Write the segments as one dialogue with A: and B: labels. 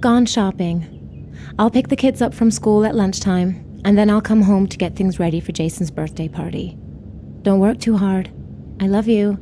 A: gone shopping. I'll pick the kids up from school at lunchtime, and then I'll come home to get things ready for Jason's birthday party. Don't work too hard. I love you.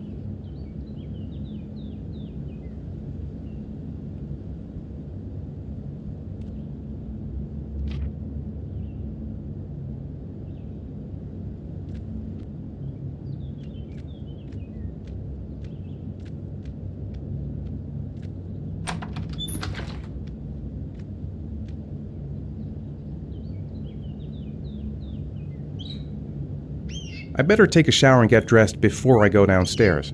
B: I better take a shower and get dressed before I go downstairs.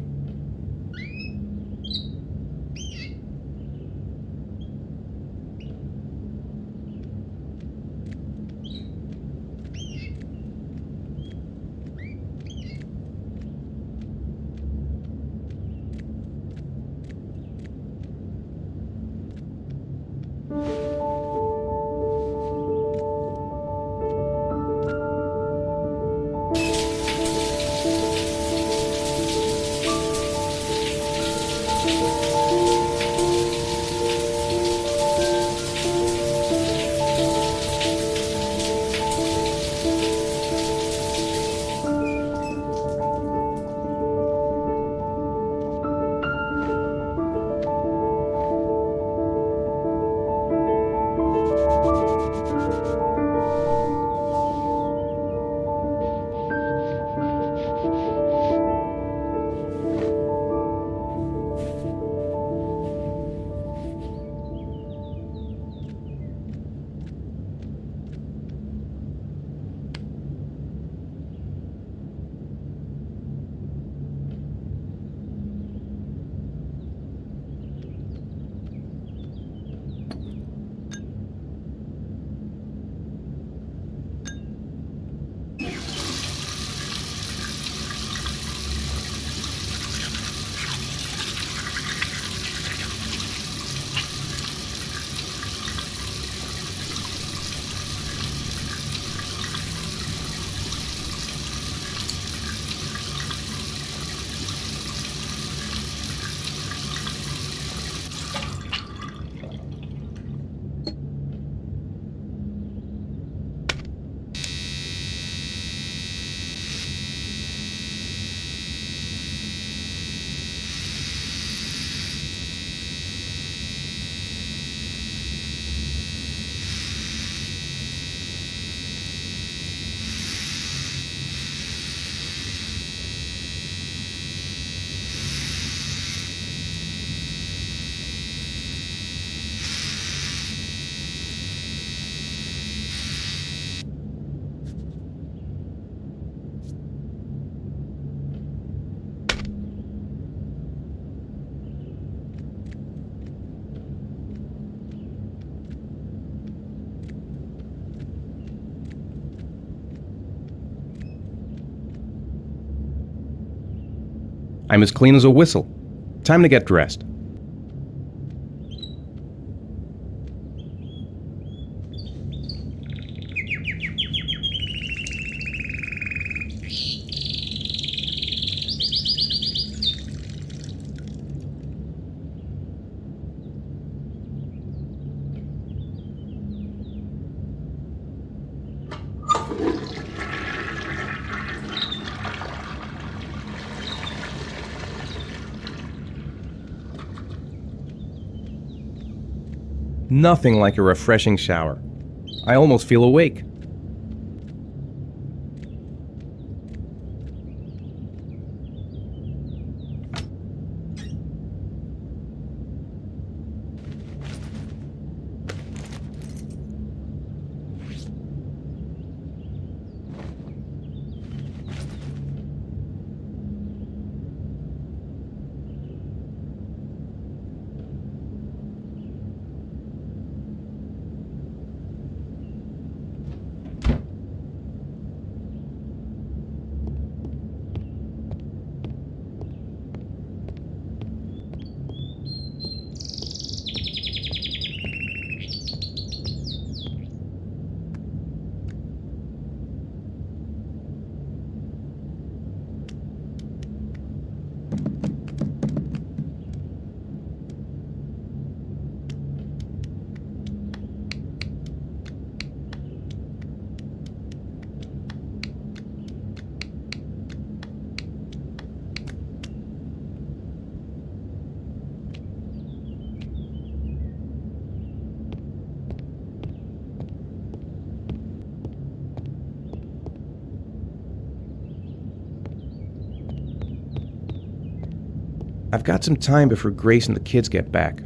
B: I'm as clean as a whistle. Time to get dressed. Nothing like a refreshing shower. I almost feel awake. I've got some time before Grace and the kids get back.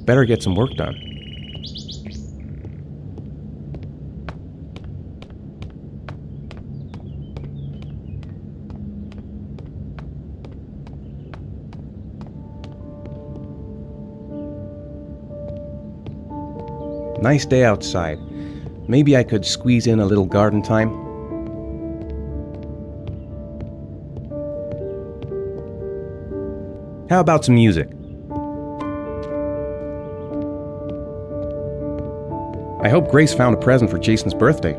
B: Better get some work done. Nice day outside. Maybe I could squeeze in a little garden time. How about some music? I hope Grace found a present for Jason's birthday.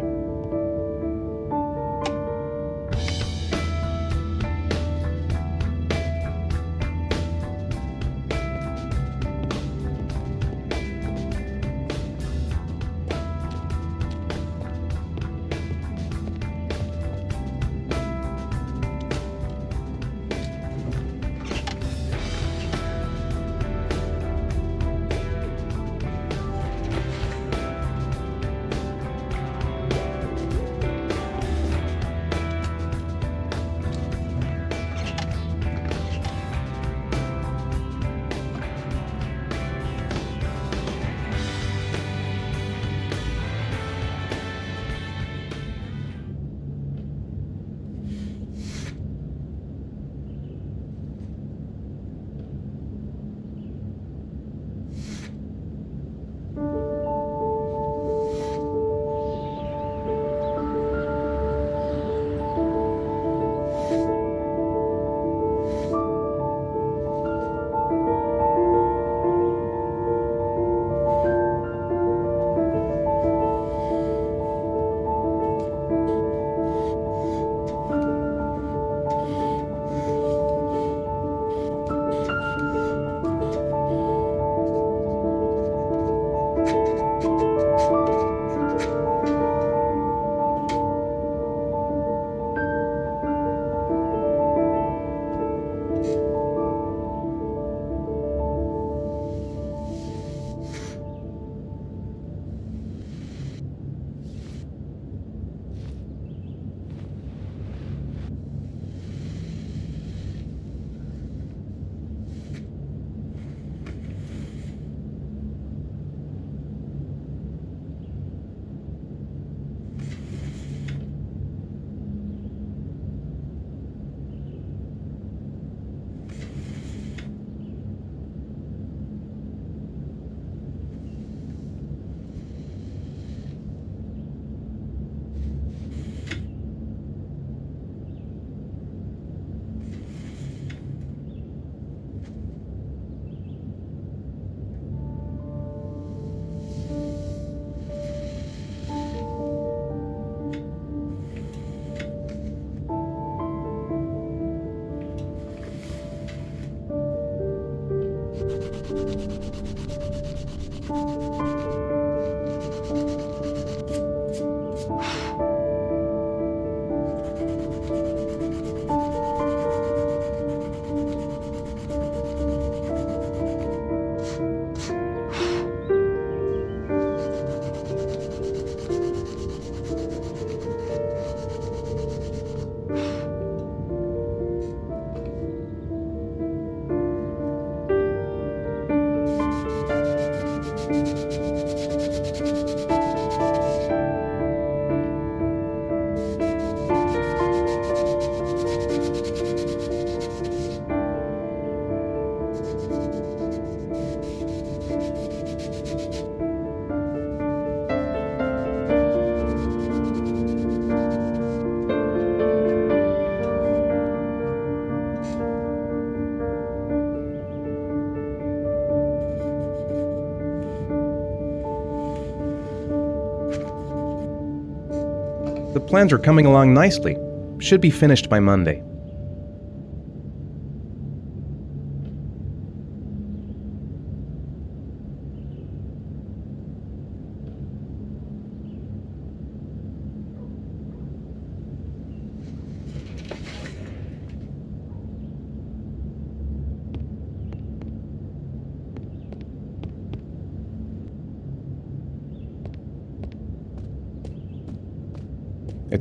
B: The plans are coming along nicely. Should be finished by Monday.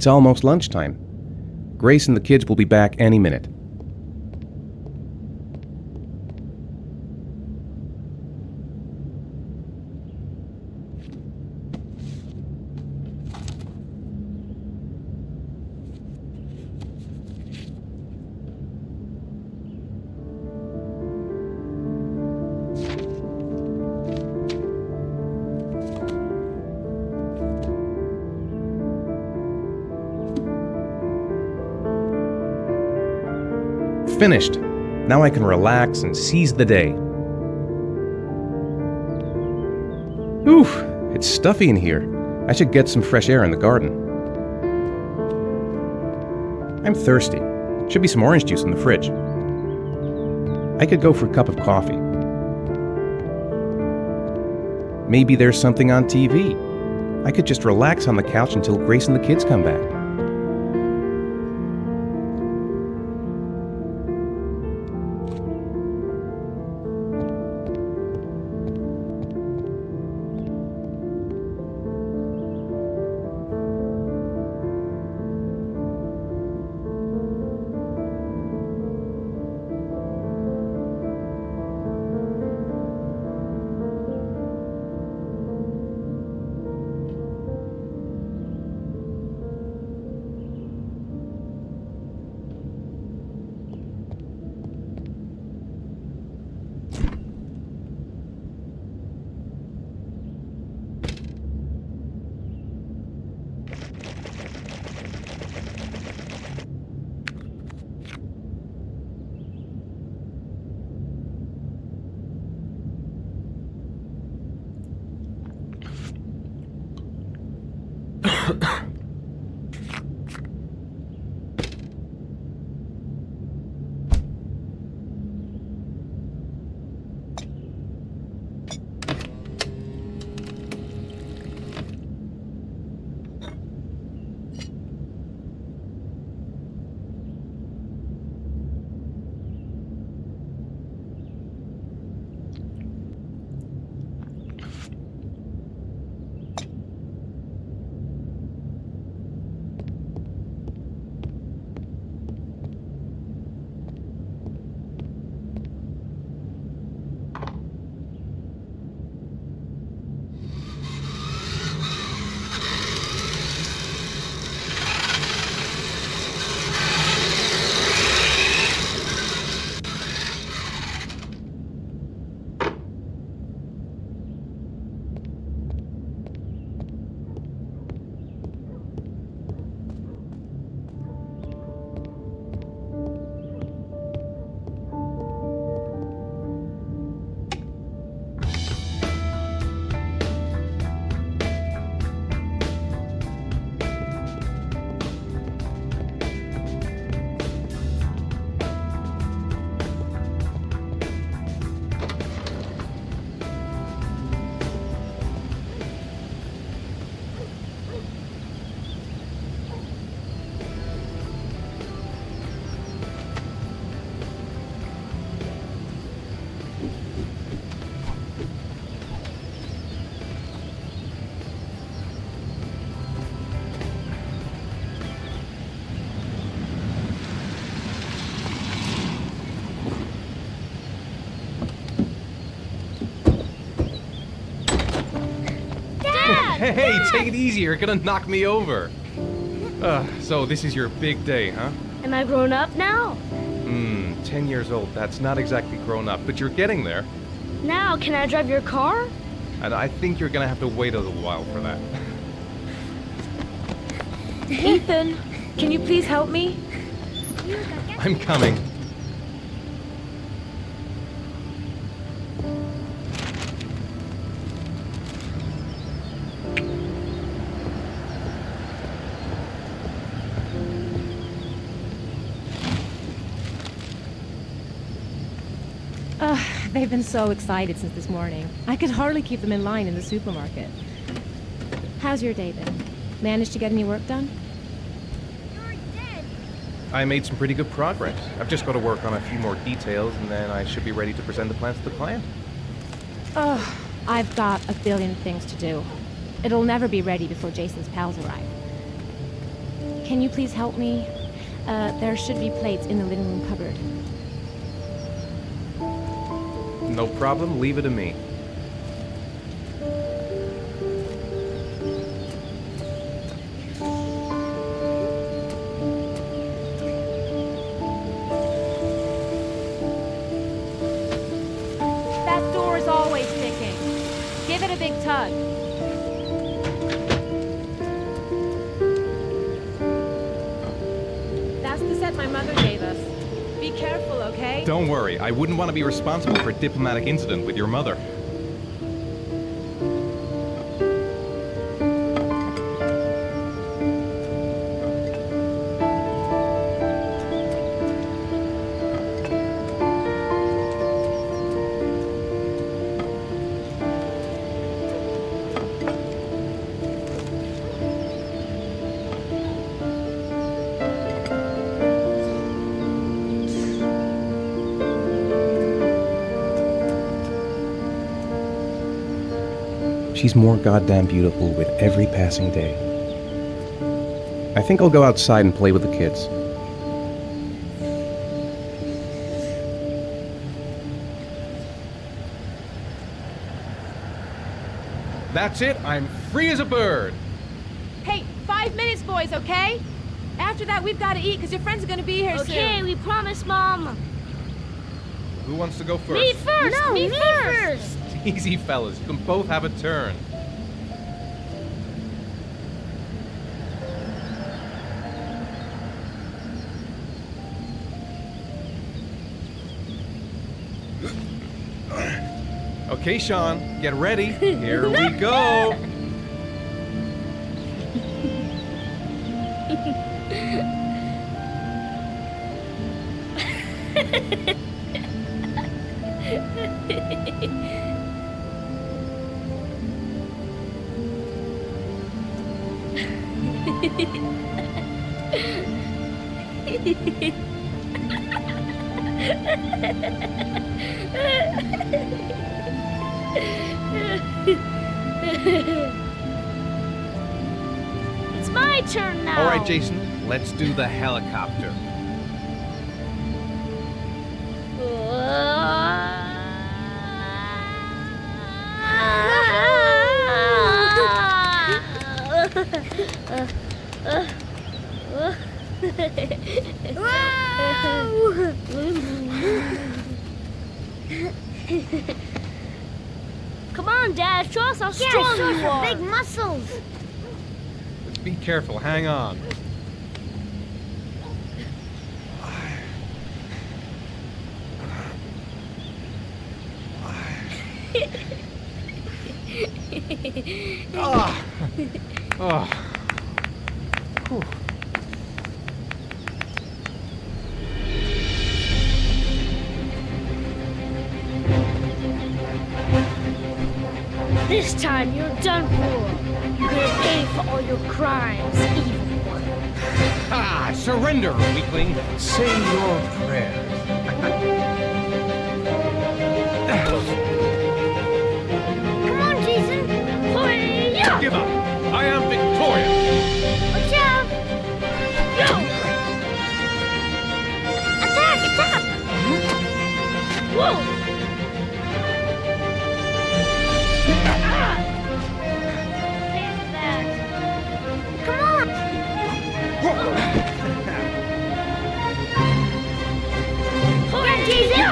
B: It's almost lunchtime. Grace and the kids will be back any minute. finished. Now I can relax and seize the day. Oof, it's stuffy in here. I should get some fresh air in the garden. I'm thirsty. Should be some orange juice in the fridge. I could go for a cup of coffee. Maybe there's something on TV. I could just relax on the couch until Grace and the kids come back. Hey, take it easy, you're gonna knock me over. So this is your big day, huh?
C: Am I grown up now?
B: 10 years old, that's not exactly grown up, but you're getting there.
C: Now, can I drive your car?
B: And I think you're gonna have to wait a little while for that.
A: Ethan, can you please help me?
B: I'm coming.
A: They've been so excited since this morning. I could hardly keep them in line in the supermarket. How's your day been? Managed to get any work done?
C: You're dead.
B: I made some pretty good progress. I've just got to work on a few more details, and then I should be ready to present the plans to the client.
A: Ugh, I've got a billion things to do. It'll never be ready before Jason's pals arrive. Can you please help me? There should be plates in the living room cupboard.
B: No problem, leave it to me.
A: That door is always ticking. Give it a big tug. That's the set my mother gave us. Be careful, okay?
B: Don't worry, I wouldn't want to be responsible for a diplomatic incident with your mother. She's more goddamn beautiful with every passing day. I think I'll go outside and play with the kids. That's it, I'm free as a bird!
A: Hey, 5 minutes, boys, okay? After that, we've got to eat, because your friends are going to be here soon.
C: Okay, we promise, Mom.
B: Who wants to go first?
C: Me first!
A: No,
C: me
A: me
C: first!
B: Easy, fellas, you can both have a turn. Okay, Sean, get ready. Here we go.
C: It's my turn now.
B: All right, Jason, let's do the helicopter.
C: Come on, Dad, show us how strong you are.
D: Big muscles.
B: Be careful, hang on. Ah. Oh. Whew.
C: This time you're done for. You're gonna pay for all your crimes, evil one.
B: Ah, surrender, weakling. Say your prayers.
D: Come on, Jason.
C: Hoya!
B: Give up. I am victorious.
D: Watch out.
C: Go!
D: Attack, attack.
C: Whoa! Take that.
D: Come on.
C: Hoya!
D: Jason.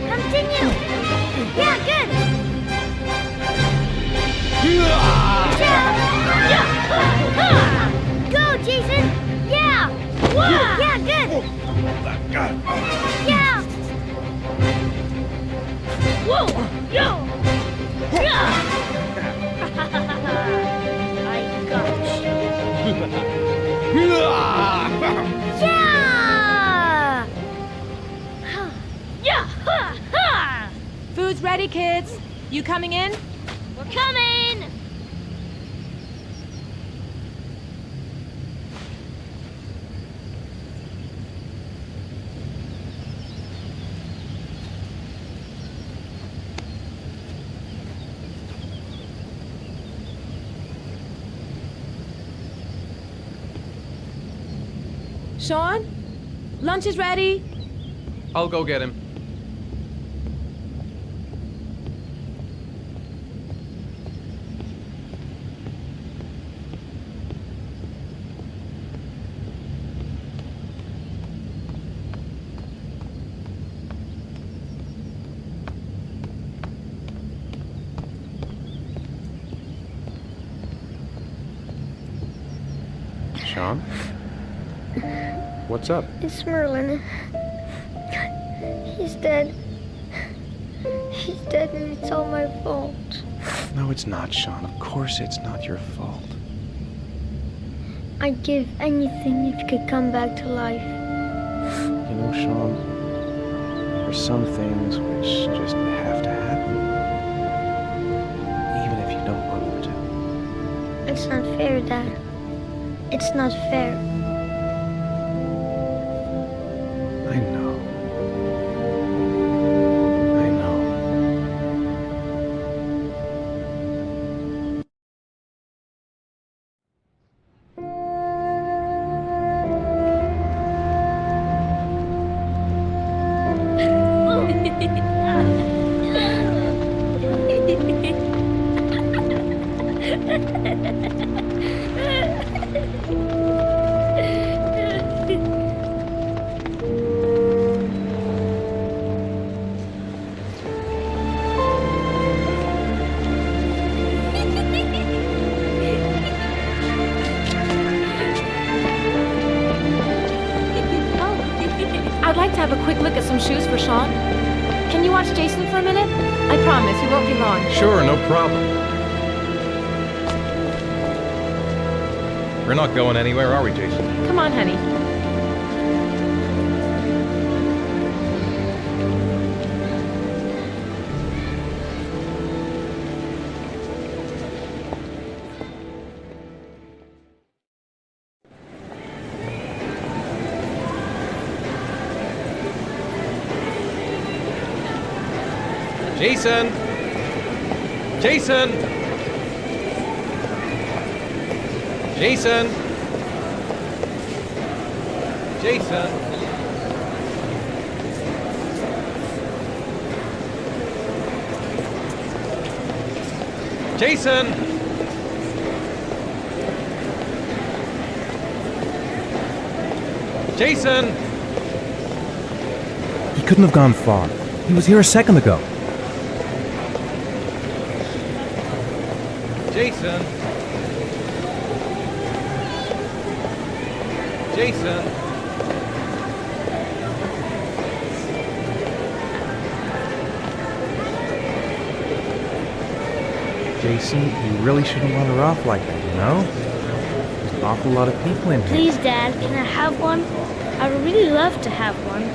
D: Continue. Yeah, good. Watch out. Go, Jason. Yeah. Yeah, good. Yeah.
C: Whoa! Yo! Yeah! I got you.
D: Yeah.
C: Yeah! Ha! Ha!
A: Food's ready, kids. You coming in?
C: We're coming!
A: Sean? Lunch is ready.
B: I'll go get him. Sean? What's up?
D: It's Merlin.
C: dead. He's dead and it's all my fault.
B: No, it's not, Sean. Of course it's not your fault.
C: I'd give anything if you could come back to life.
B: You know, Sean, there's some things which just have to happen. Even if you don't want them to.
C: It's not fair, Dad. It's not fair.
B: I know. I know.
A: I'd like to have a quick look at some shoes for Sean. Can you watch Jason for a minute? I promise, we won't be long.
B: Sure, no problem. We're not going anywhere, are we, Jason?
A: Come on, honey.
B: Jason! Jason! Jason! Jason! Jason! Jason!
E: He couldn't have gone far. He was here a second ago.
B: Jason! Jason! Jason, you really shouldn't wander off like that, you know? There's an awful lot of people in here.
C: Please, Dad, can I have one? I would really love to have one.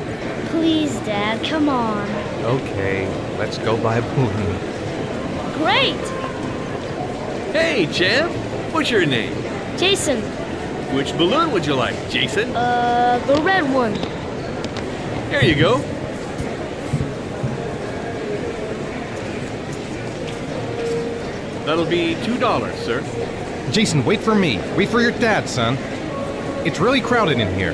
C: Please, Dad, come on.
B: Okay, let's go buy a balloon.
C: Great!
F: Hey, champ! What's your name?
C: Jason,
F: Which balloon would you like, Jason?
C: the red one.
F: Here you go. That'll be $2, sir.
B: Jason, wait for me. Wait for your dad, son. It's really crowded in here.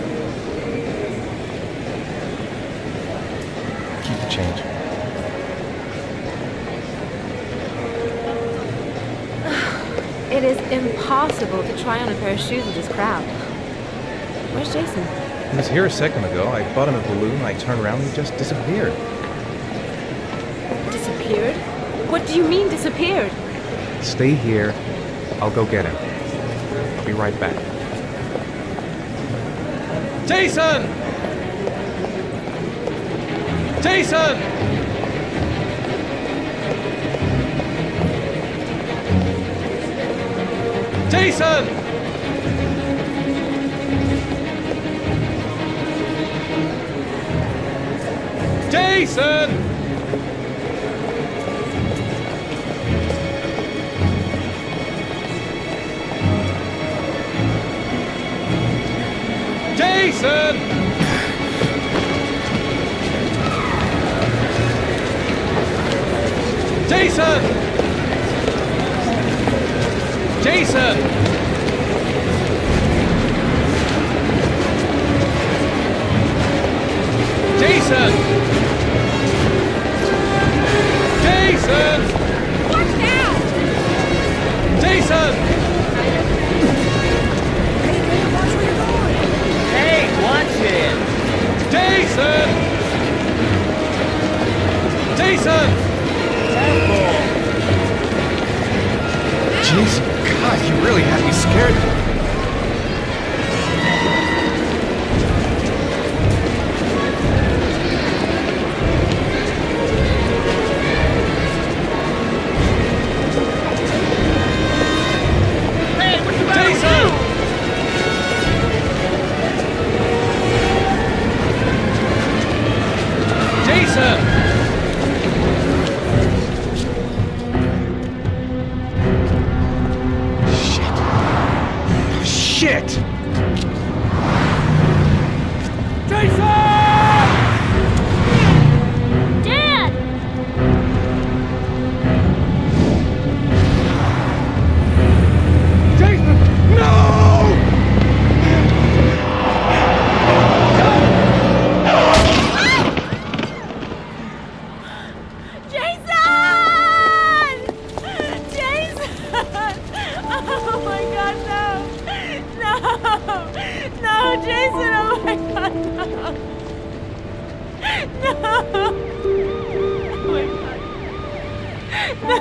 B: Keep the change.
A: It is impossible to try on a pair of shoes with this crowd. Where's Jason?
B: He was here a second ago. I bought him a balloon. I turned around and he just disappeared.
A: Disappeared? What do you mean disappeared?
B: Stay here. I'll go get him. I'll be right back. Jason! Jason! Jason! Jason! Jason! Jason! Jason! Jason! Jason!
A: Watch out!
B: Jason!
F: Hey, watch it!
B: Jason! Jason! Jason, God, you really had me scared.
E: Shit!
C: Dad!
A: Jason! Jason! Oh my god, no! No! No, Jason! Oh my god, no! No! Oh my god. No!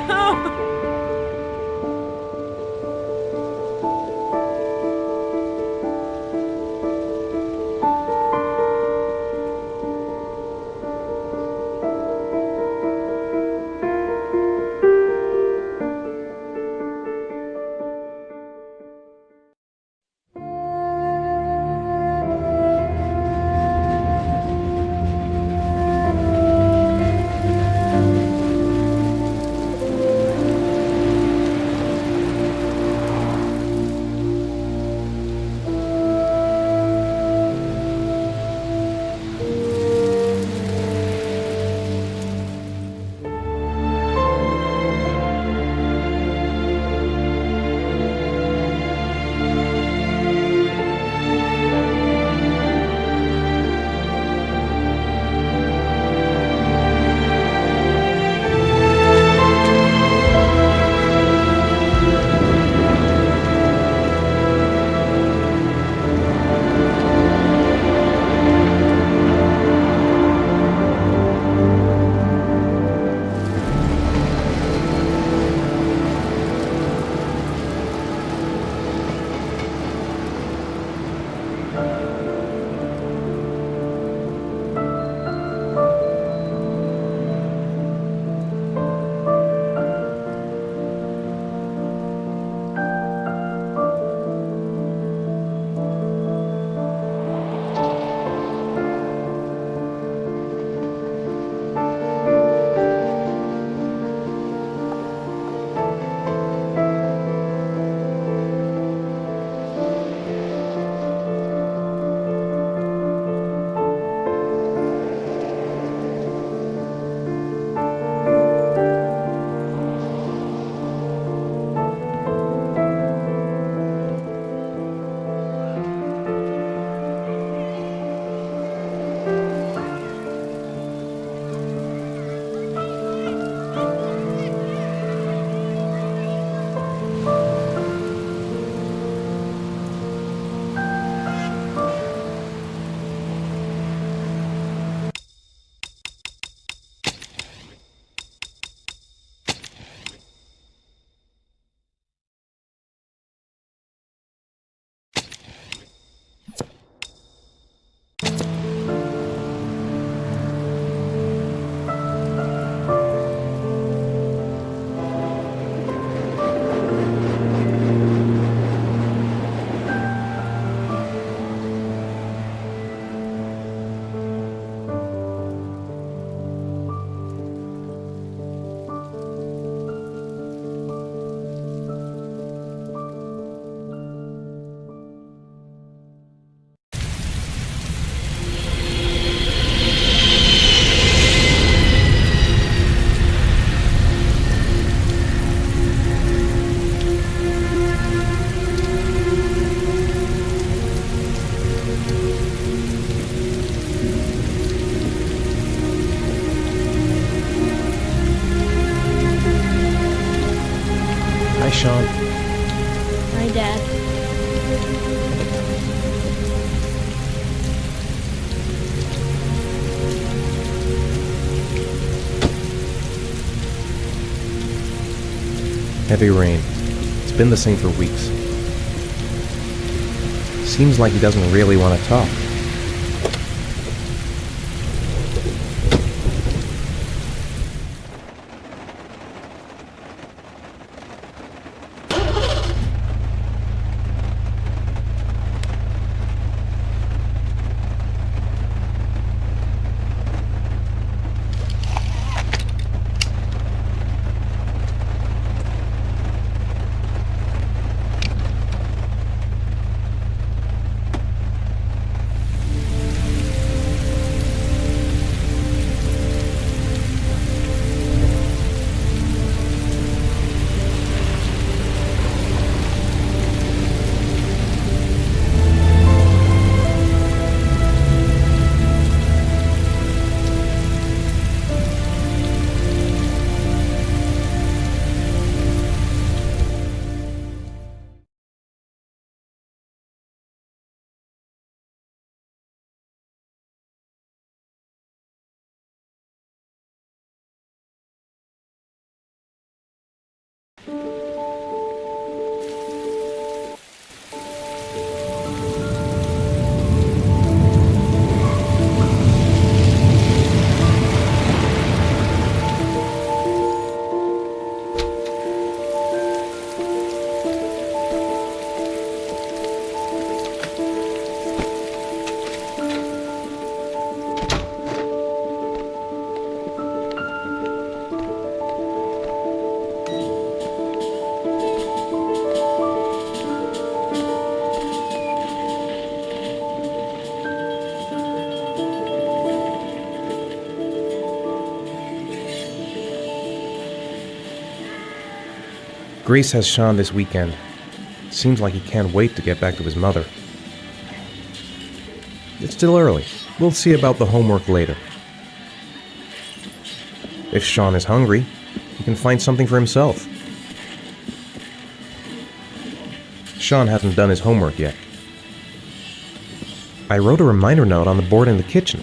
E: Sean.
C: Hi, Dad.
E: Heavy rain. It's been the same for weeks. Seems like he doesn't really want to talk. Grace has Sean this weekend. Seems like he can't wait to get back to his mother. It's still early. We'll see about the homework later. If Sean is hungry, he can find something for himself. Sean hasn't done his homework yet. I wrote a reminder note on the board in the kitchen.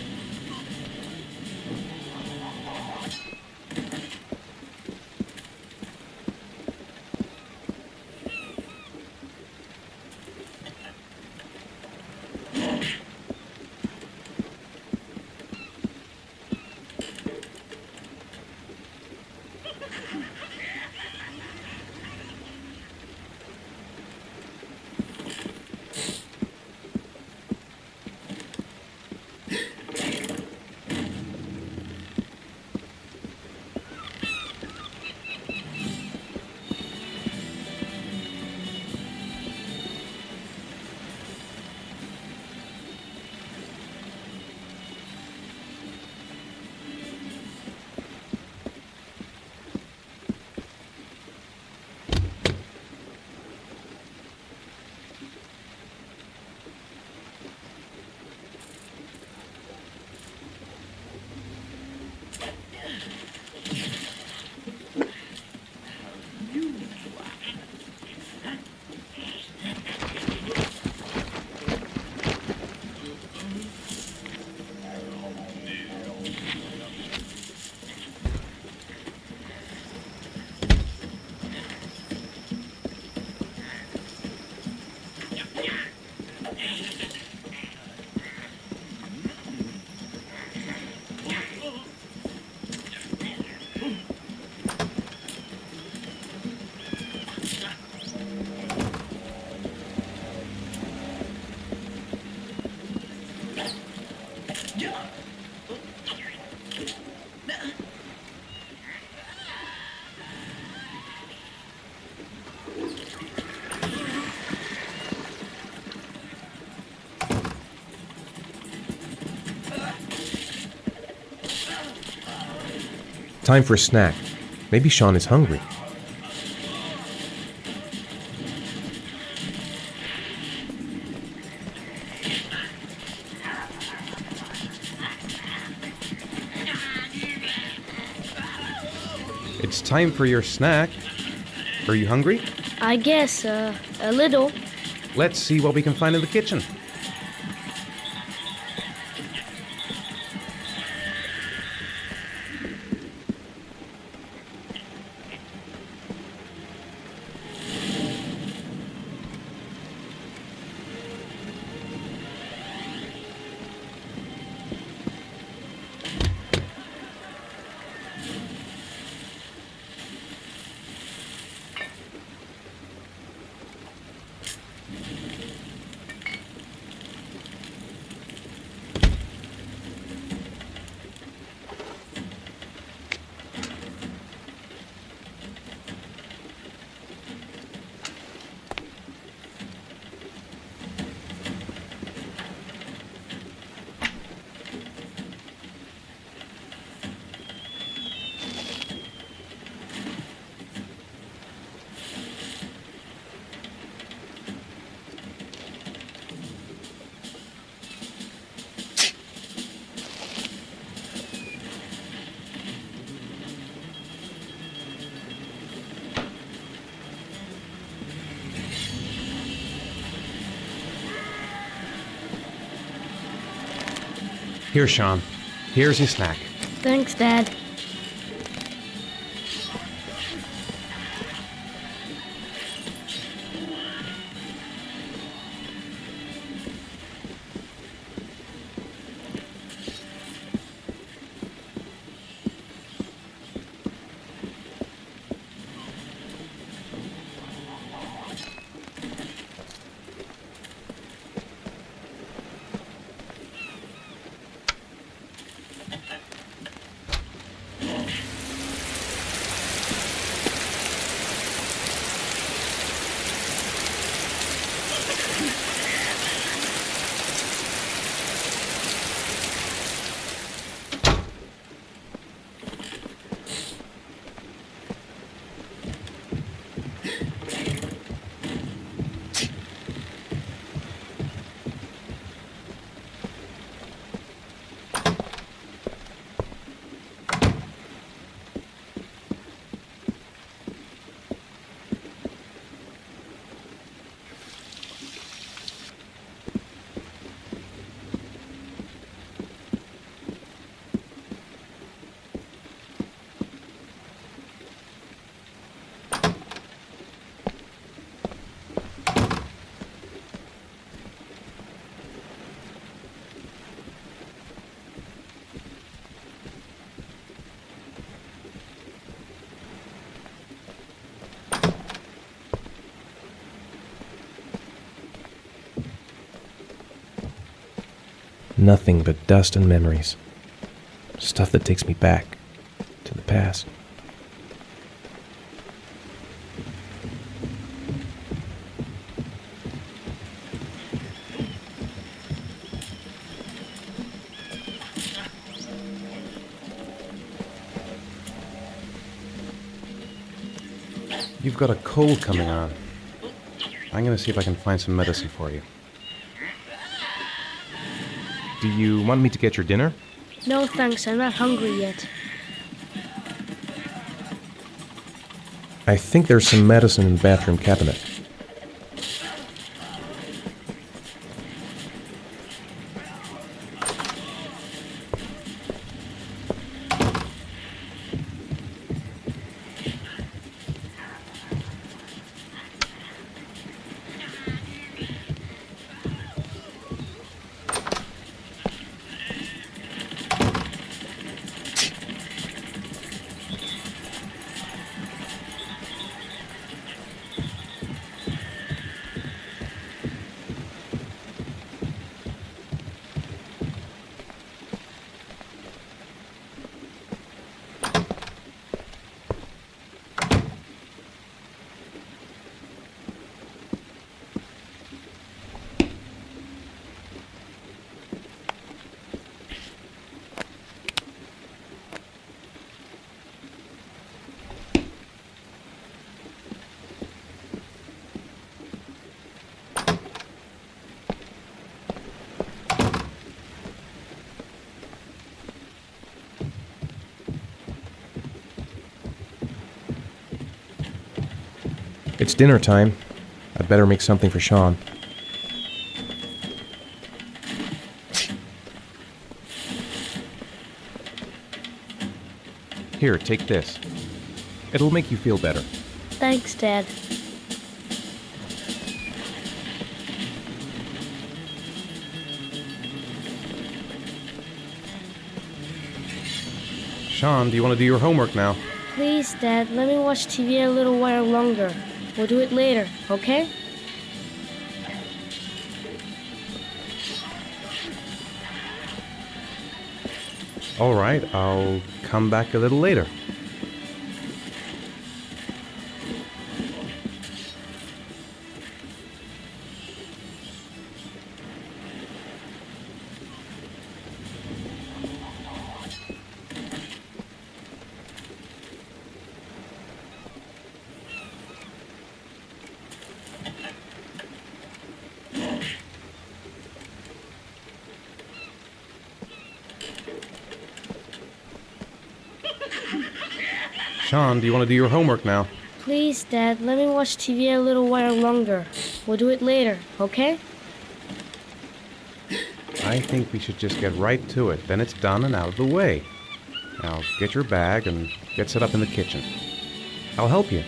E: Time for a snack. Maybe Sean is hungry.
B: It's time for your snack. Are you hungry?
C: I guess, a little.
B: Let's see what we can find in the kitchen. Here, Sean. Here's your snack.
C: Thanks, Dad.
E: Nothing but dust and memories. Stuff that takes me back to the past. You've got a cold coming on. I'm gonna see if I can find some medicine for you.
B: Do you want me to get your dinner?
C: No thanks, I'm not hungry yet.
E: I think there's some medicine in the bathroom cabinet. It's dinner time. I'd better make something for Sean.
B: Here, take this. It'll make you feel better.
C: Thanks, Dad.
B: Sean, do you want to do your homework now?
C: Please, Dad, let me watch TV a little while longer. We'll do it later, okay?
B: All right, I'll come back a little later. Sean, do you want to do your homework now?
C: Please, Dad, let me watch TV a little while longer. We'll do it later, okay?
B: I think we should just get right to it. Then it's done and out of the way. Now, get your bag and get set up in the kitchen. I'll help you.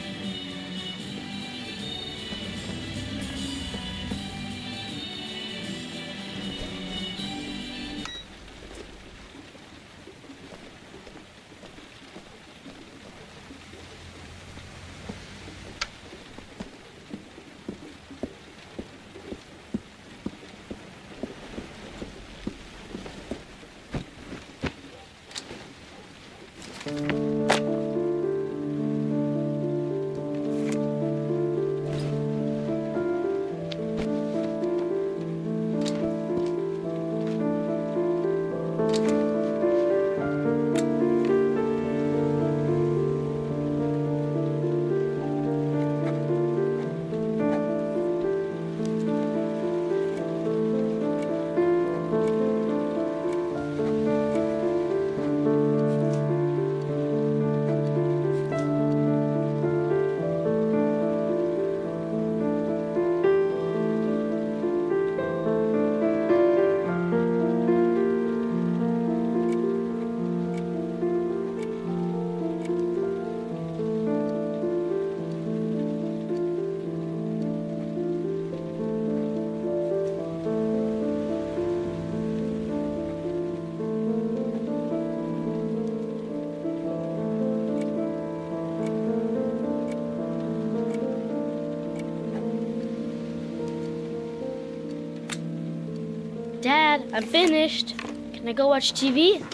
C: Dad, I'm finished. Can I go watch TV?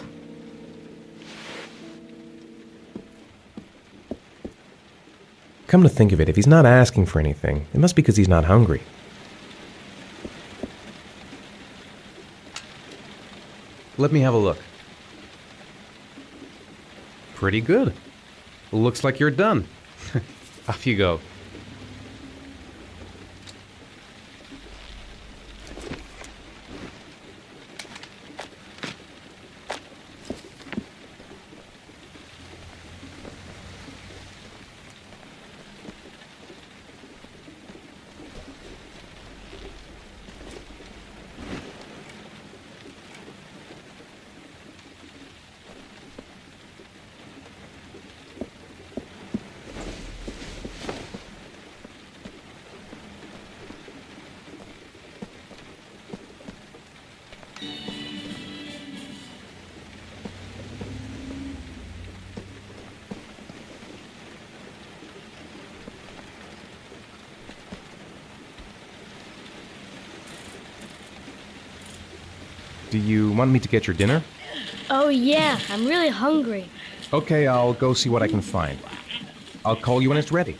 E: Come to think of it, if he's not asking for anything, it must be because he's not hungry.
B: Let me have a look. Pretty good. Looks like you're done. Off you go.
E: Do you want me to get your dinner?
C: Oh yeah, I'm really hungry.
E: Okay, I'll go see what I can find. I'll call you when it's ready.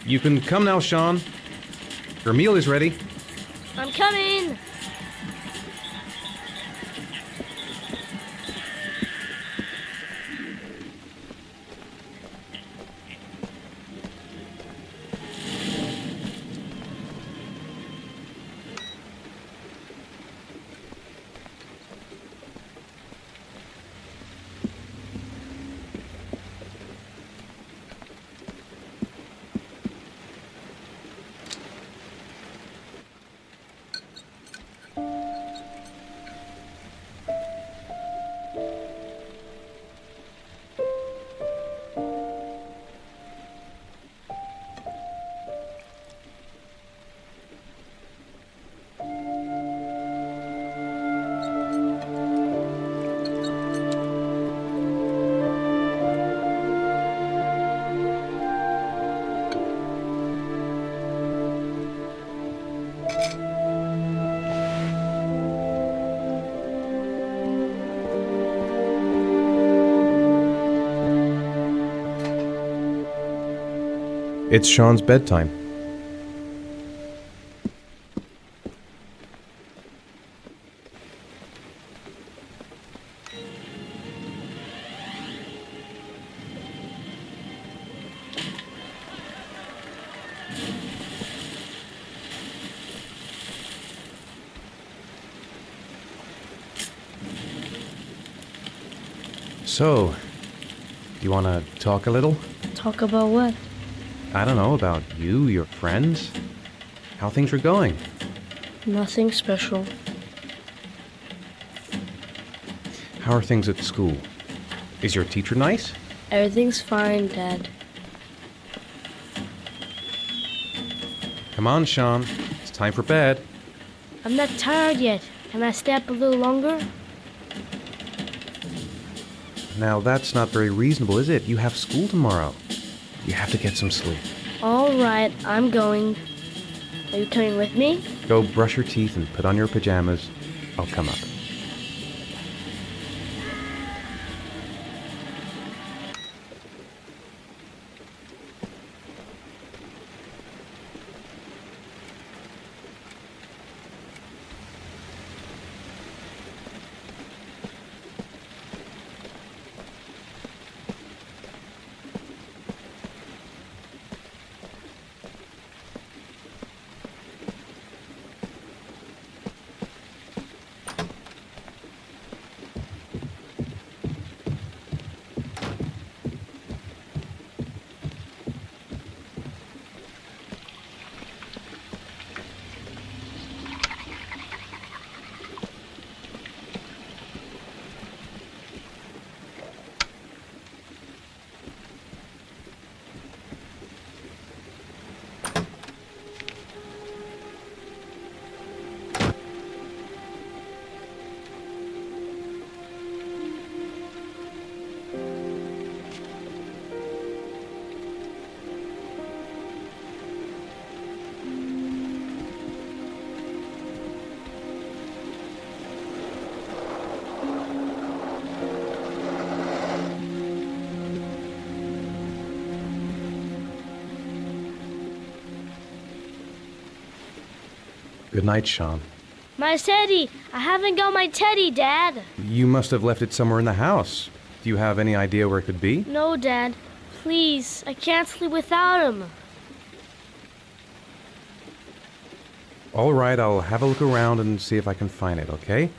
B: You can come now, Sean. Your meal is ready.
C: I'm coming!
E: It's Sean's bedtime.
B: So, do you want to talk a little?
C: Talk about what?
B: I don't know, about you, your friends, how things are going.
C: Nothing special.
B: How are things at school? Is your teacher nice?
C: Everything's fine, Dad.
B: Come on, Sean. It's time for bed.
C: I'm not tired yet. Can I stay up a little longer?
B: Now, that's not very reasonable, is it? You have school tomorrow. You have to get some sleep.
C: All right, I'm going. Are you coming with me?
B: Go brush your teeth and put on your pajamas. I'll come up. Good night, Sean.
C: My teddy! I haven't got my teddy, Dad!
B: You must have left it somewhere in the house. Do you have any idea where it could be?
C: No, Dad. Please, I can't sleep without him.
B: All right, I'll have a look around and see if I can find it, okay?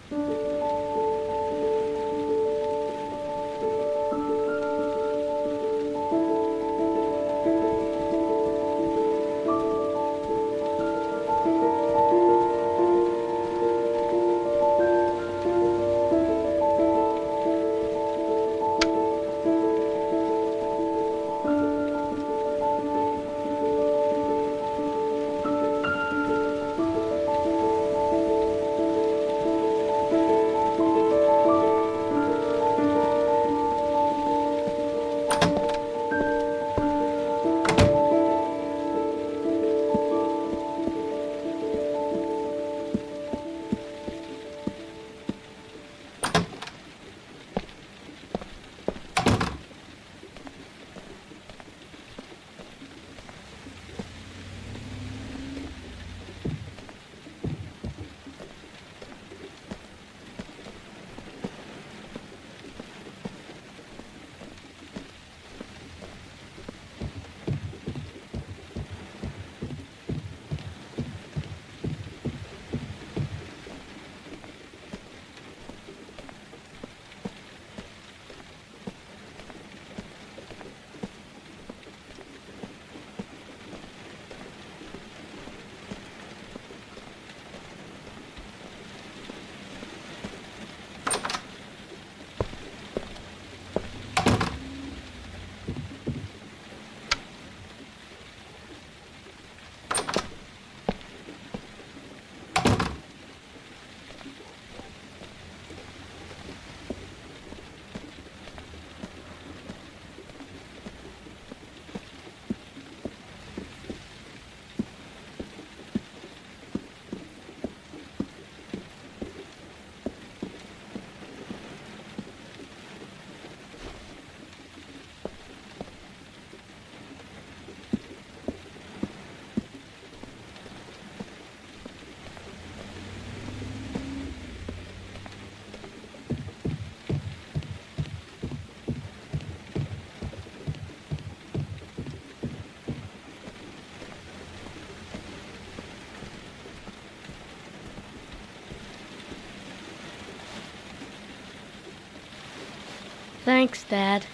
C: Thanks, Dad.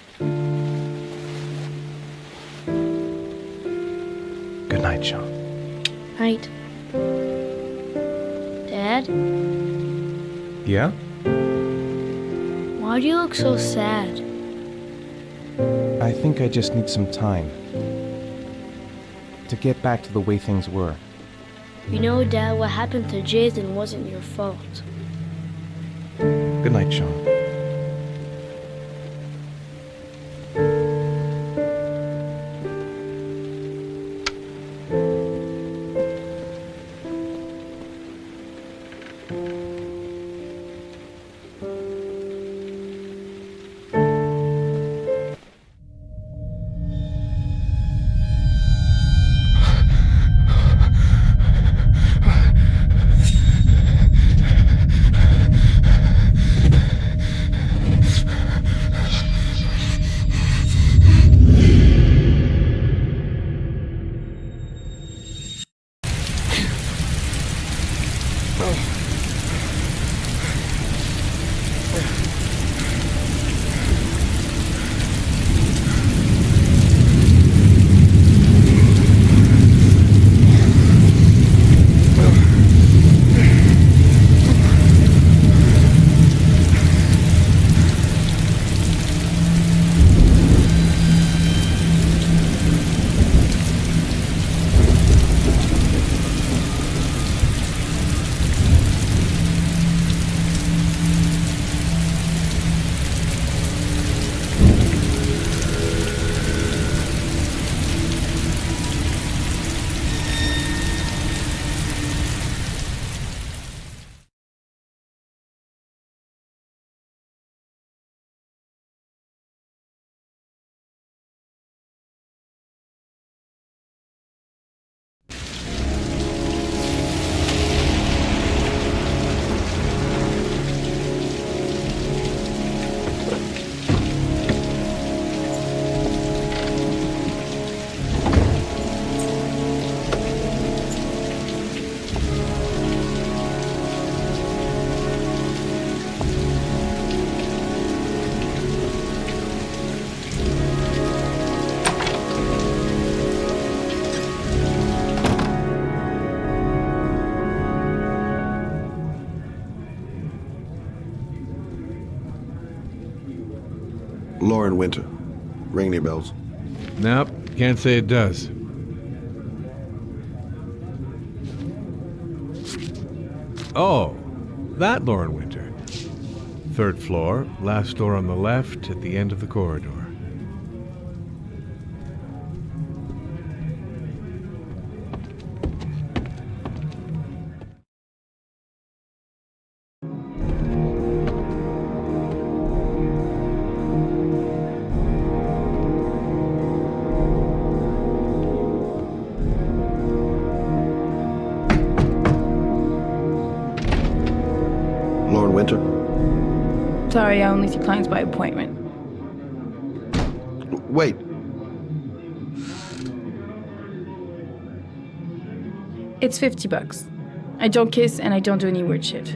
B: Good night, Sean.
C: Night. Dad,
B: Yeah?
C: why do you look so sad?
B: I think I just need some time to get back to the way things were.
C: You know, Dad, what happened to Jason wasn't your fault.
B: Good night, Sean.
G: Lauren Winter. Ring any bells?
H: Nope, can't say it does. Oh, that Lauren Winter. 3rd floor, last door on the left at the end of the corridor.
G: Lauren Winter?
I: Sorry, I only see clients by appointment.
G: Wait.
I: It's $50. I don't kiss and I don't do any weird shit.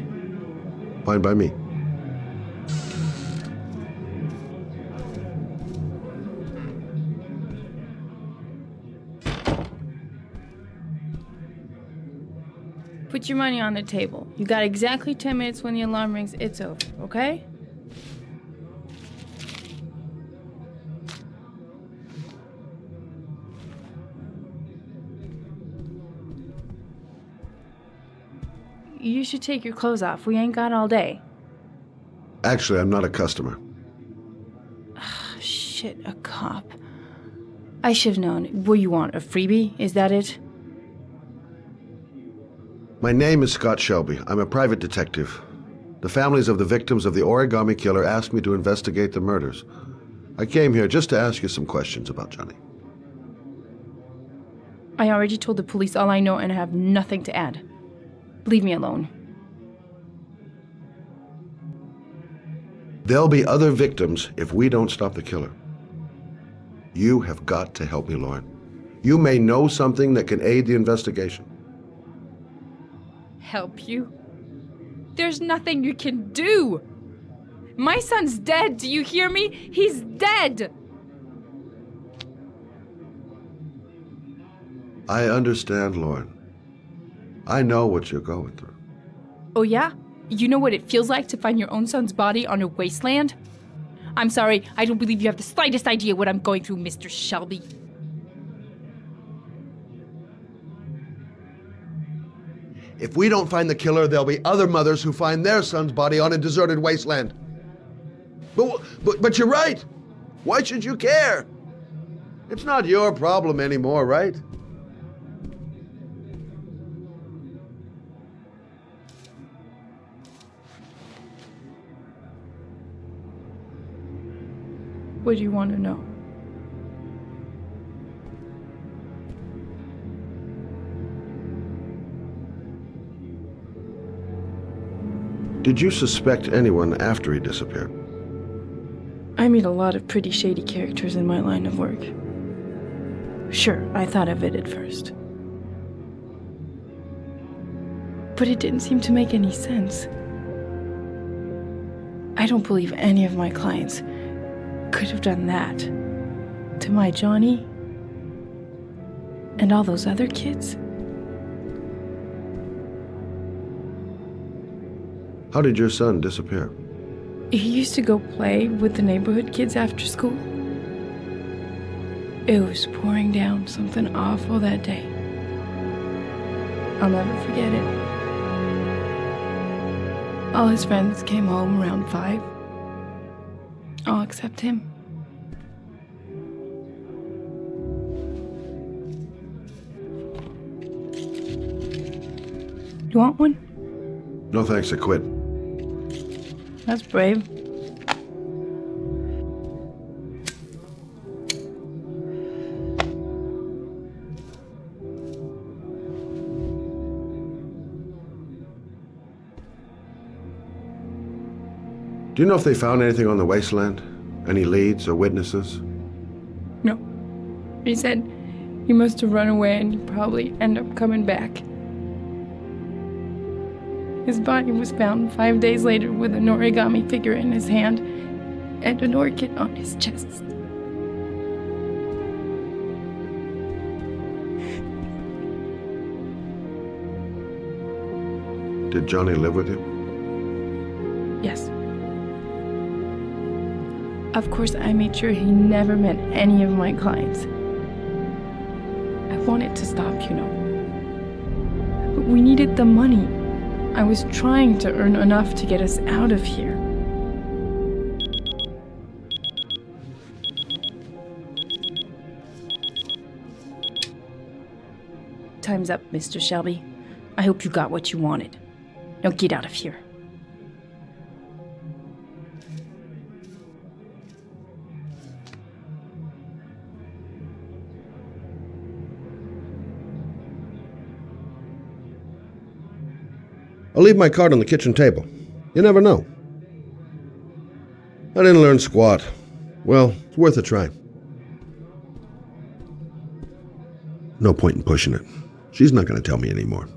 G: Fine by me.
I: Put your money on the table. You got exactly 10 minutes. When the alarm rings, it's over, okay? You should take your clothes off. We ain't got all day.
G: Actually, I'm not a customer.
I: Shit, a cop. I should have known. What do you want, a freebie? Is that it?
G: My name is Scott Shelby. I'm a private detective. The families of the victims of the origami killer asked me to investigate the murders. I came here just to ask you some questions about Johnny.
I: I already told the police all I know and I have nothing to add. Leave me alone.
G: There'll be other victims if we don't stop the killer. You have got to help me, Lauren. You may know something that can aid the investigation.
I: Help you? There's nothing you can do. My son's dead. Do you hear me? He's dead.
G: I understand, Lauren. I know what you're going through.
I: Oh yeah? You know what it feels like to find your own son's body on a wasteland? I'm sorry, I don't believe you have the slightest idea what I'm going through, Mr. Shelby.
G: If we don't find the killer, there'll be other mothers who find their son's body on a deserted wasteland. But you're right. Why should you care? It's not your problem anymore, right?
I: What do you want to know?
G: Did you suspect anyone after he disappeared?
I: I meet a lot of pretty shady characters in my line of work. Sure, I thought of it at first. But it didn't seem to make any sense. I don't believe any of my clients could have done that to my Johnny and all those other kids.
G: How did your son disappear?
I: He used to go play with the neighborhood kids after school. It was pouring down something awful that day. I'll never forget it. All his friends came home around 5. All except him. You want one?
G: No thanks, I quit.
I: That's brave.
G: Do you know if they found anything on the wasteland? Any leads or witnesses?
I: No. He said he must have run away and he'd probably end up coming back. His body was found 5 days later with an origami figure in his hand and an orchid on his chest.
G: Did Johnny live with you?
I: Yes. Of course, I made sure he never met any of my clients. I wanted to stop, you know. But we needed the money. I was trying to earn enough to get us out of here. Time's up, Mr. Shelby. I hope you got what you wanted. Now get out of here.
G: I'll leave my card on the kitchen table. You never know. I didn't learn squat. Well, it's worth a try. No point in pushing it. She's not going to tell me anymore.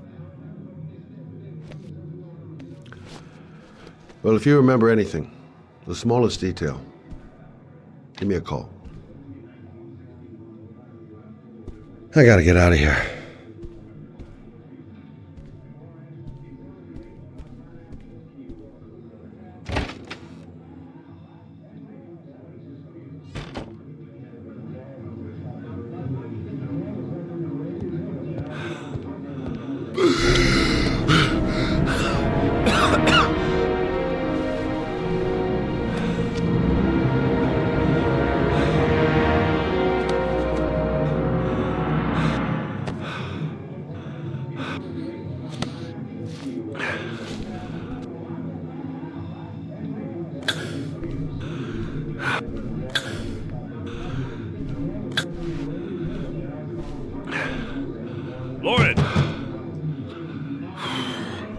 G: Well, if you remember anything, the smallest detail, give me a call. I gotta get out of here.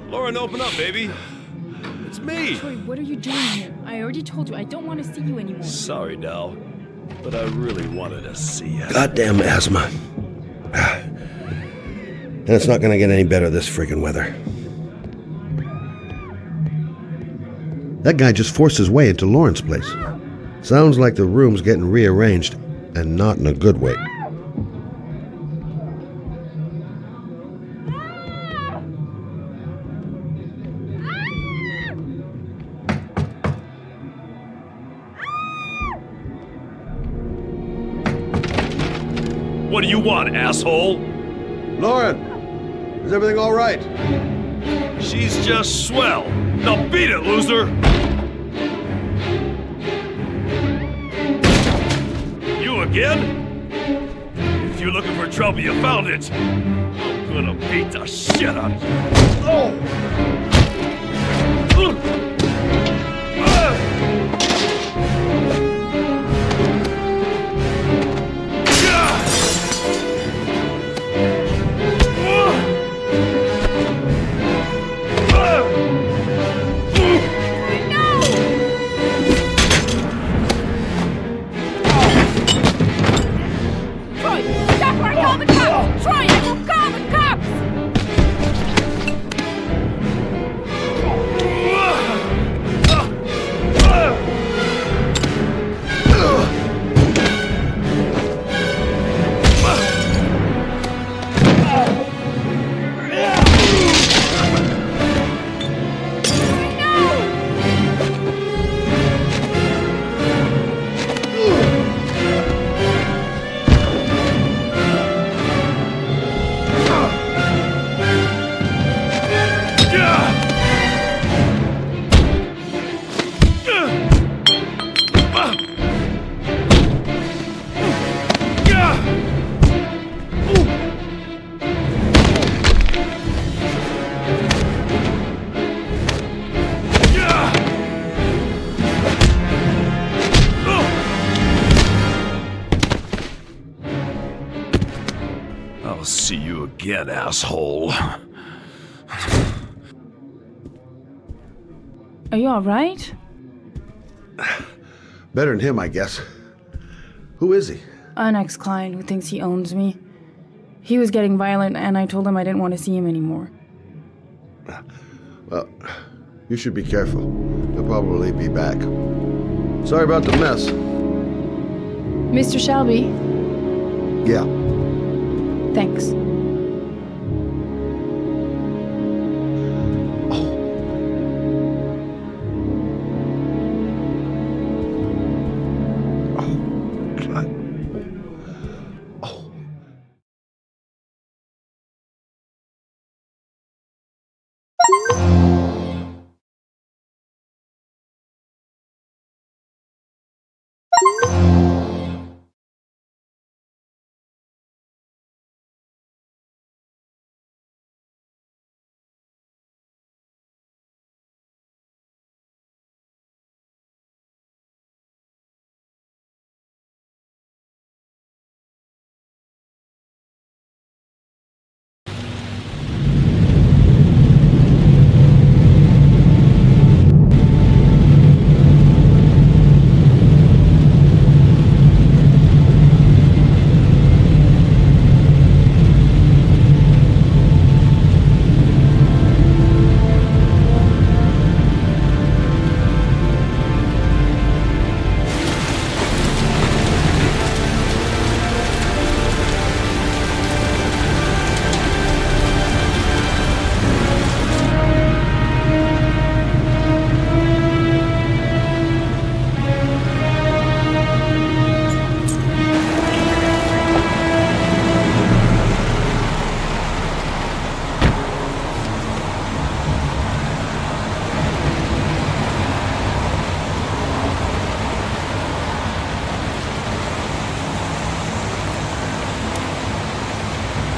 F: Lauren, open up, baby. It's me.
I: Troy, what are you doing here? I already told you I don't want to see you anymore.
F: Sorry, Dal, but I really wanted to see you.
G: Goddamn asthma. And it's not gonna get any better this friggin' weather. That guy just forced his way into Lauren's place. Sounds like the room's getting rearranged, and not in a good way.
F: What do you want, asshole?
G: Lauren, is everything all right?
F: She's just swell. Now beat it, loser! You again? If you're looking for trouble, you found it. I'm gonna beat the shit out of you. Oh! I'll see you again, asshole.
I: Are you alright?
G: Better than him, I guess. Who is he?
I: An ex-client who thinks he owns me. He was getting violent, and I told him I didn't want to see him anymore.
G: Well, you should be careful. He'll probably be back. Sorry about the mess.
I: Mr. Shelby,
G: Yeah.
I: thanks.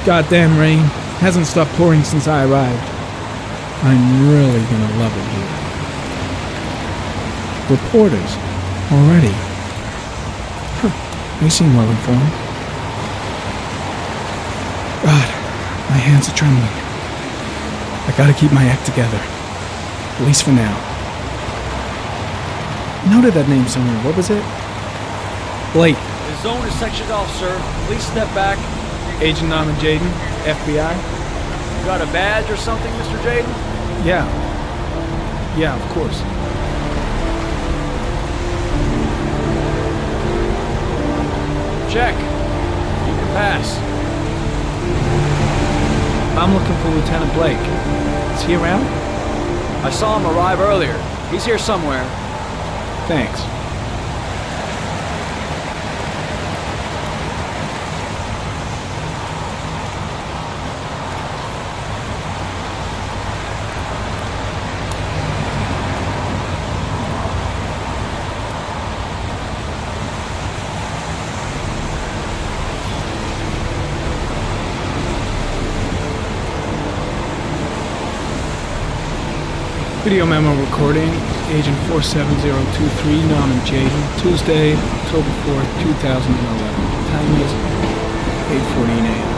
J: goddamn rain hasn't stopped pouring since I arrived. I'm really gonna love it here. Reporters, already. Huh, they seem well informed. God, my hands are trembling. I gotta keep my act together. At least for now. Noted that name somewhere. What was it? Blake.
K: The zone is sectioned off, sir. Please step back.
J: Agent Norman Jaden, FBI.
K: You got a badge or something, Mr. Jaden?
J: Yeah. Yeah, of course.
K: Check. You can pass.
J: I'm looking for Lieutenant Blake. Is he around?
K: I saw him arrive earlier. He's here somewhere.
J: Thanks. Video memo recording, Agent 47023, Norman Jaden, Tuesday, October 4th, 2011. Time is 8:14 a.m.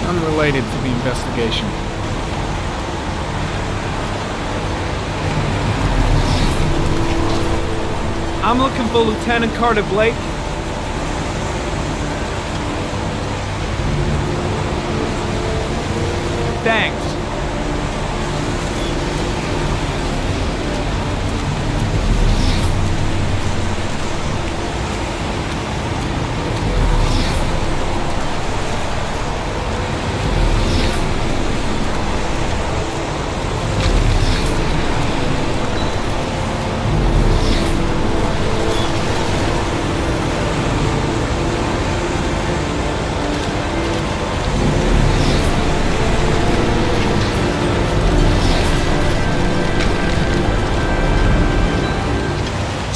J: Unrelated to the investigation. I'm looking for Lieutenant Carter Blake. Thanks.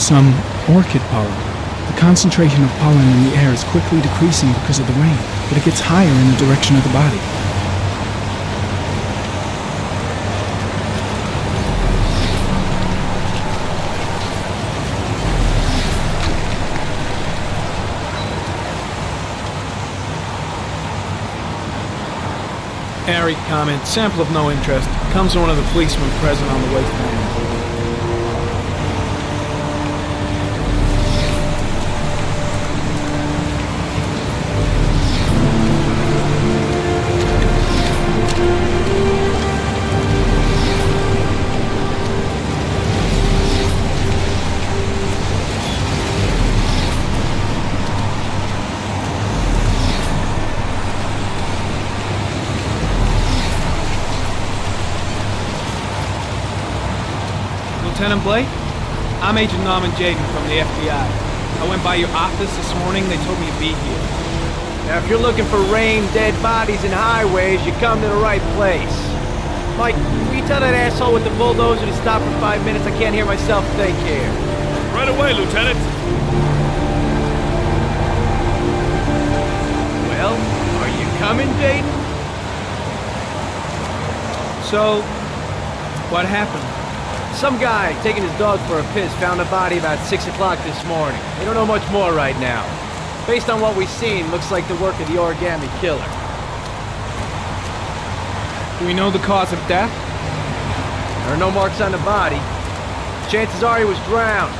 J: Some orchid pollen. The concentration of pollen in the air is quickly decreasing because of the rain, but it gets higher in the direction of the body. Airy comment, sample of no interest, comes from one of the policemen present on the wasteland. Lieutenant Blake? I'm Agent Norman Jaden from the FBI. I went by your office this morning. They told me you'd be here.
K: Now, if you're looking for rain, dead bodies, and highways, you come to the right place. Mike, will you tell that asshole with the bulldozer to stop for 5 minutes? I can't hear myself think here.
F: Right away, Lieutenant.
K: Well, are you coming, Jaden?
J: So, what happened?
K: Some guy taking his dog for a piss found a body about 6 o'clock this morning. We don't know much more right now. Based on what we've seen, looks like the work of the origami killer.
J: Do we know the cause of death?
K: There are no marks on the body. Chances are he was drowned,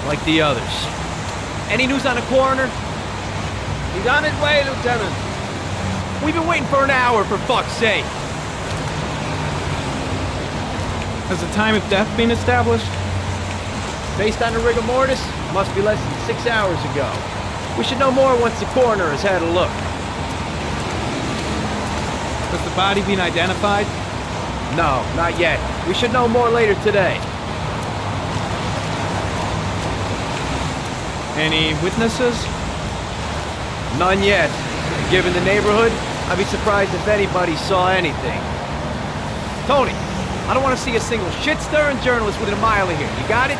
K: like the others. Any news on the coroner?
L: He's on his way, Lieutenant.
K: We've been waiting for an hour, for fuck's sake!
J: Has the time of death been established?
K: Based on the rigor mortis, must be less than 6 hours ago. We should know more once the coroner has had a look.
J: Has the body been identified?
K: No, not yet. We should know more later today.
J: Any witnesses?
K: None yet. Given the neighborhood, I'd be surprised if anybody saw anything. Tony, I don't want to see a single shit-stirring journalist within a mile of here. You got it?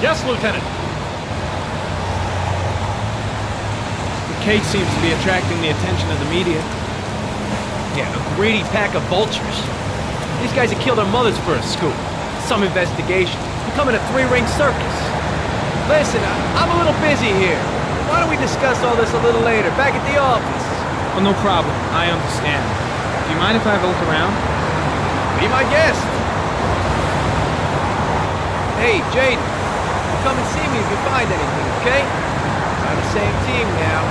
F: Yes, Lieutenant.
J: The case seems to be attracting the attention of the media.
K: Yeah, a greedy pack of vultures. These guys have killed their mothers for a scoop. Some investigation. Becoming a three-ring circus. Listen, I'm a little busy here. Why don't we discuss all this a little later, back at the office?
J: Oh, no problem. I understand. Do you mind if I have a look around?
K: Be my guest. Hey, Jaden. Come and see me if you find anything, okay? We're on the same team now.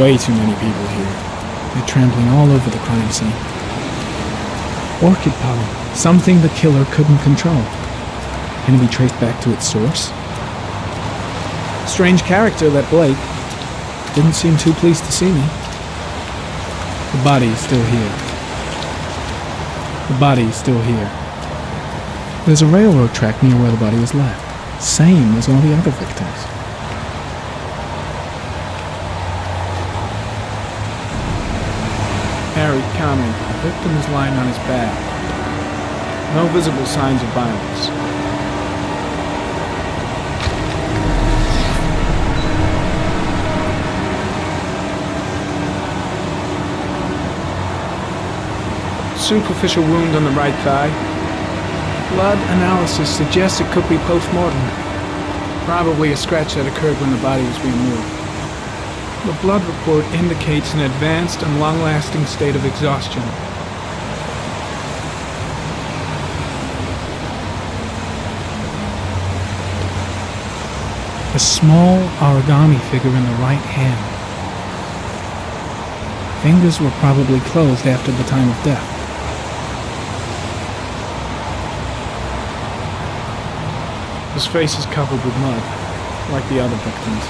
J: Way too many people here. They're trampling all over the crime scene. Orchid pollen, something the killer couldn't control. Can it be traced back to its source? Strange character, that Blake. Didn't seem too pleased to see me. The body's still here. The body's still here. There's a railroad track near where the body was left. Same as all the other victims. Harry comment. The victim is lying on his back. No visible signs of violence. Superficial wound on the right thigh. Blood analysis suggests it could be post-mortem. Probably a scratch that occurred when the body was being moved. The blood report indicates an advanced and long-lasting state of exhaustion. A small origami figure in the right hand. Fingers were probably closed after the time of death. His face is covered with mud, like the other victims.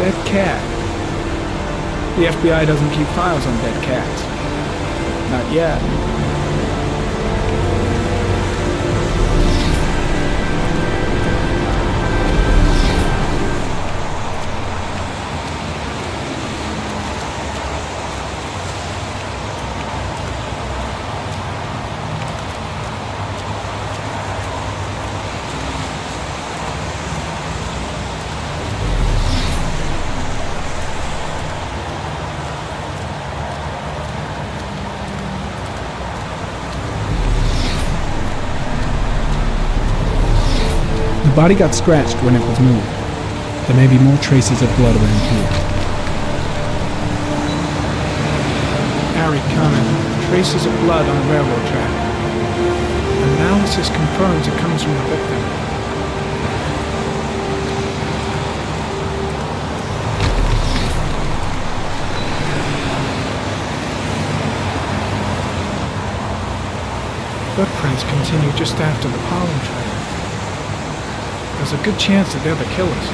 J: Dead cat. The FBI doesn't keep files on dead cats. Not yet. The body got scratched when it was moved. There may be more traces of blood around here. Harry comment. Traces of blood on the railroad track. Analysis confirms it comes from the victim. Footprints continue just after the pollen trail. There's a good chance that they're the killers.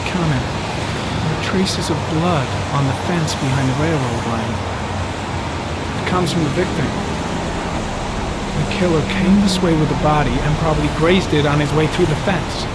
J: Connor. There are traces of blood on the fence behind the railroad line. It comes from the victim. The killer came this way with the body and probably grazed it on his way through the fence.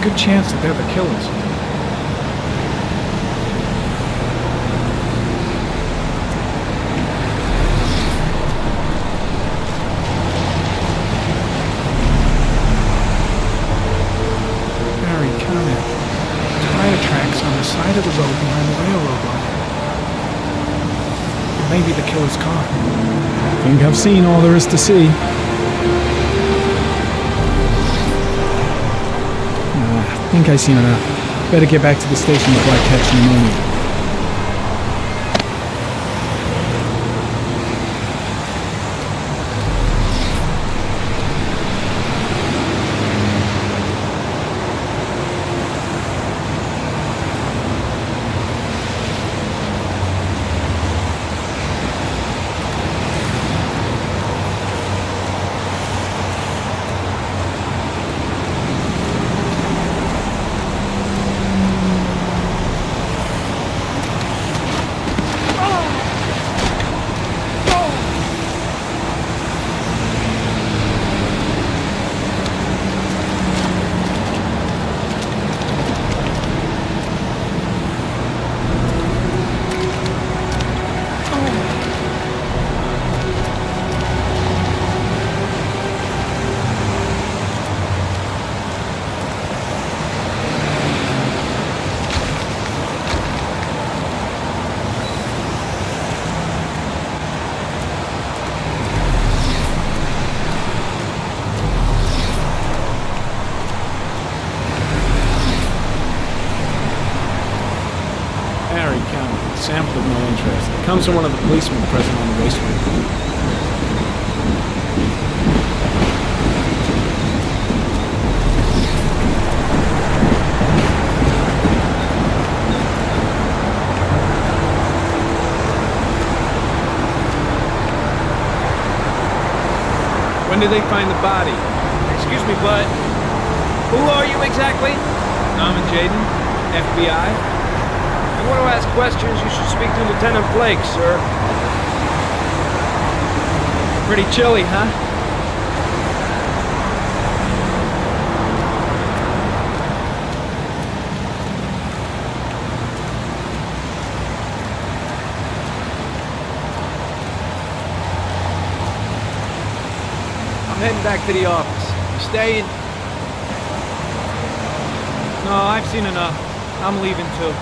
J: Good chance that they're the killers. Very common. Tire tracks on the side of the road behind the railroad line. It may be the killer's car.
L: Think I've seen all there is to see. I think I've seen enough. Better get back to the station before I catch pneumonia.
J: Comes from one of the policemen present on the raceway. When did they find the body?
K: Excuse me, but who are you exactly?
J: Norman Jaden, FBI.
K: If you want to ask questions, you should speak to Lieutenant Blake, sir.
J: Pretty chilly, huh?
K: I'm heading back to the office. You staying?
J: No, I've seen enough. I'm leaving too.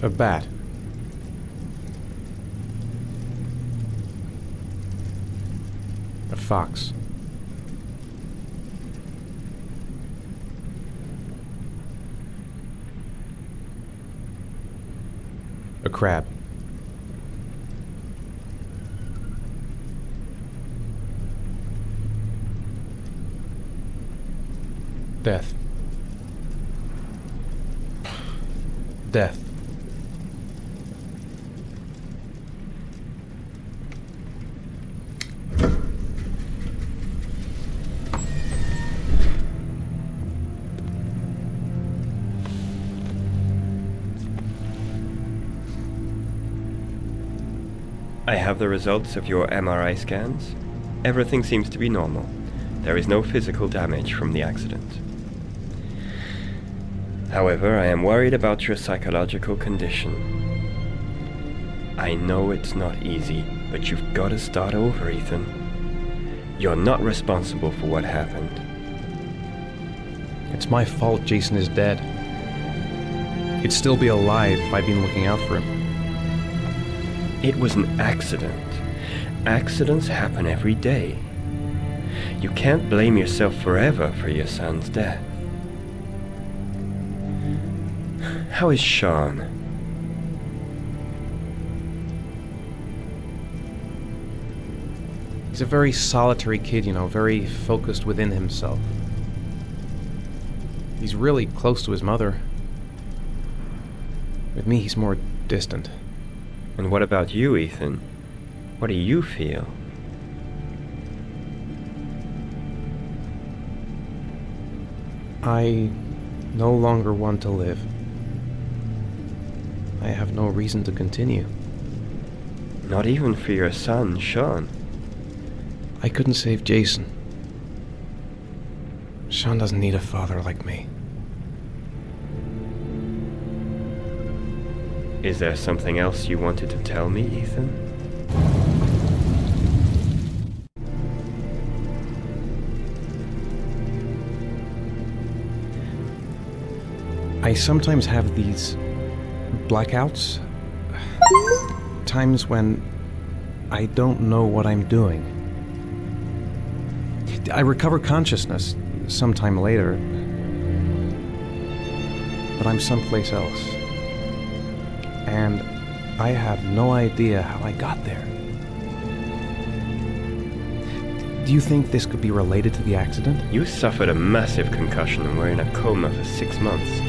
B: A bat. A fox. A crab. Death. Death.
M: I have the results of your MRI scans. Everything seems to be normal. There is no physical damage from the accident. However, I am worried about your psychological condition. I know it's not easy, but you've got to start over, Ethan. You're not responsible for what happened.
B: It's my fault Jason is dead. He'd still be alive if I'd been looking out for him.
M: It was an accident. Accidents happen every day. You can't blame yourself forever for your son's death. How is Sean?
B: He's a very solitary kid, you know, very focused within himself. He's really close to his mother. With me, he's more distant.
M: And what about you, Ethan? What do you feel?
B: I no longer want to live. I have no reason to continue.
M: Not even for your son, Sean.
B: I couldn't save Jason. Sean doesn't need a father like me.
M: Is there something else you wanted to tell me, Ethan?
B: I sometimes have these blackouts. Times when I don't know what I'm doing. I recover consciousness sometime later, but I'm someplace else. And I have no idea how I got there. Do you think this could be related to the accident?
M: You suffered a massive concussion and were in a coma for 6 months.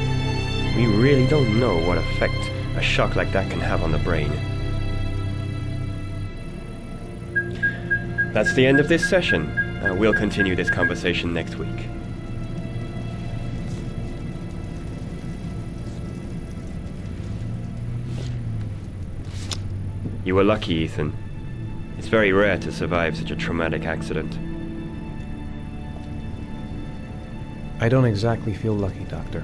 M: We really don't know what effect a shock like that can have on the brain. That's the end of this session. We'll continue this conversation next week. You were lucky, Ethan. It's very rare to survive such a traumatic accident.
B: I don't exactly feel lucky, Doctor.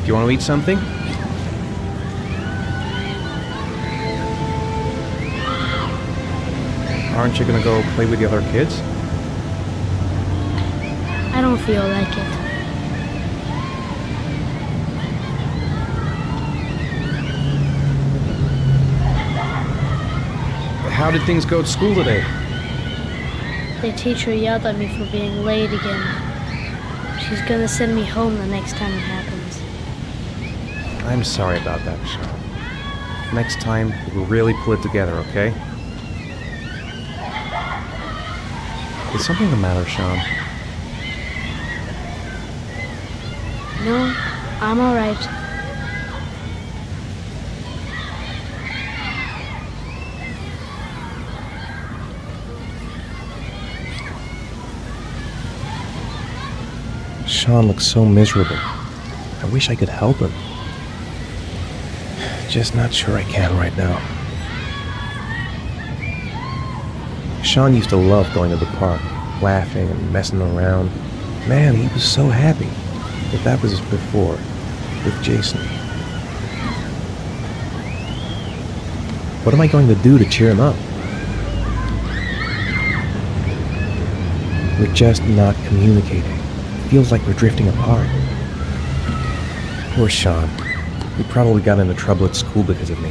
B: Do you want to eat something? Aren't you going to go play with the other kids?
C: I don't feel like it.
B: How did things go at school today?
C: The teacher yelled at me for being late again. She's gonna send me home the next time it happens.
B: I'm sorry about that, Sean. Next time, we'll really pull it together, okay? Is something the matter, Sean?
C: No, I'm alright.
B: Sean looks so miserable. I wish I could help him. Just not sure I can right now. Sean used to love going to the park, laughing and messing around. Man, he was so happy. But that was before, with Jason. What am I going to do to cheer him up? We're just not communicating. Feels like we're drifting apart. Poor Sean. He probably got into trouble at school because of me.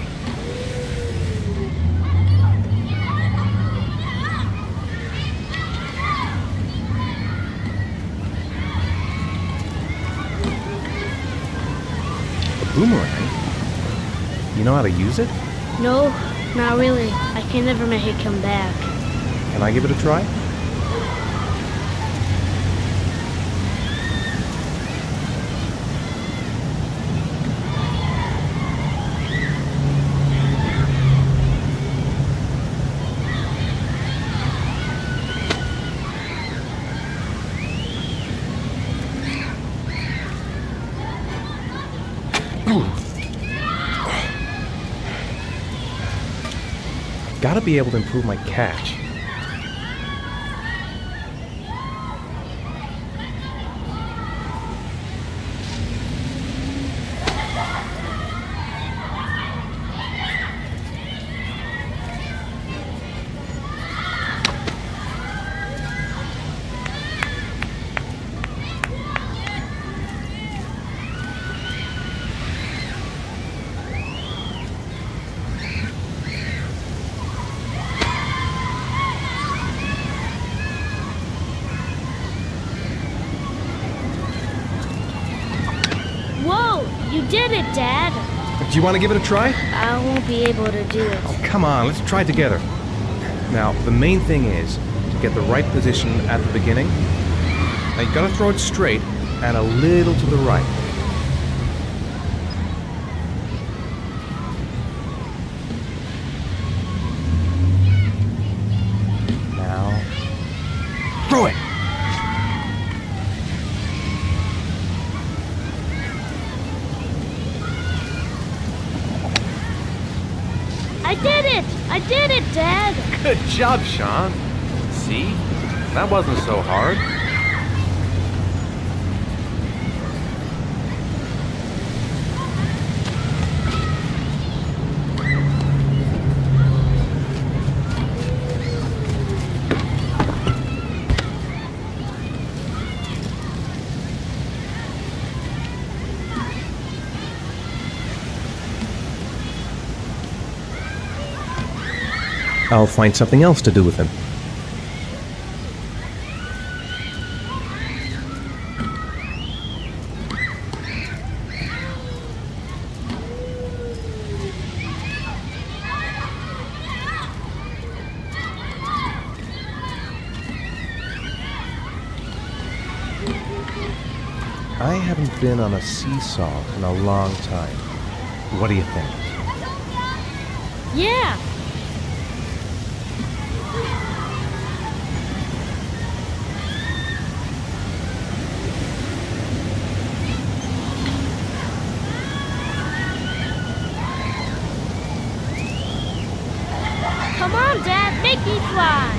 B: A boomerang? You know how to use it?
C: No, not really. I can never make it come back.
B: Can I give it a try? Gotta be able to improve my catch.
C: You did it, Dad!
B: Do you want to give it a try?
C: I won't be able to do it.
B: Oh, come on, let's try it together. Now, the main thing is to get the right position at the beginning. Now, you gotta throw it straight and a little to the right. Now, throw it!
C: I did it! I did it, Dad!
H: Good job, Sean. See? That wasn't so hard.
B: I'll find something else to do with him. I haven't been on a seesaw in a long time. What do you think?
C: Yeah.
D: Come on, Dad, make me fly.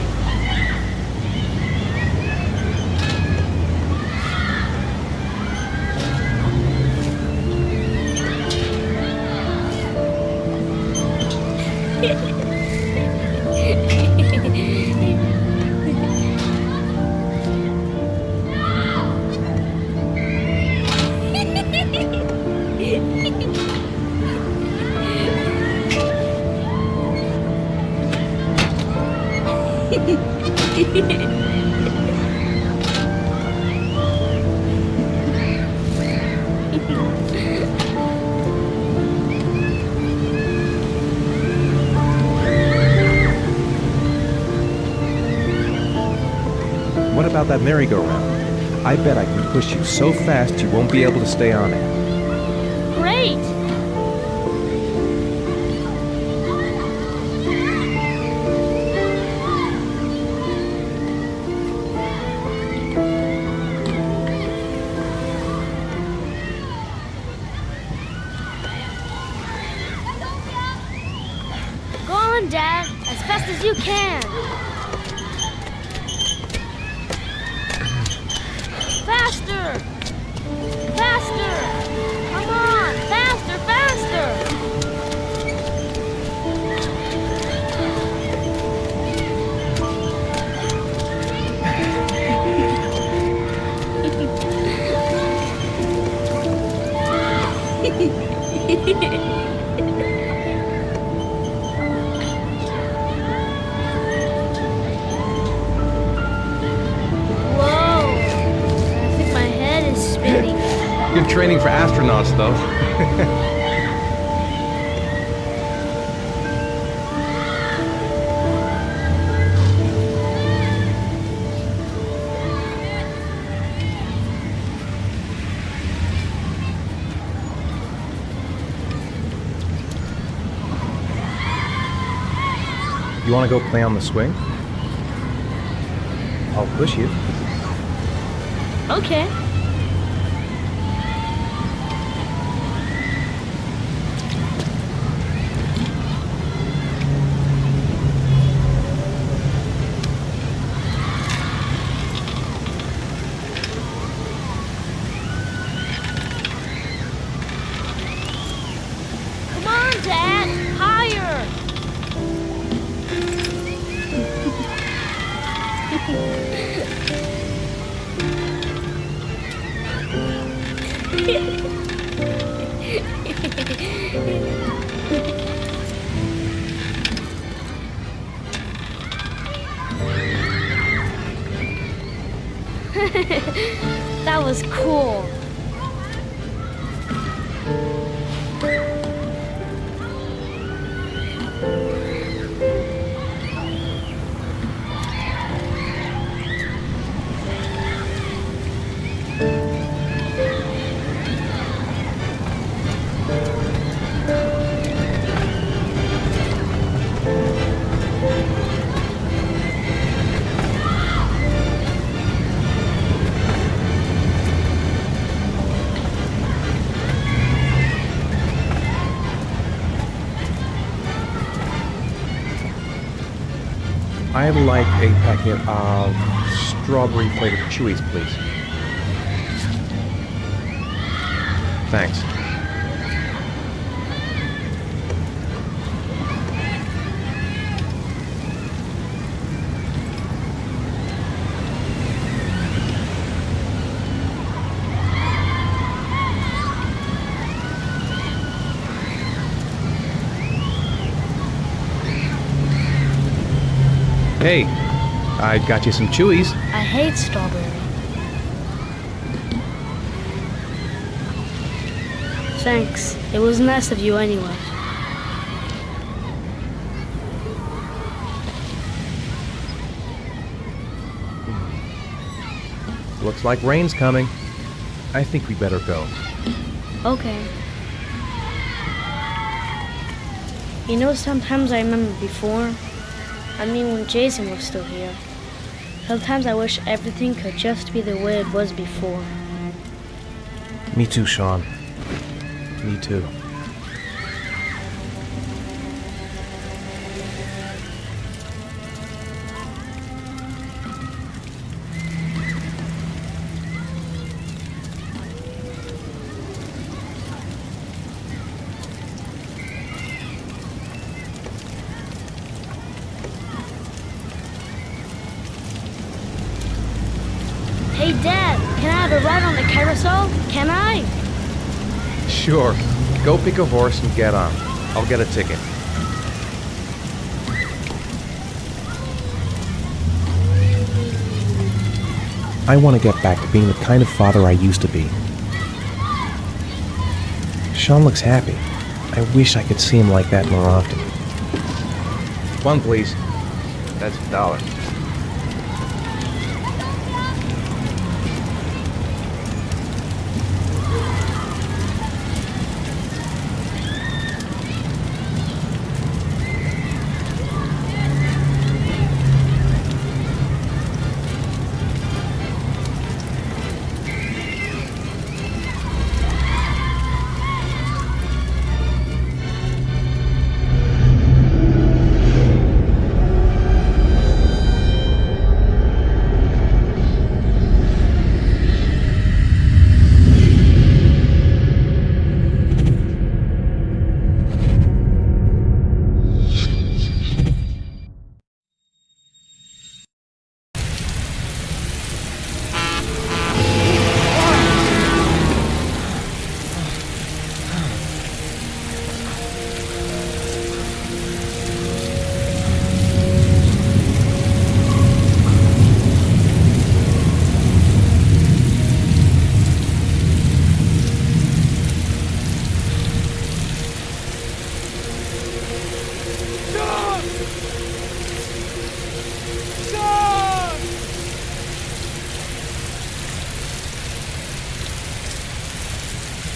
B: What about that merry-go-round? I bet I can push you so fast you won't be able to stay on it.
C: Great.
D: Go on, Dad, as fast as you can. Faster! Faster! Come on! Faster, faster!
H: Good training for astronauts, though.
B: You want to go play on the swing? I'll push you.
C: Okay.
D: Come on, Dad! Higher!
C: That was cool.
B: I'd like a packet of strawberry-flavored chewies, please. Thanks. Hey, I got you some chewies.
C: I hate strawberry. Thanks. It was nice of you anyway.
B: Looks like rain's coming. I think we better go.
C: Okay. You know, sometimes I remember before. I mean, when Jason was still here. Sometimes I wish everything could just be the way it was before.
B: Me too, Sean. Me too.
D: Hey, Dad, can I have a ride on the carousel? Can I?
B: Sure. Go pick a horse and get on. I'll get a ticket. I want to get back to being the kind of father I used to be. Sean looks happy. I wish I could see him like that more often. One, please. That's $1.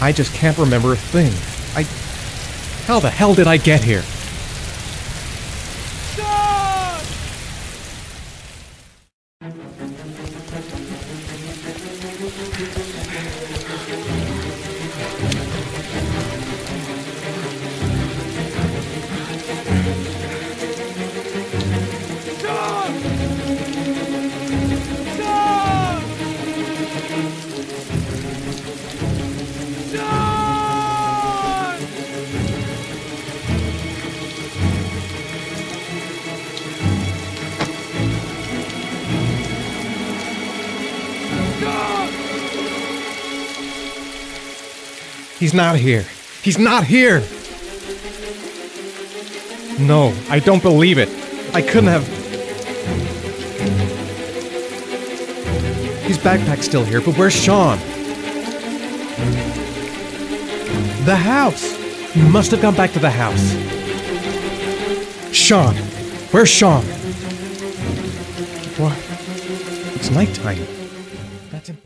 B: I just can't remember a thing. How the hell did I get here? He's not here. He's not here! No, I don't believe it. I couldn't have... His backpack's still here, but where's Sean? The house! He must have gone back to the house. Sean! Where's Sean? What? It's nighttime. That's impossible.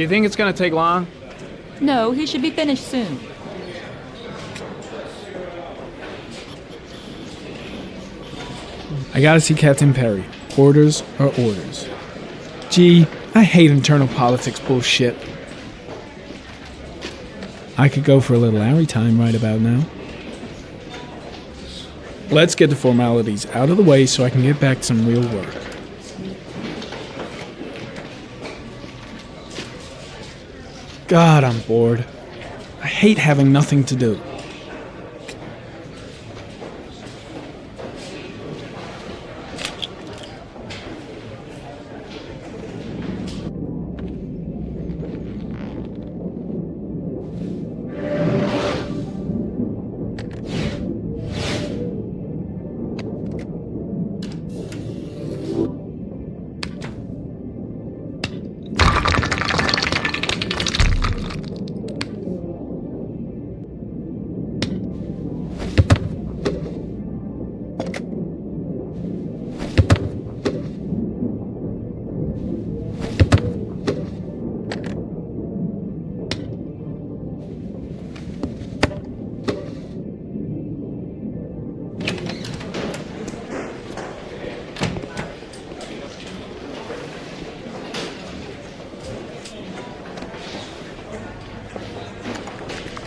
J: Do you think it's gonna take long?
N: No, he should be finished soon.
L: I gotta see Captain Perry. Orders are orders. Gee, I hate internal politics bullshit. I could go for a little Larry time right about now. Let's get the formalities out of the way so I can get back to some real work. God, I'm bored. I hate having nothing to do.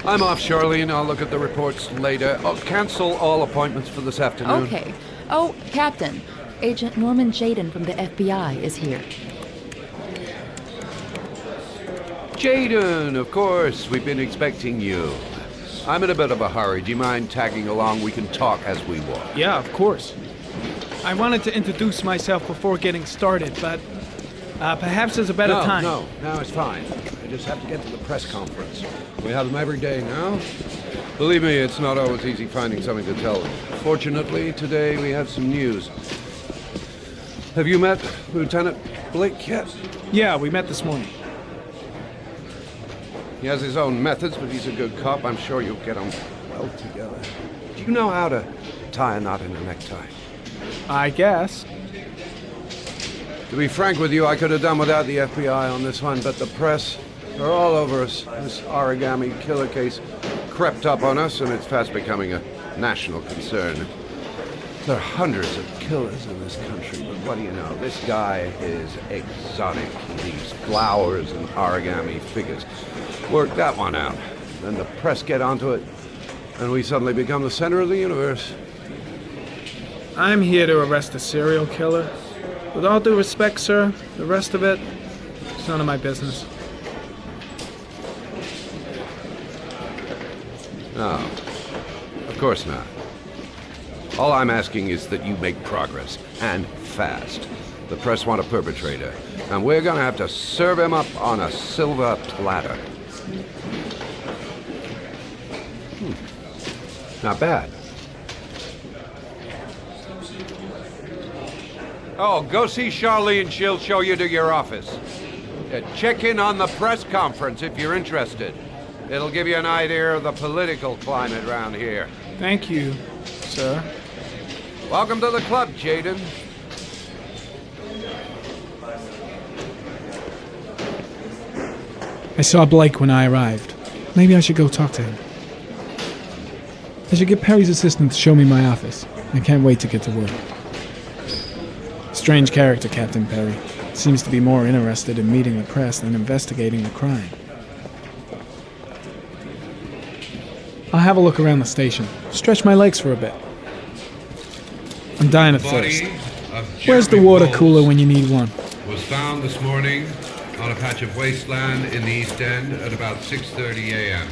O: I'm off, Charlene. I'll look at the reports later. Oh, cancel all appointments for this afternoon.
N: Okay. Oh, Captain. Agent Norman Jaden from the FBI is here.
O: Jaden, of course. We've been expecting you. I'm in a bit of a hurry. Do you mind tagging along? We can talk as we walk.
J: Yeah, of course. I wanted to introduce myself before getting started, but perhaps there's a better time.
O: No, it's fine. I just have to get to the press conference. We have them every day now. Believe me, it's not always easy finding something to tell them. Fortunately, today we have some news. Have you met Lieutenant Blake yet?
J: Yeah, we met this morning.
O: He has his own methods, but he's a good cop. I'm sure you'll get on well together. Do you know how to tie a knot in a necktie?
J: I guess.
O: To be frank with you, I could have done without the FBI on this one, but the press are all over us. This origami killer case crept up on us, and it's fast becoming a national concern. There are hundreds of killers in this country, but what do you know? This guy is exotic. He leaves flowers and origami figures. Work that one out. Then the press get onto it, and we suddenly become the center of the universe.
J: I'm here to arrest a serial killer. With all due respect, sir, the rest of it, it's none of my business.
O: No, of course not. All I'm asking is that you make progress, and fast. The press want a perpetrator, and we're gonna have to serve him up on a silver platter. Not bad. Oh, go see Charlene. She'll show you to your office. Check in on the press conference if you're interested. It'll give you an idea of the political climate around here.
J: Thank you, sir.
O: Welcome to the club, Jaden.
L: I saw Blake when I arrived. Maybe I should go talk to him. I should get Perry's assistant to show me my office. I can't wait to get to work. Strange character, Captain Perry. Seems to be more interested in meeting the press than investigating the crime. I'll have a look around the station. Stretch my legs for a bit. I'm dying of thirst. Where's the water cooler when you need one?
P: Was found this morning on a patch of wasteland in the East End at about 6:30 a.m.,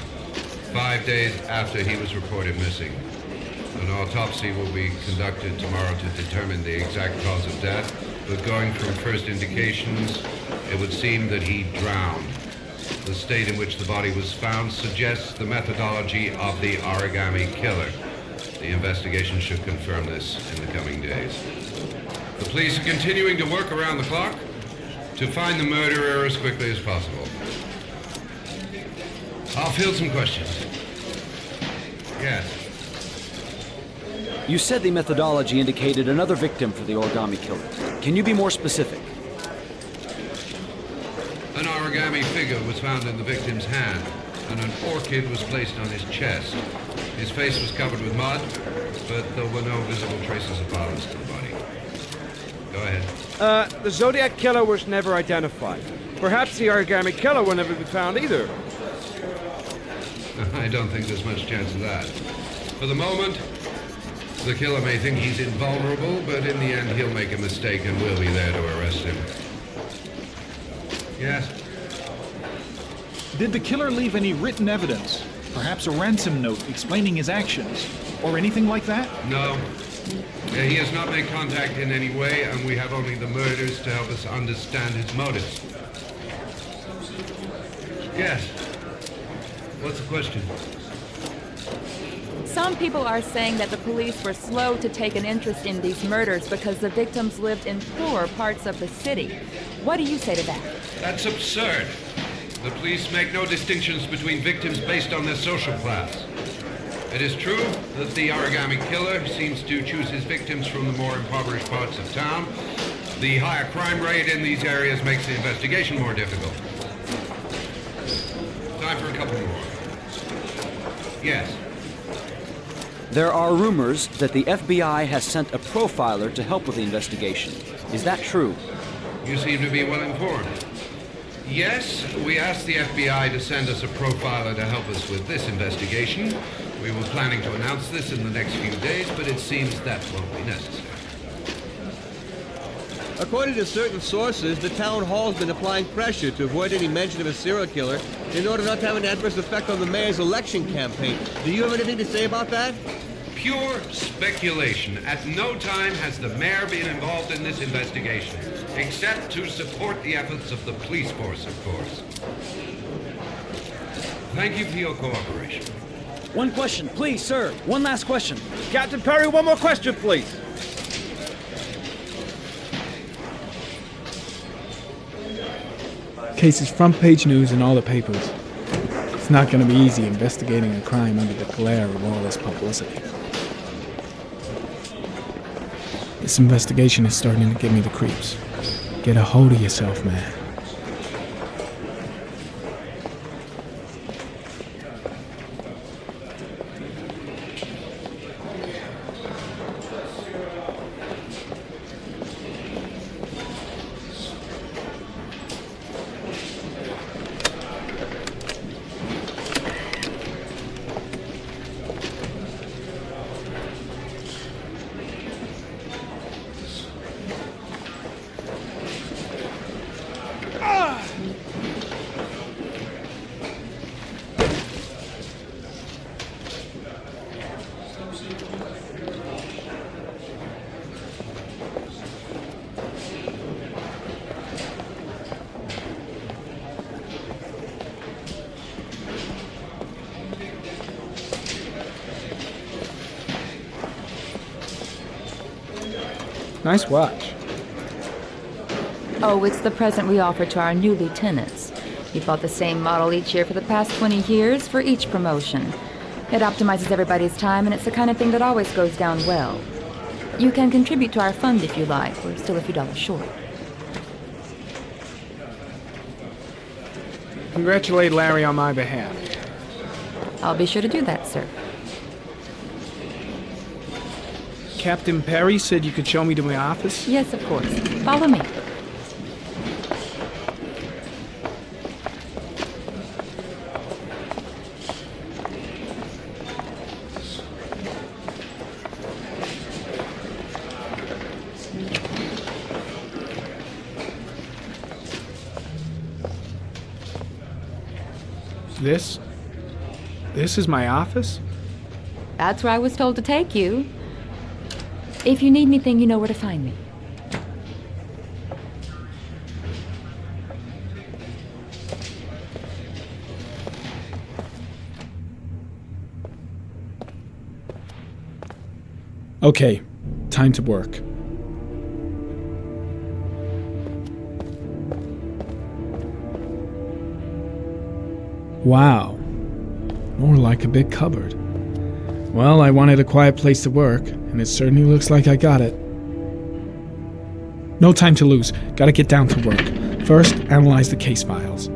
P: 5 days after he was reported missing. An autopsy will be conducted tomorrow to determine the exact cause of death, but going from first indications, it would seem that he drowned. The state in which the body was found suggests the methodology of the origami killer. The investigation should confirm this in the coming days. The police are continuing to work around the clock to find the murderer as quickly as possible. I'll field some questions. Yes.
Q: You said the methodology indicated another victim for the origami killer. Can you be more specific?
P: An origami figure was found in the victim's hand, and an orchid was placed on his chest. His face was covered with mud, but there were no visible traces of violence to the body. Go ahead.
K: The Zodiac killer was never identified. Perhaps the origami killer will never be found either.
P: I don't think there's much chance of that. For the moment, the killer may think he's invulnerable, but in the end he'll make a mistake and we'll be there to arrest him. Yes?
R: Did the killer leave any written evidence? Perhaps a ransom note explaining his actions? Or anything like that?
P: No. He has not made contact in any way, and we have only the murders to help us understand his motives. Yes. What's the question?
N: Some people are saying that the police were slow to take an interest in these murders because the victims lived in poorer parts of the city. What do you say to that?
P: That's absurd. The police make no distinctions between victims based on their social class. It is true that the origami killer seems to choose his victims from the more impoverished parts of town. The higher crime rate in these areas makes the investigation more difficult. Time for a couple more. Yes.
Q: There are rumors that the FBI has sent a profiler to help with the investigation. Is that true?
P: You seem to be well informed. Yes, we asked the FBI to send us a profiler to help us with this investigation. We were planning to announce this in the next few days, but it seems that won't be necessary.
S: According to certain sources, the town hall's been applying pressure to avoid any mention of a serial killer in order not to have an adverse effect on the mayor's election campaign. Do you have anything to say about that?
P: Pure speculation. At no time has the mayor been involved in this investigation, except to support the efforts of the police force, of course. Thank you for your cooperation.
Q: One question, please, sir. One last question.
K: Captain Perry, one more question, please.
L: Case is front page news in all the papers. It's not going to be easy investigating a crime under the glare of all this publicity. This investigation is starting to give me the creeps. Get a hold of yourself, man. Nice watch.
N: Oh, it's the present we offer to our new lieutenants. We bought the same model each year for the past 20 years for each promotion. It optimizes everybody's time, and it's the kind of thing that always goes down well. You can contribute to our fund if you like. We're still a few dollars short.
J: Congratulate Larry on my behalf.
N: I'll be sure to do that, sir.
J: Captain Perry said you could show me to my office?
N: Yes, of course. Follow me.
J: This is my office?
N: That's where I was told to take you. If you need anything, you know where to find me.
L: Okay, time to work. Wow, more like a big cupboard. Well, I wanted a quiet place to work, and it certainly looks like I got it. No time to lose. Gotta get down to work. First, analyze the case files.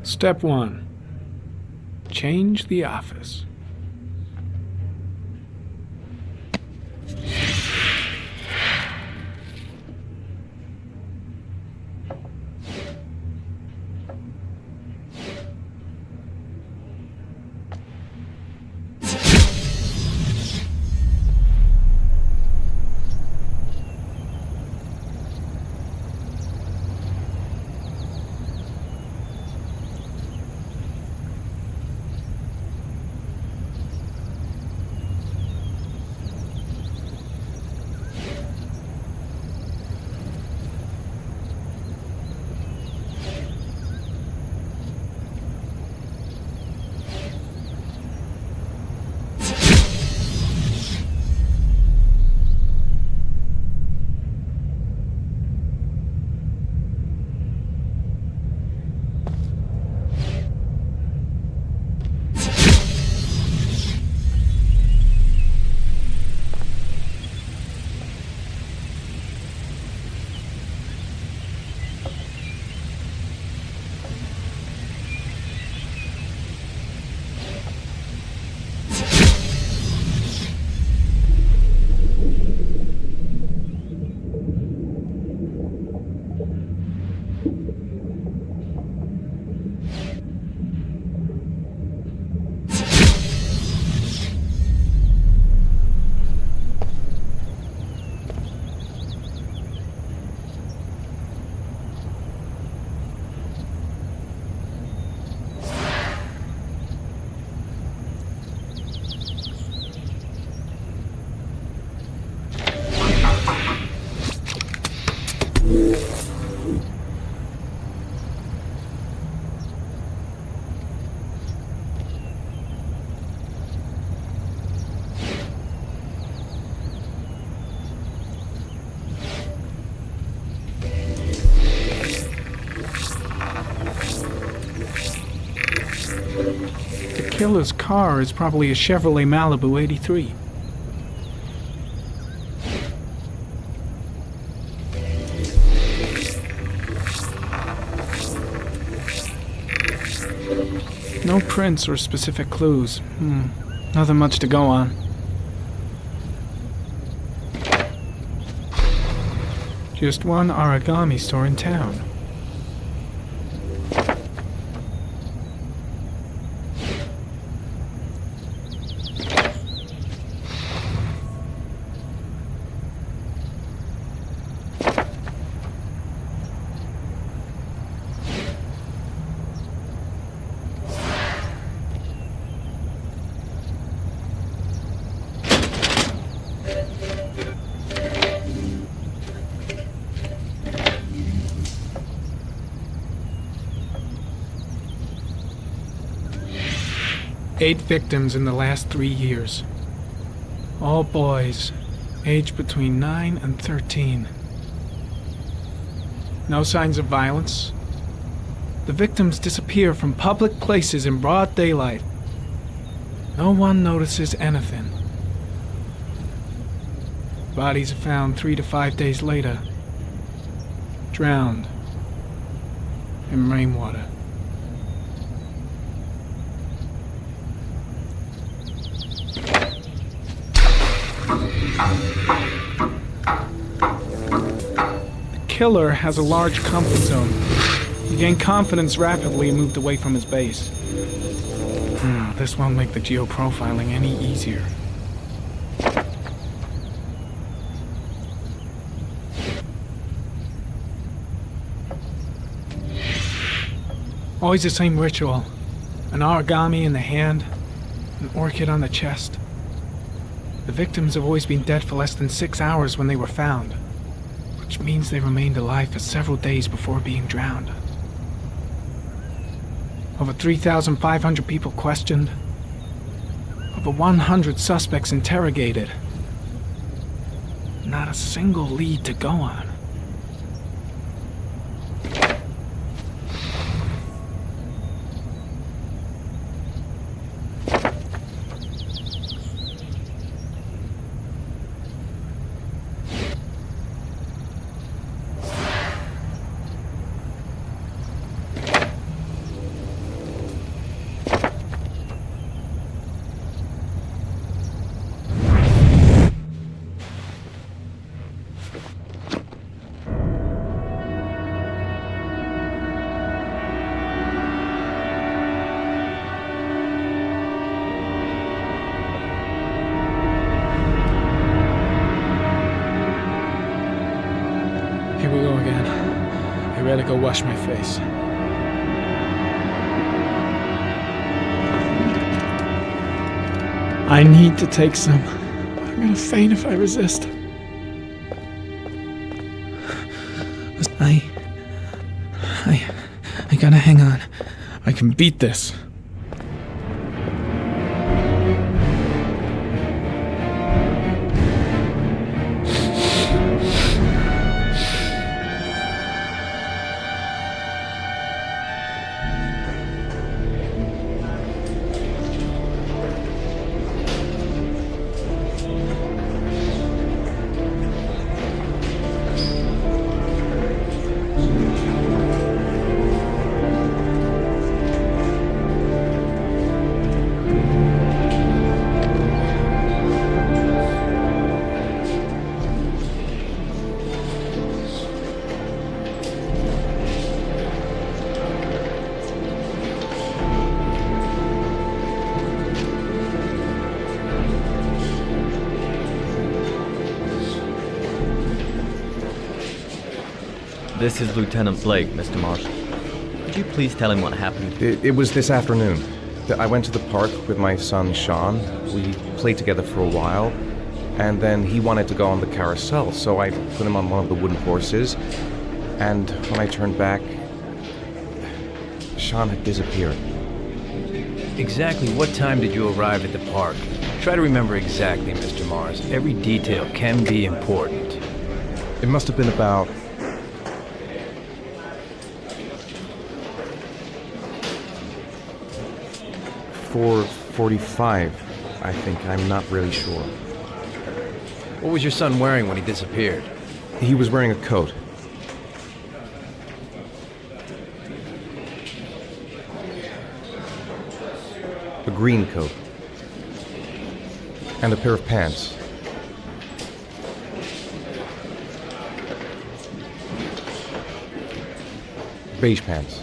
L: Step 1. Change the office. The killer's car is probably a Chevrolet Malibu 83. No prints or specific clues. Nothing much to go on. Just one origami store in town. Eight victims in the last 3 years. All boys, aged between 9 and 13. No signs of violence. The victims disappear from public places in broad daylight. No one notices anything. Bodies are found 3 to 5 days later, drowned in rainwater. The killer has a large comfort zone. He gained confidence rapidly and moved away from his base. This won't make the geoprofiling any easier. Always the same ritual. An origami in the hand, an orchid on the chest. The victims have always been dead for less than 6 hours when they were found, which means they remained alive for several days before being drowned. Over 3,500 people questioned. Over 100 suspects interrogated. Not a single lead to go on. Here we go again. I better go wash my face. I need to take some. I'm gonna faint if I resist. I gotta hang on. I can beat this.
T: This is Lieutenant Blake, Mr. Marshall. Could you please tell him what happened?
B: It was this afternoon. I went to the park with my son, Sean. We played together for a while, and then he wanted to go on the carousel, so I put him on one of the wooden horses, and when I turned back, Sean had disappeared.
K: Exactly what time did you arrive at the park? Try to remember exactly, Mr. Mars. Every detail can be important.
B: It must have been about 4:45, I think. I'm not really sure.
K: What was your son wearing when he disappeared?
B: He was wearing a coat. A green coat. And a pair of pants. Beige pants.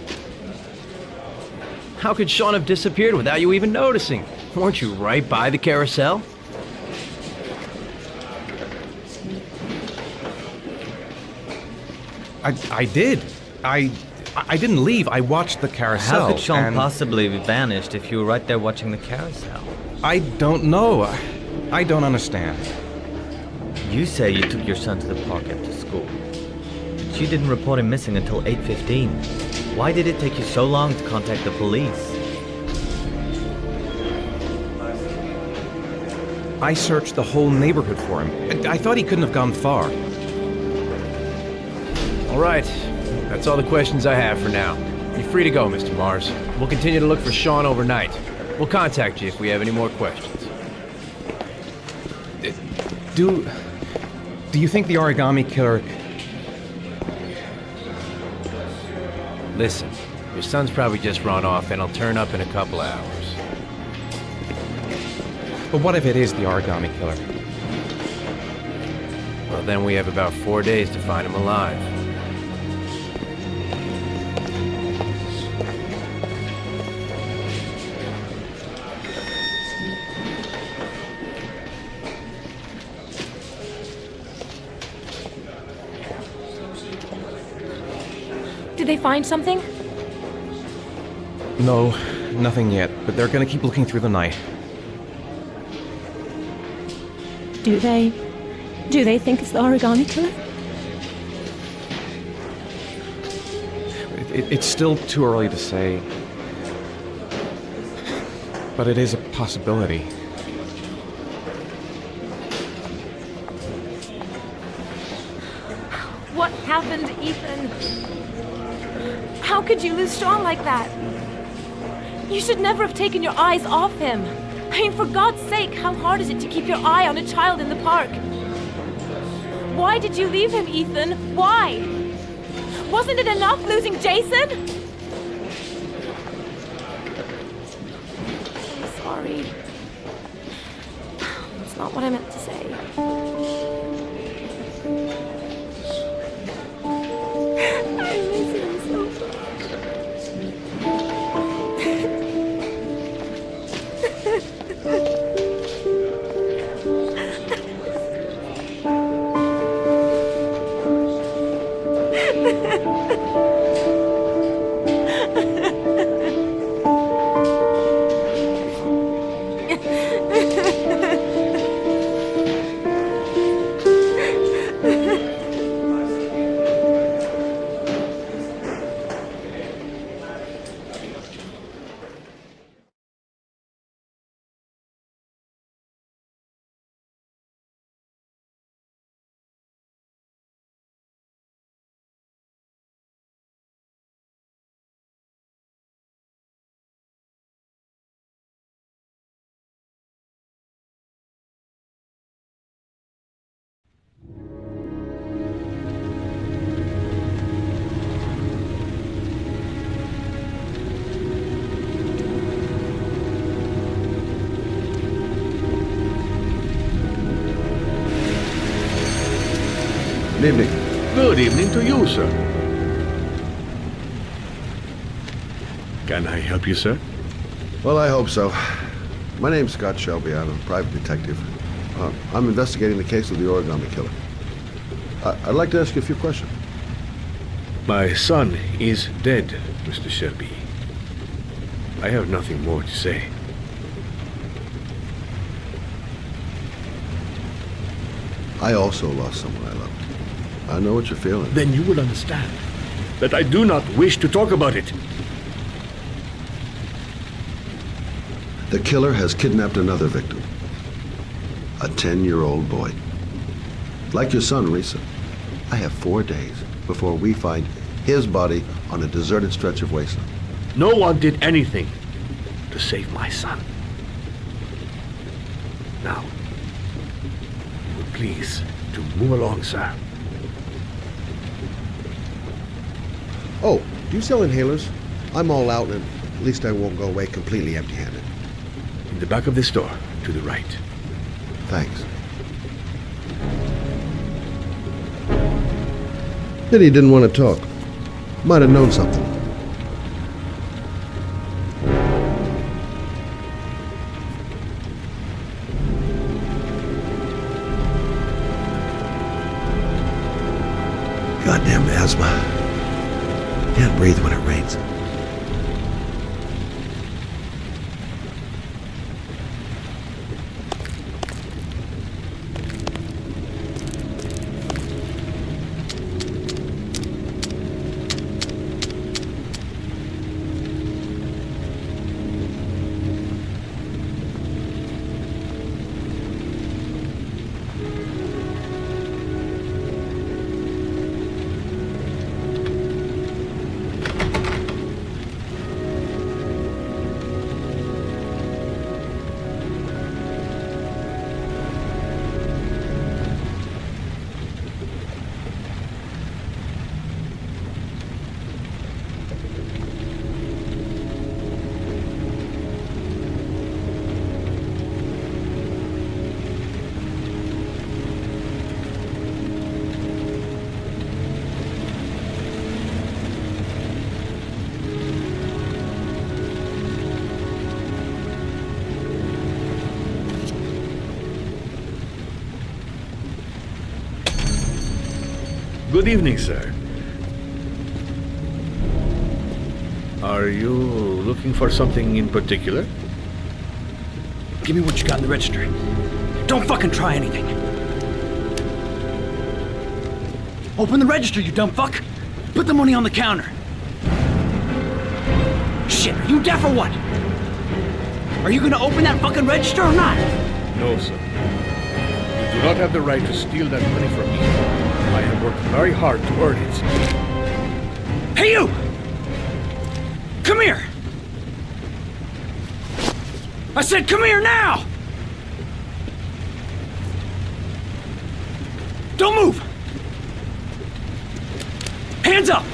K: How could Sean have disappeared without you even noticing? Weren't you right by the carousel?
B: I did. I didn't leave. I watched the carousel.
T: How could Sean possibly have vanished if you were right there watching the carousel?
B: I don't know. I don't understand.
T: You say you took your son to the park after school, but you didn't report him missing until 8:15. Why did it take you so long to contact the police?
B: I searched the whole neighborhood for him. I thought he couldn't have gone far.
K: All right. That's all the questions I have for now. You're free to go, Mr. Mars. We'll continue to look for Sean overnight. We'll contact you if we have any more questions.
B: Do you think the origami killer...
K: Listen, your son's probably just run off and he'll turn up in a couple hours.
B: But what if it is the origami killer?
K: Well, then we have about 4 days to find him alive.
A: Did they find something?
B: No, nothing yet, but they're gonna keep looking through the night.
A: Do they think it's the origami killer?
B: It's still too early to say. But it is a possibility.
A: What happened, Ethan? How could you lose Sean like that? You should never have taken your eyes off him. I mean, for God's sake, how hard is it to keep your eye on a child in the park? Why did you leave him, Ethan? Why? Wasn't it enough losing Jason? I'm sorry. That's not what I meant to say. I miss him so
G: Good evening.
H: Good evening to you, sir. Can I help you, sir?
G: Well, I hope so. My name's Scott Shelby. I'm a private detective. I'm investigating the case of the origami killer. I'd like to ask you a few questions.
H: My son is dead, Mr. Shelby. I have nothing more to say.
G: I also lost someone I loved. I know what you're feeling.
H: Then you will understand that I do not wish to talk about it.
G: The killer has kidnapped another victim. A 10-year-old boy. Like your son, Risa. I have 4 days before we find his body on a deserted stretch of wasteland.
H: No one did anything to save my son. Now, please, to move along, sir.
G: Oh, do you sell inhalers? I'm all out, and at least I won't go away completely empty-handed.
H: In the back of the store, to the right.
G: Thanks. Pity he didn't want to talk. Might have known something. Goddamn asthma. Can't breathe when it rains.
H: Good evening, sir. Are you looking for something in particular?
Q: Give me what you got in the register. Don't fucking try anything. Open the register, you dumb fuck! Put the money on the counter. Shit, are you deaf or what? Are you gonna open that fucking register or not?
H: No, sir. You do not have the right to steal that money from me. I have worked very hard to earn it.
Q: Hey, you! Come here! I said come here now! Don't move! Hands up!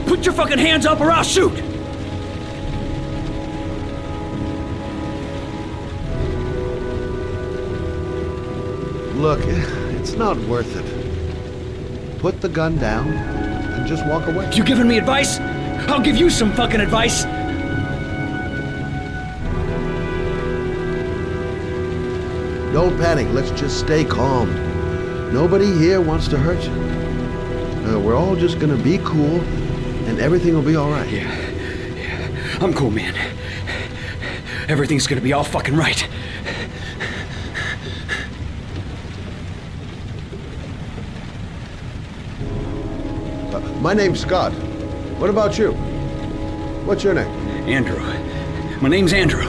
Q: Put your fucking hands up or I'll shoot!
G: Look, it's not worth it. Put the gun down and just walk away.
Q: You giving me advice? I'll give you some fucking advice!
G: Don't panic, let's just stay calm. Nobody here wants to hurt you. We're all just gonna be cool, and everything will be alright.
Q: Yeah, I'm cool, man. Everything's gonna be all fucking right.
G: My name's Scott. What about you? What's your name?
Q: Andrew. My name's Andrew.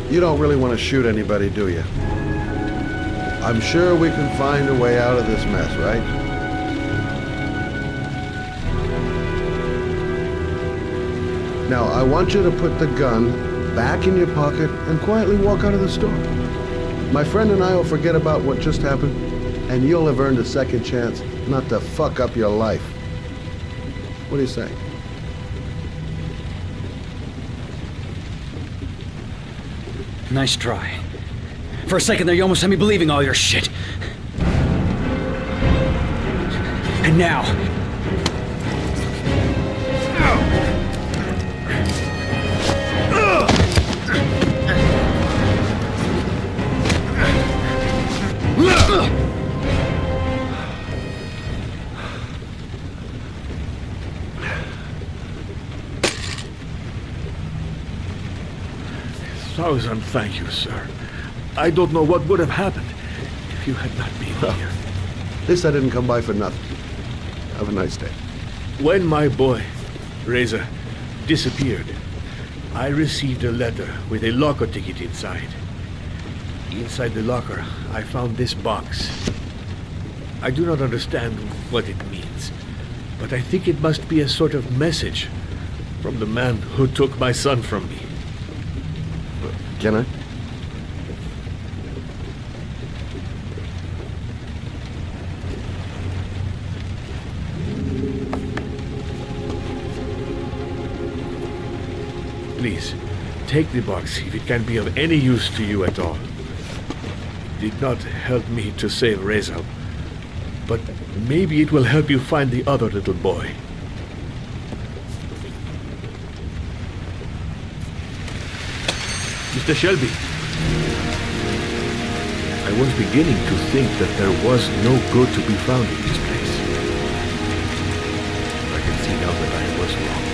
G: You don't really want to shoot anybody, do you? I'm sure we can find a way out of this mess, right? Now, I want you to put the gun back in your pocket and quietly walk out of the store. My friend and I will forget about what just happened, and you'll have earned a second chance not to fuck up your life. What do you say?
Q: Nice try. For a second there, you almost had me believing all your shit. And now...
H: Thousand thank you, sir. I don't know what would have happened if you had not been here.
G: At least I didn't come by for nothing. Have a nice day.
H: When my boy, Reza, disappeared, I received a letter with a locker ticket inside. Inside the locker, I found this box. I do not understand what it means, but I think it must be a sort of message from the man who took my son from me.
G: Can I?
H: Please, take the box if it can be of any use to you at all. It did not help me to save Reza, but maybe it will help you find the other little boy. Mr. Shelby, I was beginning to think that there was no good to be found in this place. I can see now that I was wrong.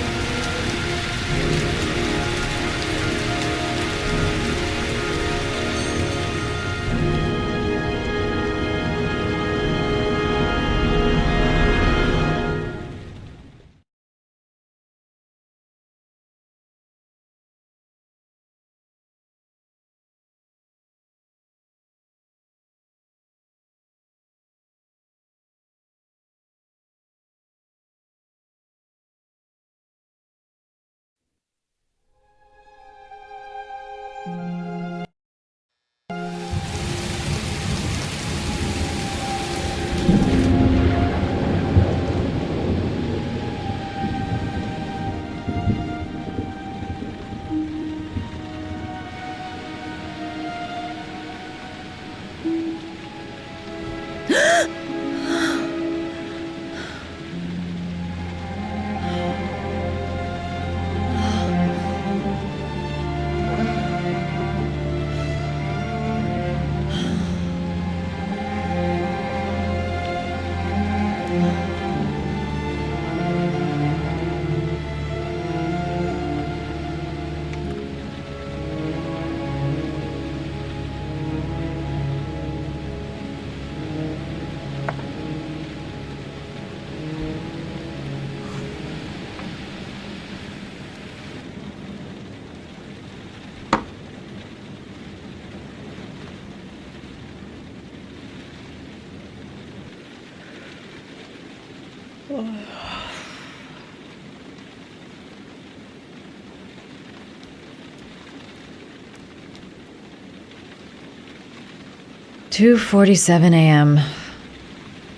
N: 2:47 a.m.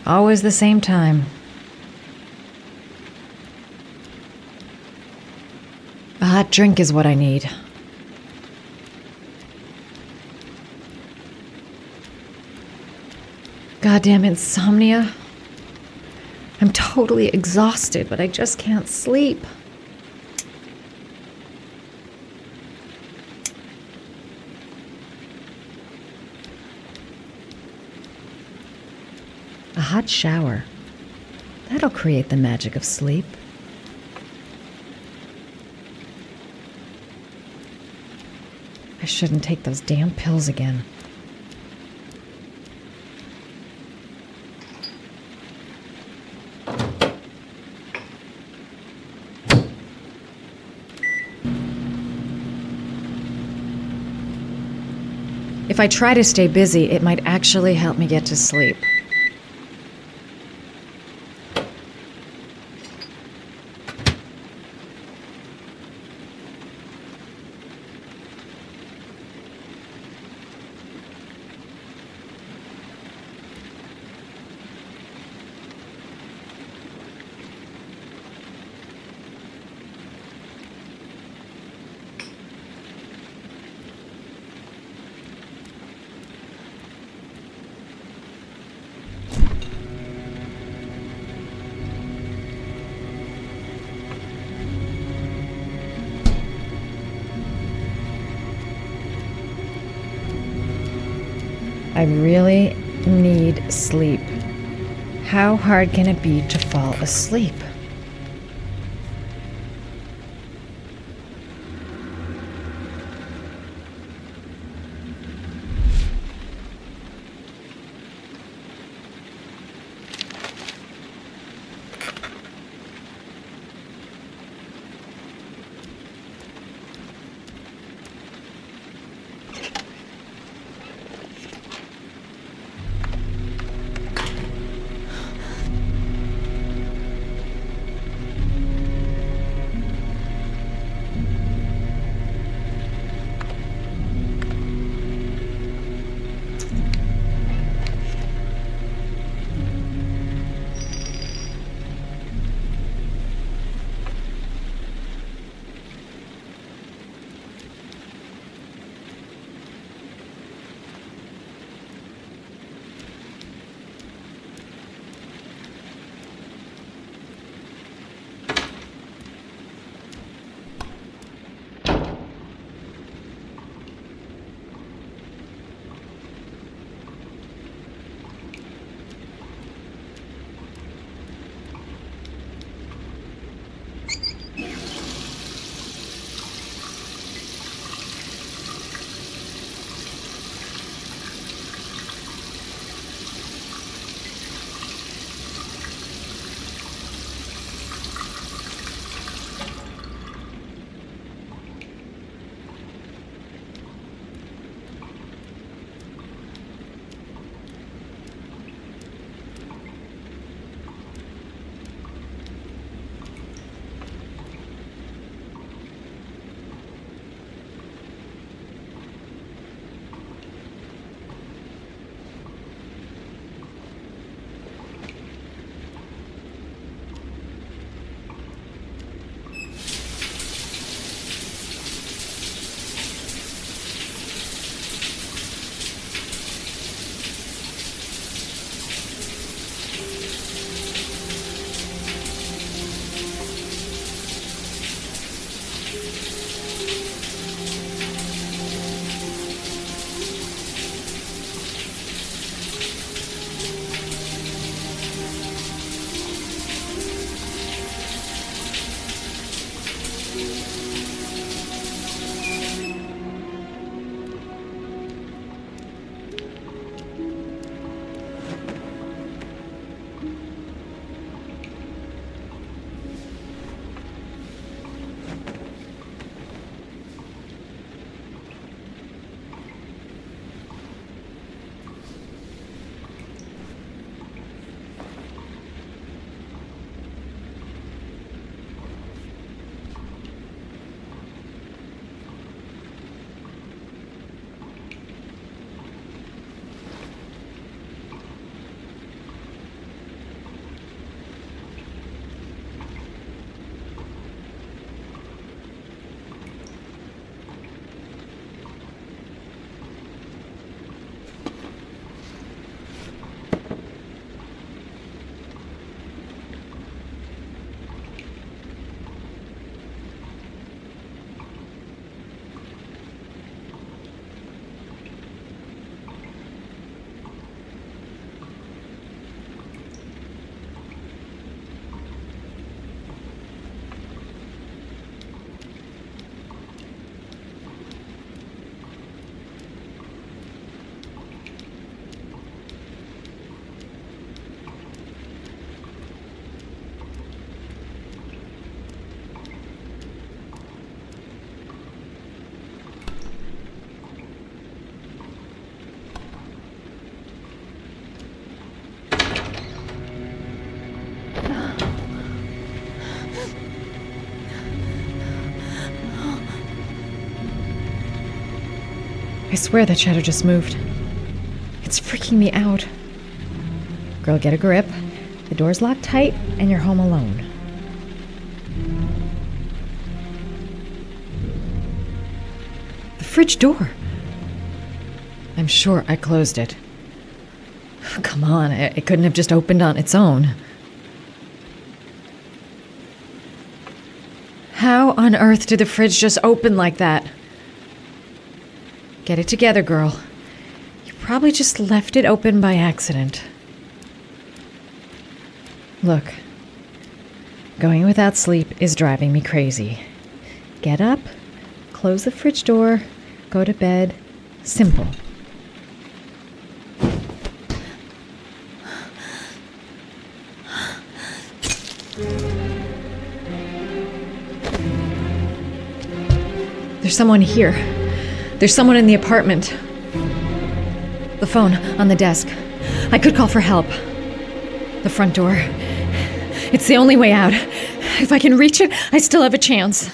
N: Always the same time. A hot drink is what I need. Goddamn insomnia. I'm totally exhausted, but I just can't sleep. A hot shower. That'll create the magic of sleep. I shouldn't take those damn pills again. If I try to stay busy, it might actually help me get to sleep. I really need sleep. How hard can it be to fall asleep?
U: swear that shadow just moved. It's freaking me out. Girl, get a grip. The door's locked tight, and you're home alone. The fridge door. I'm sure I closed it. Come on, it couldn't have just opened on its own. How on earth did the fridge just open like that? Get it together, girl. You probably just left it open by accident. Look, going without sleep is driving me crazy. Get up, close the fridge door, go to bed. Simple. There's someone here. There's someone in the apartment. The phone on the desk. I could call for help. The front door. It's the only way out. If I can reach it, I still have a chance.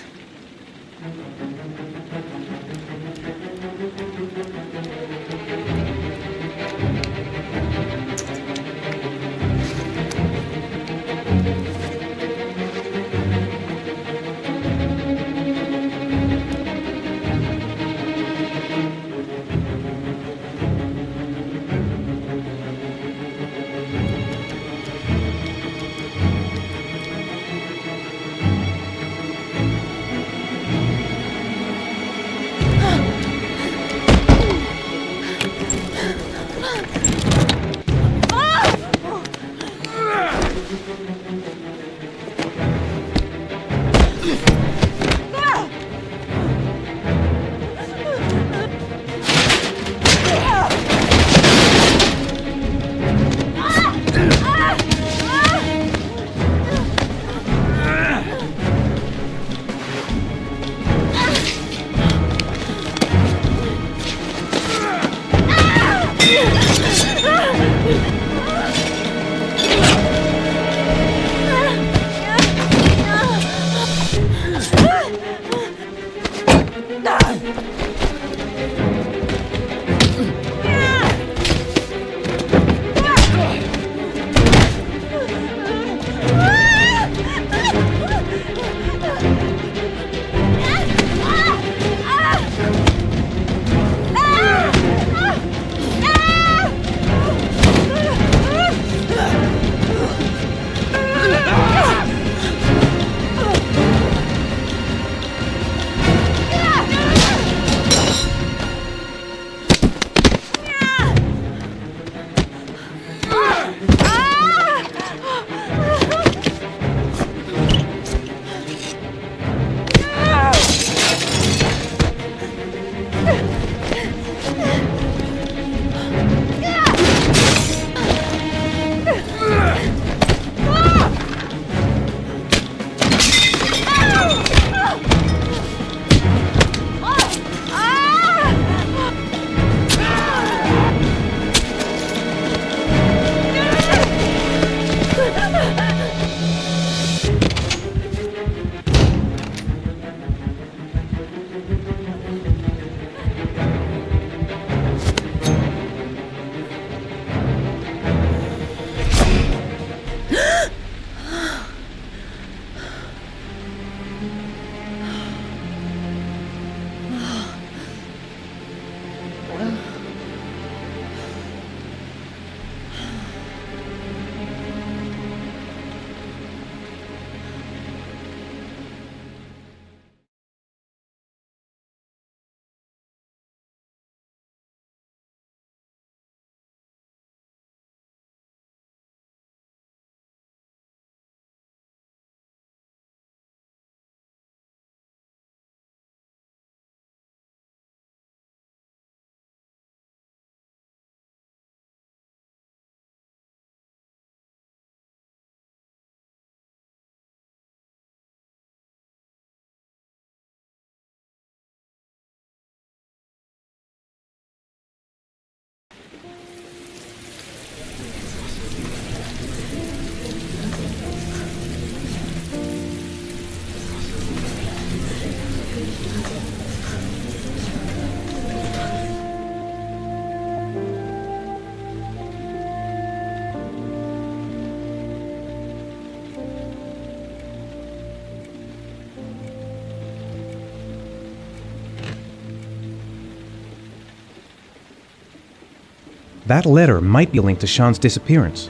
B: That letter might be linked to Sean's disappearance.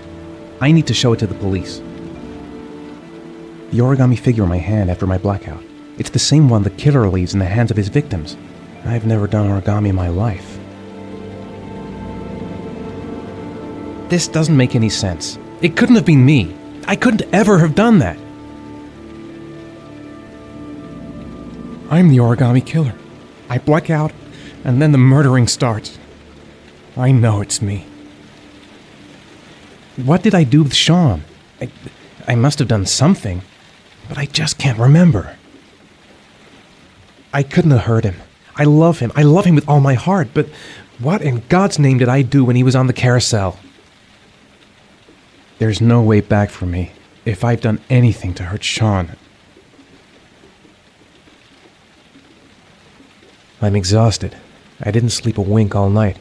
B: I need to show it to the police. The origami figure in my hand after my blackout. It's the same one the killer leaves in the hands of his victims. I've never done origami in my life. This doesn't make any sense. It couldn't have been me. I couldn't ever have done that. I'm the origami killer. I black out, and then the murdering starts. I know it's me. What did I do with Sean? I must have done something, but I just can't remember. I couldn't have hurt him. I love him. I love him with all my heart, but what in God's name did I do when he was on the carousel? There's no way back for me if I've done anything to hurt Sean. I'm exhausted. I didn't sleep a wink all night.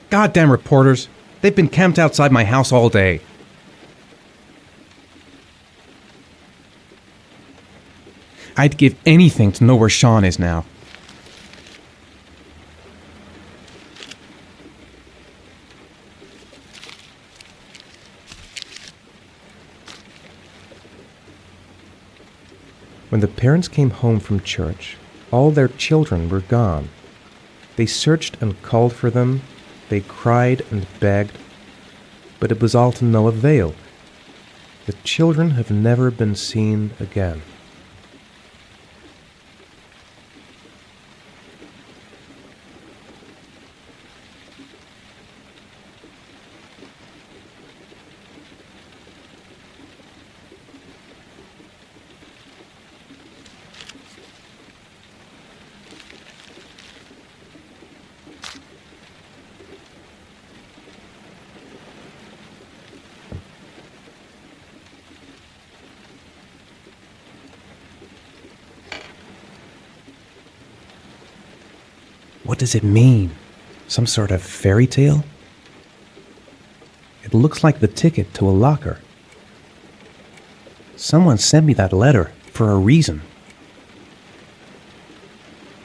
B: Goddamn reporters! They've been camped outside my house all day. I'd give anything to know where Sean is now. When the parents came home from church, all their children were gone. They searched and called for them. They cried and begged, but it was all to no avail. The children have never been seen again. What does it mean? Some sort of fairy tale? It looks like the ticket to a locker. Someone sent me that letter for a reason.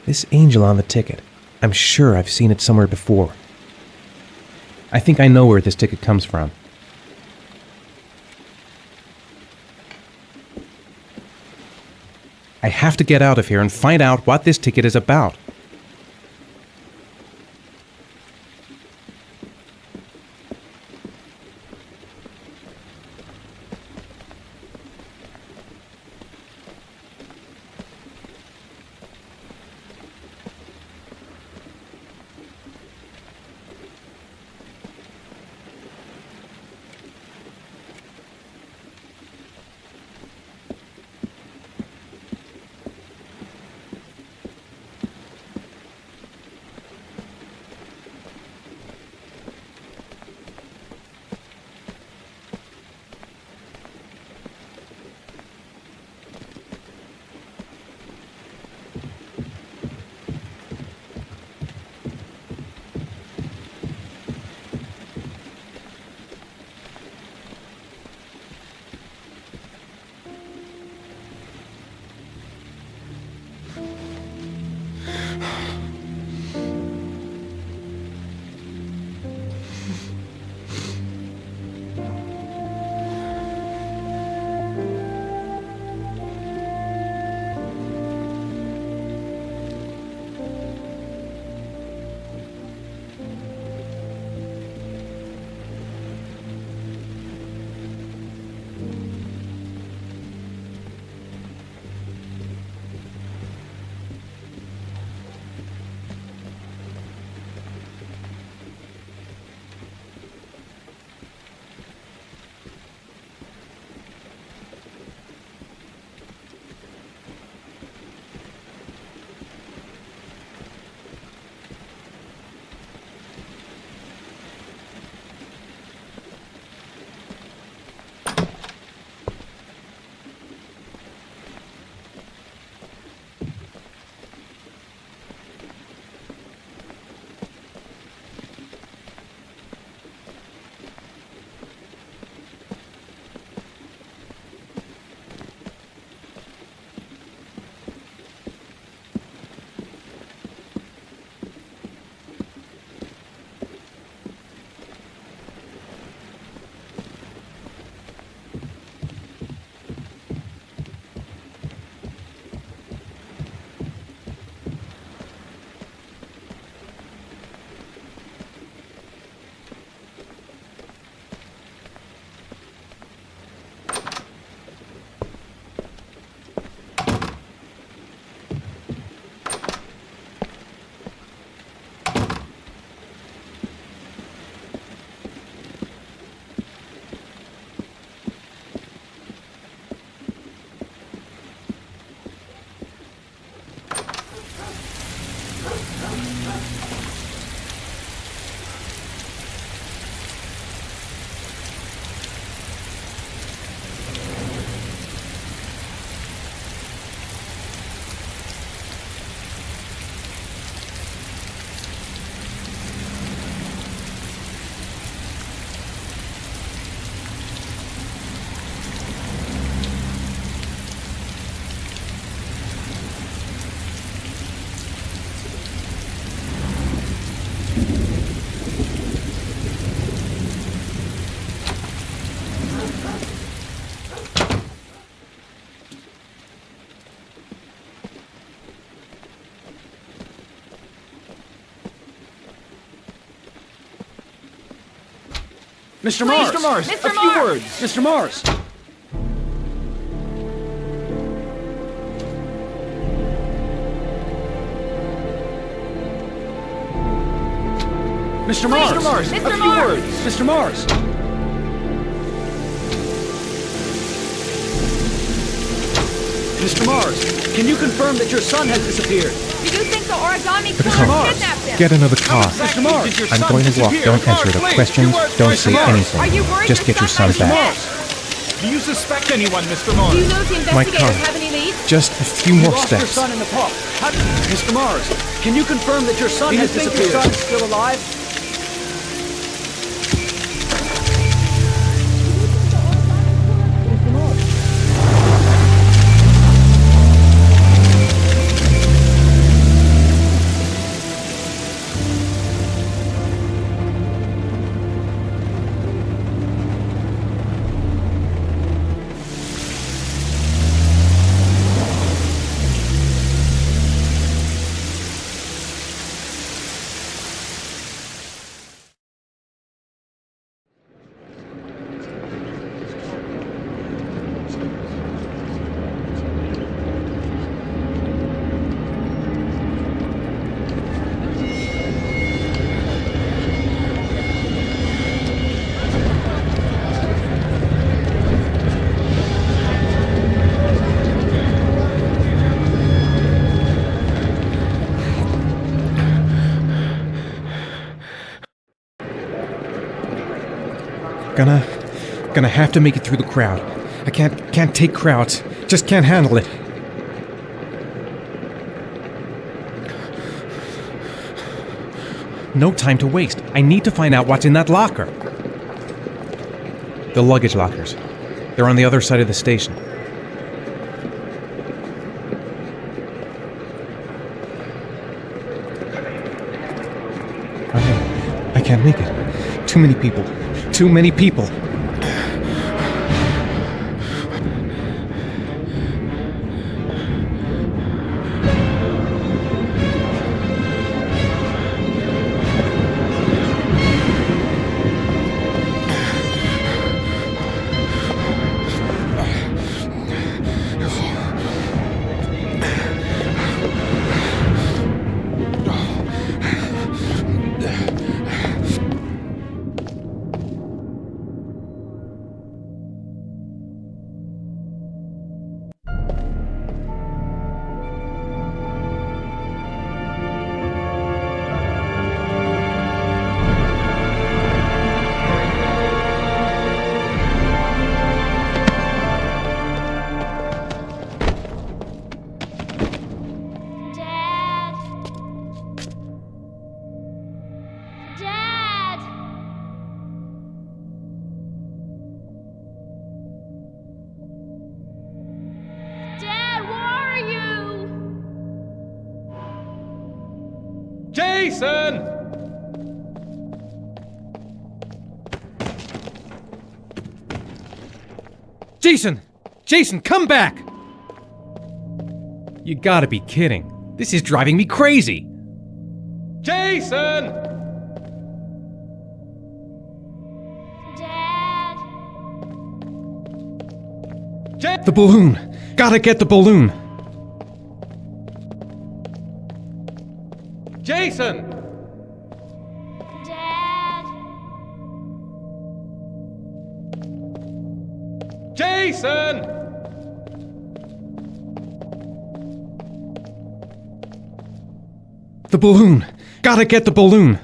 B: This angel on the ticket, I'm sure I've seen it somewhere before. I think I know where this ticket comes from. I have to get out of here and find out what this ticket is about.
Q: Mr. Mars!
R: Mr. Mars,
Q: Mr.
R: a few words.
Q: Mr. Mars! Mr. Mars!
R: Mr. Mars,
Q: a
R: Mr.
Q: few
R: Mars.
Q: words! Mr. Mars! Mr. Mars, can you confirm that your son has disappeared?
N: Do you think the origami
B: The
N: clone
B: car.
N: kidnapped him?
B: Get another car.
Q: Mr. Mars!
B: I'm going to walk. Don't answer the questions. Don't say anything.
N: Are you worried
B: Just
N: your
B: get your
N: son
B: son
N: might be
B: back.
N: dead?
R: Do you suspect anyone, Mr. Mars?
N: Do you know if the
B: My
N: investigators
B: car.
N: have any leads?
B: Just a few
Q: You
B: more
Q: lost your
B: steps.
Q: son in the park. Mr. Mars, can you confirm that your son
R: Do you
Q: has
R: think
Q: disappeared?
R: your son's
Q: still alive?
B: Gonna have to make it through the crowd. I can't take crowds. Just can't handle it. No time to waste. I need to find out what's in that locker. The luggage lockers. They're on the other side of the station. I can't make it. Too many people. Too many people.
K: Jason!
B: Jason! Jason, come back! You gotta be kidding. This is driving me crazy.
K: Jason!
B: The balloon! Gotta get the balloon!
K: Jason! Jason!
B: The balloon! Gotta get the balloon!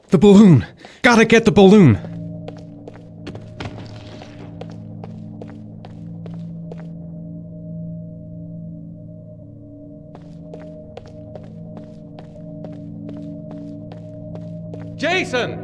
B: The balloon! Gotta get the balloon!
K: Jason!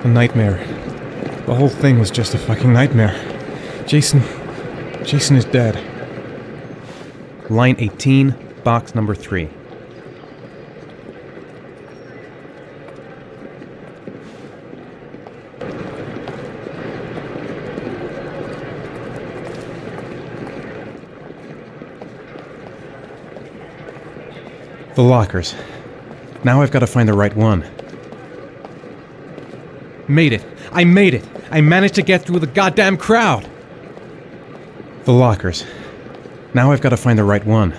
B: A nightmare. The whole thing was just a fucking nightmare. Jason is dead. Line 18, box number 3. The lockers. Now I've got to find the right one. Made it! I made it! I managed to get through the goddamn crowd! The lockers. Now I've got to find the right one.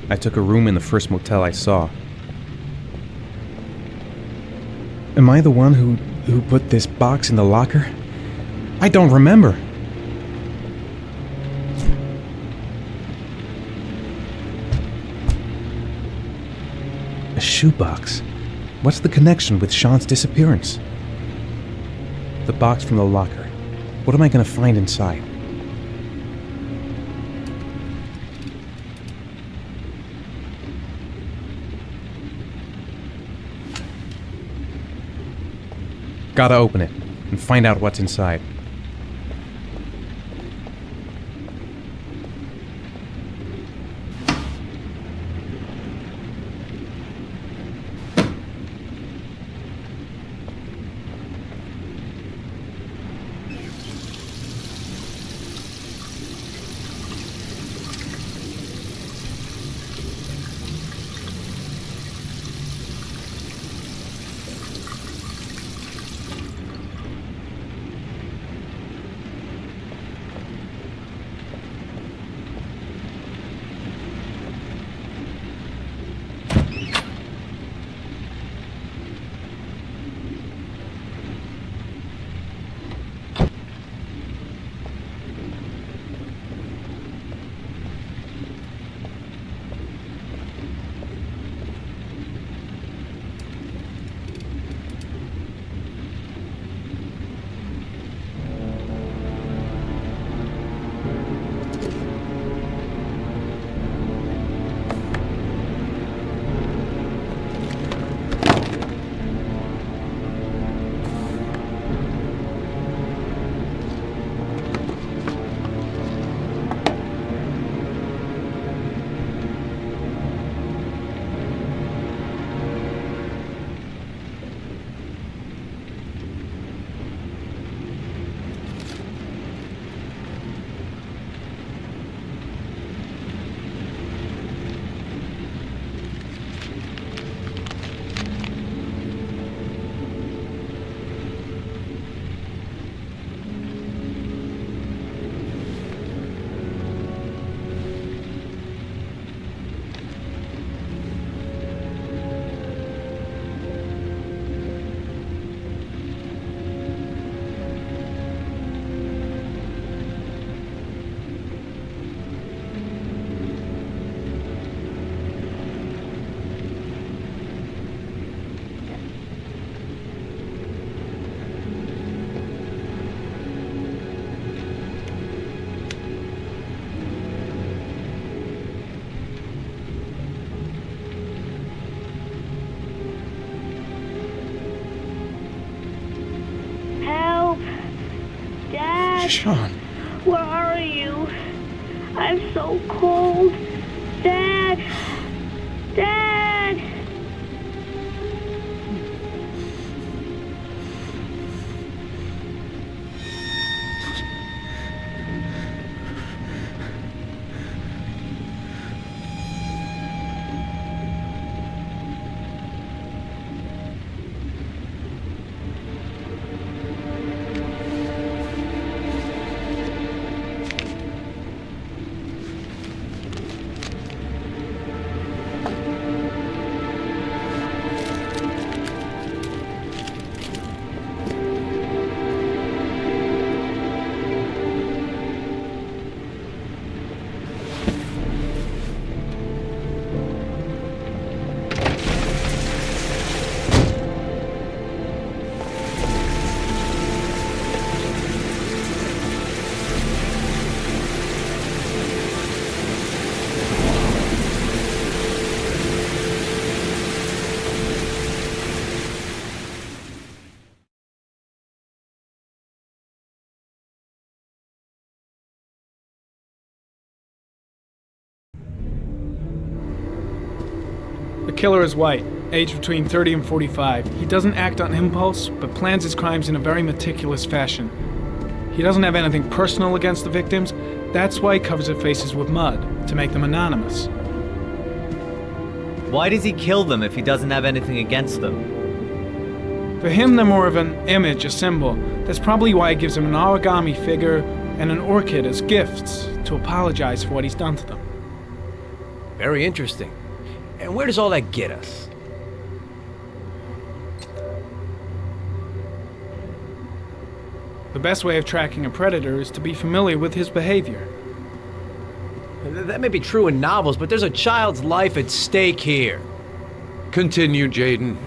B: I took a room in the first motel I saw. Am I the one who put this box in the locker? I don't remember. A shoebox. What's the connection with Sean's disappearance? The box from the locker. What am I going to find inside? Gotta open it and find out what's inside.
L: Sean.
D: Where are you? I'm so cold. Dad! Dad!
L: The killer is white, aged between 30 and 45. He doesn't act on impulse, but plans his crimes in a very meticulous fashion. He doesn't have anything personal against the victims. That's why he covers their faces with mud, to make them anonymous.
T: Why does he kill them if he doesn't have anything against them?
L: For him, they're more of an image, a symbol. That's probably why he gives them an origami figure and an orchid as gifts to apologize for what he's done to them.
K: Very interesting. And where does all that get us?
L: The best way of tracking a predator is to be familiar with his behavior.
K: That may be true in novels, but there's a child's life at stake here.
O: Continue, Jaden.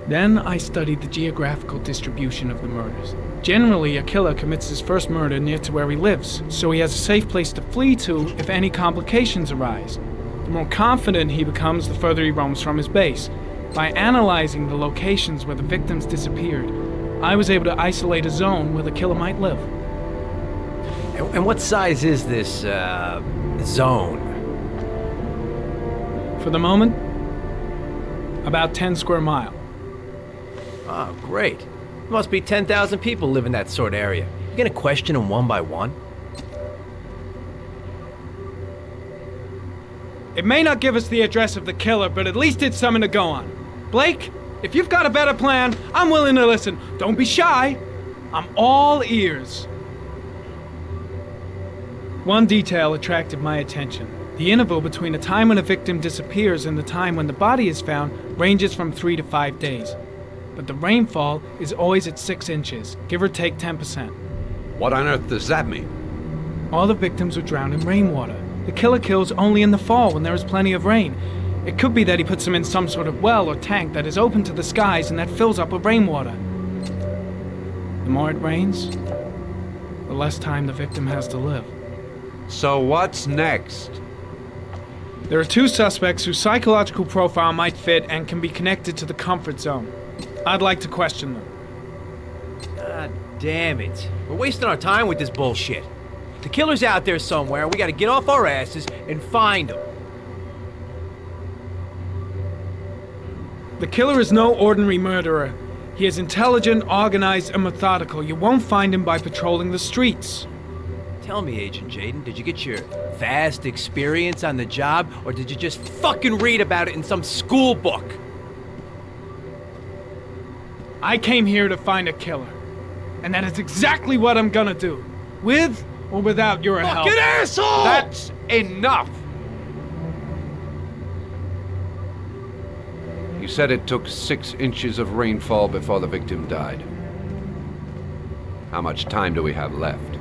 L: Then I studied the geographical distribution of the murders. Generally, a killer commits his first murder near to where he lives, so he has a safe place to flee to if any complications arise. The more confident he becomes, the further he roams from his base. By analyzing the locations where the victims disappeared, I was able to isolate a zone where the killer might live.
K: And what size is this, zone?
L: For the moment, about 10 square miles.
K: Oh, great. There must be 10,000 people live in that sort of area. You gonna question them one by one?
L: It may not give us the address of the killer, but at least it's something to go on. Blake, if you've got a better plan, I'm willing to listen. Don't be shy. I'm all ears. One detail attracted my attention. The interval between the time when a victim disappears and the time when the body is found ranges from 3 to 5 days. But the rainfall is always at 6 inches, give or take 10%.
O: What on earth does that mean?
L: All the victims were drowned in rainwater. The killer kills only in the fall when there is plenty of rain. It could be that he puts them in some sort of well or tank that is open to the skies and that fills up with rainwater. The more it rains, the less time the victim has to live.
O: So what's next?
L: There are 2 suspects whose psychological profile might fit and can be connected to the comfort zone. I'd like to question them.
K: God damn it. We're wasting our time with this bullshit. The killer's out there somewhere, we gotta get off our asses and find him.
L: The killer is no ordinary murderer. He is intelligent, organized, and methodical. You won't find him by patrolling the streets.
K: Tell me, Agent Jaden, did you get your vast experience on the job, or did you just fucking read about it in some school book?
L: I came here to find a killer. And that is exactly what I'm gonna do. With or without your help.
O: Fucking asshole! That's enough! You said it took 6 inches of rainfall before the victim died. How much time do we have left?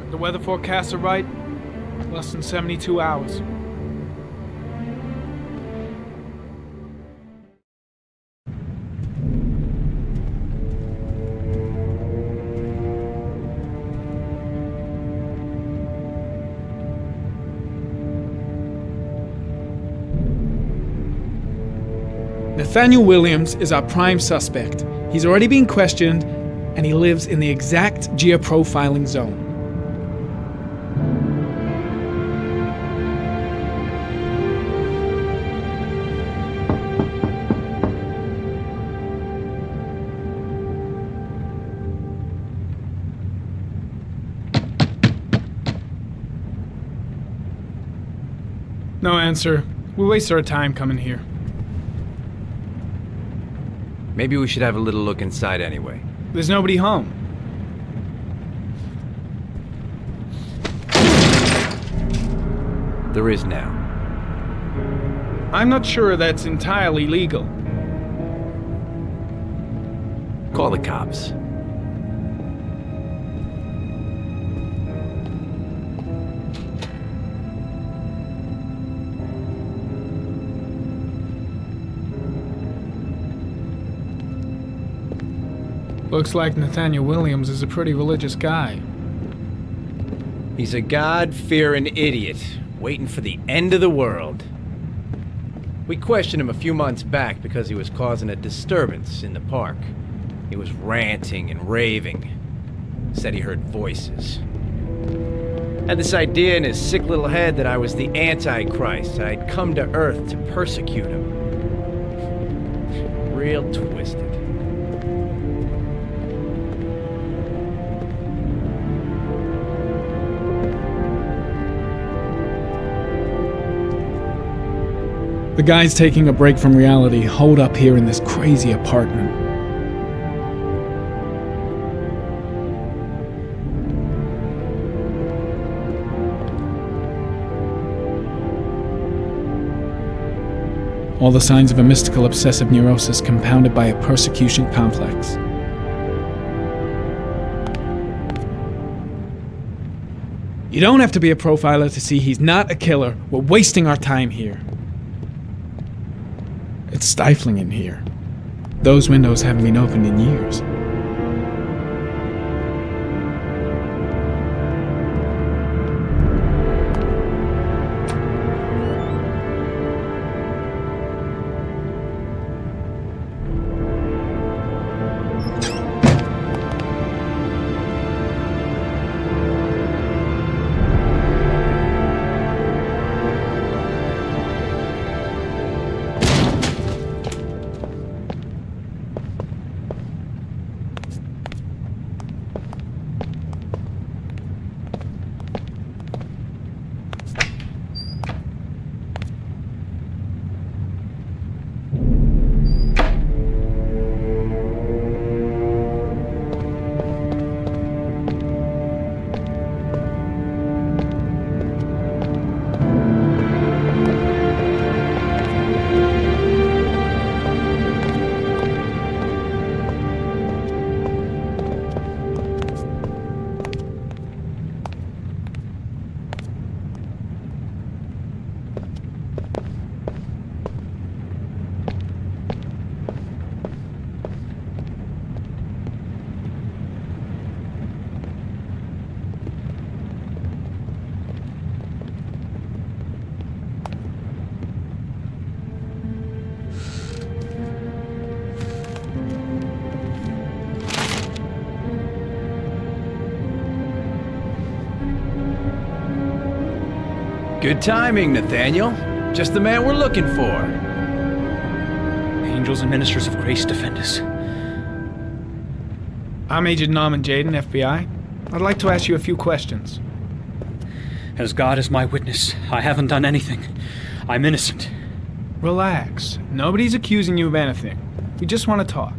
L: If the weather forecasts are right, less than 72 hours. The Nathaniel Williams is our prime suspect. He's already been questioned, and he lives in the exact geoprofiling zone. No answer. We wasted our time coming here.
K: Maybe we should have a little look inside anyway.
L: There's nobody home.
K: There is now.
L: I'm not sure that's entirely legal.
K: Call the cops.
L: Looks like Nathaniel Williams is a pretty religious guy.
K: He's a God-fearing idiot, waiting for the end of the world. We questioned him a few months back because he was causing a disturbance in the park. He was ranting and raving. Said he heard voices. Had this idea in his sick little head that I was the Antichrist. I'd come to Earth to persecute him. Real twisted.
L: The guys taking a break from reality holed up here in this crazy apartment. All the signs of a mystical obsessive neurosis compounded by a persecution complex. You don't have to be a profiler to see he's not a killer. We're wasting our time here. It's stifling in here. Those windows haven't been opened in years.
K: Good timing, Nathaniel. Just the man we're looking for.
J: Angels and ministers of grace defend us.
L: I'm Agent Norman Jaden, FBI. I'd like to ask you a few questions.
J: As God is my witness, I haven't done anything. I'm innocent.
L: Relax. Nobody's accusing you of anything. We just want to talk.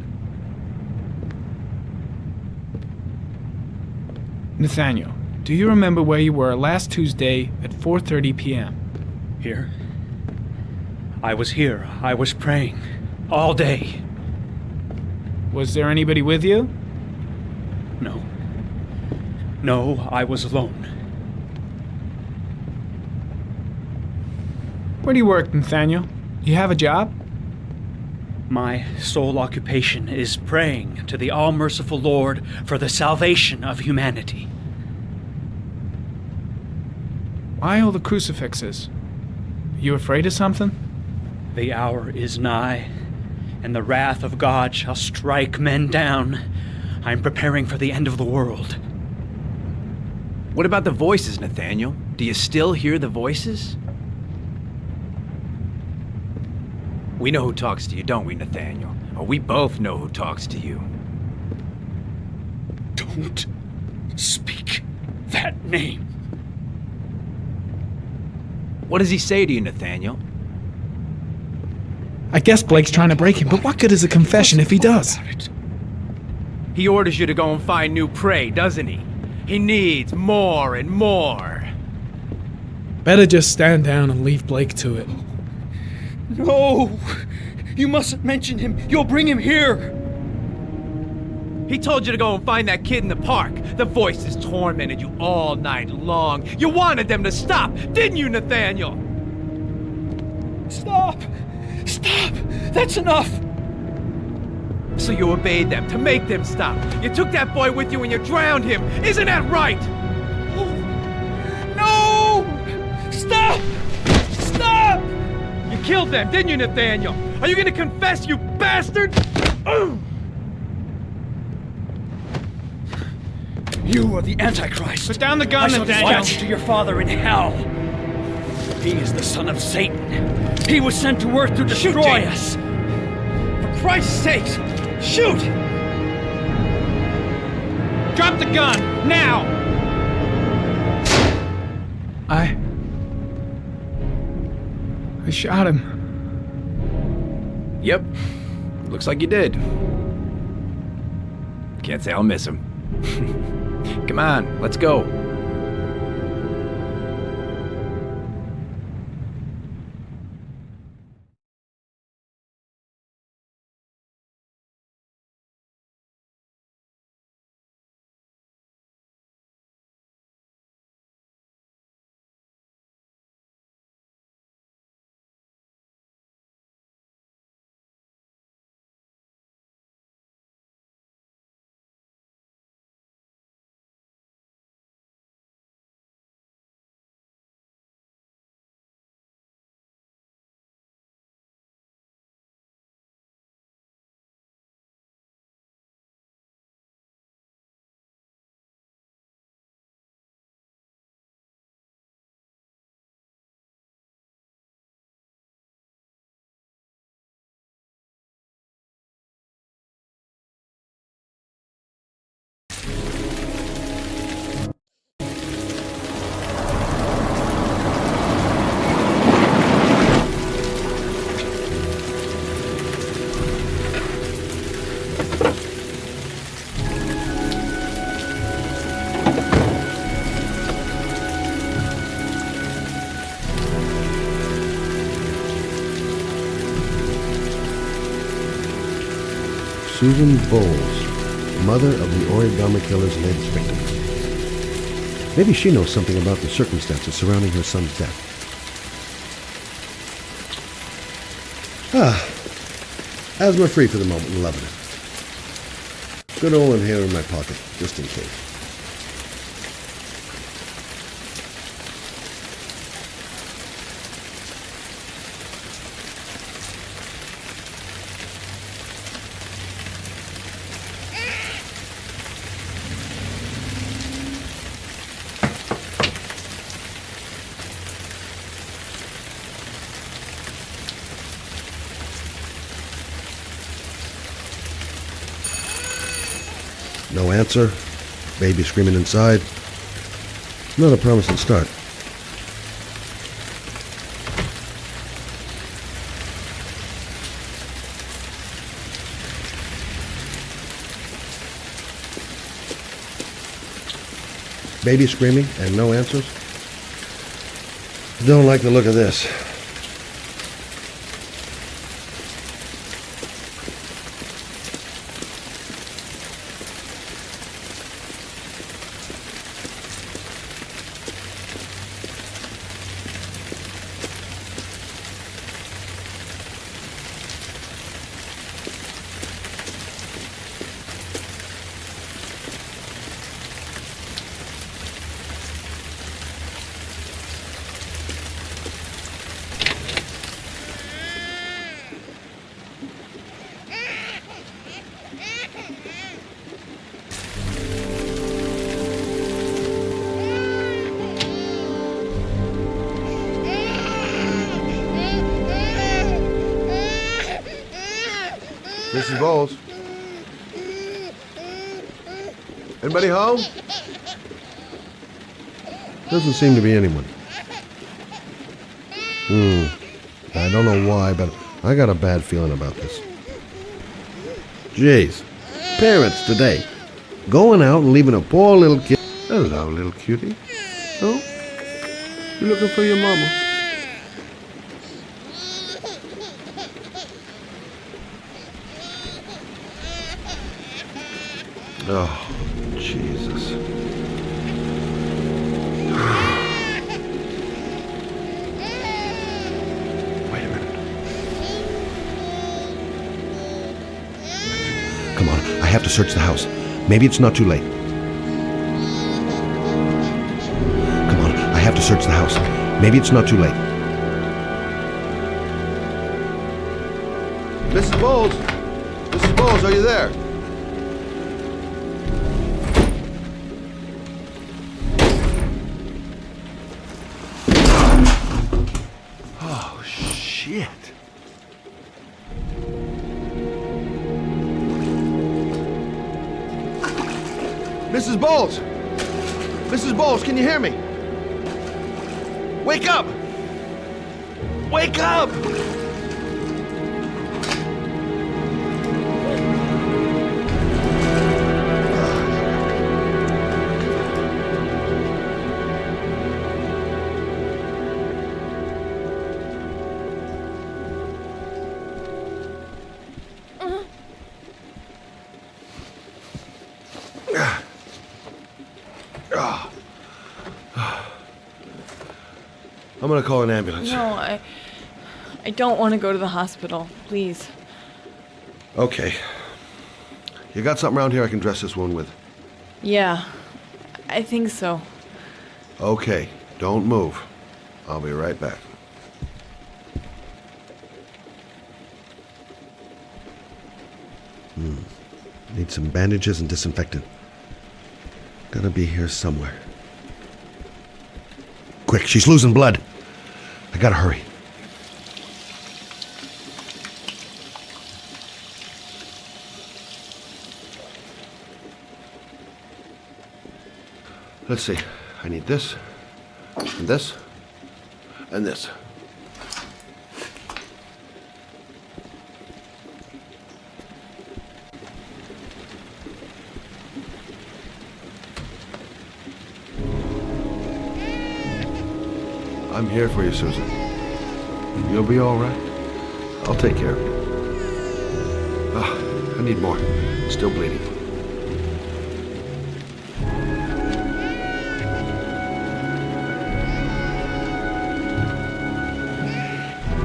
L: Nathaniel, do you remember where you were last Tuesday at 4:30 p.m.?
J: Here? I was here. I was praying. All day.
L: Was there anybody with you?
J: No. No, I was alone.
L: Where do you work, Nathaniel? Do you have a job?
J: My sole occupation is praying to the all-merciful Lord for the salvation of humanity.
L: Why all the crucifixes? Are you afraid of something?
J: The hour is nigh.
Q: and the wrath of God shall strike men down. I am preparing for the end of the world.
K: What about the voices, Nathaniel? Do you still hear the voices? We know who talks to you, don't we, Nathaniel? Or we both know who talks to you.
Q: Don't speak that name.
K: What does he say to you, Nathaniel?
L: I guess Blake's trying to break him, but what good is a confession if he does?
K: He orders you to go and find new prey, doesn't he? He needs more and more.
L: Better just stand down and leave Blake to it.
Q: No! You mustn't mention him. You'll bring him here.
K: He told you to go and find that kid in the park. The voices tormented you all night long. You wanted them to stop, didn't you, Nathaniel?
Q: Stop! Stop! That's enough!
K: So you obeyed them to make them stop. You took that boy with you and you drowned him. Isn't that right?
Q: No! Stop! Stop!
K: You killed them, didn't you, Nathaniel? Are you gonna confess, you bastard?
Q: You are the Antichrist.
K: Put down the gun,
Q: I
K: Nathaniel.
Q: shall dispatch to your father in hell. He is the son of Satan. He was sent to earth to destroy us.
K: For Christ's sakes, shoot! Drop the gun, now!
L: I shot him.
K: Yep. Looks like you did. Can't say I'll miss him. Come on, let's go.
G: Susan Bowles, mother of the origami killer's latest victim. Maybe she knows something about the circumstances surrounding her son's death. Asthma-free for the moment and loving it. Good old inhaler in my pocket, just in case. No answer. Baby screaming inside. Not a promising start. Baby screaming and no answers? Don't like the look of this. Mrs. Bowles? Anybody home? Doesn't seem to be anyone. I don't know why, but I got a bad feeling about this. Jeez. Parents today. Going out and leaving a poor little kid. Hello, little cutie. Oh? You looking for your mama? Oh, Jesus. Wait a minute. Come on, I have to search the house. Maybe it's not too late. Come on, I have to search the house. Maybe it's not too late. Mrs. Bowles! Mrs. Bowles, are you there? Oh, shit. Mrs. Bowles! Mrs. Bowles, can you hear me? Wake up! Wake up! I'm gonna call an ambulance.
I: No, I don't want to go to the hospital. Please.
G: Okay. You got something around here I can dress this wound with?
I: Yeah, I think so.
G: Okay, don't move. I'll be right back. Need some bandages and disinfectant. Gotta be here somewhere. Quick, she's losing blood. I gotta hurry. Let's see. I need this, and this, and this. I'm here for you, Susan. You'll be all right. I'll take care of you. I need more. Still bleeding.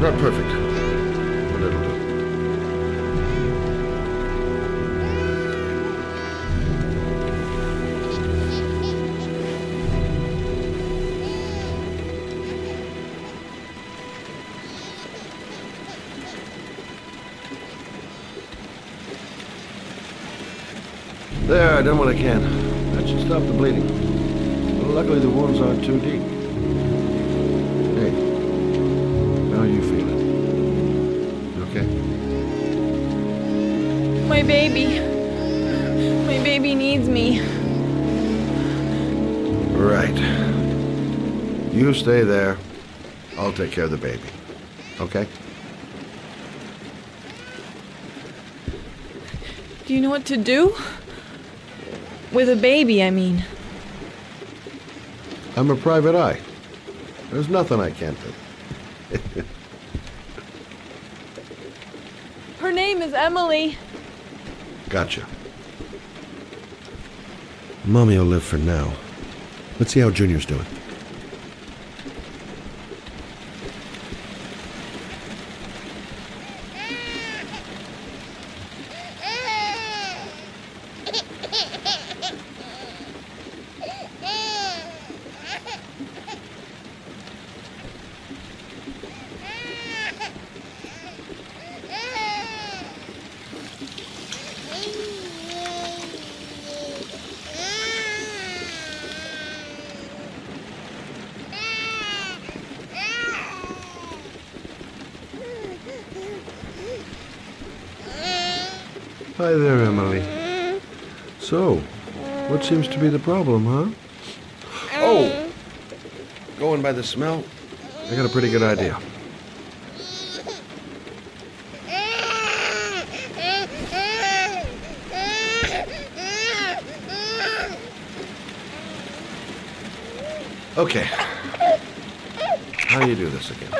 G: Not perfect, but it'll do. There, I done what I can. That should stop the bleeding. Well, luckily the wounds aren't too deep. Hey, how are you feeling? You okay?
I: My baby. My baby needs me.
G: Right. You stay there. I'll take care of the baby. Okay?
I: Do you know what to do? With a baby, I mean.
G: I'm a private eye. There's nothing I can't do.
I: Her name is Emily.
G: Gotcha. Mommy will live for now. Let's see how Junior's doing. Hi there, Emily. So, what seems to be the problem, huh? Oh! Going by the smell, I got a pretty good idea. Okay. How do you do this again?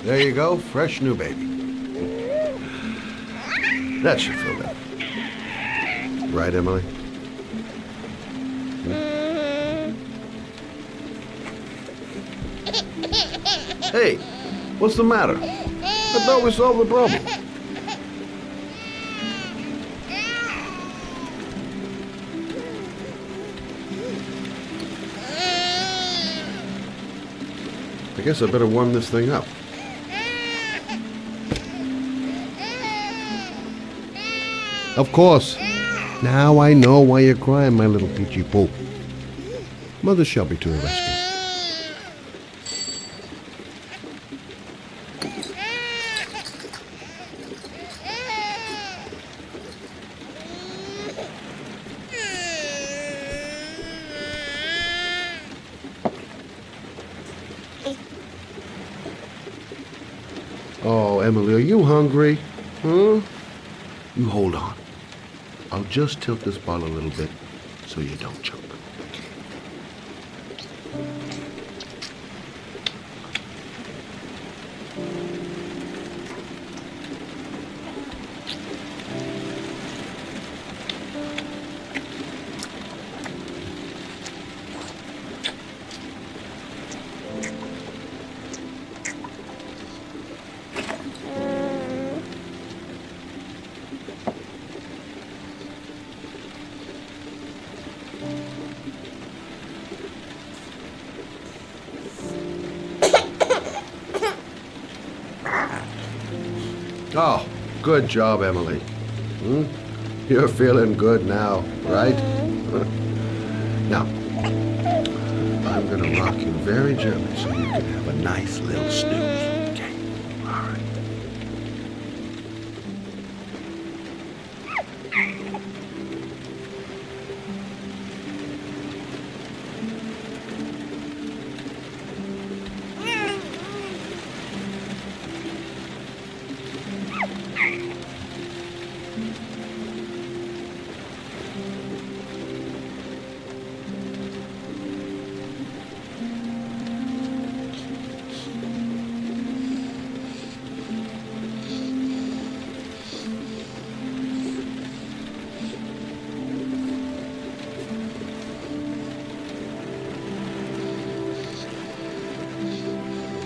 G: There you go, fresh new baby. That should feel better. Right, Emily? Hey, what's the matter? I thought we solved the problem. I guess I better warm this thing up. Of course. Now I know why you're crying, my little peachy poo. Mother shall be to the rescue. Oh, Emily, are you hungry? Huh? You hold on. I'll just tilt this bottle a little bit so you don't choke. Oh, good job, Emily. You're feeling good now, right? Now, I'm gonna rock you very gently so you can have a nice little snooze. Okay? All right.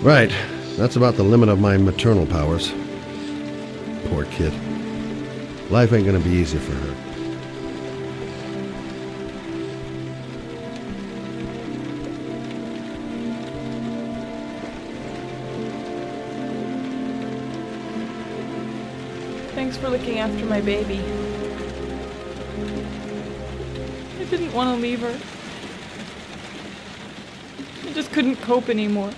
G: Right. That's about the limit of my maternal powers. Poor kid. Life ain't gonna be easy for her.
I: Thanks for looking after my baby. I didn't want to leave her. I just couldn't cope anymore.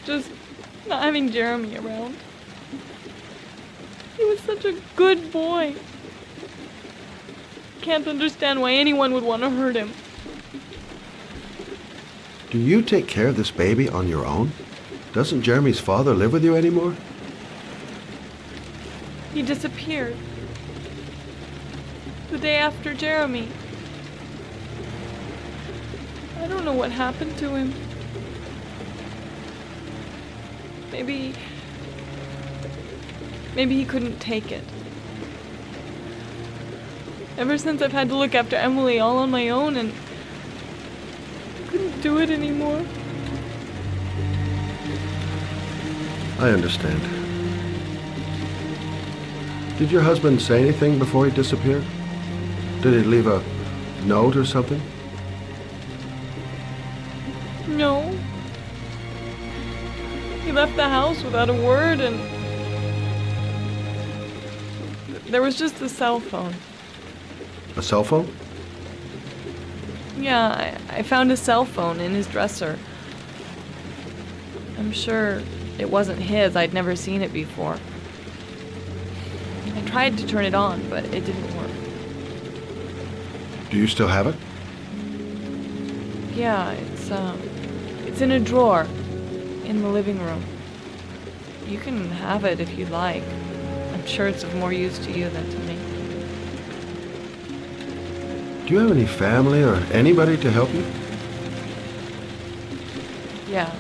I: Just not having Jeremy around. He was such a good boy. Can't understand why anyone would want to hurt him.
G: Do you take care of this baby on your own? Doesn't Jeremy's father live with you anymore?
I: He disappeared. The day after Jeremy. I don't know what happened to him. Maybe he couldn't take it. Ever since I've had to look after Emily all on my own and I couldn't do it anymore.
G: I understand. Did your husband say anything before he disappeared? Did he leave a note or something?
I: No. He left the house without a word, and there was just a cell phone.
G: A cell phone?
I: Yeah, I found a cell phone in his dresser. I'm sure it wasn't his. I'd never seen it before. I tried to turn it on, but it didn't work.
G: Do you still have it?
I: Yeah, it's in a drawer in the living room. You can have it if you'd like. I'm sure it's of more use to you than to me.
G: Do you have any family or anybody to help you?
I: Yeah.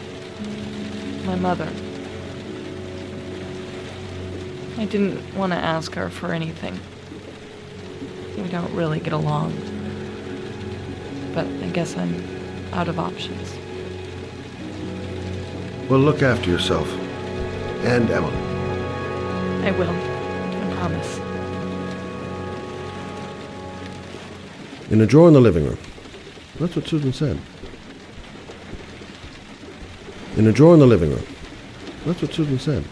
I: My mother. I didn't want to ask her for anything. We don't really get along. But I guess I'm out of options.
G: Well, look after yourself. And Emily.
I: I will. I promise.
G: In a drawer in the living room. That's what Susan said. In a drawer in the living room. That's what Susan said.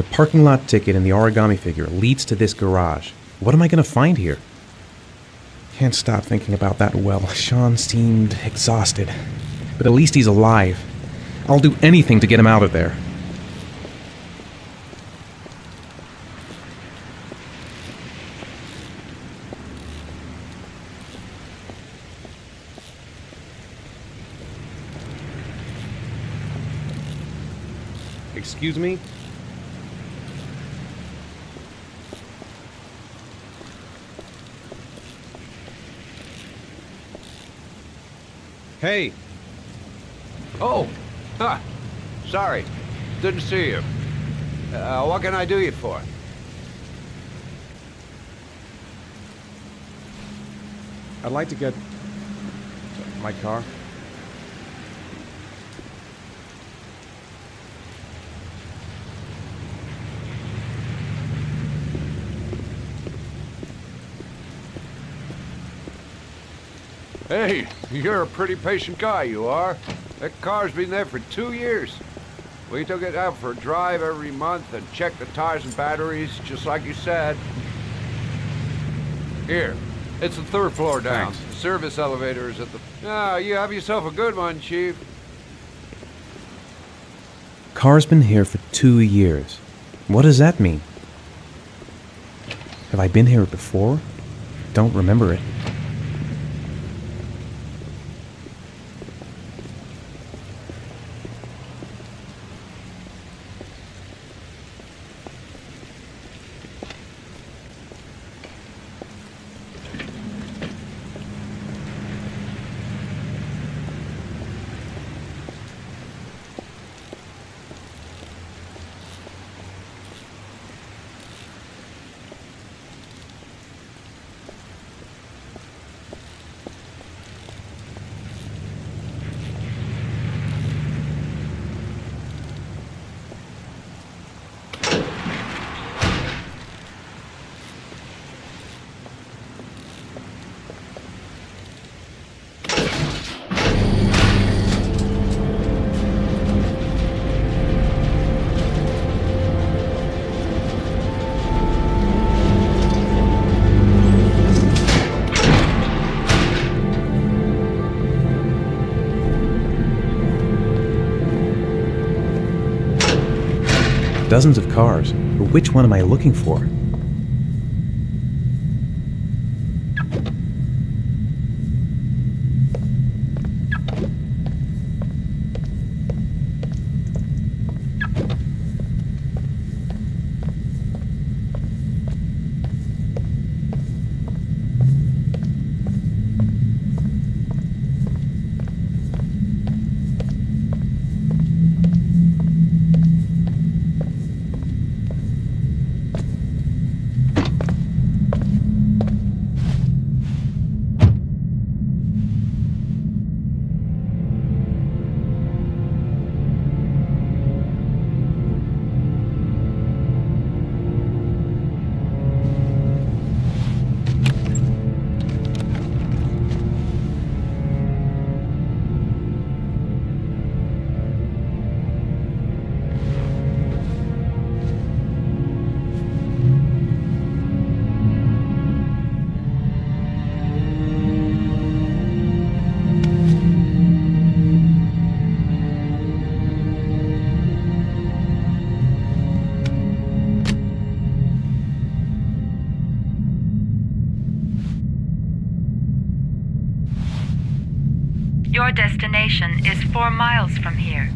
B: The parking lot ticket and the origami figure leads to this garage. What am I going to find here? Can't stop thinking about that well. Sean seemed exhausted. But at least he's alive. I'll do anything to get him out of there. Excuse me? Hey!
O: Oh! Huh. Sorry. Didn't see you. What can I do you for?
B: I'd like to get my car.
O: Hey, you're a pretty patient guy, you are. That car's been there for 2 years. We took it out for a drive every month and checked the tires and batteries, just like you said. Here, it's the 3rd floor down.
B: Thanks.
O: The service elevator is at the... Ah, you have yourself a good one, Chief.
B: Car's been here for 2 years. What does that mean? Have I been here before? Don't remember it. Dozens of cars, but which one am I looking for?
N: Your destination is 4 miles from here.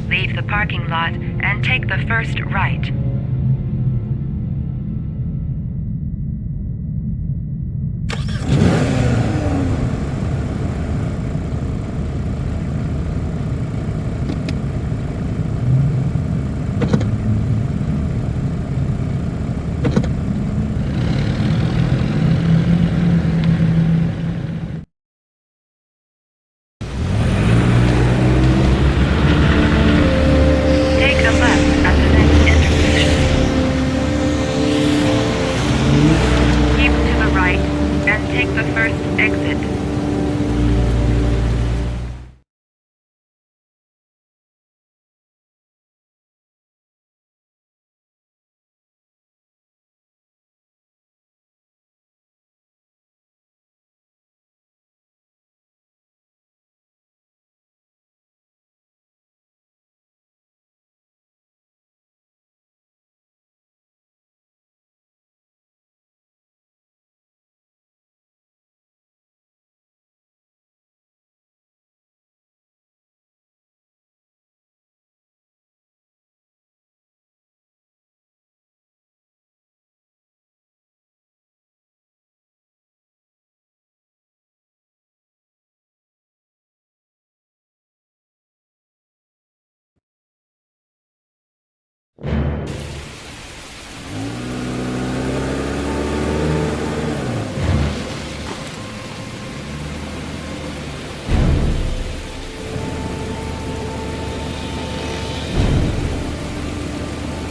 N: Leave the parking lot and take the first right. Take a left at the next intersection.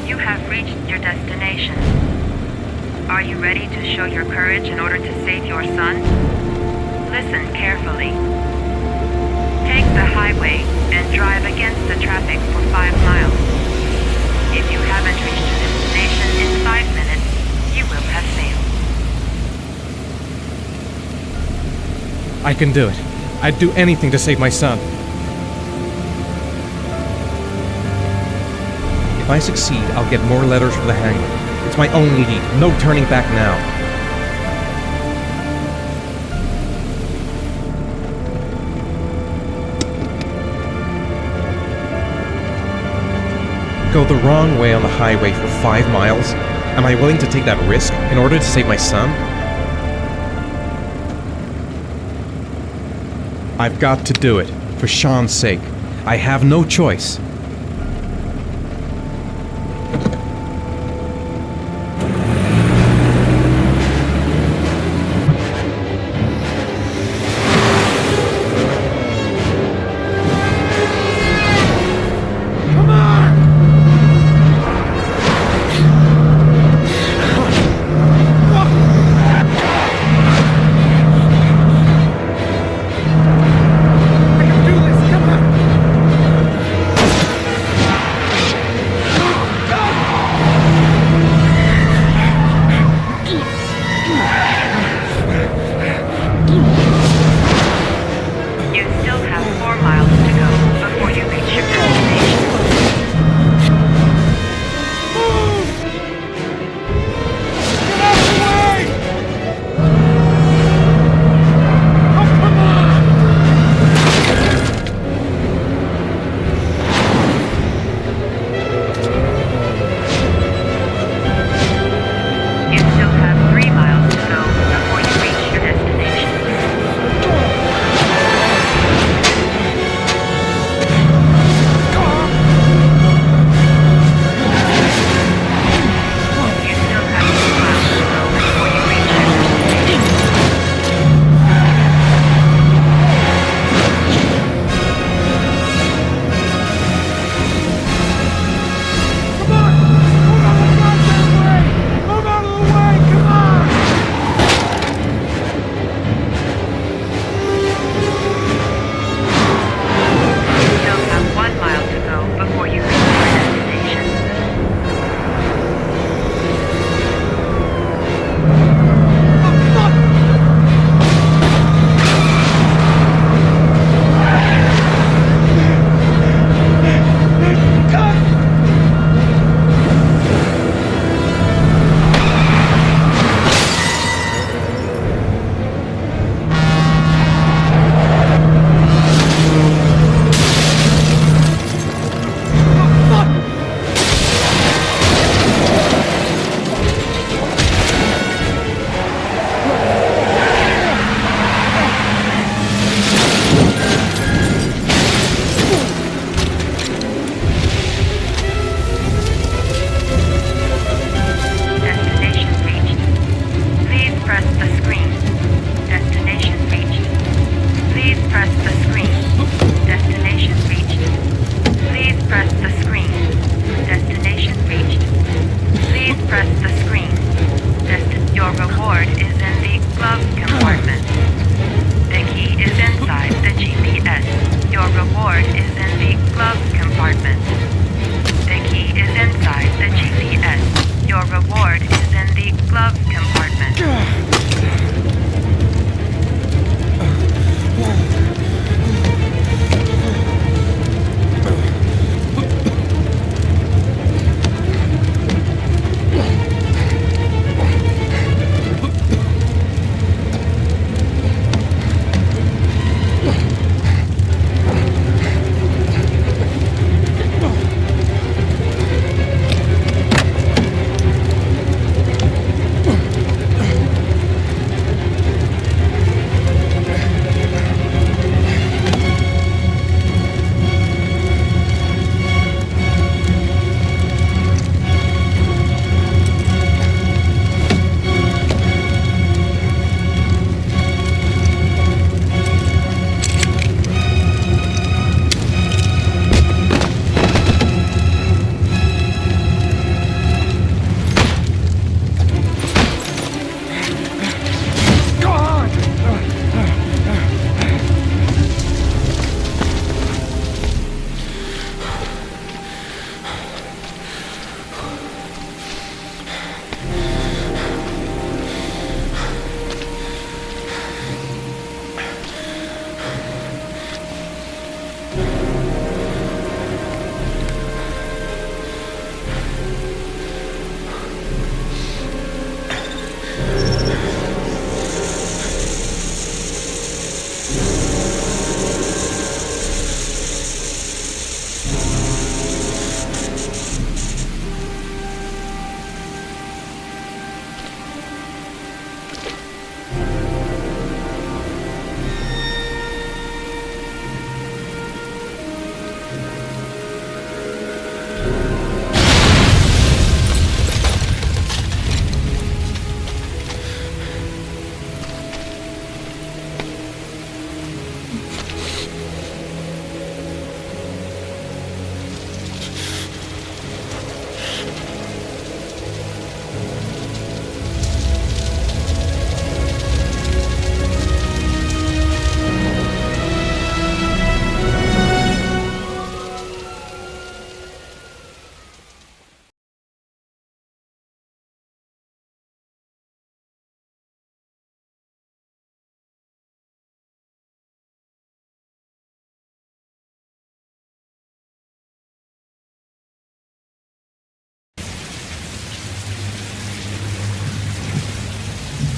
N: You have reached your destination. Are you ready to show your courage in order to save your son? Listen carefully. Take the highway and drive against the traffic for 5 miles. If you haven't reached your destination in 5 minutes, you will have failed.
B: I can do it. I'd do anything to save my son. If I succeed, I'll get more letters for the hangman. It's my only lead. No turning back now. Go the wrong way on the highway for 5 miles? Am I willing to take that risk in order to save my son? I've got to do it, for Sean's sake. I have no choice.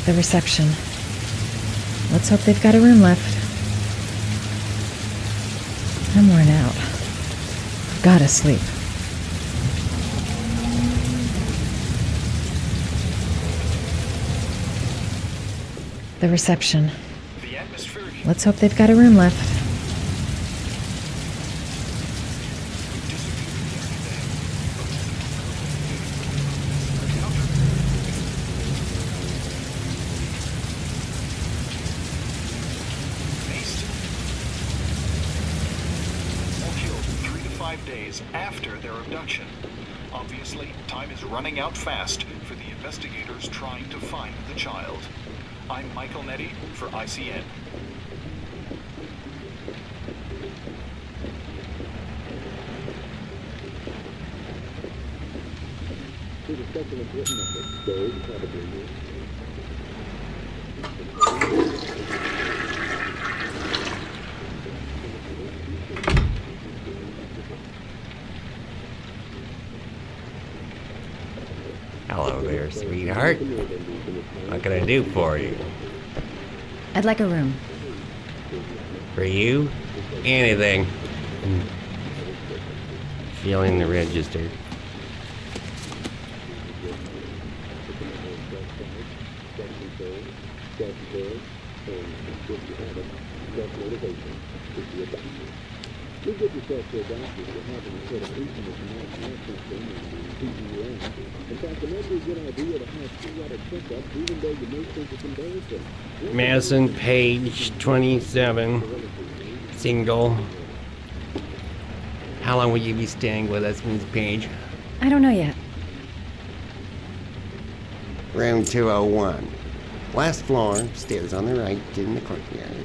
U: The reception. Let's hope they've got a room left. I'm worn out. Gotta sleep. The reception. Let's hope they've got a room left.
E: After their abduction. Obviously, time is running out fast for the investigators trying to find the child. I'm Michael Nettie for ICN.
V: Hello there, sweetheart. What can I do for you?
U: I'd like a room.
V: For you? Anything. Feeling the register. Madison, page 27, single. How long will you be staying with us, Miss Page?
U: I don't know yet.
V: Room 201. Last floor, stairs on the right, in the courtyard.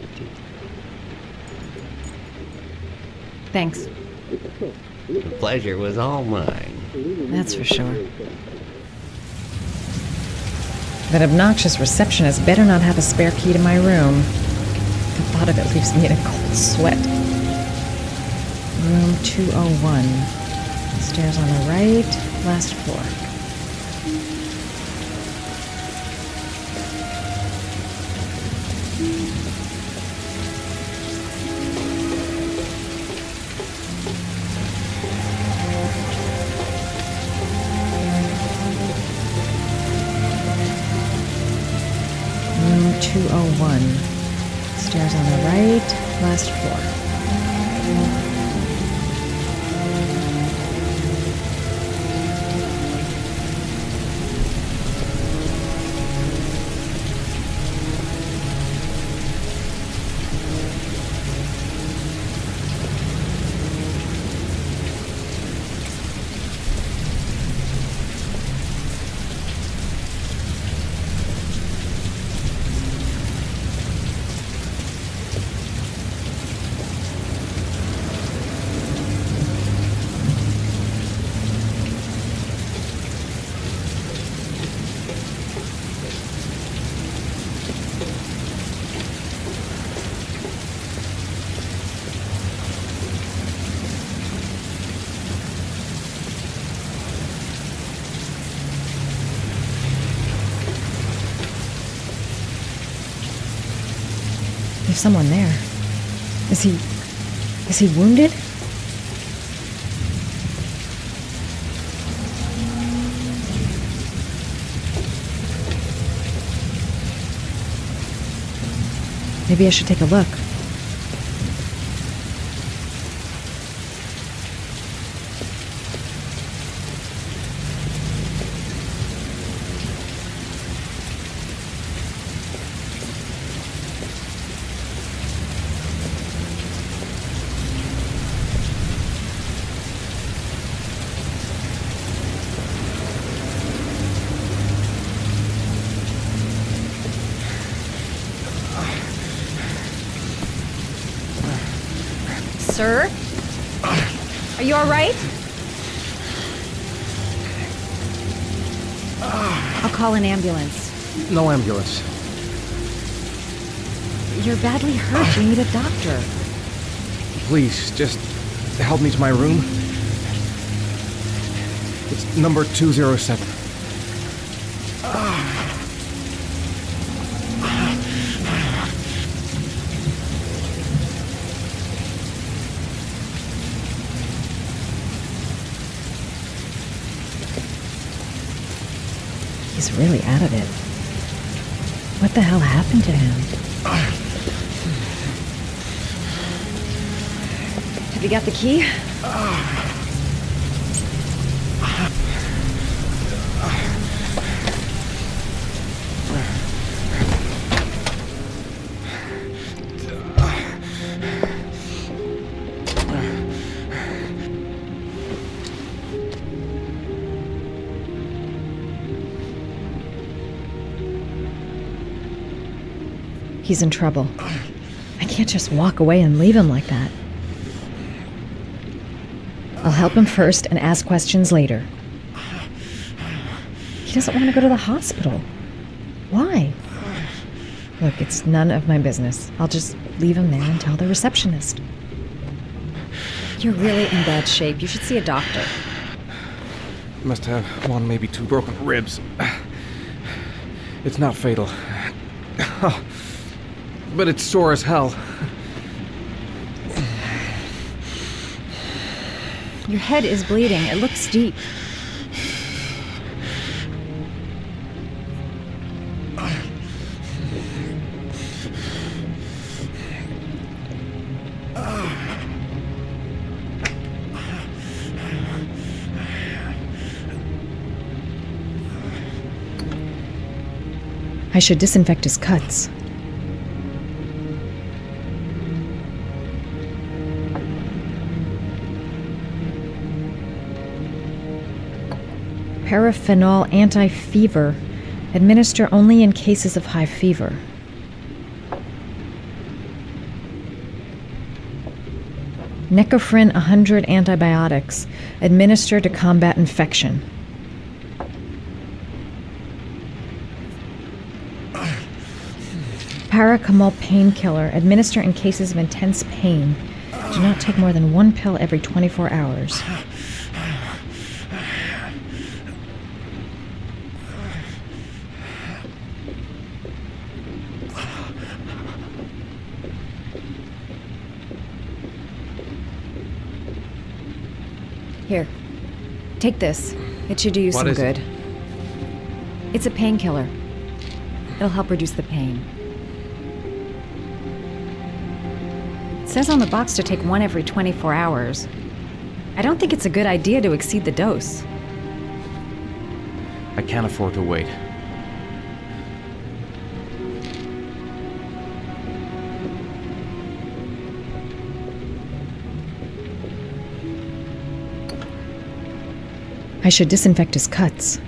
U: Thanks.
V: The pleasure was all mine.
U: That's for sure. That obnoxious receptionist better not have a spare key to my room. The thought of it leaves me in a cold sweat. Room 201. Stairs on the right, last floor. Room 201. Stairs on the right, last floor. There's someone there. Is he wounded? Maybe I should take a look. Sir? Are you all right? I'll call an ambulance.
B: No ambulance.
U: You're badly hurt. You need a doctor.
B: Please, just help me to my room. It's number 207.
U: He's really out of it. What the hell happened to him? Have you got the key? He's in trouble. I can't just walk away and leave him like that. I'll help him first and ask questions later. He doesn't want to go to the hospital. Why? Look, it's none of my business. I'll just leave him there and tell the receptionist. You're really in bad shape. You should see a doctor.
B: Must have one, maybe two broken ribs. It's not fatal. But it's sore as hell.
U: Your head is bleeding. It looks deep. I should disinfect his cuts. Paraphenol anti-fever. Administer only in cases of high fever. Necophren 100 antibiotics. Administer to combat infection. Paracetamol painkiller. Administer in cases of intense pain. Do not take more than one pill every 24 hours. Here, take this. It should do you some good. It's a painkiller. It'll help reduce the pain. It says on the box to take one every 24 hours. I don't think it's a good idea to exceed the dose.
B: I can't afford to wait.
U: I should disinfect his cuts.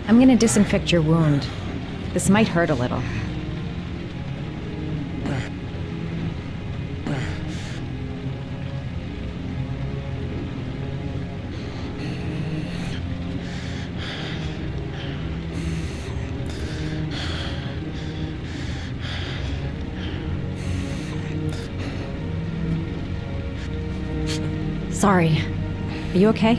U: I'm gonna disinfect your wound. This might hurt a little. Sorry. Are you okay?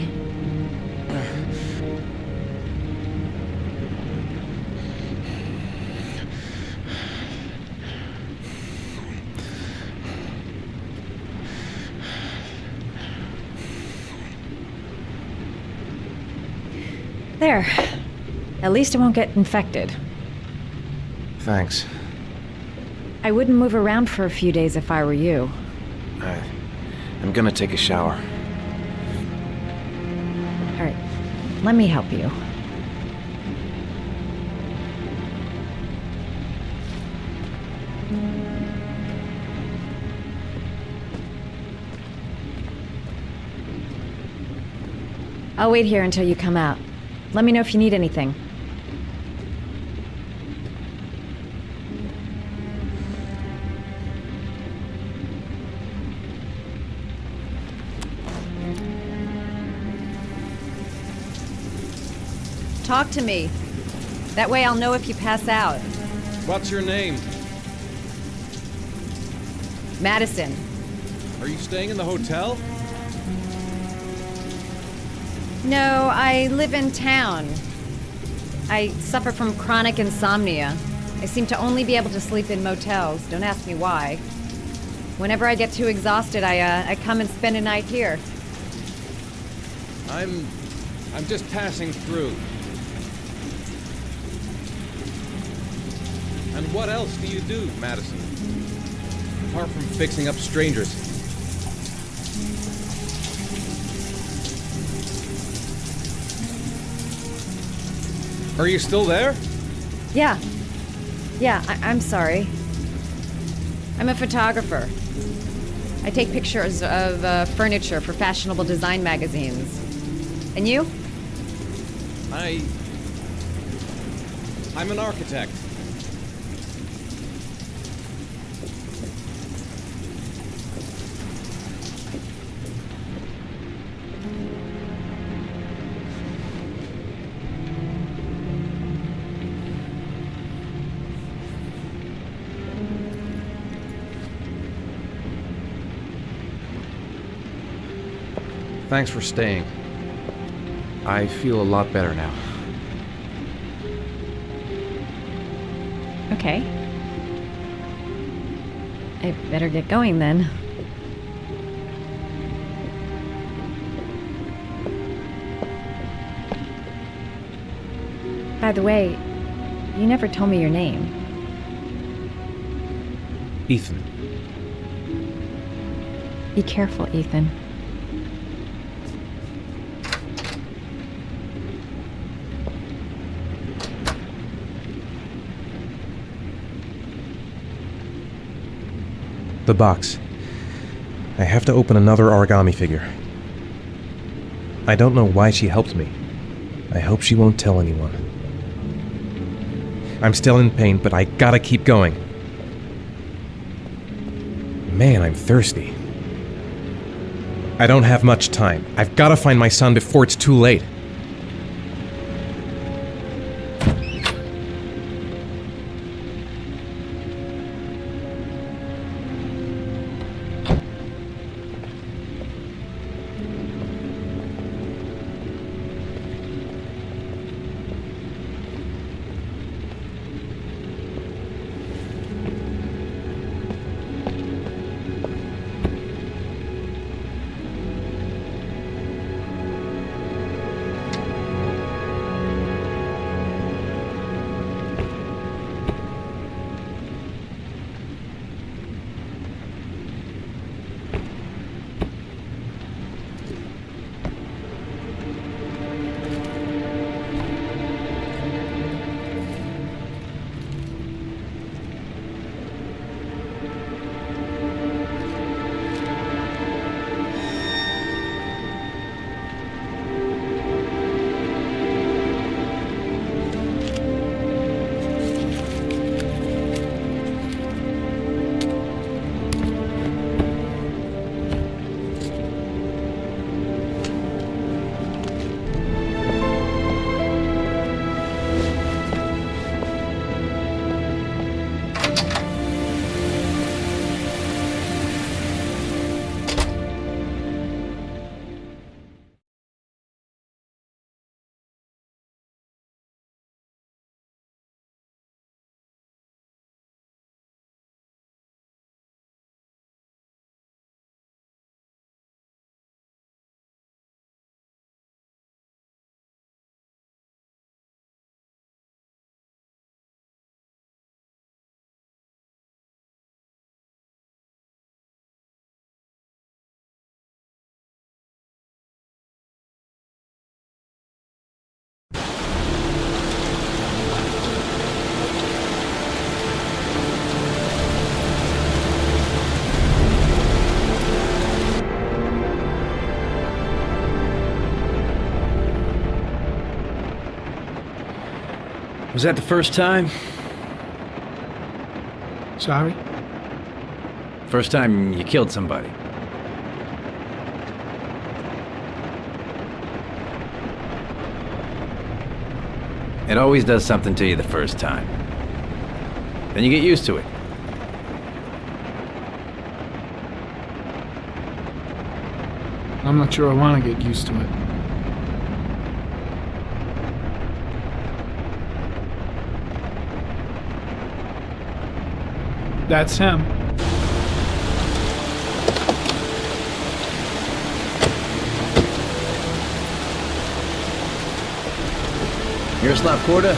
U: There. At least it won't get infected.
B: Thanks.
U: I wouldn't move around for a few days if I were you.
B: I'm gonna take a shower.
U: All right. Let me help you. I'll wait here until you come out. Let me know if you need anything. Talk to me. That way I'll know if you pass out.
F: What's your name?
U: Madison.
F: Are you staying in the hotel?
U: No, I live in town. I suffer from chronic insomnia. I seem to only be able to sleep in motels. Don't ask me why. Whenever I get too exhausted, I come and spend a night here.
F: I'm just passing through. And what else do you do, Madison? Apart from fixing up strangers. Are you still there?
U: Yeah. I'm sorry. I'm a photographer. I take pictures of furniture for fashionable design magazines. And you?
F: I'm an architect.
B: Thanks for staying. I feel a lot better now.
U: Okay. I better get going then. By the way, you never told me your name.
B: Ethan.
U: Be careful, Ethan.
B: The box. I have to open another origami figure. I don't know why she helped me. I hope she won't tell anyone. I'm still in pain, but I gotta keep going. Man, I'm thirsty. I don't have much time. I've gotta find my son before it's too late.
K: Was that the first time?
L: Sorry?
K: First time you killed somebody. It always does something to you the first time. Then you get used to it.
L: I'm not sure I want to get used to it. That's him.
K: Miroslav Korda?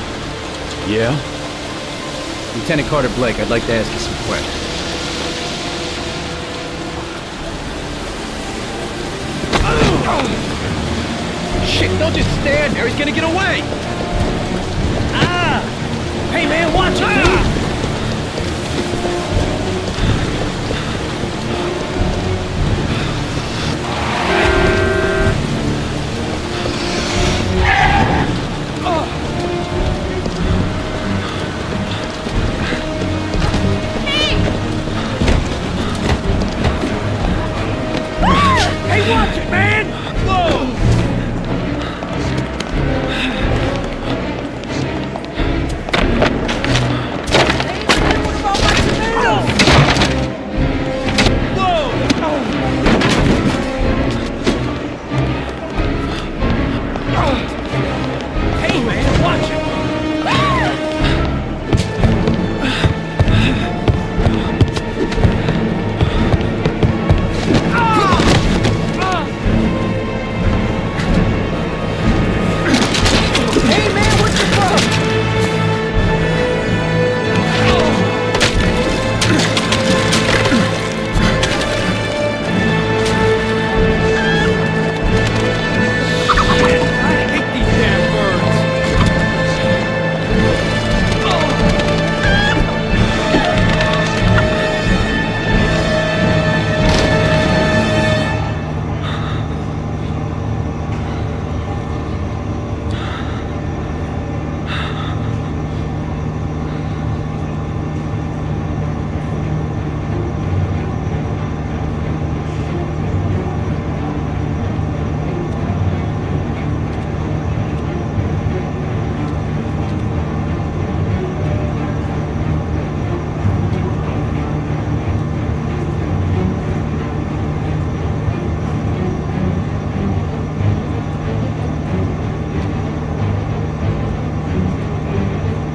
K: Yeah? Lieutenant Carter Blake, I'd like to ask you some questions. Shit, don't just stand there, he's gonna get away! Ah! Hey man, watch it, dude! Hey, watch it, man! Whoa!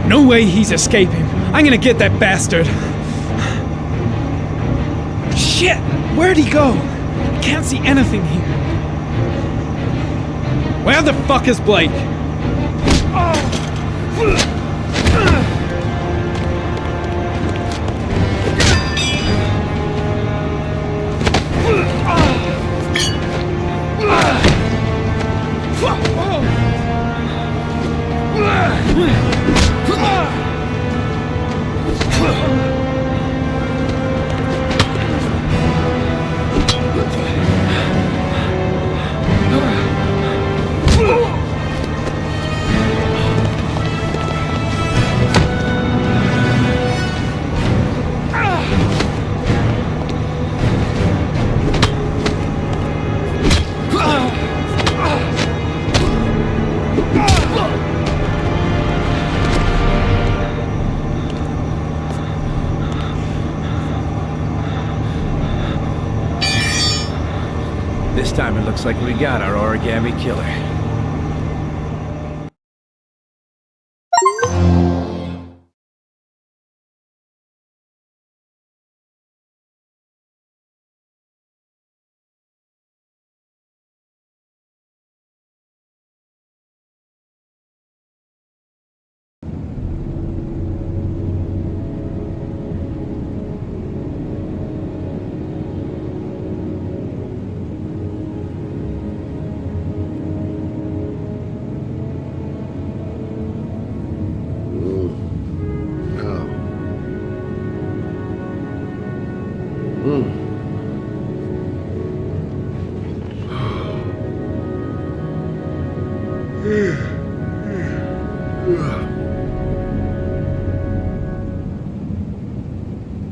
L: No way he's escaping. I'm gonna get that bastard. Shit! Where'd he go? I can't see anything here. Where the fuck is Blake?
K: This time it looks like we got our origami killer.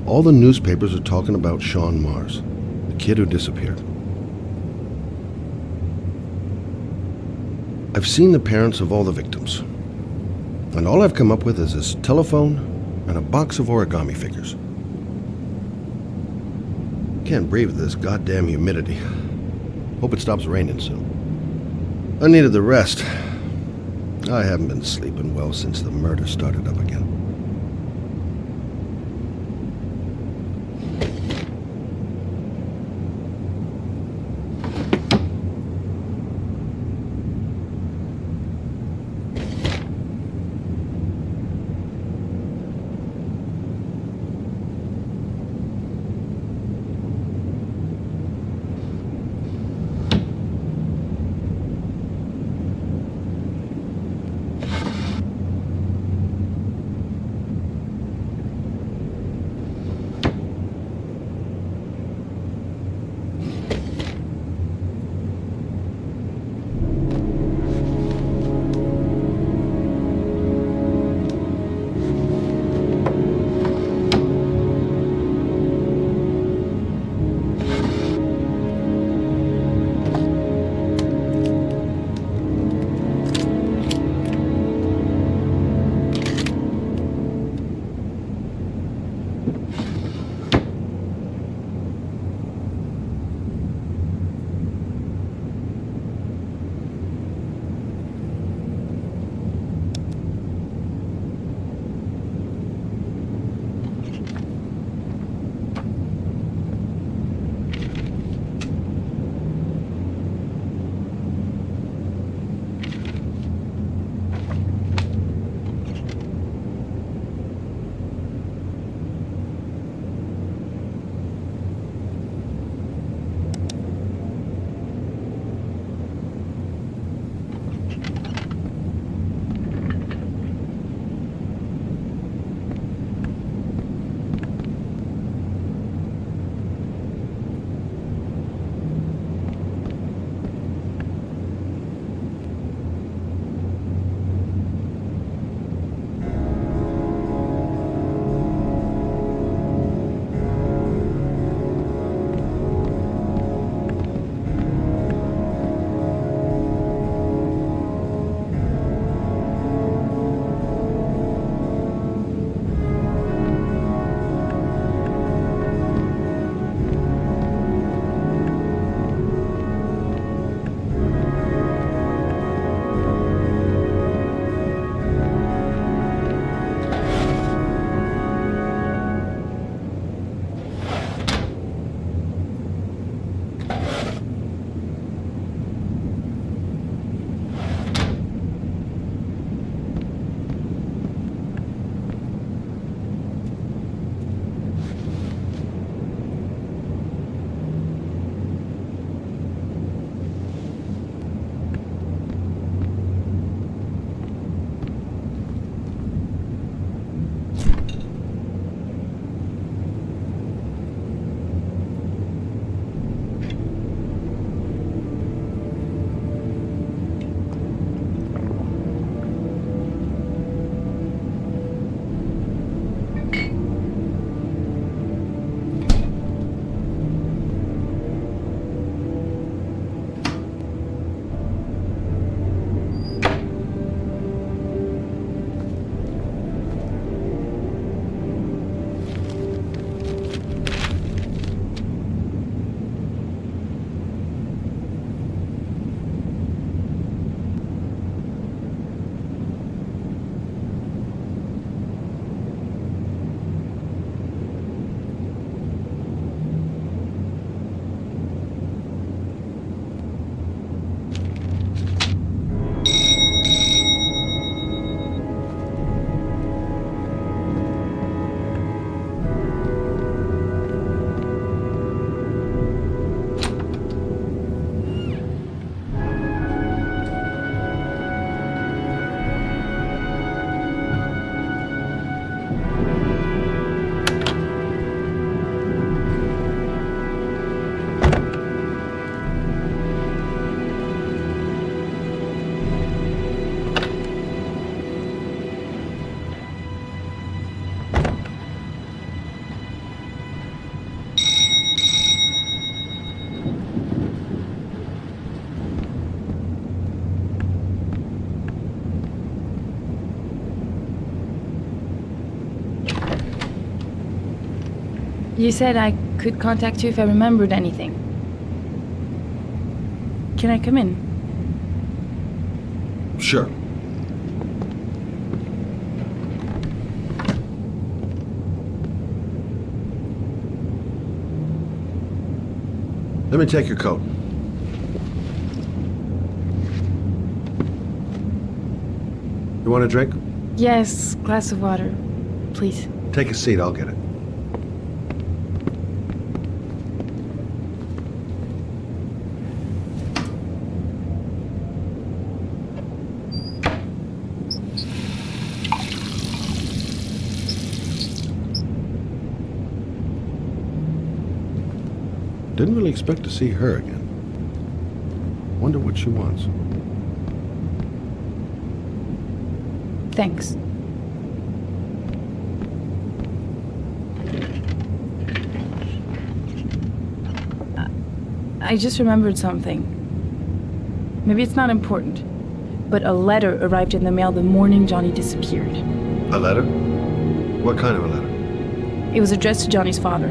G: All the newspapers are talking about Sean Mars, the kid who disappeared. I've seen the parents of all the victims, and all I've come up with is his telephone and a box of origami figures. Can't breathe with this goddamn humidity. Hope it stops raining soon. I needed the rest. I haven't been sleeping well since the murder started up again.
I: You said I could contact you if I remembered anything. Can I come in?
G: Sure. Let me take your coat. You want a drink?
I: Yes, glass of water, please.
G: Take a seat, I'll get it. Didn't really expect to see her again. Wonder what she wants.
I: Thanks. I just remembered something. Maybe it's not important, but a letter arrived in the mail the morning Johnny disappeared.
G: A letter? What kind of a letter?
I: It was addressed to Johnny's father.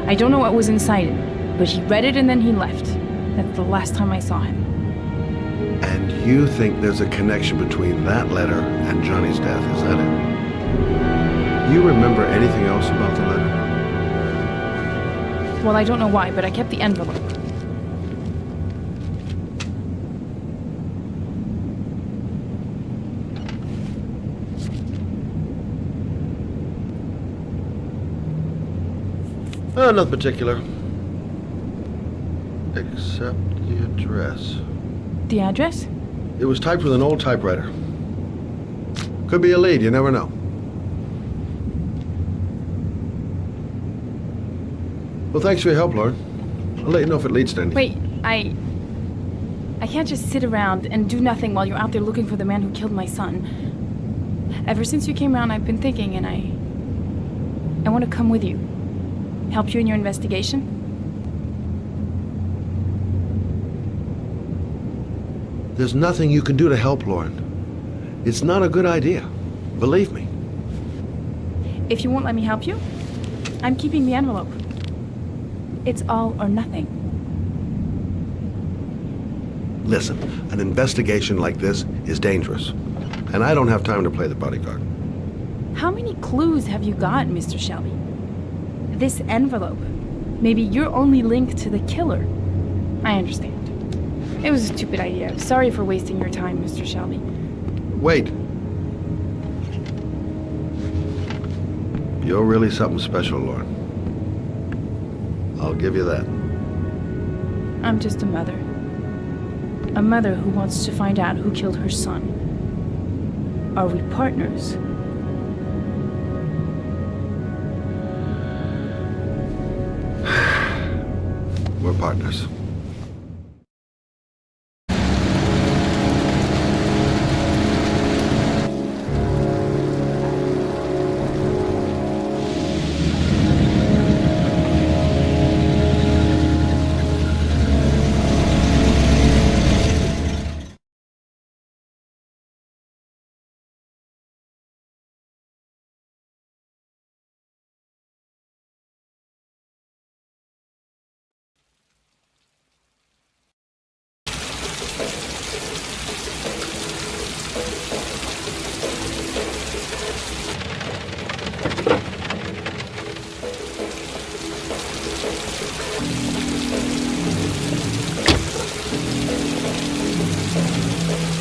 I: I don't know what was inside it, but he read it and then he left. That's the last time I saw him.
G: And you think there's a connection between that letter and Johnny's death, is that it? You remember anything else about the letter?
I: Well, I don't know why, but I kept the envelope.
G: Nothing particular. Except the address.
I: The address?
G: It was typed with an old typewriter. Could be a lead, you never know. Well, thanks for your help, Lauren. I'll let you know if it leads to anything.
I: Wait, I can't just sit around and do nothing while you're out there looking for the man who killed my son. Ever since you came around, I've been thinking, and I want to come with you. Help you in your investigation?
G: There's nothing you can do to help, Lauren. It's not a good idea. Believe me.
I: If you won't let me help you, I'm keeping the envelope. It's all or nothing.
G: Listen, an investigation like this is dangerous. And I don't have time to play the bodyguard.
I: How many clues have you got, Mr. Shelby? This envelope. Maybe your only link to the killer. I understand. It was a stupid idea. Sorry for wasting your time, Mr. Shelby.
G: Wait. You're really something special, Lauren. I'll give you that.
I: I'm just a mother. A mother who wants to find out who killed her son. Are we partners?
G: We're partners.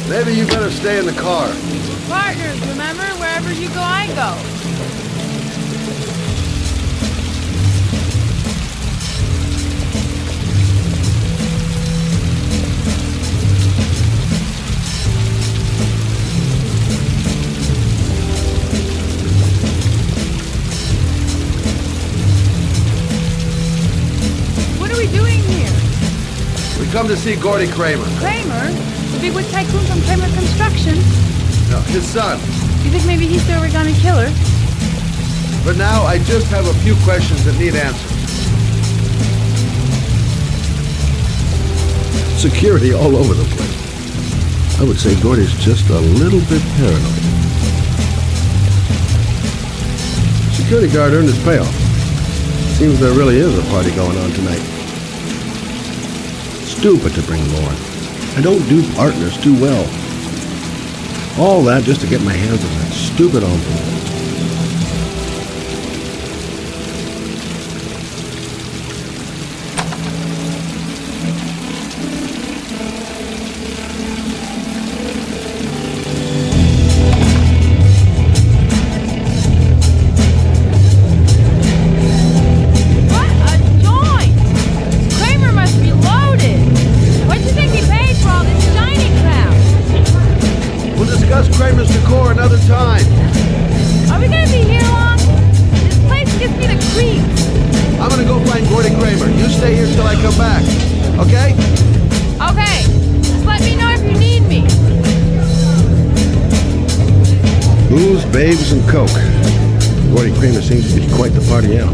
G: Maybe you better stay in the car.
I: Partners, remember? Wherever you go, I go. What are we doing here?
G: We come to see Gordy Kramer.
I: Kramer? The bigwig tycoon from Kramer Construction?
G: No, his son.
I: You think maybe he's the origami killer?
G: But now I just have a few questions that need answers. Security all over the place. I would say Gordy's just a little bit paranoid. Security guard earned his payoff. Seems there really is a party going on tonight. Stupid to bring Lauren. I don't do partners too well. All that just to get my hands on that stupid envelope. Babes and Coke. Gordy Kramer seems to be quite the party out.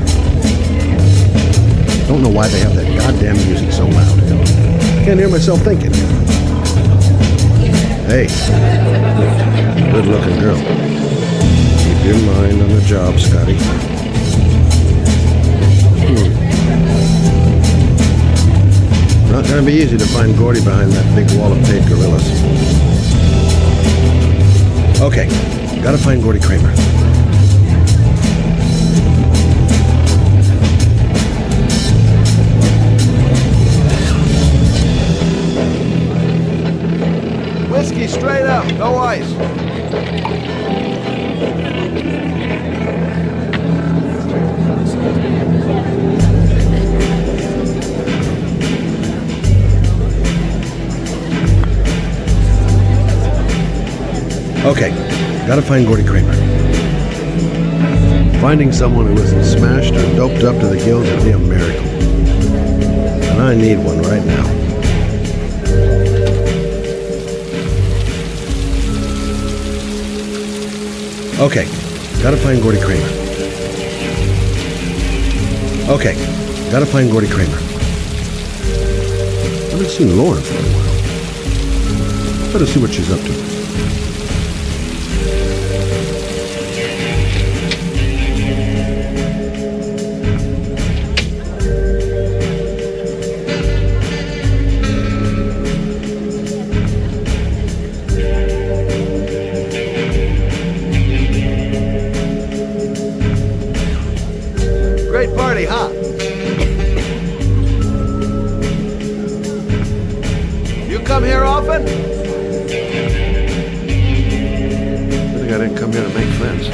G: Don't know why they have that goddamn music so loud. Can't hear myself thinking. Hey, good looking girl. Keep your mind on the job, Scotty. Not gonna be easy to find Gordy behind that big wall of paid gorillas. Okay. Gotta find Gordy Kramer. Whiskey straight up, no ice. Okay. Gotta find Gordy Kramer. Finding someone who isn't smashed or doped up to the gills would be a miracle. And I need one right now. Okay, gotta find Gordy Kramer. Okay, gotta find Gordy Kramer. I haven't seen Lauren for a while. Better see what she's up to. Come here often? Good thing I didn't come here to make friends.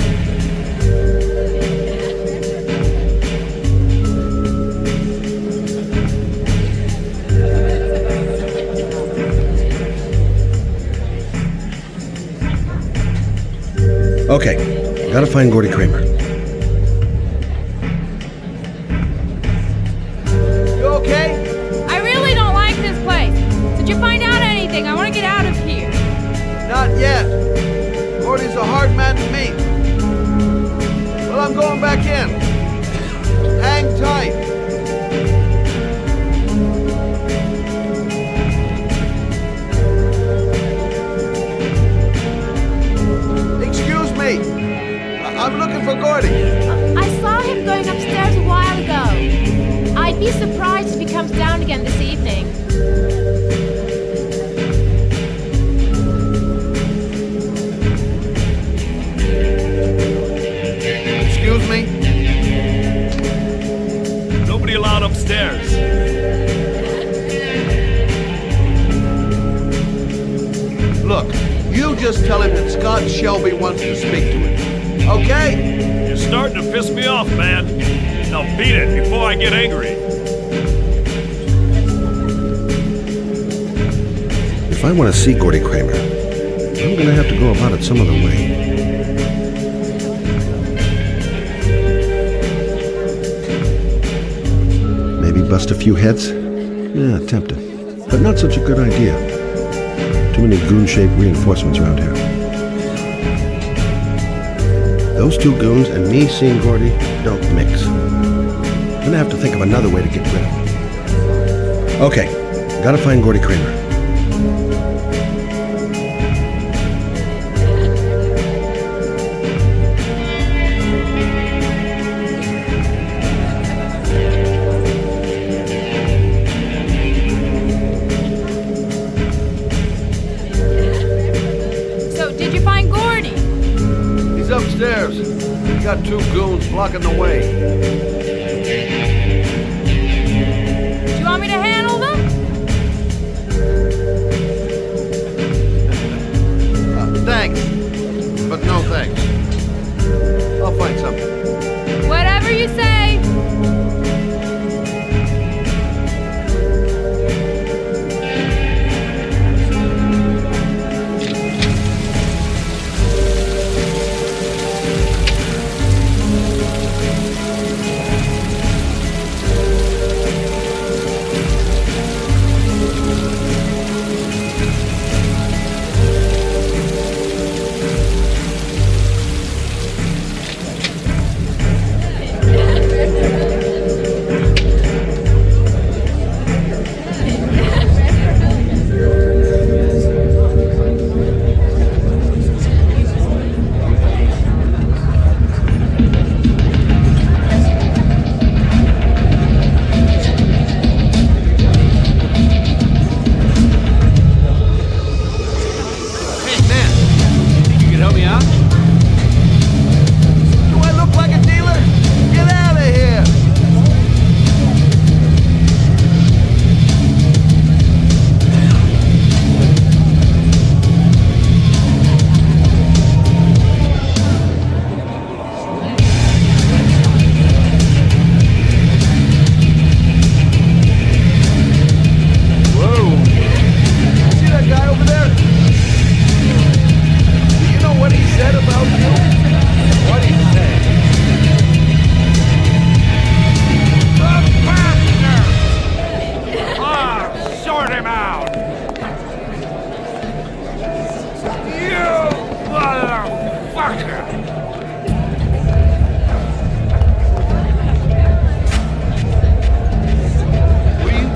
G: Okay, gotta find Gordy Kramer.
A: You okay? I really don't like this place. Did you find out anything? I want to get out of here.
G: Not yet. Gordy's a hard man to meet. Well, I'm going back in. Hang tight. Excuse me. I'm looking for Gordy.
A: I saw him going upstairs a while ago. I'd be surprised if he comes down again this evening.
G: Excuse me?
C: Nobody allowed upstairs.
G: Look, you just tell him that Scott Shelby wants to speak to him. Okay?
C: You're starting to piss me off, man. Now beat it before I get angry.
G: If I want to see Gordy Kramer, I'm gonna have to go about it some other way. Maybe bust a few heads? Yeah, tempting. But not such a good idea. Too many goon-shaped reinforcements around here. Those two goons and me seeing Gordy don't mix. I'm gonna have to think of another way to get rid of him. Okay, gotta find Gordy Kramer.
O: got two goons blocking the way.
A: Do you want me to handle them?
O: Thanks, but no thanks. I'll find something.
A: Whatever you say.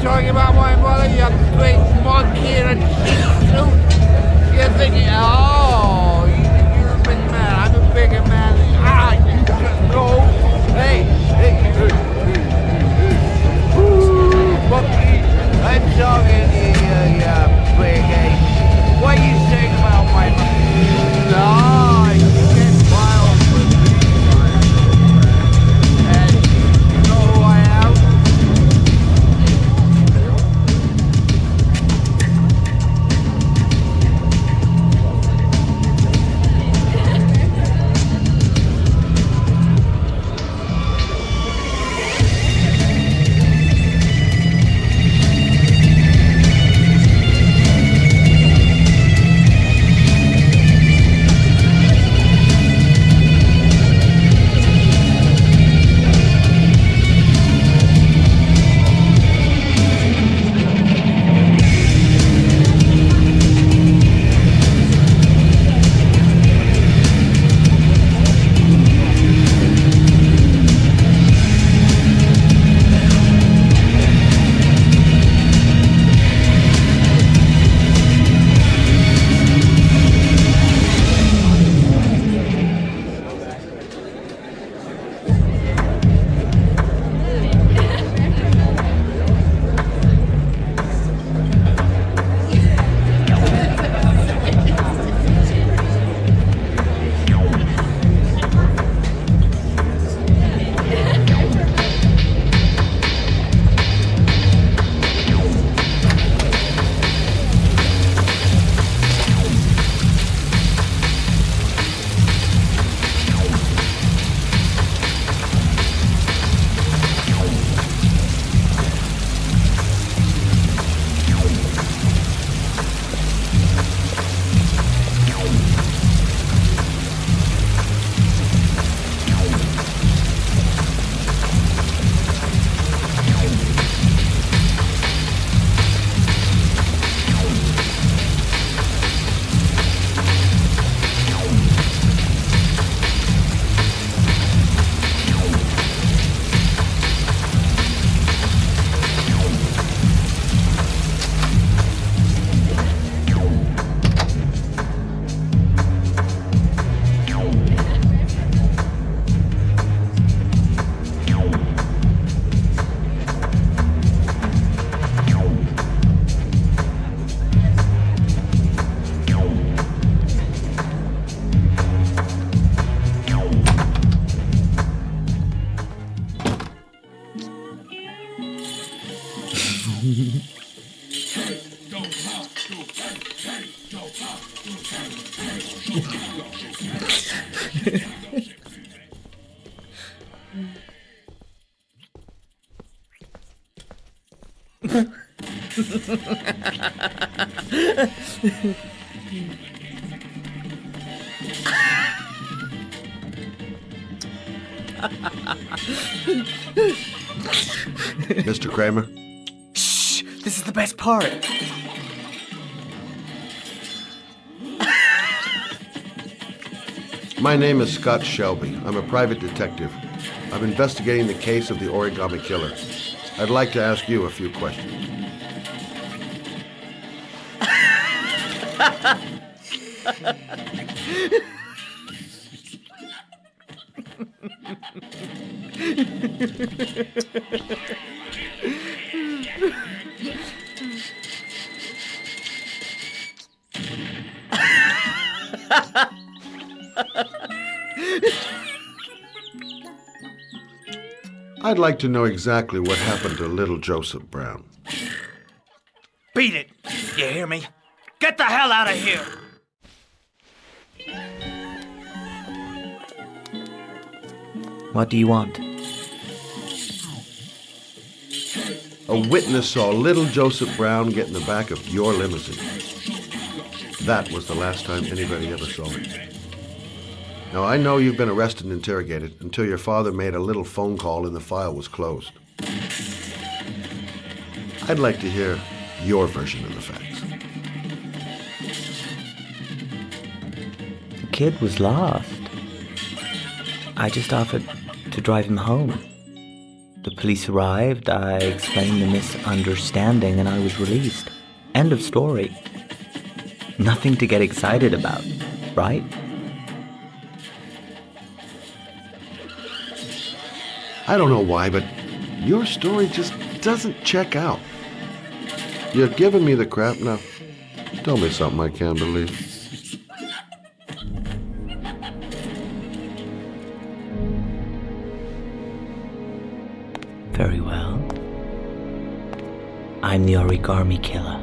M: Talking about my mother, you big monkey in a cheap suit. You're thinking, oh, you're a big man. I'm a bigger man. Ah, you just go. Hey. Ooh, monkey. I'm talking to you, you big ape. What are you saying about my mother? No, you get wild with me. And you know who I am?
G: Mr. Kramer?
P: Shh! This is the best part.
G: My name is Scott Shelby. I'm a private detective. I'm investigating the case of the origami killer. I'd like to ask you a few questions. I'd like to know exactly what happened to little Joseph Brown.
P: Beat it! You hear me? Get the hell out of here!
T: What do you want?
G: A witness saw little Joseph Brown get in the back of your limousine. That was the last time anybody ever saw it. Now, I know you've been arrested and interrogated until your father made a little phone call and the file was closed. I'd like to hear your version of the facts.
T: The kid was lost. I just offered to drive him home. The police arrived, I explained the misunderstanding, and I was released. End of story. Nothing to get excited about, right?
G: I don't know why, but your story just doesn't check out. You're giving me the crap now. Tell me something I can't believe.
T: Very well. I'm the origami killer.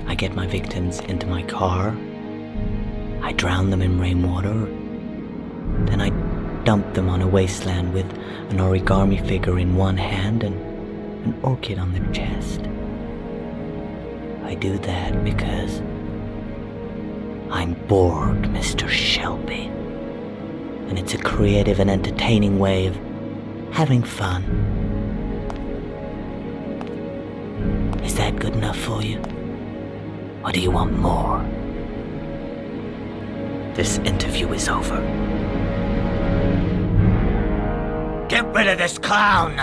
T: I get my victims into my car. I drown them in rainwater. Then I dump them on a wasteland with an origami figure in one hand and an orchid on their chest. I do that because I'm bored, Mr. Shelby. And it's a creative and entertaining way of having fun. Is that good enough for you? Or do you want more? This interview is over.
P: Get rid of this clown!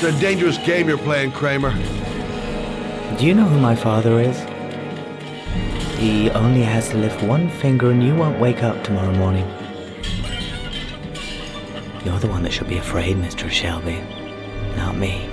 G: It's a dangerous game you're playing, Kramer.
T: Do you know who my father is? He only has to lift one finger and you won't wake up tomorrow morning. You're the one that should be afraid, Mr. Shelby, not me.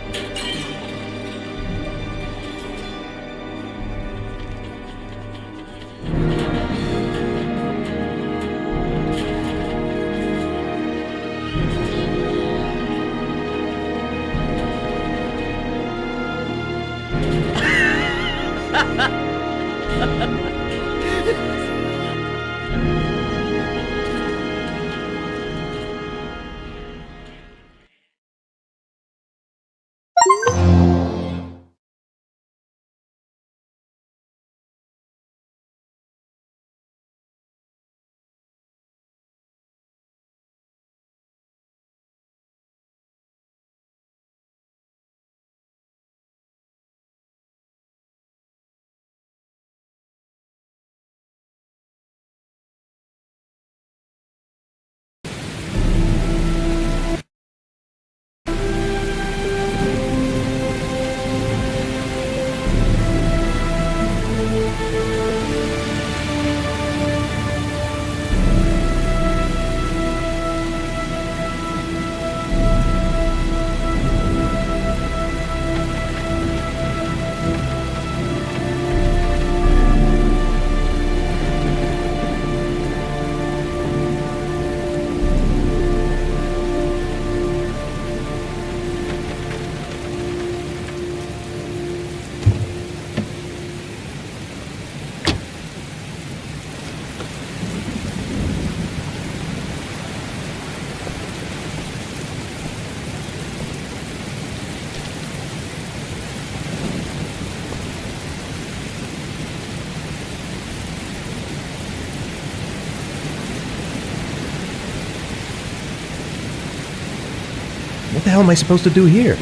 B: What the hell am I supposed to do here?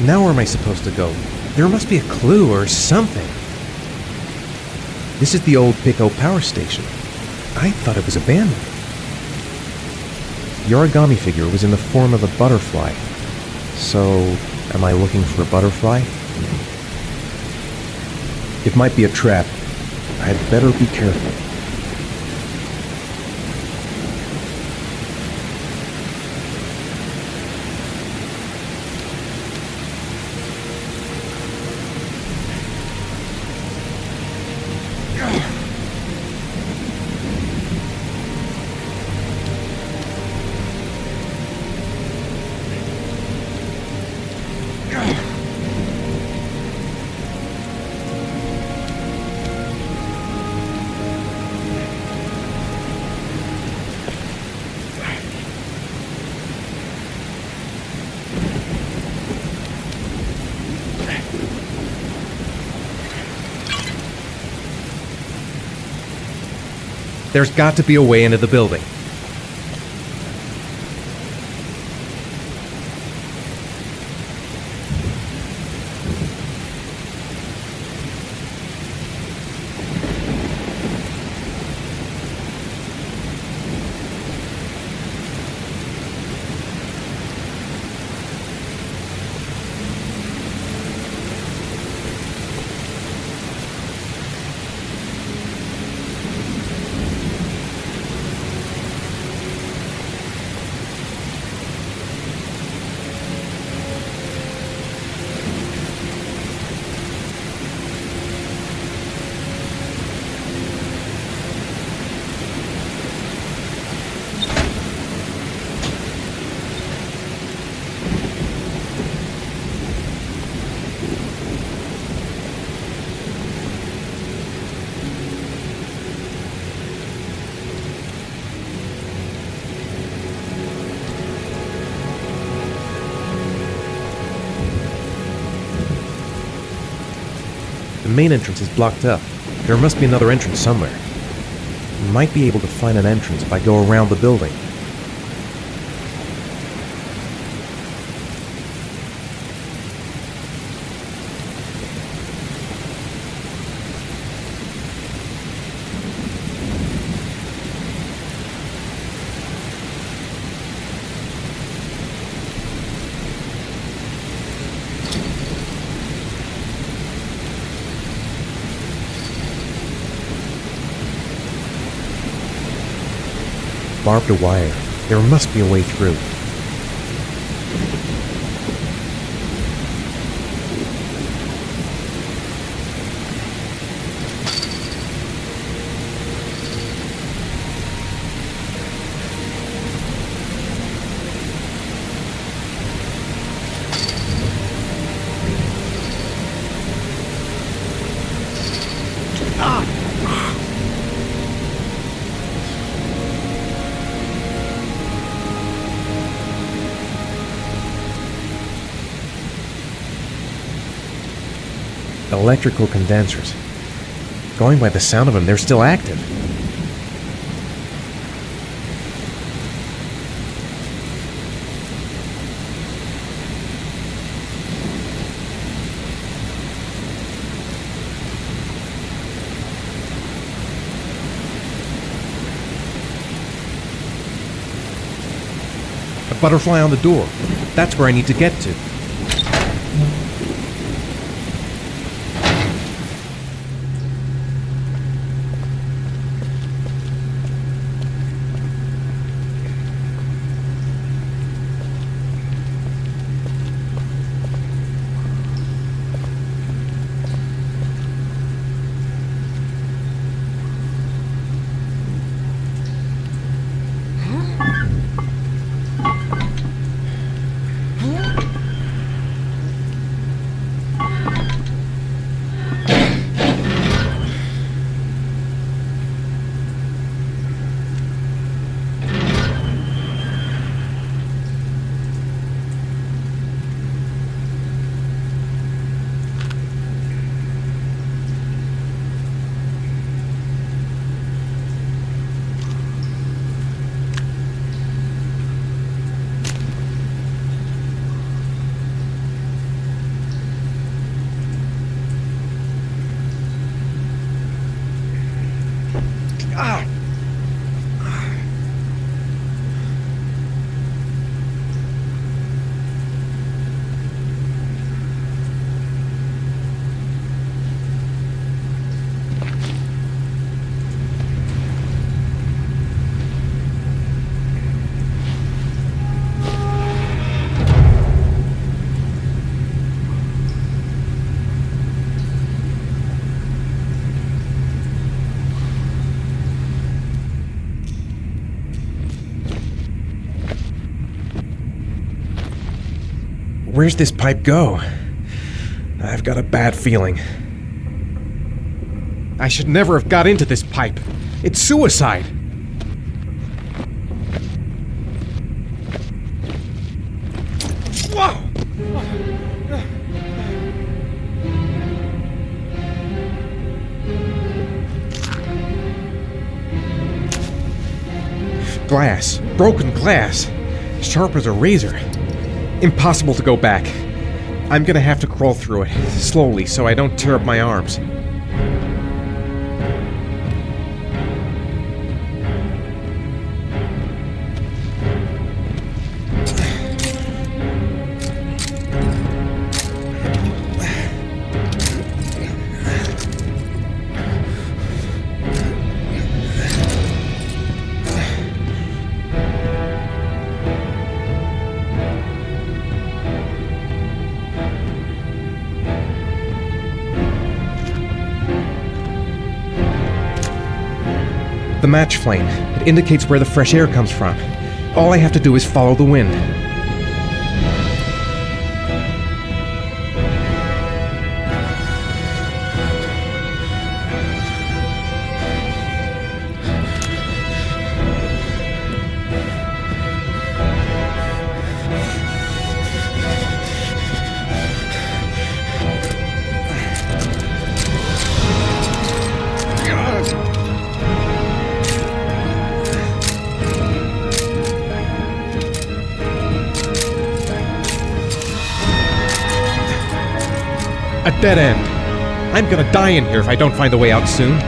B: Now where am I supposed to go? There must be a clue or something. This is the old Pico power station. I thought it was abandoned. The origami figure was in the form of a butterfly. So, am I looking for a butterfly? It might be a trap. I'd better be careful. There's got to be a way into the building. The main entrance is blocked up. There must be another entrance somewhere. We might be able to find an entrance if I go around the building. Barbed wire. There must be a way through. Electrical condensers. Going by the sound of them, they're still active. A butterfly on the door. That's where I need to get to. Where's this pipe go? I've got a bad feeling. I should never have got into this pipe. It's suicide. Whoa! Glass. Broken glass. Sharp as a razor. Impossible to go back. I'm gonna have to crawl through it, slowly, so I don't tear up my arms. The match flame. It indicates where the fresh air comes from. All I have to do is follow the wind. A dead end. I'm gonna die in here if I don't find a way out soon.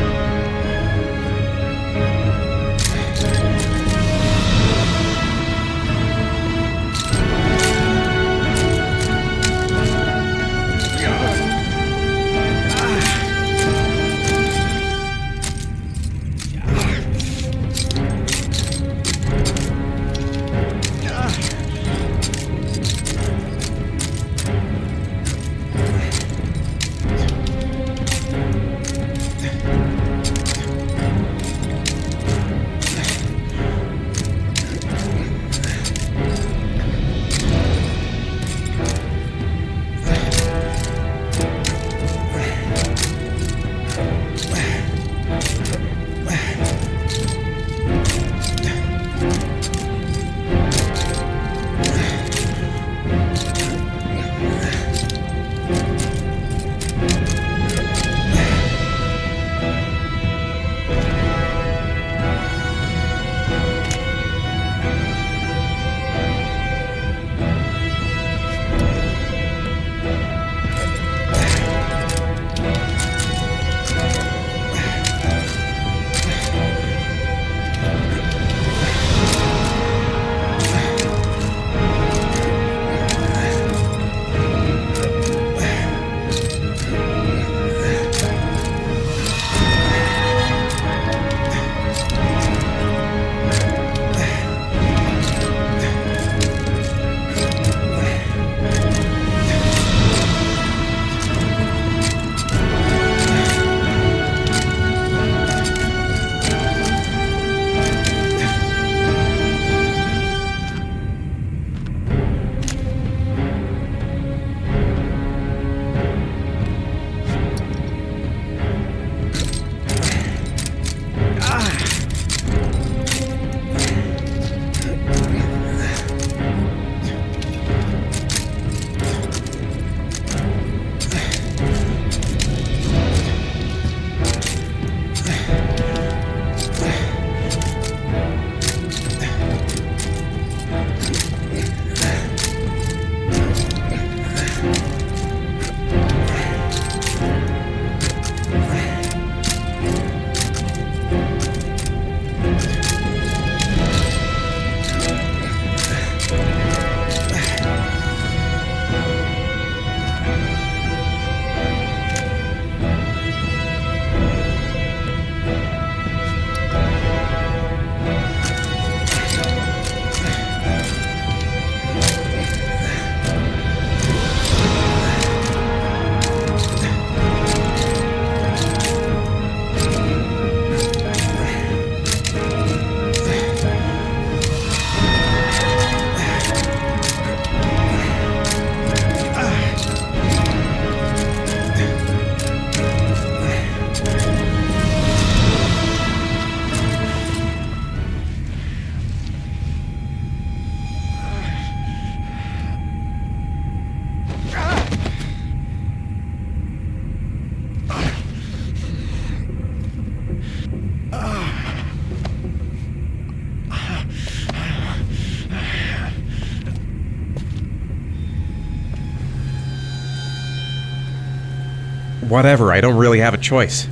B: Whatever, I don't really have a choice.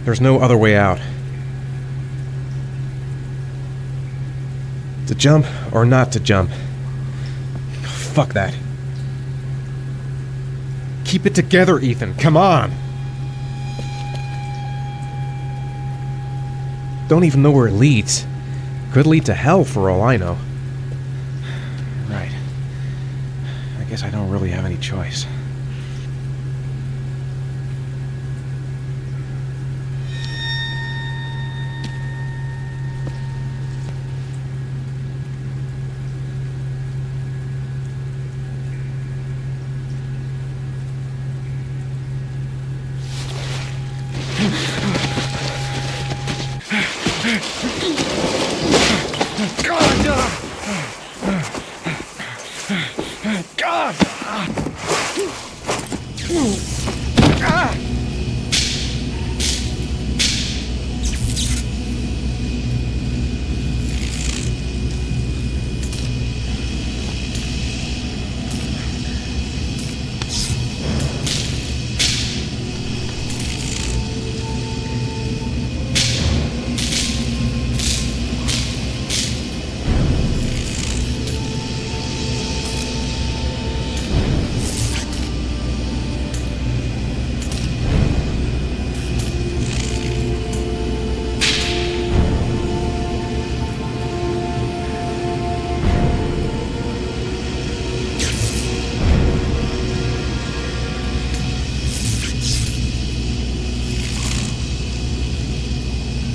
B: There's no other way out. To jump or not to jump? Fuck that. Keep it together, Ethan. Come on! Don't even know where it leads. Could lead to hell for all I know. Right. I guess I don't really have any choice.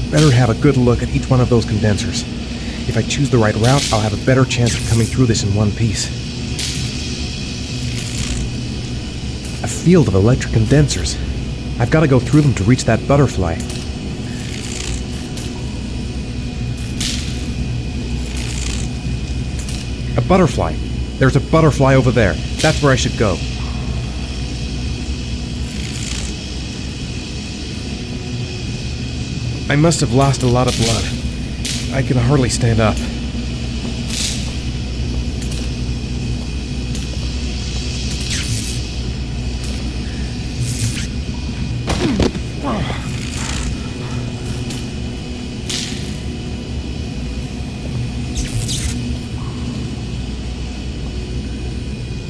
B: Better have a good look at each one of those condensers. If I choose the right route, I'll have a better chance of coming through this in one piece. A field of electric condensers. I've got to go through them to reach that butterfly. A butterfly. There's a butterfly over there. That's where I should go. I must have lost a lot of blood. I can hardly stand up.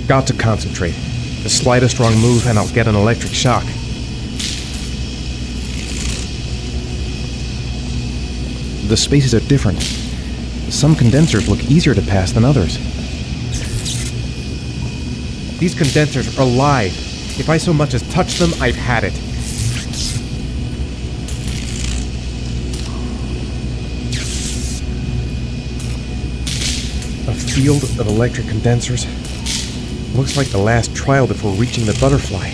B: Got to concentrate. The slightest wrong move and I'll get an electric shock. The spaces are different. Some condensers look easier to pass than others. These condensers are alive. If I so much as touch them, I've had it. A field of electric condensers. Looks like the last trial before reaching the butterfly.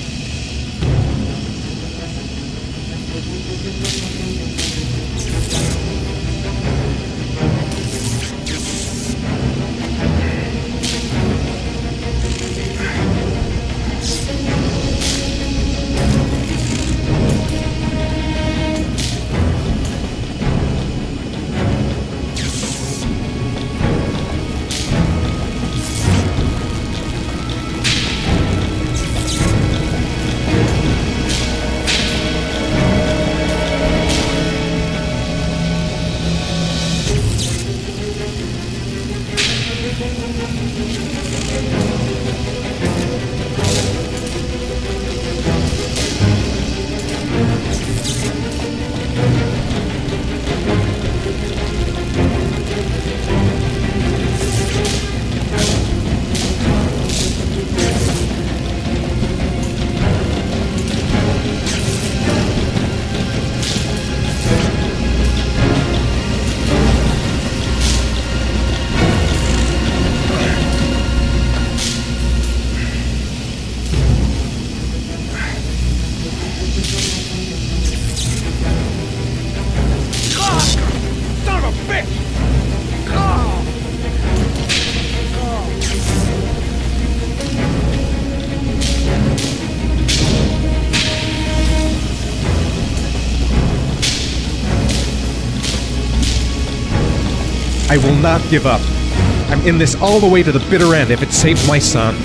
B: I will not give up. I'm in this all the way to the bitter end if it saves my son.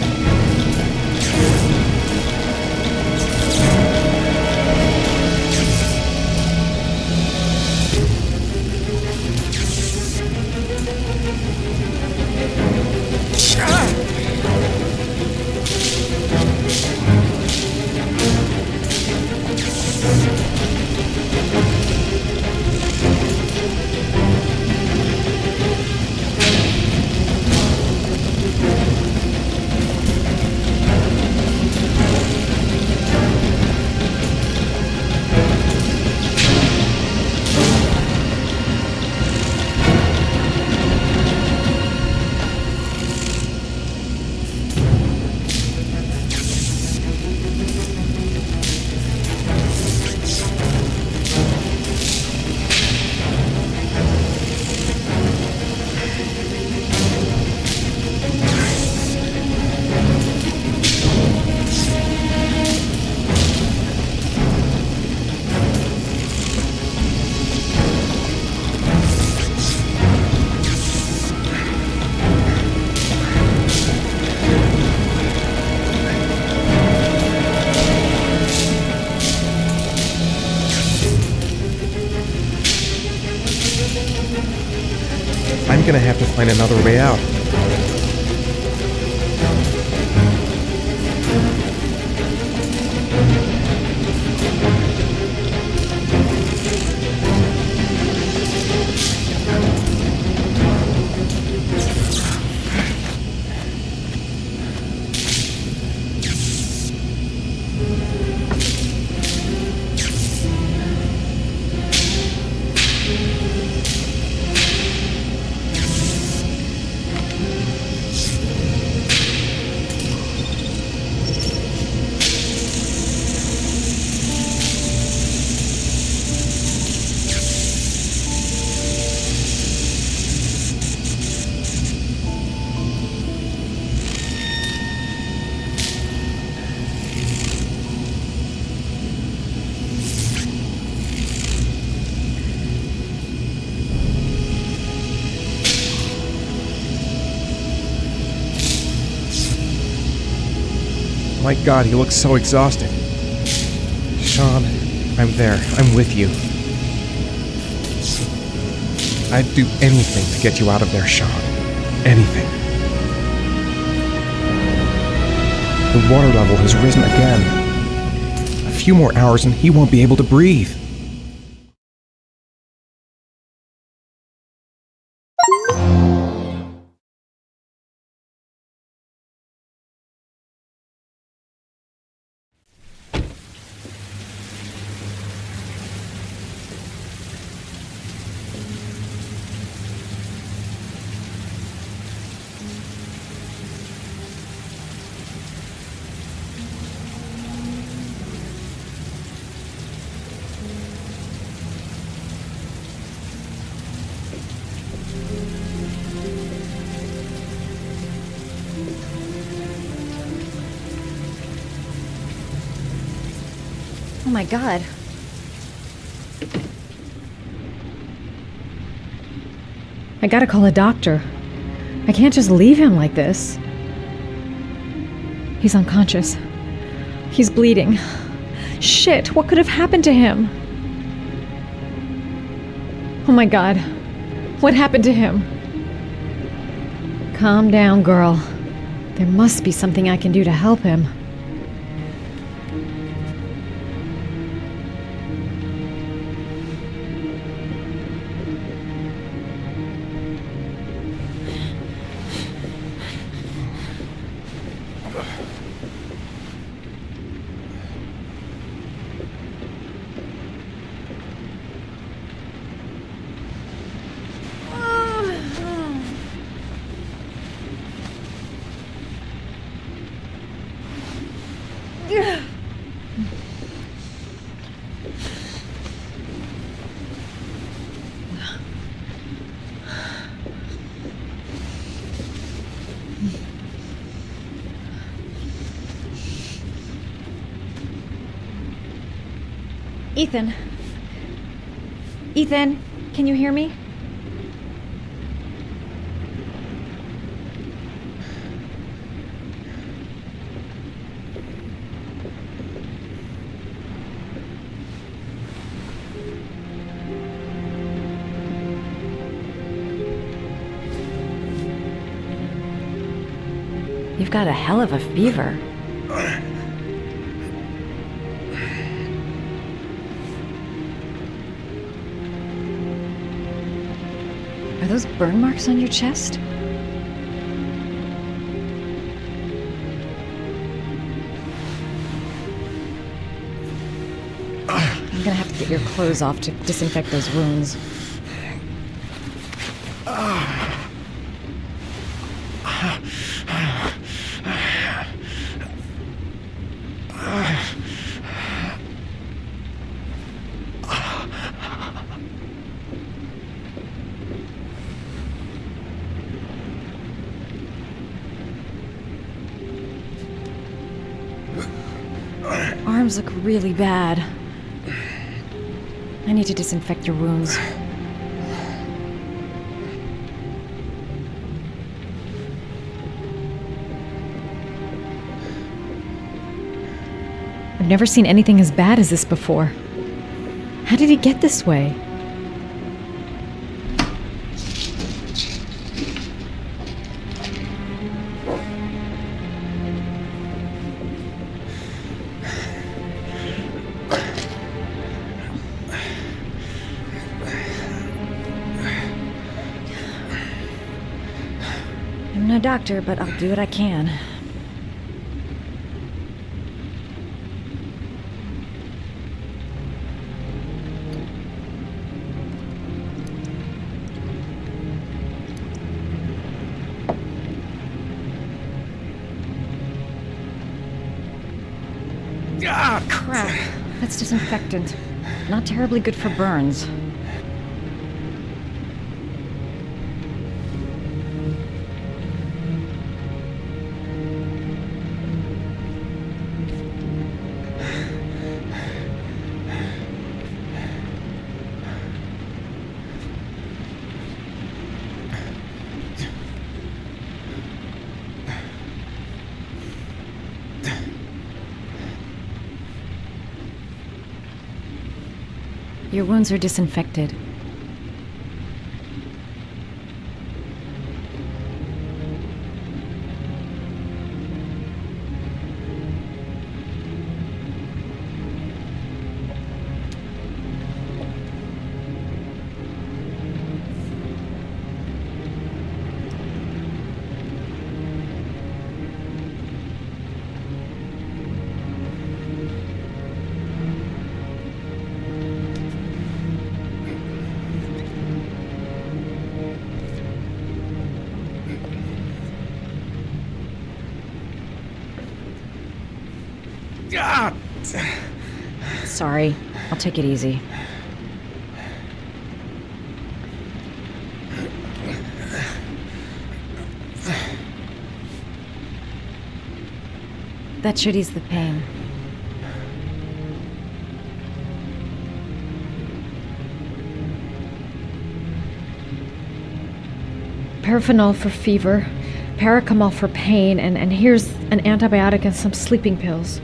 B: gonna have to find another way out. My God, he looks so exhausted. Sean, I'm there. I'm with you. I'd do anything to get you out of there, Sean. Anything. The water level has risen again. A few more hours and he won't be able to breathe.
U: Oh my God. I gotta call a doctor. I can't just leave him like this. He's unconscious. He's bleeding. Shit, what could have happened to him? Oh my God. What happened to him? Calm down, girl. There must be something I can do to help him. Ethan. Ethan, can you hear me?
N: You've got a hell of a fever.
U: Are those burn marks on your chest? I'm gonna have to get your clothes off to disinfect those wounds. Arms look really bad. I need to disinfect your wounds. I've never seen anything as bad as this before. How did he get this way? a doctor, but I'll do what I can. Ah, crap. That's disinfectant. Not terribly good for burns. Your wounds are disinfected. Sorry. I'll take it easy. That should ease the pain. Paracetamol for fever, paracetamol for pain, and here's an antibiotic and some sleeping pills.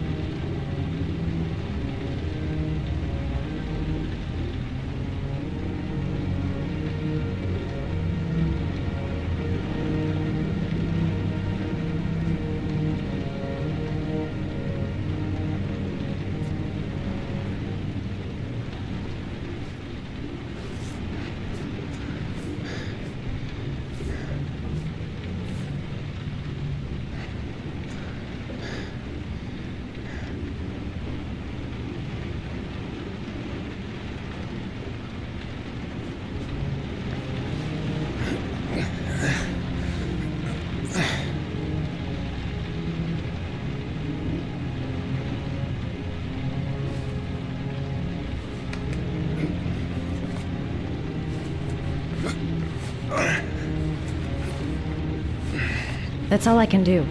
U: That's all I can do.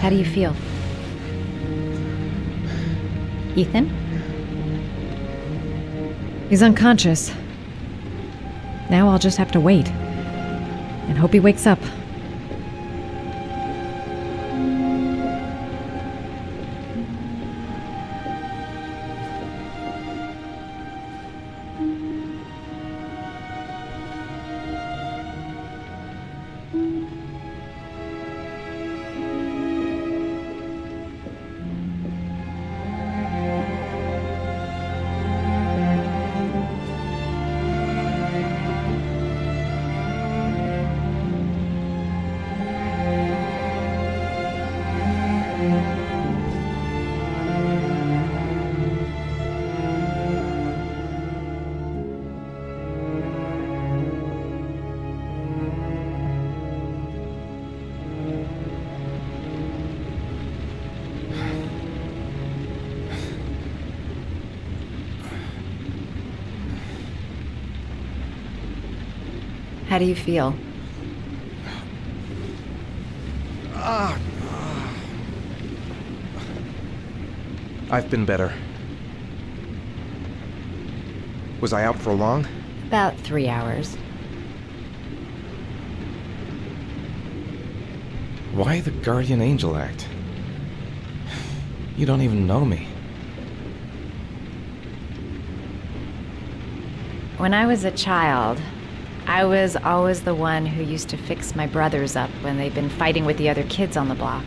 U: How do you feel? Ethan? He's unconscious. Now I'll just have to wait. And hope he wakes up. How do you feel?
B: I've been better. Was I out for long?
U: About 3 hours.
B: Why the guardian angel act? You don't even know me.
U: When I was a child, I was always the one who used to fix my brothers up when they'd been fighting with the other kids on the block.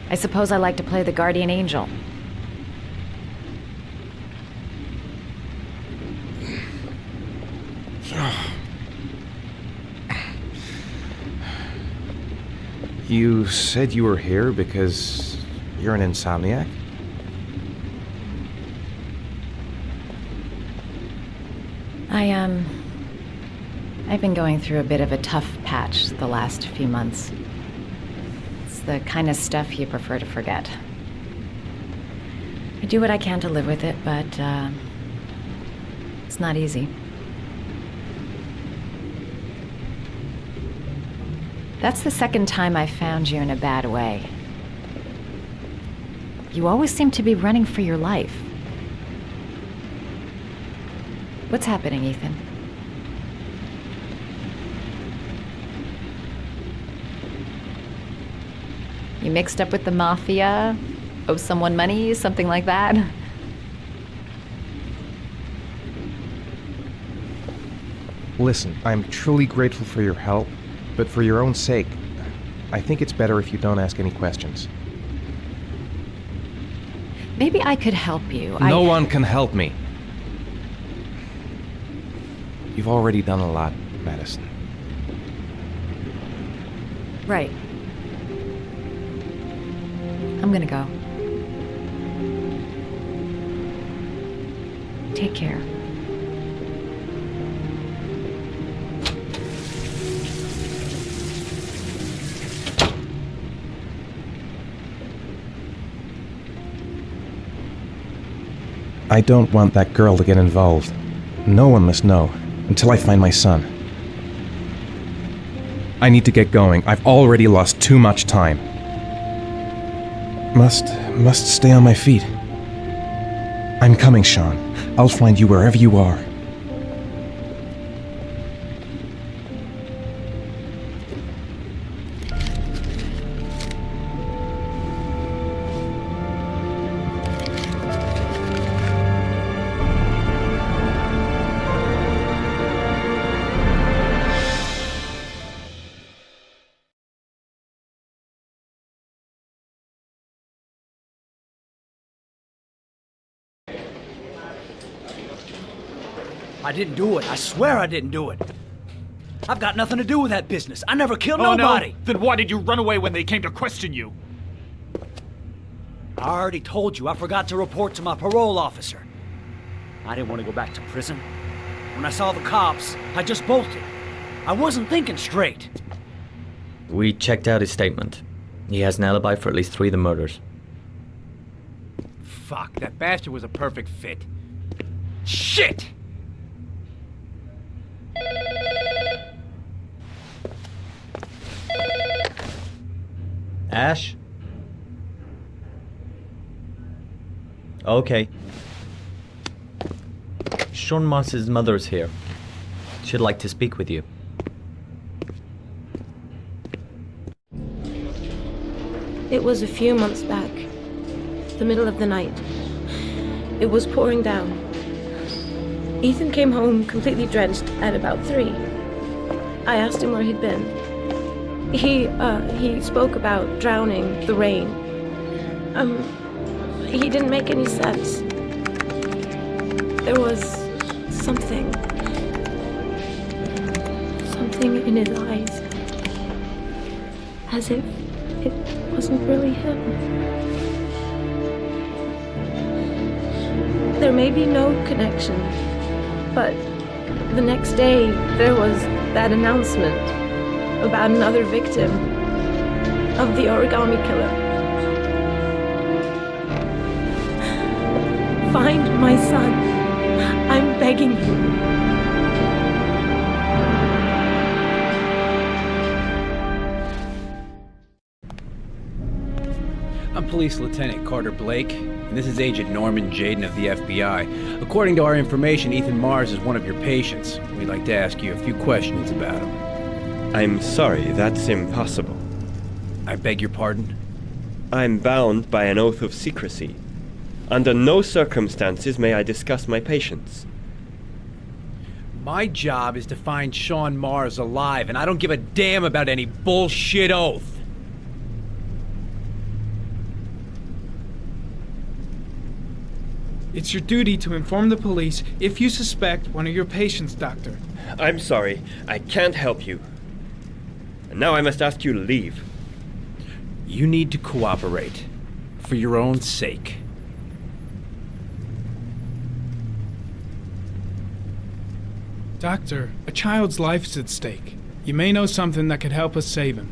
U: I suppose I like to play the guardian angel.
B: You said you were here because you're an insomniac?
U: I've been going through a bit of a tough patch the last few months. It's the kind of stuff you prefer to forget. I do what I can to live with it, but it's not easy. That's the second time I've found you in a bad way. You always seem to be running for your life. What's happening, Ethan? You mixed up with the mafia? Owe someone money? Something like that?
B: Listen, I'm truly grateful for your help, but for your own sake, I think it's better if you don't ask any questions.
U: Maybe I could help you.
B: No one can help me. You've already done a lot, Madison.
U: Right. I'm gonna go. Take care.
B: I don't want that girl to get involved. No one must know, until I find my son. I need to get going. I've already lost too much time. Must stay on my feet. I'm coming, Sean. I'll find you wherever you are.
Q: I didn't do it. I swear I didn't do it. I've got nothing to do with that business. I never killed nobody.
C: No? Then why did you run away when they came to question you?
Q: I already told you I forgot to report to my parole officer. I didn't want to go back to prison. When I saw the cops, I just bolted. I wasn't thinking straight.
T: We checked out his statement. He has an alibi for at least 3 of the murders.
K: Fuck, that bastard was a perfect fit. Shit!
T: Ash? Okay. Sean Mars's mother's here. She'd like to speak with you.
H: It was a few months back. The middle of the night. It was pouring down. Ethan came home completely drenched at about 3. I asked him where he'd been. He spoke about drowning, the rain. He didn't make any sense. There was something in his eyes. As if it wasn't really him. There may be no connection, but the next day there was that announcement about another victim of the origami killer. Find my son. I'm begging you.
K: I'm Police Lieutenant Carter Blake, and this is Agent Norman Jaden of the FBI. According to our information, Ethan Mars is one of your patients. We'd like to ask you a few questions about him.
S: I'm sorry, that's impossible.
K: I beg your pardon?
S: I'm bound by an oath of secrecy. Under no circumstances may I discuss my patients.
K: My job is to find Sean Mars alive, and I don't give a damn about any bullshit oath.
L: It's your duty to inform the police if you suspect one of your patients, Doctor.
S: I'm sorry, I can't help you. And now I must ask you to leave.
K: You need to cooperate. For your own sake.
L: Doctor, a child's life is at stake. You may know something that could help us save him.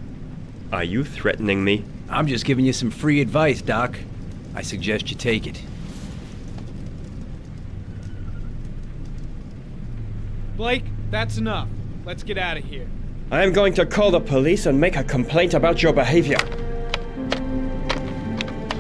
S: Are you threatening me?
K: I'm just giving you some free advice, Doc. I suggest you take it.
L: Blake, that's enough. Let's get out of here.
S: I am going to call the police and make a complaint about your behavior.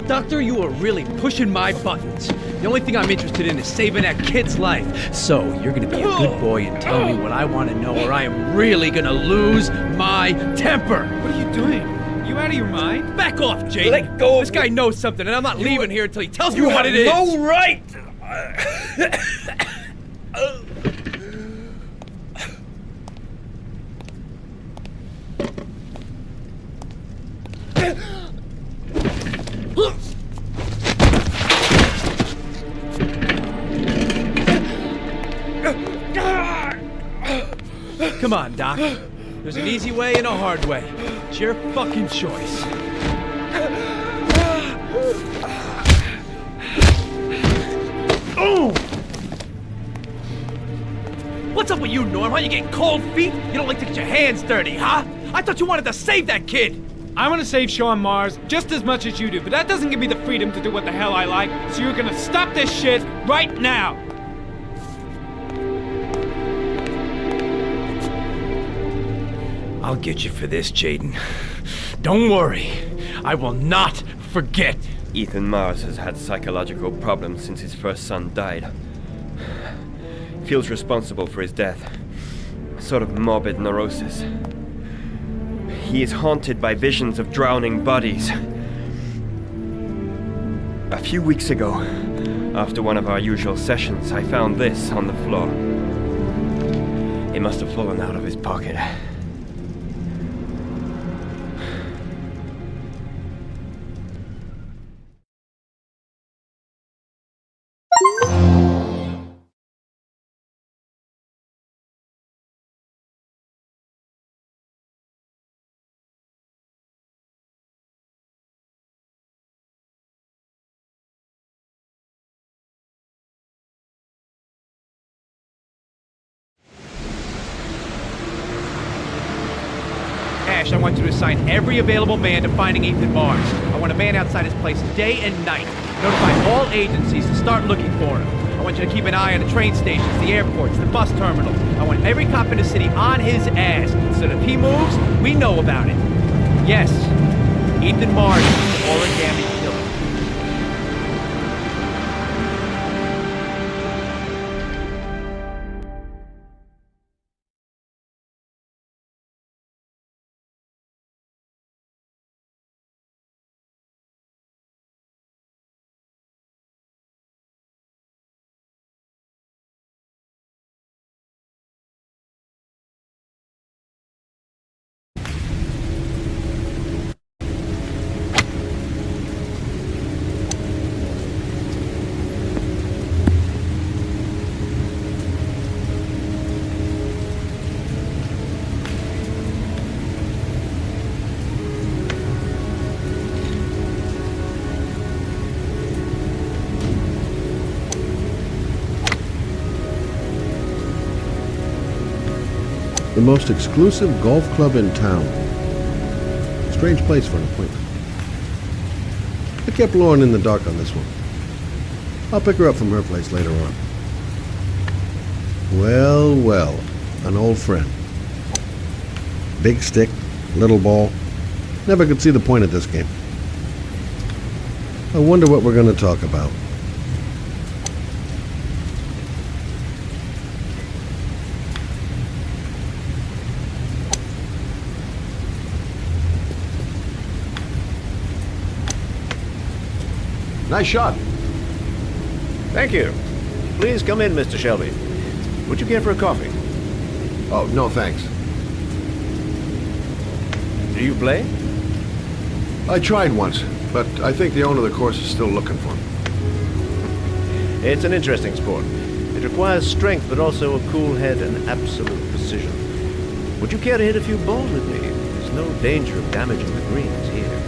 K: Doctor, you are really pushing my buttons. The only thing I'm interested in is saving that kid's life. So, you're gonna be a good boy and tell me what I want to know, or I am really gonna lose my temper.
L: What are you doing? You out of your mind?
K: Back off, Jake.
S: Let go.
K: This guy knows something, and I'm not leaving here until he tells me what it is.
S: You have no right.
K: Come on, Doc. There's an easy way and a hard way. It's your fucking choice. Oh! What's up with you, Norm? Huh? You getting cold feet? You don't like to get your hands dirty, huh? I thought you wanted to save that kid!
L: I want to save Sean Mars just as much as you do, but that doesn't give me the freedom to do what the hell I like, so you're gonna stop this shit right now!
K: I'll get you for this, Jaden. Don't worry. I will not forget.
S: Ethan Mars has had psychological problems since his first son died. He feels responsible for his death. A sort of morbid neurosis. He is haunted by visions of drowning bodies. A few weeks ago, after one of our usual sessions, I found this on the floor. It must have fallen out of his pocket.
K: Ash, I want you to assign every available man to finding Ethan Mars. I want a man outside his place day and night. Notify all agencies to start looking for him. I want you to keep an eye on the train stations, the airports, the bus terminals. I want every cop in the city on his ass, so that if he moves, we know about it. Yes, Ethan Mars is the origami killer.
G: The most exclusive golf club in town. Strange place for an appointment. I kept Lauren in the dark on this one. I'll pick her up from her place later on. Well, well, an old friend. Big stick, little ball. Never could see the point of this game. I wonder what we're going to talk about. Nice shot.
D: Thank you. Please come in, Mr. Shelby. Would you care for a coffee?
G: Oh, no thanks.
D: Do you play?
G: I tried once, but I think the owner of the course is still looking for me.
D: It's an interesting sport. It requires strength, but also a cool head and absolute precision. Would you care to hit a few balls with me? There's no danger of damaging the greens here.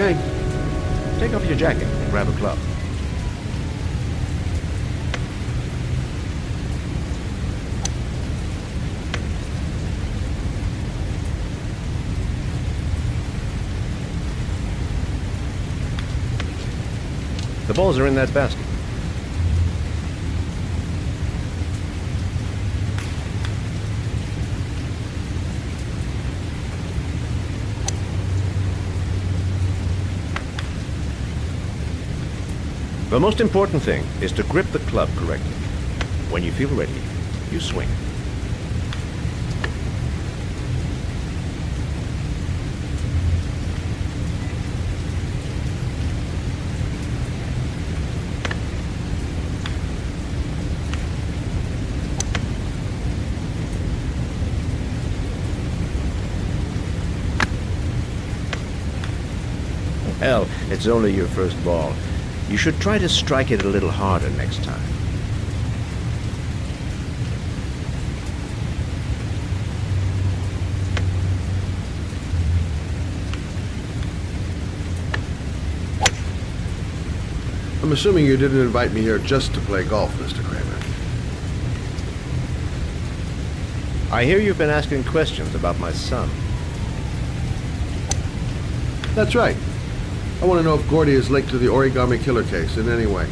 D: Okay. Take off your jacket and grab a club. The balls are in that basket. The most important thing is to grip the club correctly. When you feel ready, you swing. Hell, it's only your first ball. You should try to strike it a little harder next time.
G: I'm assuming you didn't invite me here just to play golf, Mr. Kramer.
D: I hear you've been asking questions about my son.
G: That's right. I want to know if Gordy is linked to the origami killer case in any way.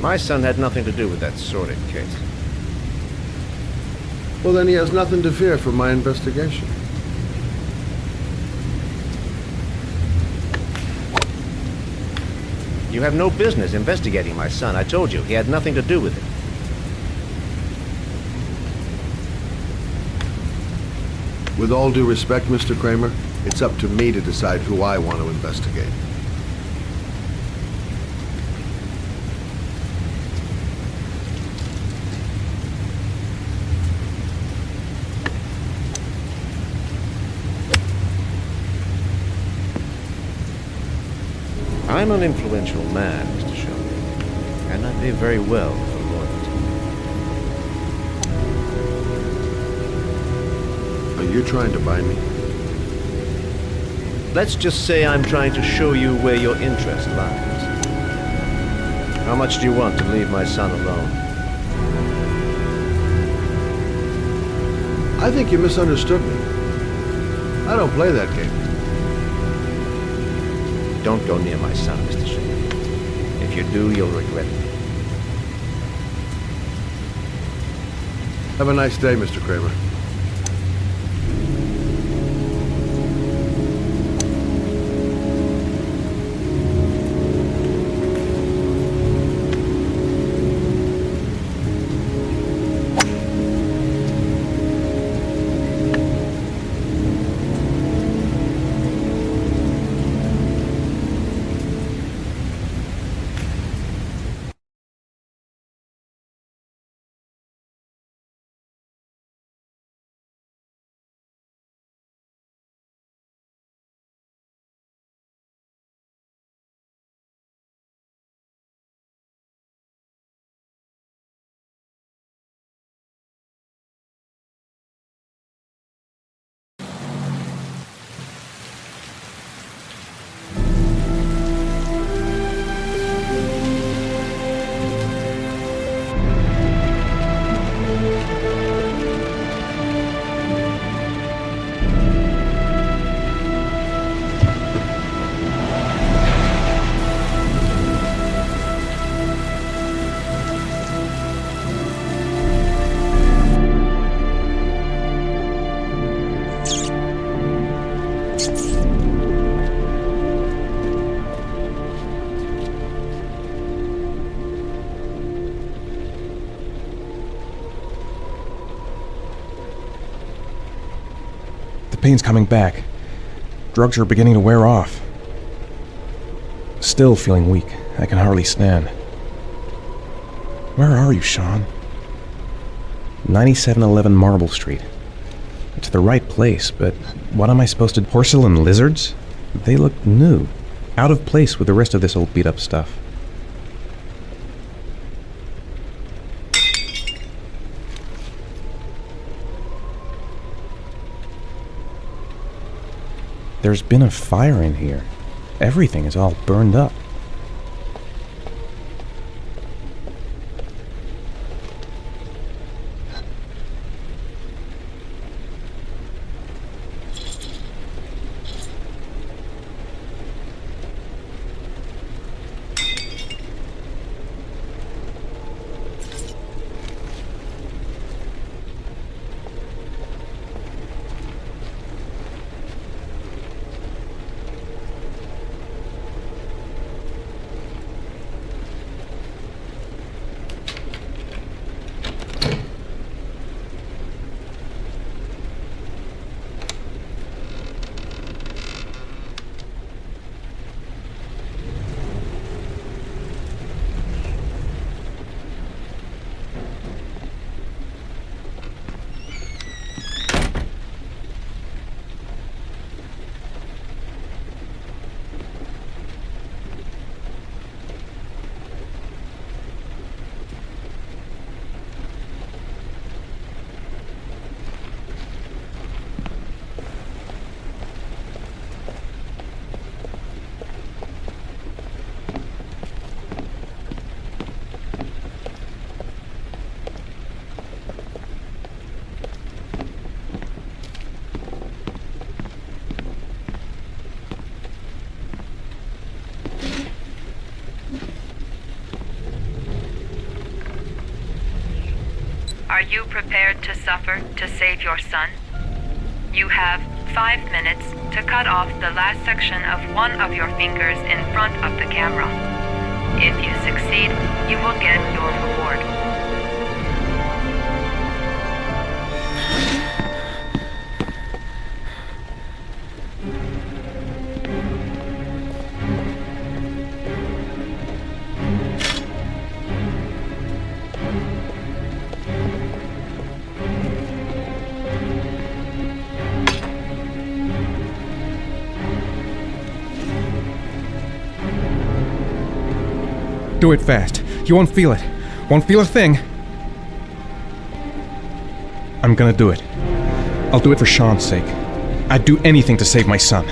D: My son had nothing to do with that sordid case.
G: Well, then he has nothing to fear from my investigation.
D: You have no business investigating my son. I told you, he had nothing to do with it.
G: With all due respect, Mr. Kramer, it's up to me to decide who I want to investigate.
D: I'm an influential man, Mr. Shelby, and I pay very well for loyalty.
G: Are you trying to buy me?
D: Let's just say I'm trying to show you where your interest lies. How much do you want to leave my son alone?
G: I think you misunderstood me. I don't play that game.
D: Don't go near my son, Mr. Shelby. If you do, you'll regret it.
G: Have a nice day, Mr. Kramer.
B: The pain's coming back. Drugs are beginning to wear off. Still feeling weak. I can hardly stand. Where are you, Sean? 9711 Marble Street. It's the right place, but what am I supposed to... Porcelain lizards? They look new. Out of place with the rest of this old beat-up stuff. There's been a fire in here. Everything is all burned up.
J: Are you prepared to suffer to save your son? You have 5 minutes to cut off the last section of one of your fingers in front of the camera. If you succeed, you will get your reward.
B: Do it fast. You won't feel it. Won't feel a thing. I'm gonna do it. I'll do it for Sean's sake. I'd do anything to save my son.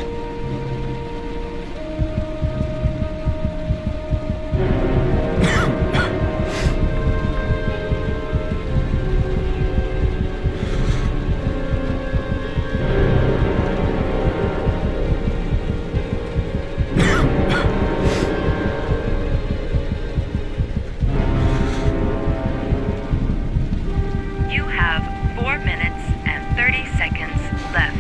J: You have 4 minutes and 30 seconds left.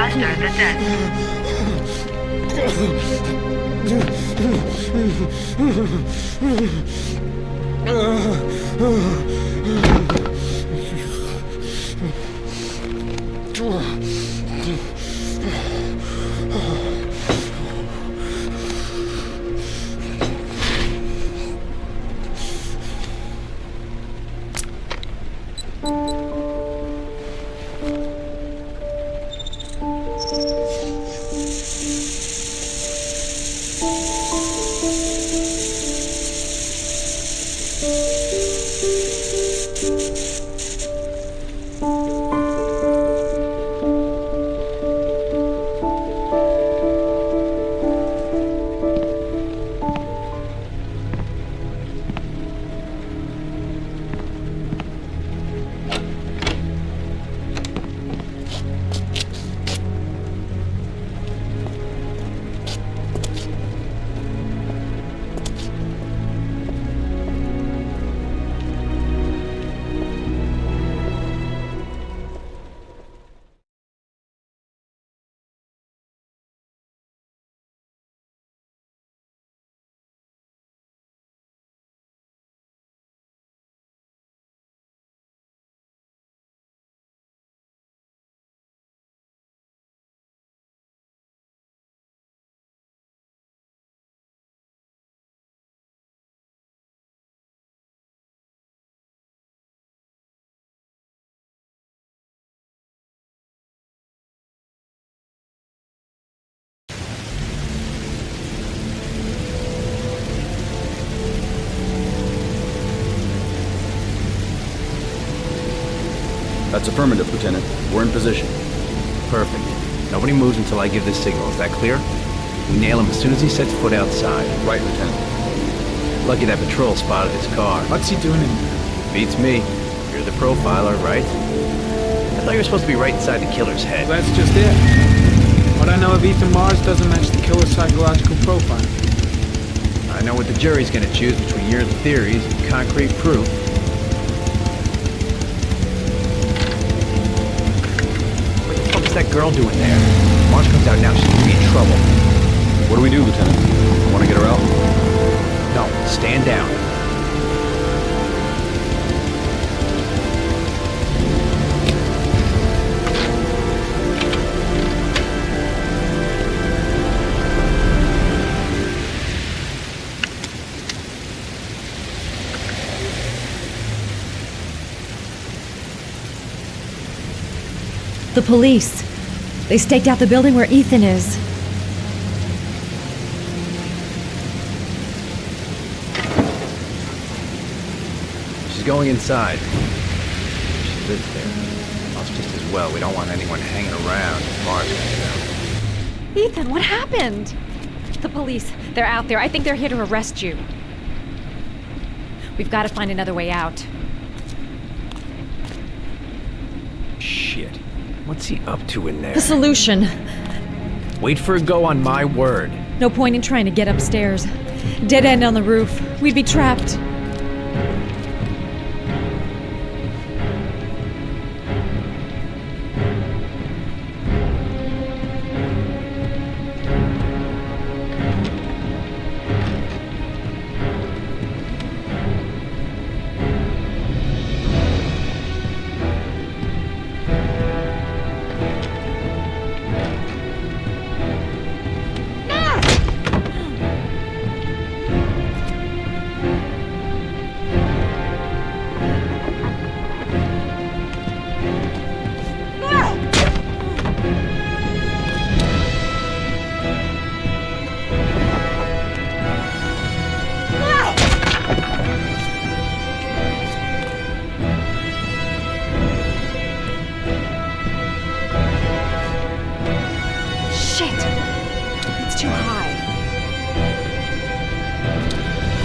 J: Under the desk.
E: That's affirmative, Lieutenant. We're in position.
D: Perfect. Nobody moves until I give the signal. Is that clear? We nail him as soon as he sets foot outside.
E: Right, Lieutenant.
D: Lucky that patrol spotted his car.
L: What's he doing in there?
D: Beats me. You're the profiler, right? I thought you were supposed to be right inside the killer's head.
L: Well, that's just it. What I know of Ethan Mars doesn't match the killer's psychological profile.
D: I know what the jury's gonna choose between your theories and concrete proof. What's that girl doing there? Marge comes out now, she's gonna be in trouble.
E: What do we do, Lieutenant? Want to get her out?
D: No, stand down.
U: The police. They staked out the building where Ethan is.
D: She's going inside. She lives there. Well, it's just as well. We don't want anyone hanging around as far as we know.
U: Ethan, what happened? The police. They're out there. I think they're here to arrest you. We've got to find another way out.
D: Shit. What's he up to in there?
U: The solution.
D: Wait for a go on my word.
U: No point in trying to get upstairs. Dead end on the roof. We'd be trapped.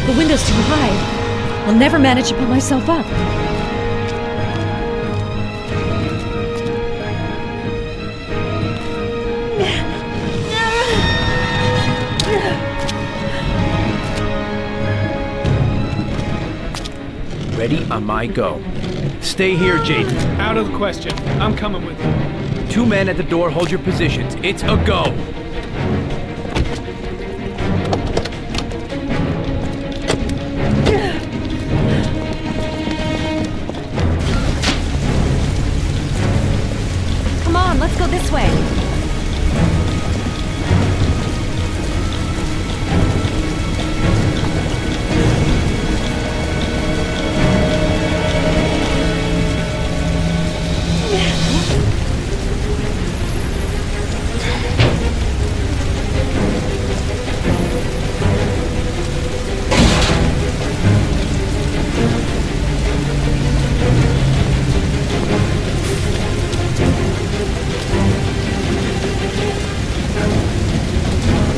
U: The window's too high. I'll never manage to pull myself up.
K: Ready on my go. Stay here, Jaden.
L: Out of the question. I'm coming with you.
K: 2 men at the door, hold your positions. It's a go.
U: Come on, let's go this way.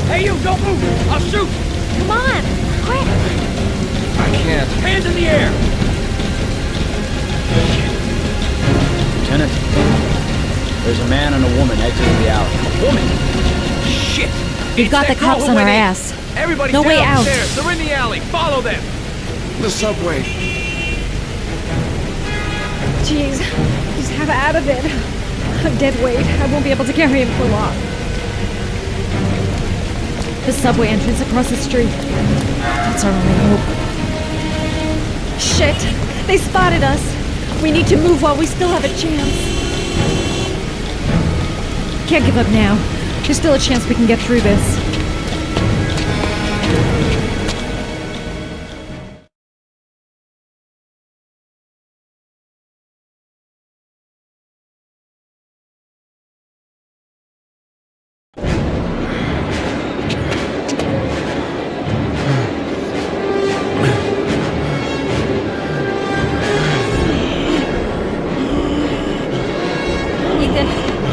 K: Hey, you, don't move! I'll shoot!
U: Come on, quick!
B: I can't.
K: Hands in the air!
Q: Lieutenant, there's a man and a woman exiting the alley.
K: A woman? Shit!
U: We've got the cops on our ass.
K: Everybody
U: No way out.
K: downstairs! They're in the alley! Follow them!
G: The subway.
U: Jeez, just have out of it. I'm dead weight. I won't be able to carry him for long. The subway entrance across the street. That's our only hope. Shit! They spotted us! We need to move while we still have a chance. Can't give up now. There's still a chance we can get through this.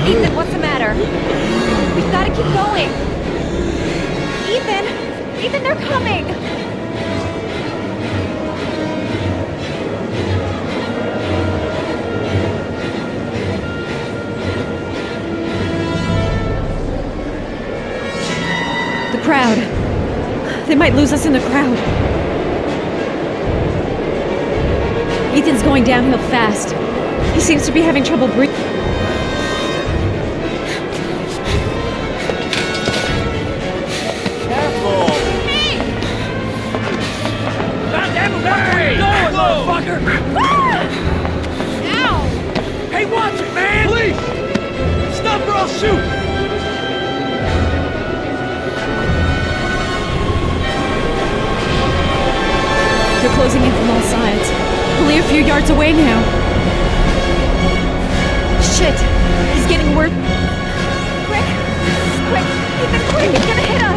U: Ethan, what's the matter? We've got to keep going. Ethan, they're coming. The crowd. They might lose us in the crowd. Ethan's going downhill fast. He seems to be having trouble breathing.
K: Hey, watch it, man! Please! Stop or I'll shoot!
U: They're closing in from all sides. Only a few yards away now. Shit! He's getting worse. Quick! Ethan, quick! He's gonna hit us!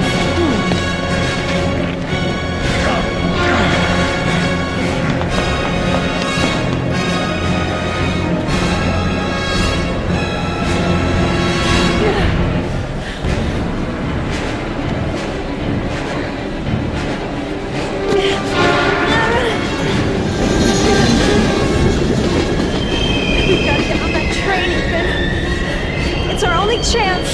U: It's our only chance.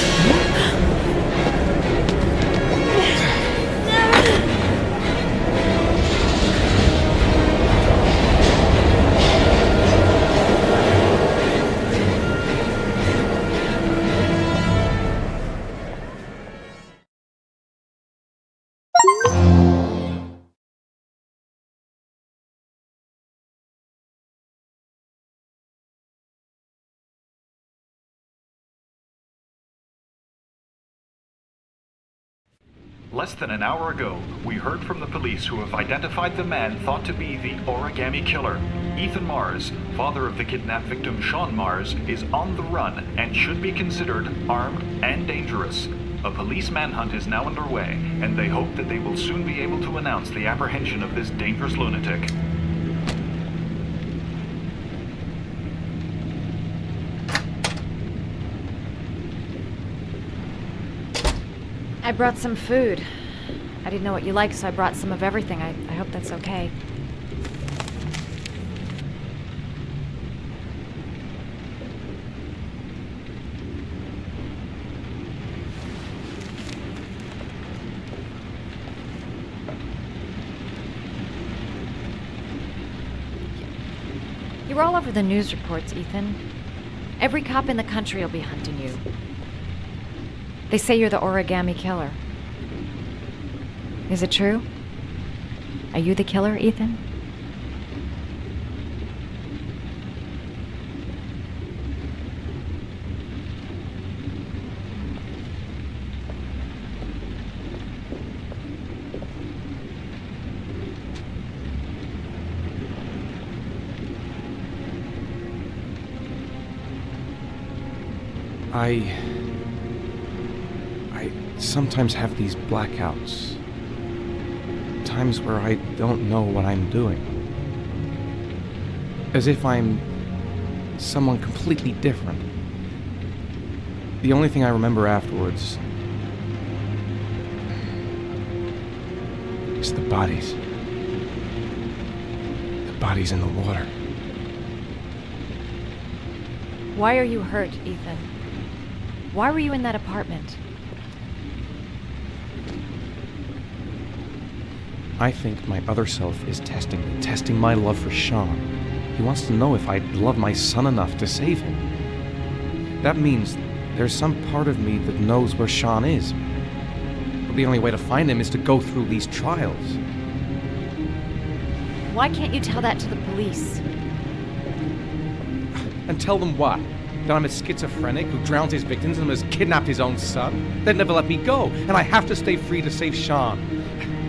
R: Less than an hour ago, we heard from the police who have identified the man thought to be the origami killer. Ethan Mars, father of the kidnapped victim Sean Mars, is on the run and should be considered armed and dangerous. A police manhunt is now underway, and they hope that they will soon be able to announce the apprehension of this dangerous lunatic.
U: I brought some food. I didn't know what you liked, so I brought some of everything. I hope that's okay. You're all over the news reports, Ethan. Every cop in the country will be hunting you. They say you're the origami killer. Is it true? Are you the killer, Ethan?
B: I sometimes have these blackouts. Times where I don't know what I'm doing. As if I'm someone completely different. The only thing I remember afterwards is the bodies. The bodies in the water.
U: Why are you hurt, Ethan? Why were you in that apartment?
B: I think my other self is testing me, testing my love for Sean. He wants to know if I love my son enough to save him. That means there's some part of me that knows where Sean is. But the only way to find him is to go through these trials.
U: Why can't you tell that to the police?
B: And tell them what? That I'm a schizophrenic who drowns his victims and has kidnapped his own son? They'd never let me go, and I have to stay free to save Sean.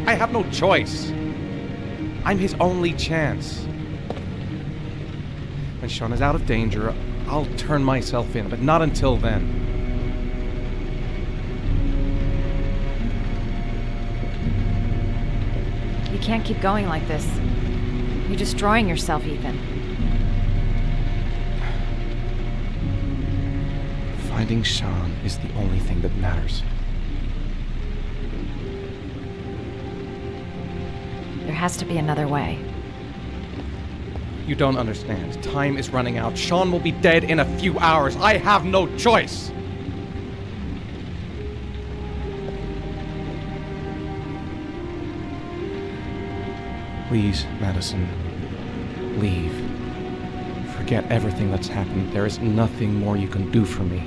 B: I have no choice. I'm his only chance. When Sean is out of danger, I'll turn myself in, but not until then.
U: You can't keep going like this. You're destroying yourself, Ethan.
B: Finding Sean is the only thing that matters.
U: There has to be another way.
B: You don't understand. Time is running out. Sean will be dead in a few hours. I have no choice. Please, Madison, leave. Forget everything that's happened. There is nothing more you can do for me.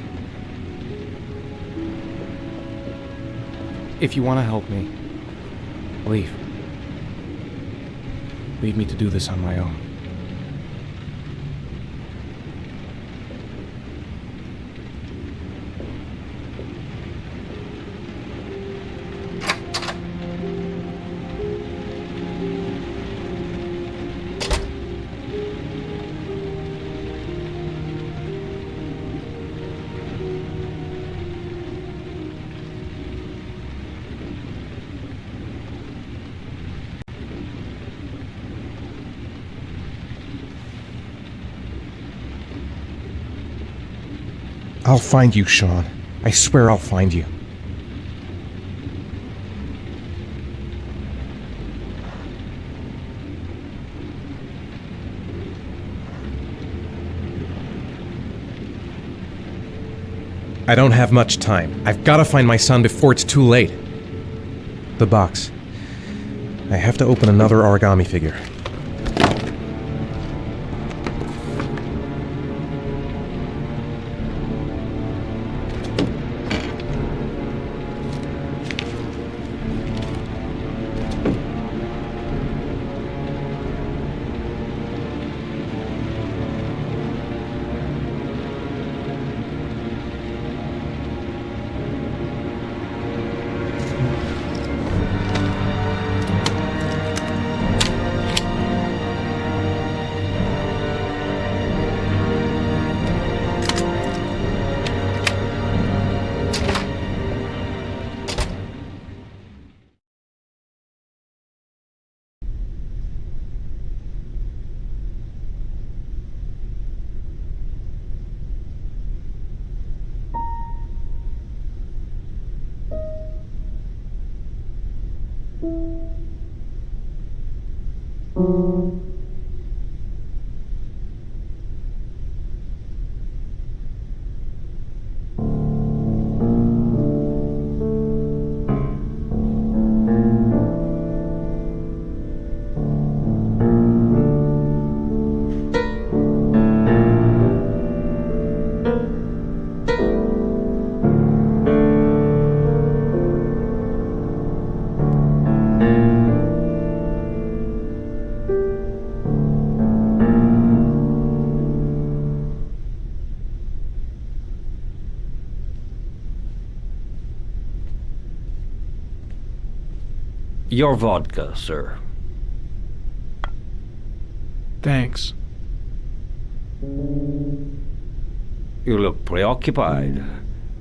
B: If you want to help me, leave. Leave me to do this on my own. I'll find you, Sean. I swear I'll find you. I don't have much time. I've got to find my son before it's too late. The box. I have to open another origami figure.
F: Your vodka, sir.
L: Thanks.
F: You look preoccupied,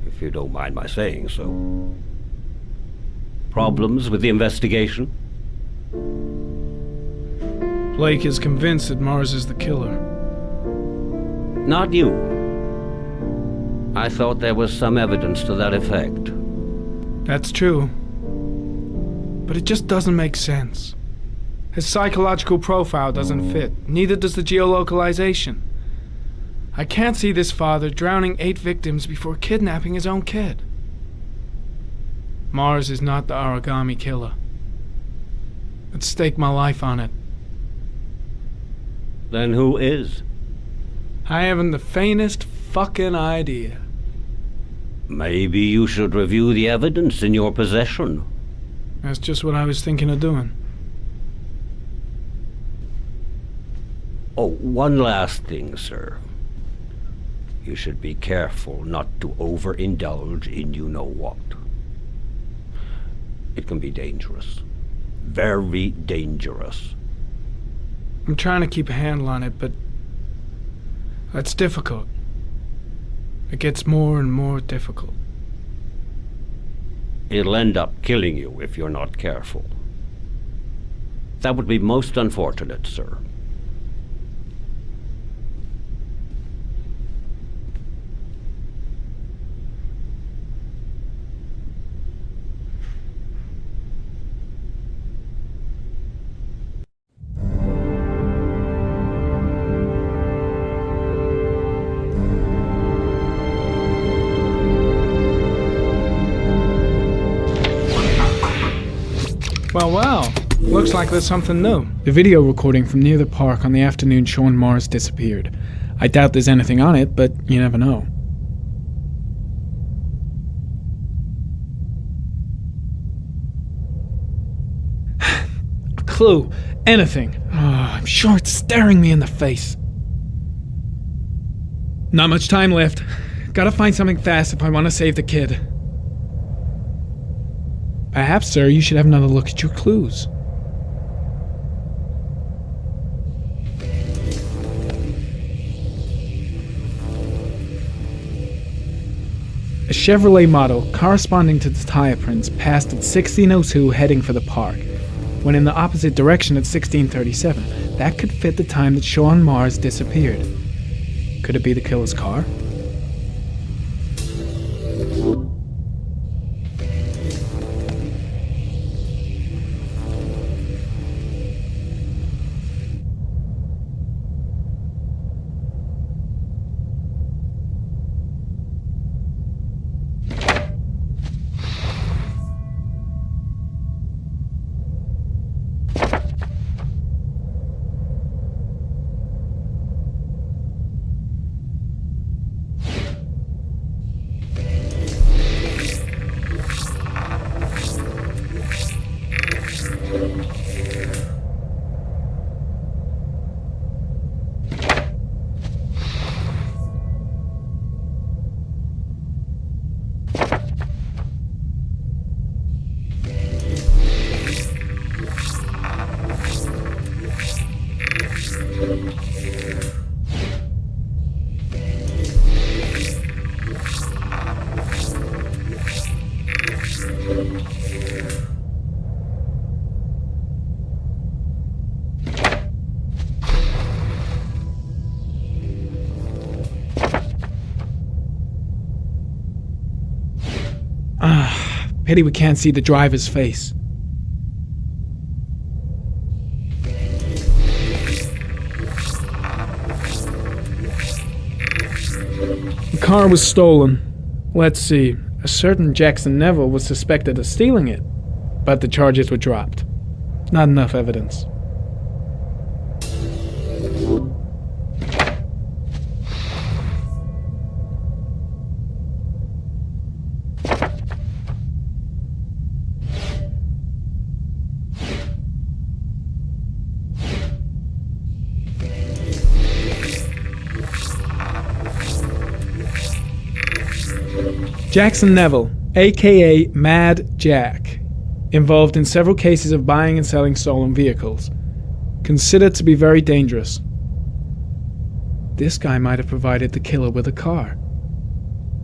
F: if you don't mind my saying so. Problems with the investigation?
L: Blake is convinced that Mars is the killer.
F: Not you. I thought there was some evidence to that effect.
L: That's true. But it just doesn't make sense. His psychological profile doesn't fit. Neither does the geolocalization. I can't see this father drowning 8 victims before kidnapping his own kid. Mars is not the origami killer. I'd stake my life on it.
F: Then who is?
L: I haven't the faintest fucking idea.
F: Maybe you should review the evidence in your possession.
L: That's just what I was thinking of doing.
F: Oh, one last thing, sir. You should be careful not to overindulge in you-know-what. It can be dangerous. Very dangerous.
L: I'm trying to keep a handle on it, but that's difficult. It gets more and more difficult.
F: It'll end up killing you if you're not careful. That would be most unfortunate, sir.
L: Well, looks like there's something new. The video recording from near the park on the afternoon Sean Mars disappeared. I doubt there's anything on it, but you never know. A clue. Anything. Oh, I'm sure it's staring me in the face. Not much time left. Gotta find something fast if I want to save the kid. Perhaps, sir, you should have another look at your clues. A Chevrolet model corresponding to the tire prints passed at 16:02 heading for the park, when in the opposite direction at 16:37. That could fit the time that Sean Mars disappeared. Could it be the killer's car? Pity we can't see the driver's face. The car was stolen. Let's see. A certain Jackson Neville was suspected of stealing it, but the charges were dropped. Not enough evidence. Jackson Neville, aka Mad Jack, Involved in several cases of buying and selling stolen vehicles. Considered to be very dangerous. This guy might have provided the killer with a car.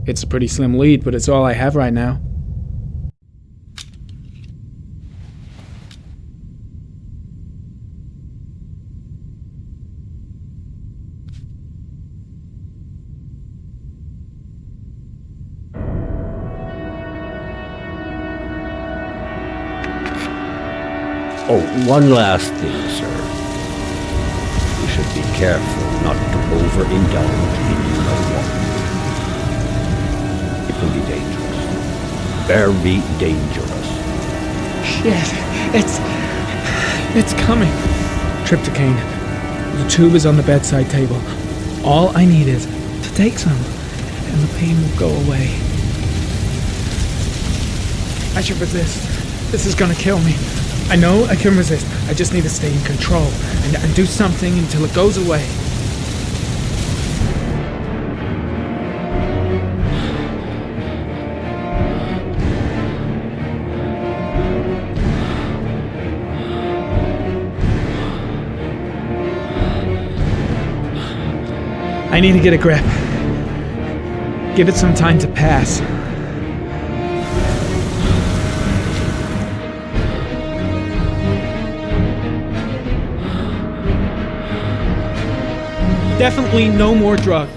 L: It's a pretty slim lead, but it's all I have right now.
F: Oh, one last thing, sir. You should be careful not to overindulge in marijuana. It can be dangerous. Very dangerous.
L: Shit, it's coming. Trypticane. The tube is on the bedside table. All I need is to take some, and the pain will go away. I should resist. This is gonna kill me. I know I can resist. I just need to stay in control and do something until it goes away. I need to get a grip. Give it some time to pass. Definitely no more drug.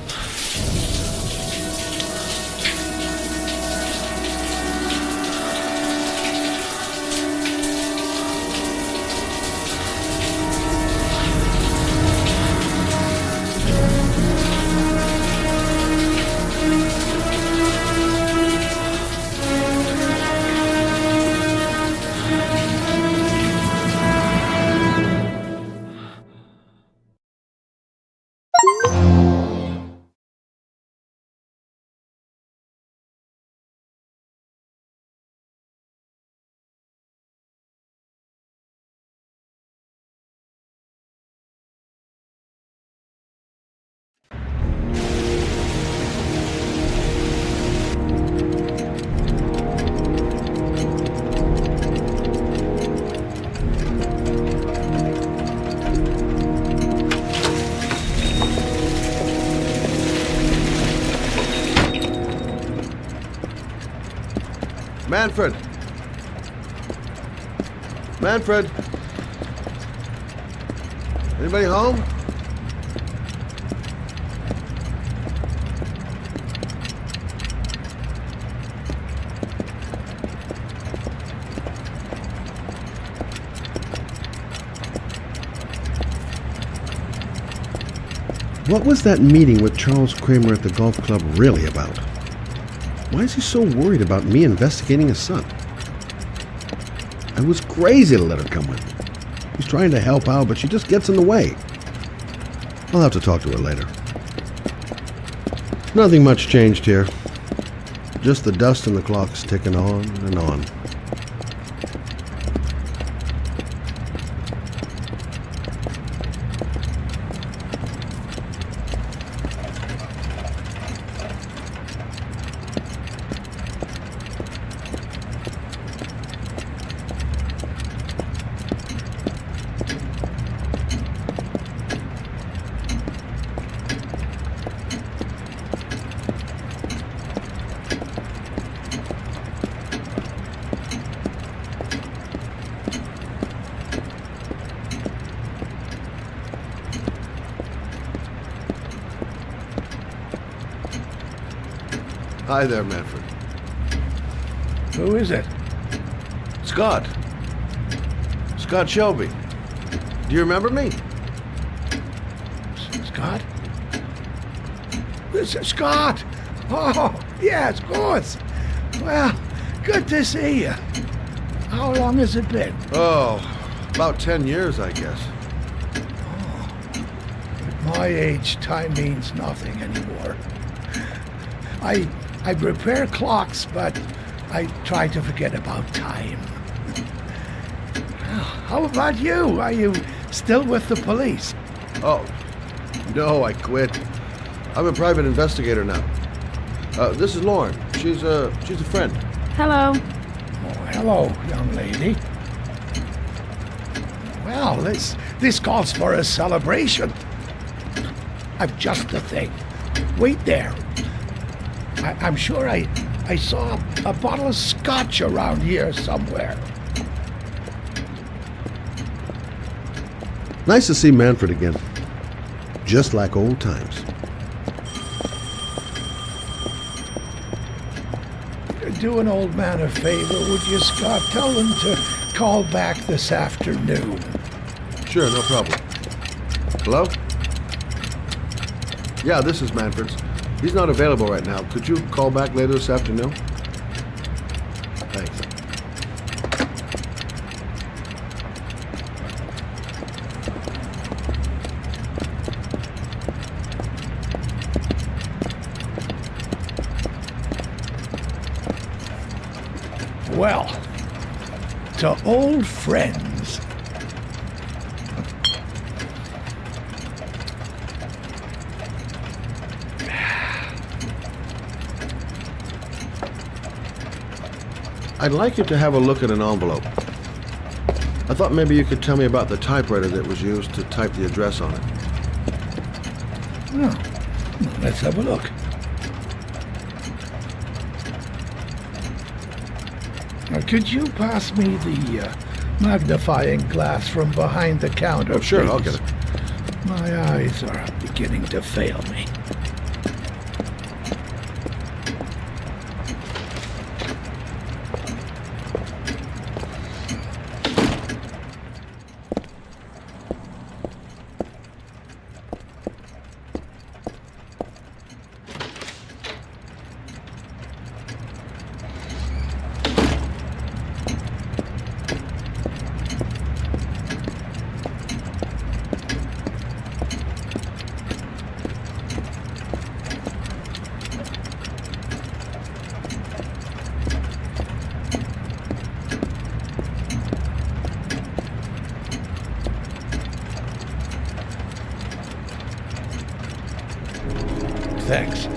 G: Manfred! Manfred! Anybody home? What was that meeting with Charles Kramer at the golf club really about? Why is he so worried about me investigating his son? I was crazy to let her come with me. He's trying to help out, but she just gets in the way. I'll have to talk to her later. Nothing much changed here. Just the dust and the clocks ticking on and on. Hi there, Manfred.
M: Who is it?
G: Scott. Scott Shelby. Do you remember me?
M: Scott? This is Scott! Oh, yes, of course. Well, good to see you. How long has it been?
G: Oh, about 10 years, I guess.
M: At my age, time means nothing anymore. I repair clocks, but I try to forget about time. How about you? Are you still with the police?
G: Oh, no, I quit. I'm a private investigator now. This is Lauren. She's a friend.
A: Hello.
M: Hello, young lady. Well, this calls for a celebration. I've just the thing. Wait there. I'm sure I saw a bottle of scotch around here somewhere.
G: Nice to see Manfred again. Just like old times.
M: Do an old man a favor, would you, Scott? Tell them to call back this afternoon.
G: Sure, no problem. Hello? Yeah, this is Manfred's. He's not available right now. Could you call back later this afternoon? Thanks.
M: Well, to old friends.
G: I'd like you to have a look at an envelope. I thought maybe you could tell me about the typewriter that was used to type the address on it.
M: Oh, let's have a look. Could you pass me the magnifying glass from behind the counter,
G: sure,
M: please?
G: I'll get it.
M: My eyes are beginning to fail me. Thanks.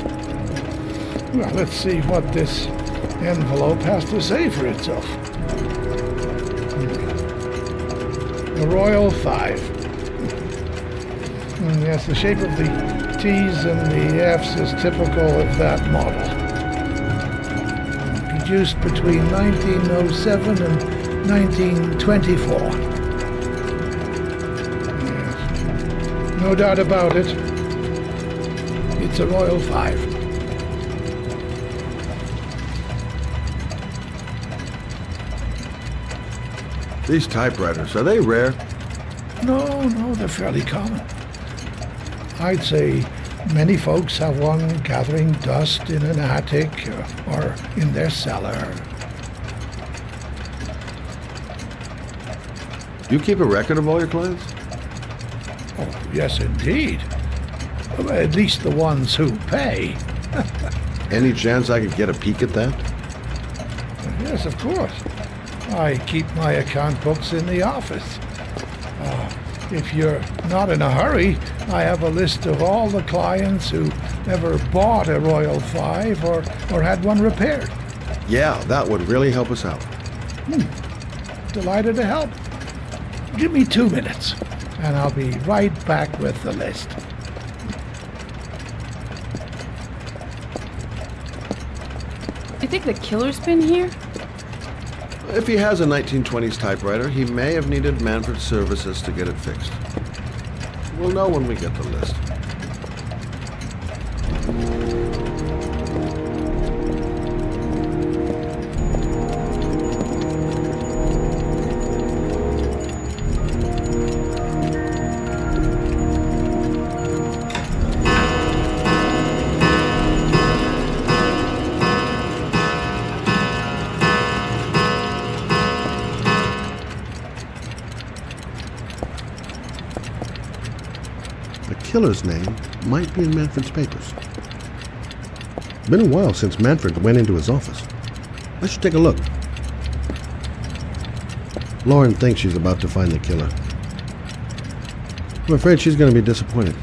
M: Well, let's see what this envelope has to say for itself. The Royal 5. Yes, the shape of the T's and the F's is typical of that model. Produced between 1907 and 1924. Yes. No doubt about it. It's a Royal 5.
G: These typewriters, are they rare?
M: No, they're fairly common. I'd say many folks have one gathering dust in an attic or in their cellar.
G: Do you keep a record of all your clients?
M: Oh, yes, indeed. At least the ones who pay.
G: Any chance I could get a peek at that?
M: Yes, of course. I keep my account books in the office. If you're not in a hurry, I have a list of all the clients who ever bought a Royal 5 or had one repaired.
G: Yeah, that would really help us out.
M: Delighted to help. Give me 2 minutes, and I'll be right back with the list.
I: You think the killer's been here?
G: If he has a 1920s typewriter, he may have needed Manfred's services to get it fixed. We'll know when we get the list. The killer's name might be in Manfred's papers. Been a while since Manfred went into his office. I should take a look. Lauren thinks she's about to find the killer. I'm afraid she's going to be disappointed.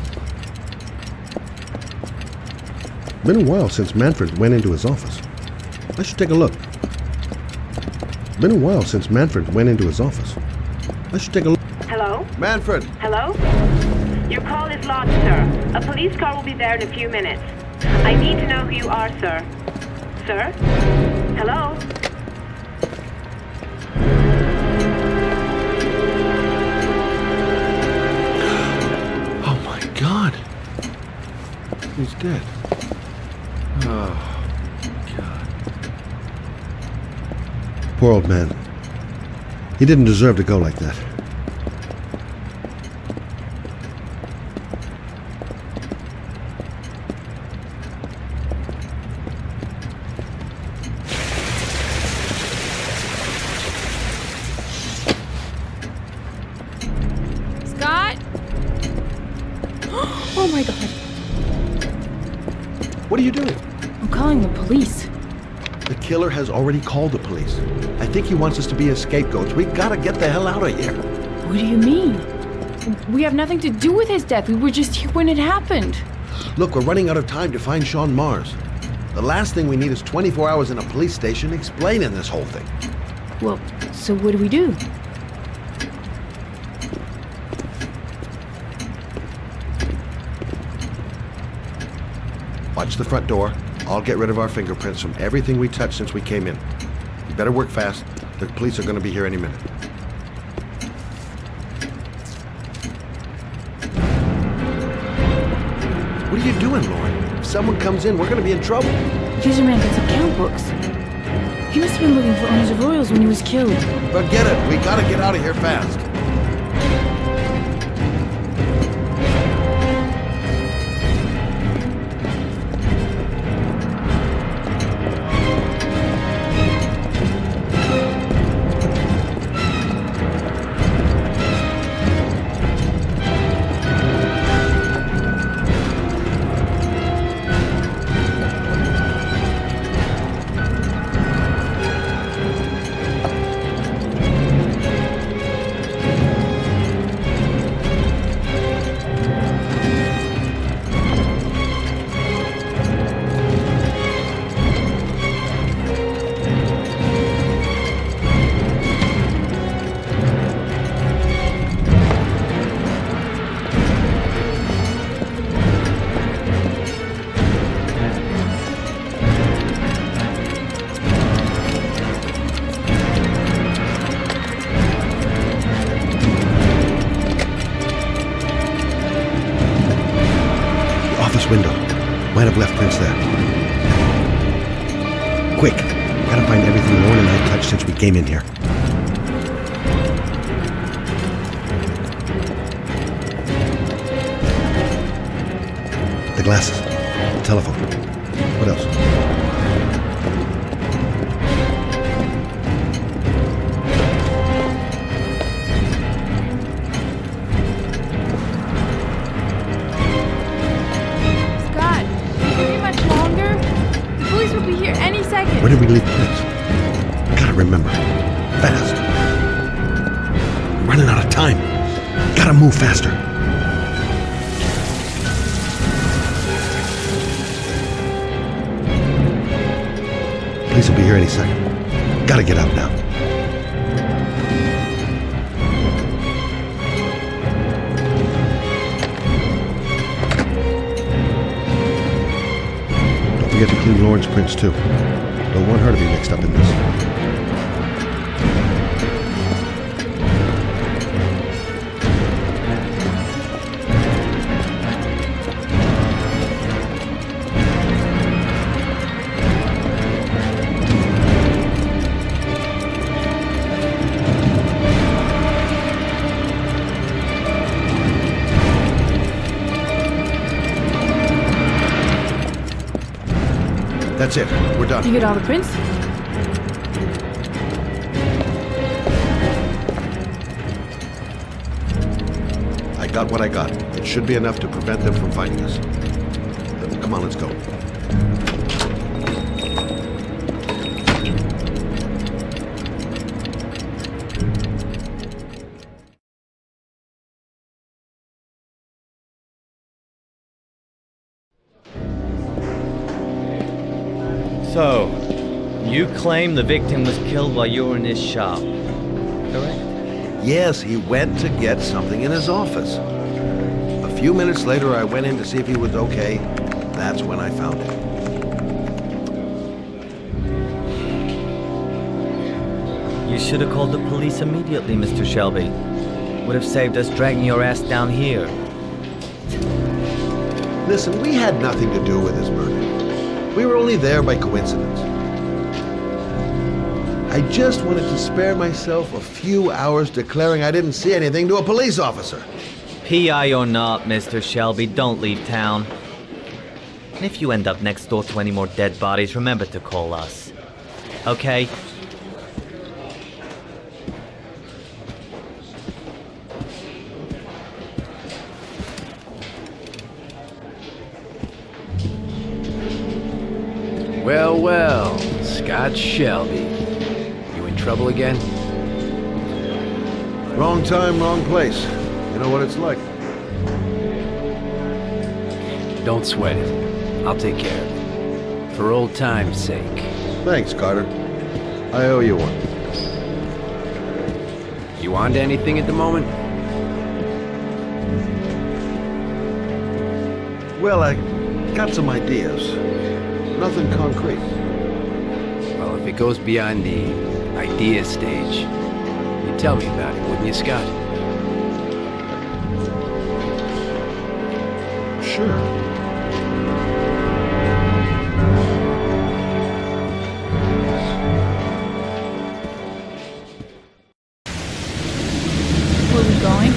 G: Been a while since Manfred went into his office. I should take a look. Been a while since Manfred went into his office. I should take a look.
O: Hello?
G: Manfred!
O: Hello? Your call is lodged, sir. A police car will be there in a few minutes. I need to know who you are, sir. Sir? Hello?
G: Oh my God! He's dead. Oh, God. Poor old man. He didn't deserve to go like that.
I: Scott? Oh my God.
G: What are you doing?
I: I'm calling the police.
G: The killer has already called the police. I think he wants us to be his scapegoats. We gotta get the hell out of here.
I: What do you mean? We have nothing to do with his death. We were just here when it happened.
G: Look, we're running out of time to find Sean Mars. The last thing we need is 24 hours in a police station explaining this whole thing.
I: Well, so what do we do?
G: Watch the front door. I'll get rid of our fingerprints from everything we touched since we came in. You better work fast. The police are going to be here any minute. What are you doing, Lauren? If someone comes in, we're going to be in trouble.
I: Fisherman got some count books. He must have been looking for owners of royals when he was killed.
G: Forget it. We got to get out of here fast. Window. Might have left prints there. Quick! Gotta find everything Lauren and I touched since we came in here. The glasses. The telephone. What else? Where did we leave prints? Gotta remember. Fast. We're running out of time. Gotta move faster. Police will be here any second. Gotta get out now. Don't forget to clean Lauren's prints too. Don't want her to be mixed up in this. That's it. We're done.
I: You get all the prints?
G: I got what I got. It should be enough to prevent them from finding us. Come on, let's go.
S: So, you
P: claim the victim was killed while you were in his shop, correct?
G: Yes, he went to get something in his office. A few minutes later, I went in to see if he was okay. That's when I found him.
P: You should have called the police immediately, Mr. Shelby. Would have saved us dragging your ass down here.
G: Listen, we had nothing to do with his murder. We were only there by coincidence. I just wanted to spare myself a few hours declaring I didn't see anything to a police officer.
P: PI or not, Mr. Shelby, don't leave town. And if you end up next door to any more dead bodies, remember to call us. Okay?
D: Well, well, Scott Shelby. You in trouble again?
G: Wrong time, wrong place. You know what it's like.
D: Don't sweat it. I'll take care of it. For old time's sake.
G: Thanks, Carter. I owe you one.
D: You on to anything at the moment?
G: Well, I got some ideas. Nothing concrete.
D: Well, if it goes beyond the idea stage, you'd tell me about it, wouldn't you, Scott?
G: Sure.
I: Where are we going?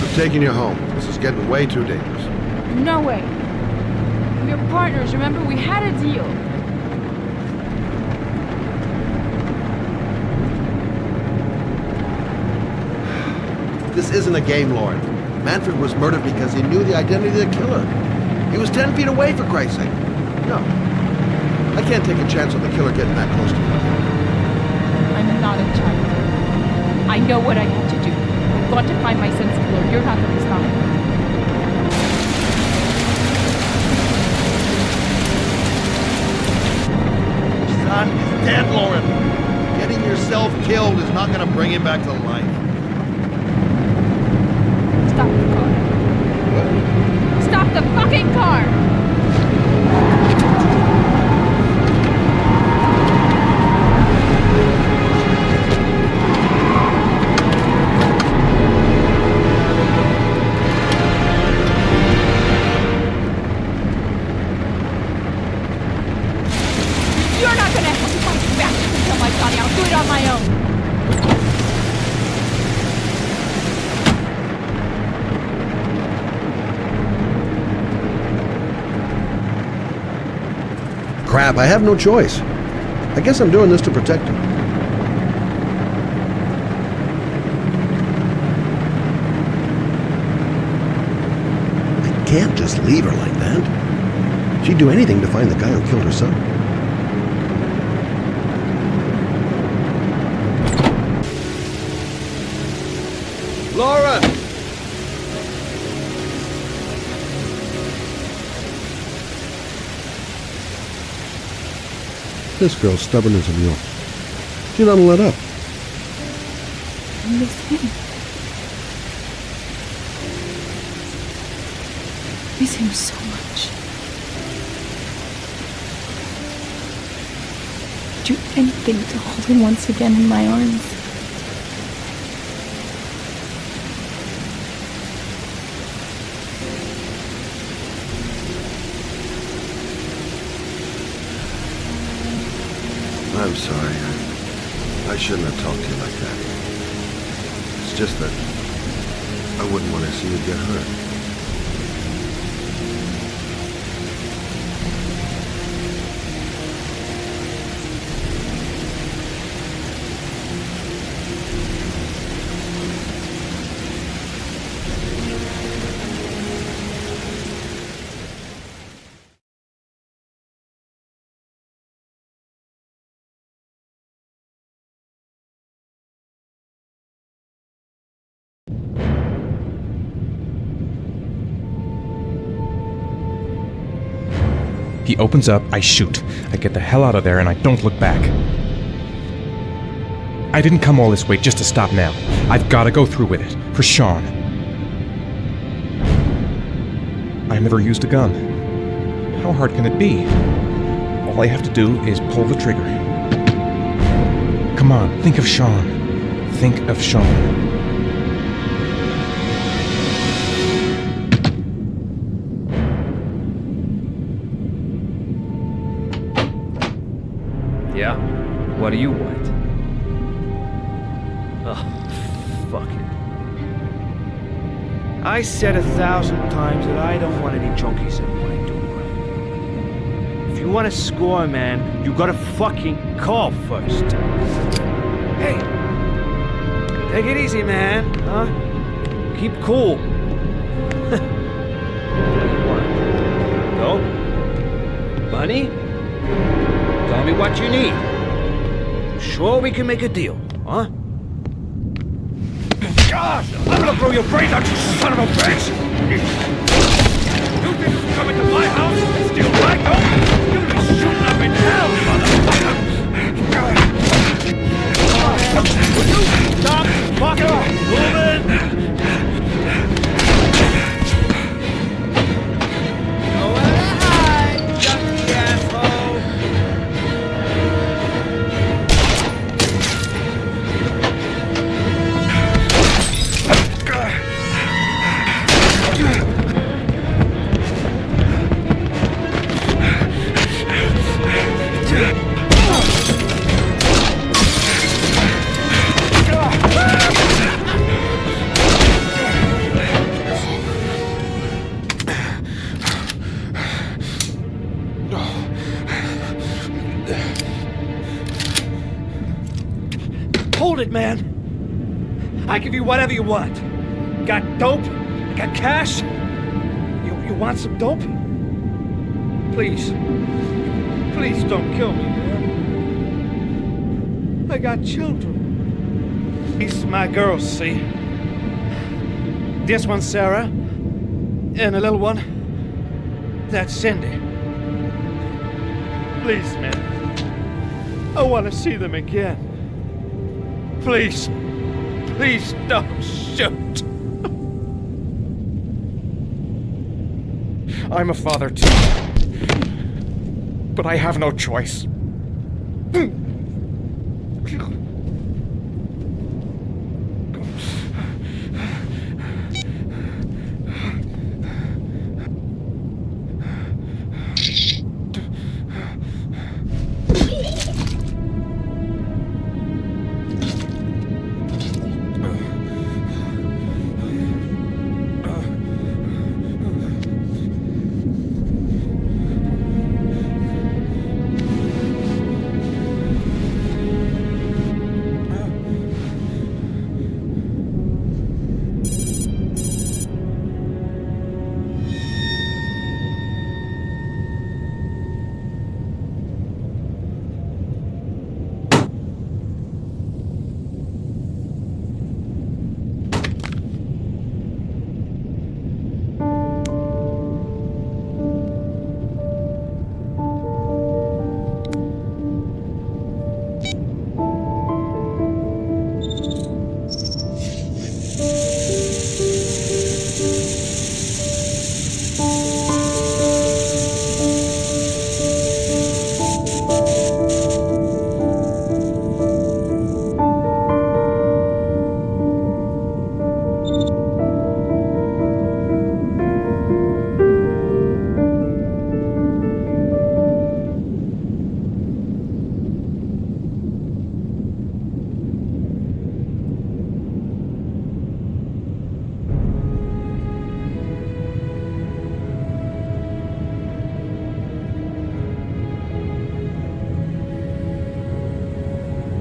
G: I'm taking you home. This is getting way too dangerous.
I: No way. We're partners, remember? We had a deal.
G: This isn't a game, Lauren. Manfred was murdered because he knew the identity of the killer. He was 10 feet away, for Christ's sake. No. I can't take a chance on the killer getting that close to me.
I: I'm not a child. I know what I have to do. I've got to find my son's killer. You're not going to stop me.
G: Son is dead, Lauren. Getting yourself killed is not going to bring him back to life.
I: Stop the car. Stop the fucking car! You're not gonna help me find Sebastian and kill my Johnny. I'll do it on my own.
G: Crap, I have no choice. I guess I'm doing this to protect her. I can't just leave her like that. She'd do anything to find the guy who killed her son. Laura! This girl's stubborn as a mule. She doesn't let up.
I: I miss him. Miss him so much. Do anything to hold him once again in my arms.
G: I'm sorry. I shouldn't have talked to you like that. It's just that I wouldn't want to see you get hurt.
B: He opens up, I shoot. I get the hell out of there and I don't look back. I didn't come all this way just to stop now. I've got to go through with it. For Sean. I've never used a gun. How hard can it be? All I have to do is pull the trigger. Come on, think of Sean. Think of Sean.
K: Yeah? What do you want? Oh, fuck it. I said 1,000 times that I don't want any junkies in my door. If you want to score, man, you gotta fucking call first. Hey! Take it easy, man, huh? Keep cool. What do you want? Dope? Money? Tell me what you need. Sure we can make a deal, huh? Gosh! I'm gonna blow your brains out, you son of a bitch! You think you can come into my house and steal my dope? You'll be shooting up in hell, motherfucker! Will you stop fucking moving? Nowhere to hide, junkie asshole! Hold it, man. I give you whatever you want. Got dope? Got cash? You want some dope? Please. Please don't kill me, man. I got children. These are my girls, see? This one's Sarah. And a little one. That's Cindy. Please, man. I want to see them again. Please. Please don't shoot.
B: I'm a father too. But I have no choice.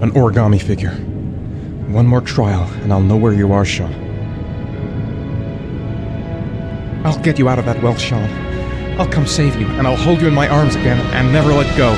B: An origami figure. One more trial, and I'll know where you are, Sean. I'll get you out of that well, Sean. I'll come save you, and I'll hold you in my arms again and never let go.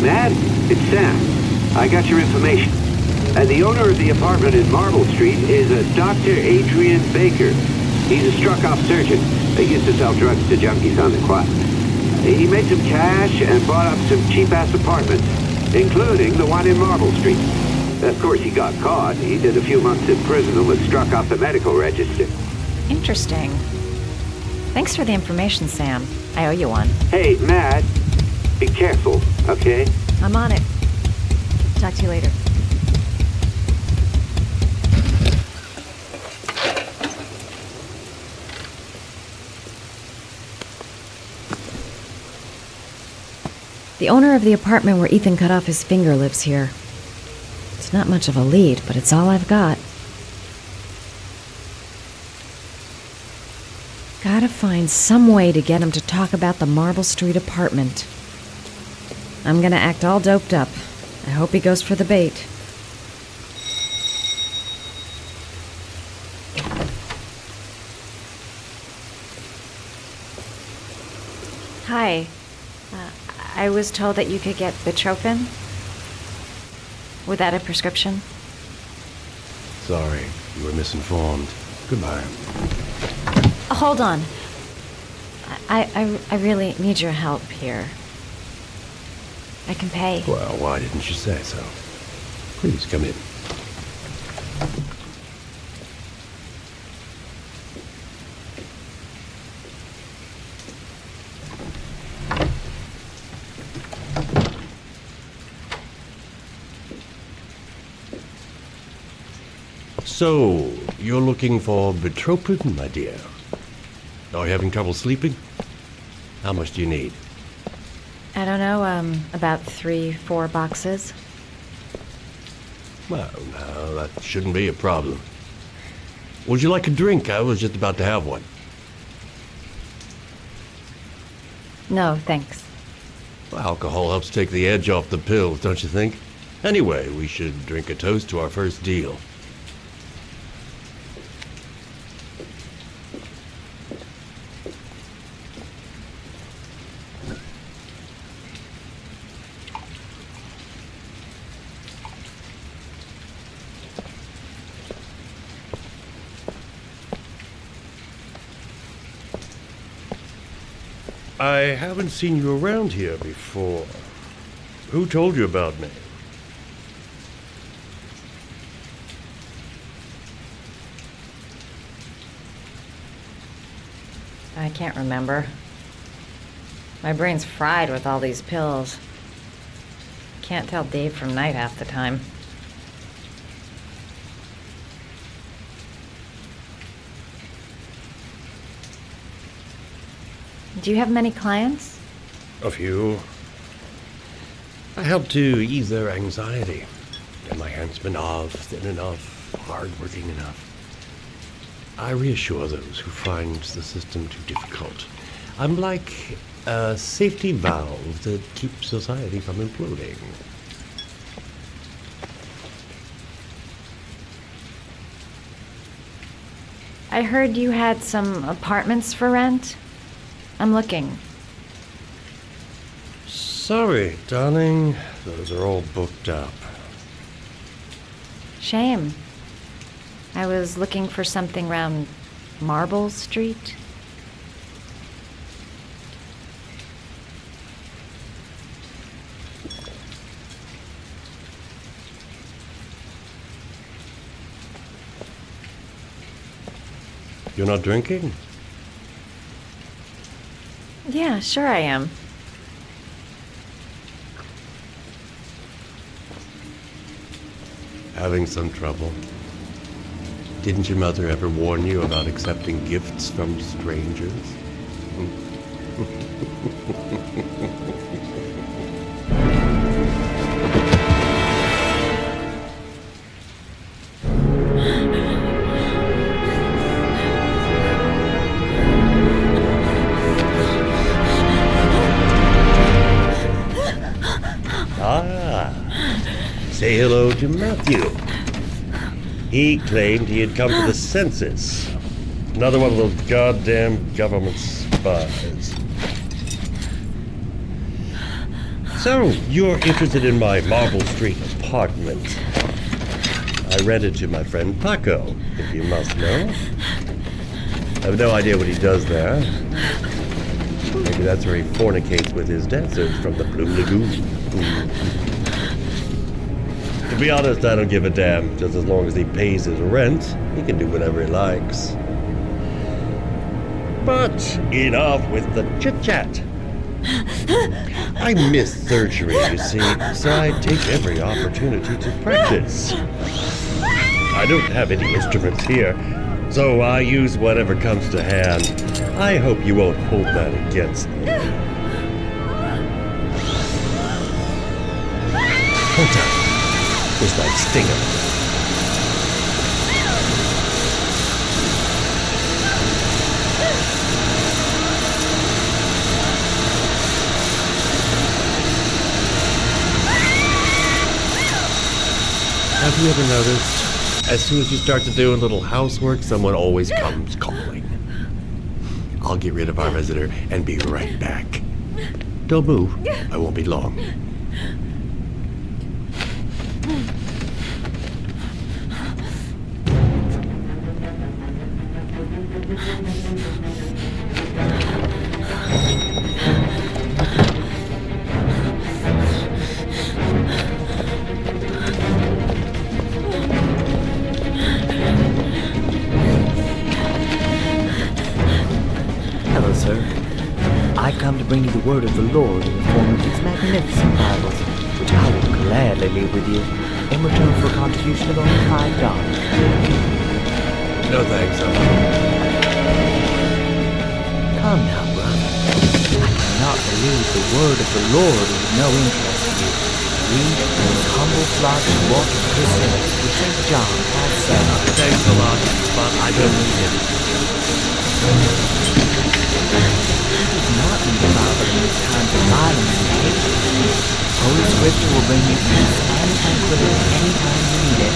N: Matt, it's Sam. I got your information. And the owner of the apartment in Marble Street is a Dr. Adrian Baker. He's a struck-off surgeon. He used to sell drugs to junkies on the quad. He made some cash and bought up some cheap-ass apartments, including the one in Marble Street. Of course, he got caught. He did a few months in prison and was struck off the medical register.
U: Interesting. Thanks for the information, Sam. I owe you one.
N: Hey, Matt, be careful, okay?
U: I'm on it. Talk to you later. The owner of the apartment where Ethan cut off his finger lives here. It's not much of a lead, but it's all I've got. Gotta find some way to get him to talk about the Marble Street apartment. I'm gonna act all doped up. I hope he goes for the bait. Hi. I was told that you could get Bitropin without a prescription.
V: Sorry, you were misinformed. Goodbye.
U: Hold on. I really need your help here. I can pay.
V: Well, why didn't you say so? Please come in. So, you're looking for Bitropin, my dear? Are you having trouble sleeping? How much do you need?
U: I don't know, about 3-4 boxes.
V: Well, no, that shouldn't be a problem. Would you like a drink? I was just about to have one.
U: No, thanks.
V: Well, alcohol helps take the edge off the pills, don't you think? Anyway, we should drink a toast to our first deal. I haven't seen you around here before. Who told you about me?
U: I can't remember. My brain's fried with all these pills. Can't tell day from night half the time. Do you have many clients?
V: A few. I help to ease their anxiety. Get my handsmen off, thin enough, hard-working enough. I reassure those who find the system too difficult. I'm like a safety valve that keeps society from imploding.
U: I heard you had some apartments for rent. I'm looking.
V: Sorry, darling. Those are all booked up.
U: Shame. I was looking for something around Marble Street.
V: You're not drinking?
U: Yeah, sure I am.
V: Having some trouble. Didn't your mother ever warn you about accepting gifts from strangers? Say hello to Matthew. He claimed he had come to the census. Another one of those goddamn government spies. So, you're interested in my Marble Street apartment. I rented to my friend Paco, if you must know. I have no idea what he does there. Maybe that's where he fornicates with his dancers from the Blue Lagoon. To be honest, I don't give a damn. Just as long as he pays his rent, he can do whatever he likes. But enough with the chit-chat. I miss surgery, you see, so I take every opportunity to practice. I don't have any instruments here, so I use whatever comes to hand. I hope you won't hold that against me. Hold on. This might sting him. Have you ever noticed, as soon as you start to do a little housework, someone always comes calling? I'll get rid of our visitor and be right back. Don't move. I won't be long.
P: Hello, sir. I've come to bring you the word of the Lord in the form of these magnificent Bibles, which I will gladly leave with you in return for a contribution of only $5.
V: No thanks,
P: Come now, brother. I cannot believe the word of the Lord is of no interest to you. Read those humble flocks who walk in his steps, which St. John has said.
V: Thanks a lot, but I don't need it.
P: He does not need a Bible in these times of violence and hatred. Holy Scripture will bring you peace and tranquility anytime you need it.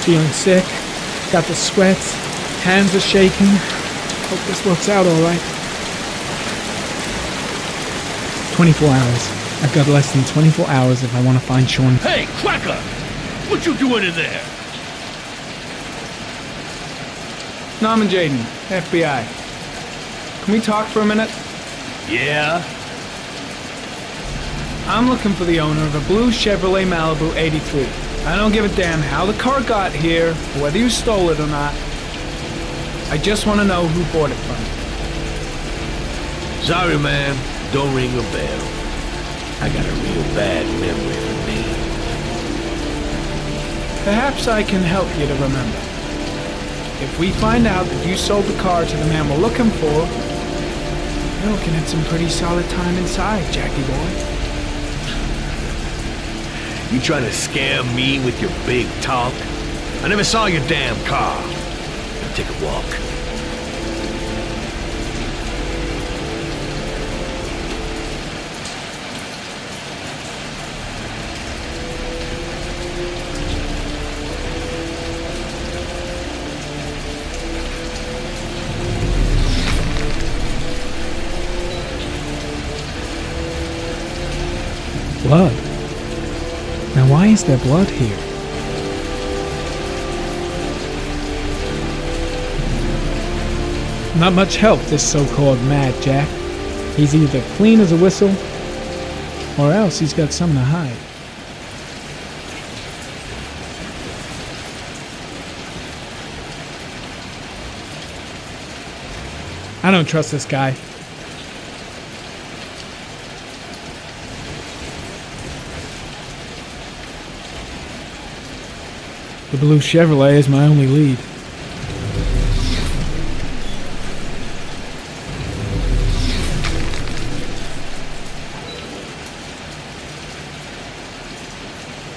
L: Feeling sick, got the sweats, hands are shaking. Hope this works out all right. 24 hours. I've got less than 24 hours if I want to find Sean.
V: Hey, Cracker! What you doing in there?
L: Norman Jaden, FBI. Can we talk for a minute?
V: Yeah?
L: I'm looking for the owner of a blue Chevrolet Malibu 83. I don't give a damn how the car got here, or whether you stole it or not. I just want to know who bought it from you.
V: Sorry, man. Don't ring a bell. I got a real bad memory for names.
L: Perhaps I can help you to remember. If we find out that you sold the car to the man we're looking for, you're looking at some pretty solid time inside, Jackie boy.
V: You trying to scare me with your big talk? I never saw your damn car. Now take a walk.
L: Blood. Now why is there blood here? Not much help, this so-called Mad Jack. He's either clean as a whistle, or else he's got something to hide. I don't trust this guy. The blue Chevrolet is my only lead.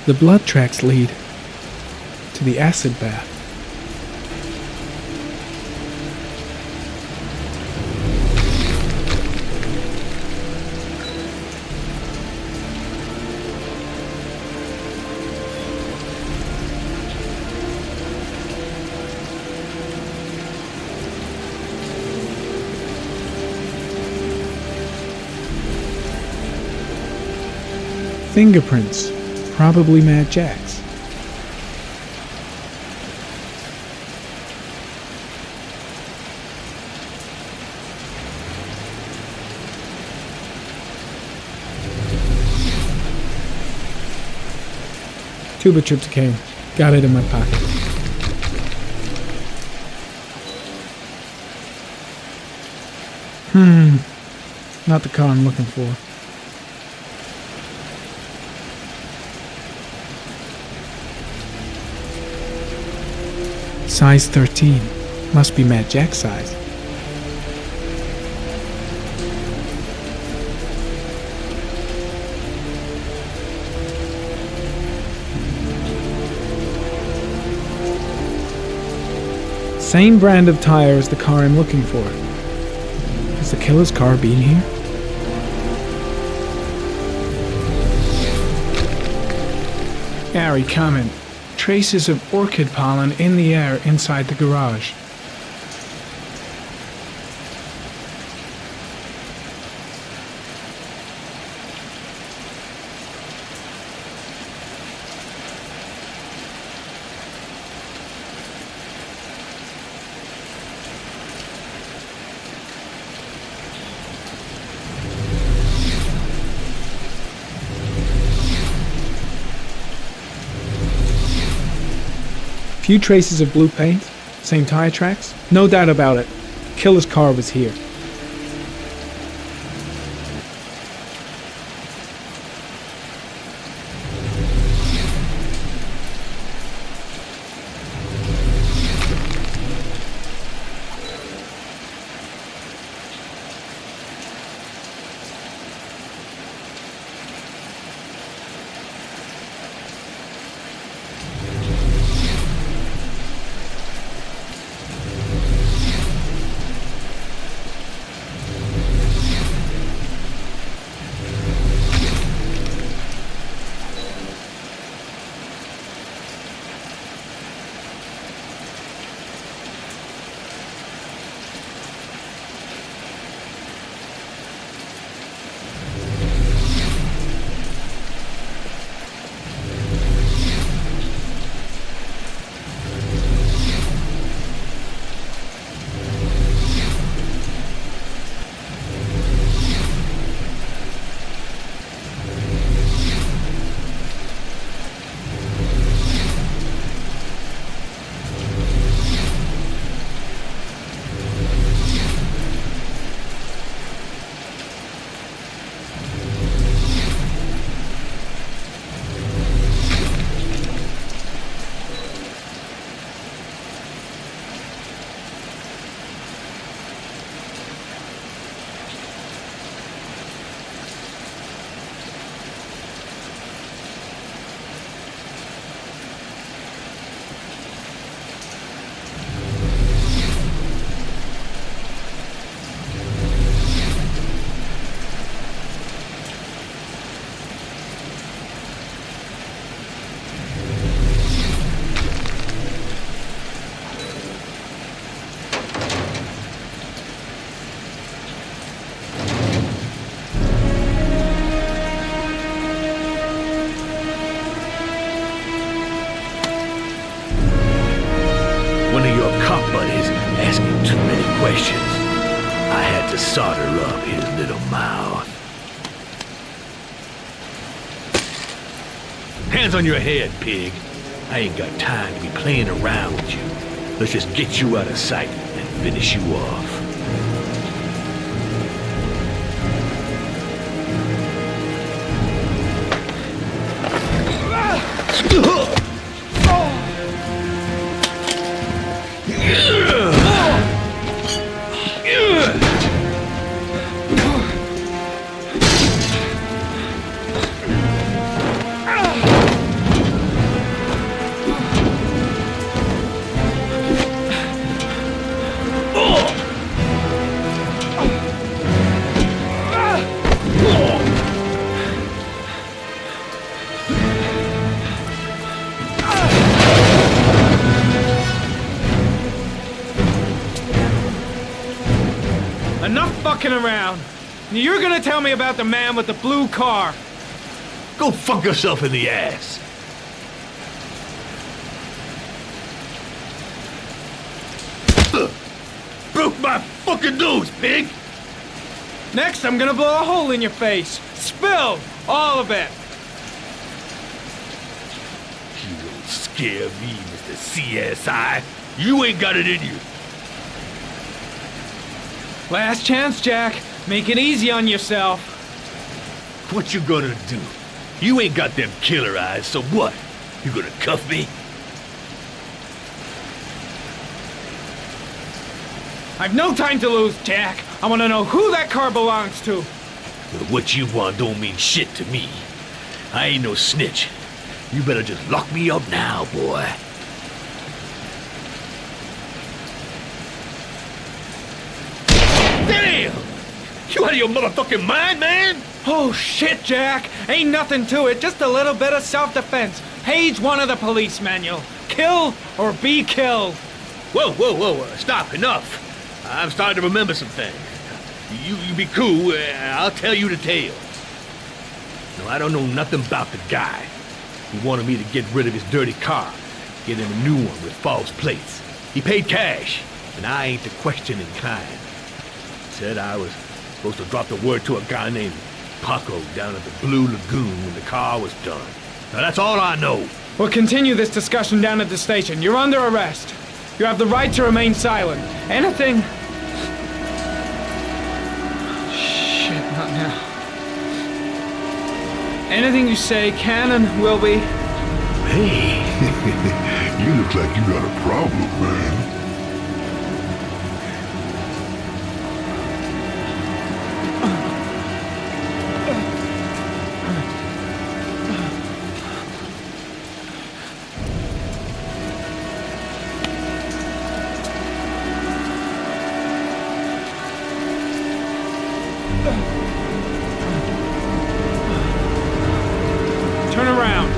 L: The blood tracks lead to the acid bath. Fingerprints, probably Mad Jack's. Tube of tryptocane. Got it in my pocket. Not the car I'm looking for. Size 13. Must be Mad Jack's size. Same brand of tire as the car I'm looking for. Has the killer's car been here? Gary, comment. Traces of orchid pollen in the air inside the garage. Few traces of blue paint, same tire tracks, no doubt about it. Killer's car was here.
C: one of your cop buddies asking too many questions. I had to solder up his little mouth. Hands on your head, pig. I ain't got time to be playing around with you. Let's just get you out of sight and finish you off.
L: Enough fucking around. You're gonna tell me about the man with the blue car.
C: Go fuck yourself in the ass. Broke my fucking nose, pig!
L: Next, I'm gonna blow a hole in your face. Spill all of it.
C: You don't scare me, Mr. CSI. You ain't got it in you.
L: Last chance, Jack. Make it easy on yourself.
C: What you gonna do? You ain't got them killer eyes, so what? You gonna cuff me?
L: I've no time to lose, Jack. I want to know who that car belongs to.
C: Well, what you want don't mean shit to me. I ain't no snitch. You better just lock me up now, boy. Damn! You out of your motherfucking mind, man?
L: Oh, shit, Jack. Ain't nothing to it. Just a little bit of self-defense. Page 1 of the police manual. Kill or be killed.
C: Whoa, whoa, whoa. Stop. Enough. I'm starting to remember some things. You be cool. I'll tell you the tale. No, I don't know nothing about the guy. He wanted me to get rid of his dirty car. Get him a new one with false plates. He paid cash, and I ain't the questioning kind. Said I was supposed to drop the word to a guy named Paco down at the Blue Lagoon when the car was done. Now that's all I know.
L: We'll continue this discussion down at the station. You're under arrest. You have the right to remain silent. Anything... Shit, not now. Anything you say can and will be...
T: Hey, you look like you got a problem, man.
L: Turn around.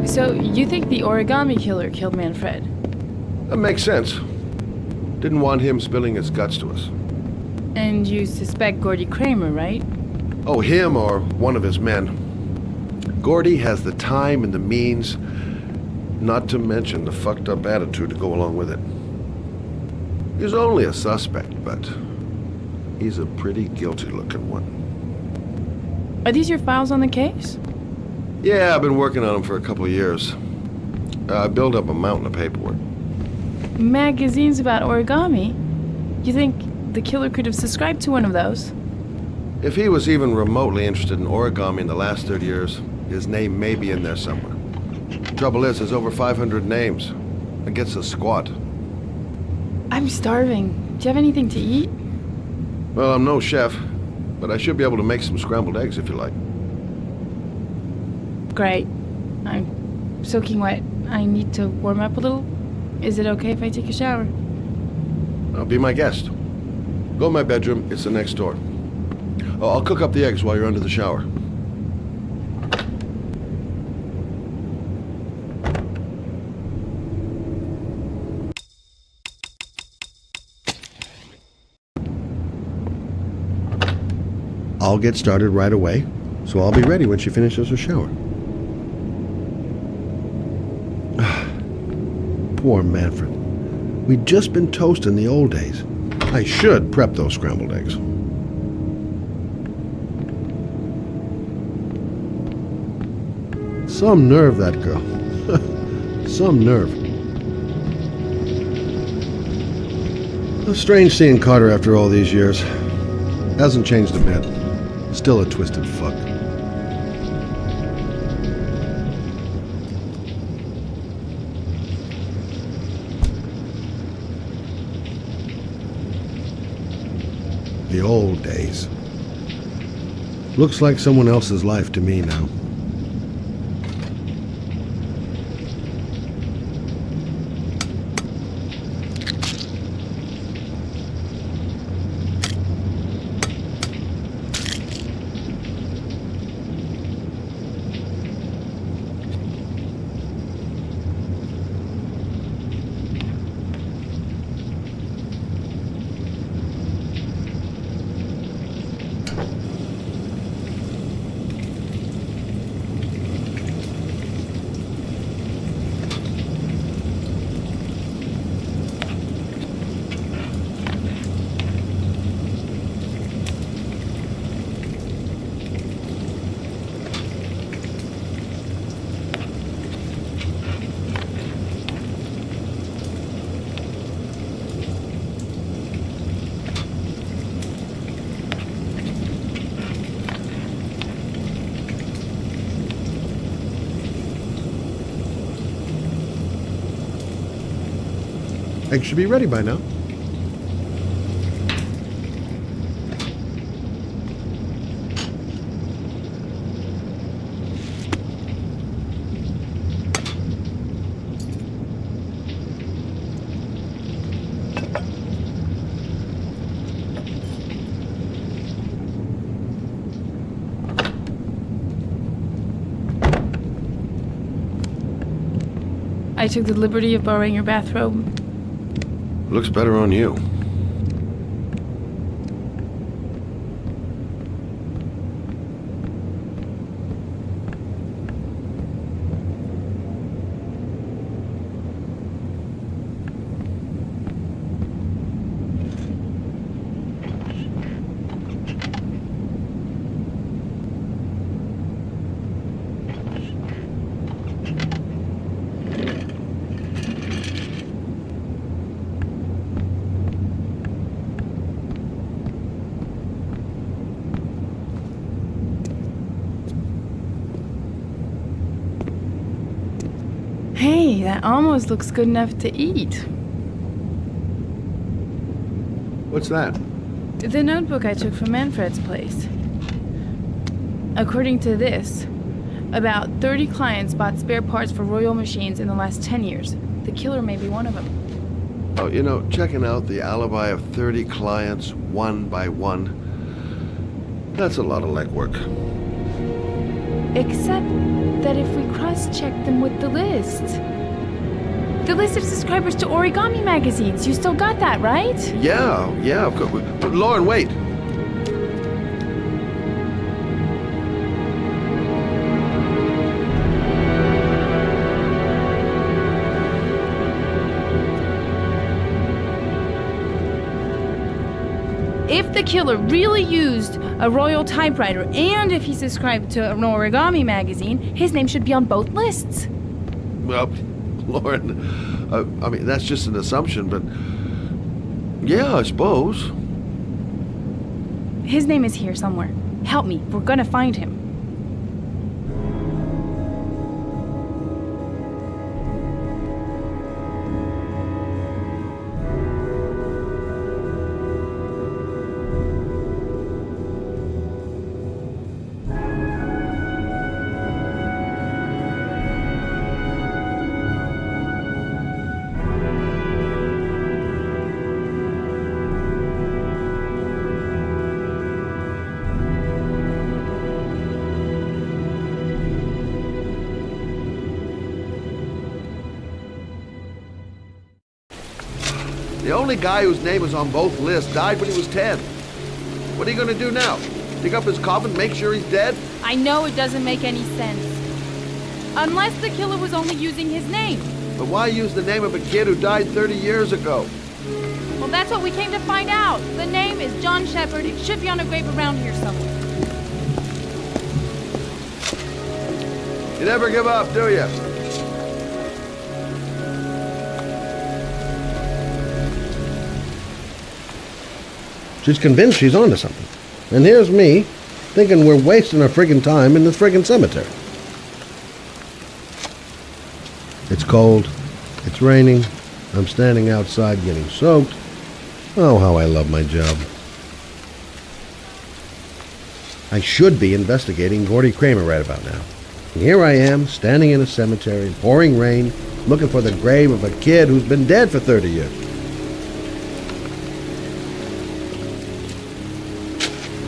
I: So, you think the origami killer killed Manfred?
G: That makes sense. Didn't want him spilling his guts to us.
I: And you suspect Gordy Kramer, right?
G: Oh, him or one of his men. Gordy has the time and the means, not to mention the fucked up attitude to go along with it. He's only a suspect, but he's a pretty guilty looking one.
I: Are these your files on the case?
G: Yeah, I've been working on him for a couple of years. I built up a mountain of paperwork.
I: Magazines about origami? You think the killer could have subscribed to one of those?
G: If he was even remotely interested in origami in the last 30 years, his name may be in there somewhere. Trouble is, there's over 500 names. It gets us squat.
I: I'm starving. Do you have anything to eat?
G: Well, I'm no chef, but I should be able to make some scrambled eggs if you like.
I: Great. I'm soaking wet. I need to warm up a little. Is it okay if I take a shower?
G: Be my guest. Go in my bedroom. It's the next door. Oh, I'll cook up the eggs while you're under the shower. I'll get started right away, so I'll be ready when she finishes her shower. Poor Manfred. We'd just been toast in the old days. I should prep those scrambled eggs. Some nerve, that girl. Some nerve. A strange seeing Carter after all these years. Hasn't changed a bit. Still a twisted fuck. The old days. Looks like someone else's life to me now. Eggs should be ready by now.
I: I took the liberty of borrowing your bathrobe.
G: Looks better on you.
I: Hey, that almost looks good enough to eat.
G: What's that?
I: The notebook I took from Manfred's place. According to this, about 30 clients bought spare parts for Royal machines in the last 10 years. The killer may be one of them.
G: Oh, you know, checking out the alibi of 30 clients one by one, that's a lot of legwork.
I: Except that if we cross-check them with the list of subscribers to origami magazines, you still got that, right?
G: Yeah, of course. But Lauren, wait.
I: If the killer really used a Royal typewriter and if he subscribed to an origami magazine, his name should be on both lists.
G: Well, Lauren. I mean, that's just an assumption, but yeah, I suppose.
H: His name is here somewhere. Help me. We're gonna find him.
G: The only guy whose name is on both lists died when he was 10. What are you gonna do now? Dig up his coffin, make sure he's dead?
I: I know it doesn't make any sense. Unless the killer was only using his name.
G: But why use the name of a kid who died 30 years ago?
I: Well, that's what we came to find out. The name is John Shepard. It should be on a grave around here somewhere.
G: You never give up, do you? She's convinced she's onto something. And here's me, thinking we're wasting our friggin' time in this friggin' cemetery. It's cold. It's raining. I'm standing outside getting soaked. Oh, how I love my job. I should be investigating Gordy Kramer right about now. And here I am, standing in a cemetery, pouring rain, looking for the grave of a kid who's been dead for 30 years.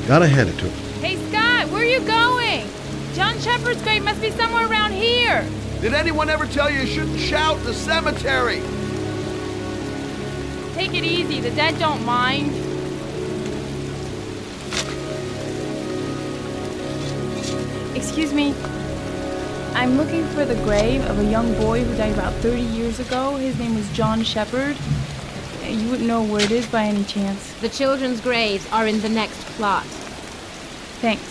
G: Gotta hand it to him.
I: Hey, Scott, where are you going? John Shepard's grave must be somewhere around here.
G: Did anyone ever tell you shouldn't shout in the cemetery?
I: Take it easy. The dead don't mind.
H: Excuse me. I'm looking for the grave of a young boy who died about 30 years ago. His name was John Shepard. You wouldn't know where it is by any chance.
A: The children's graves are in the next plot.
H: Thanks.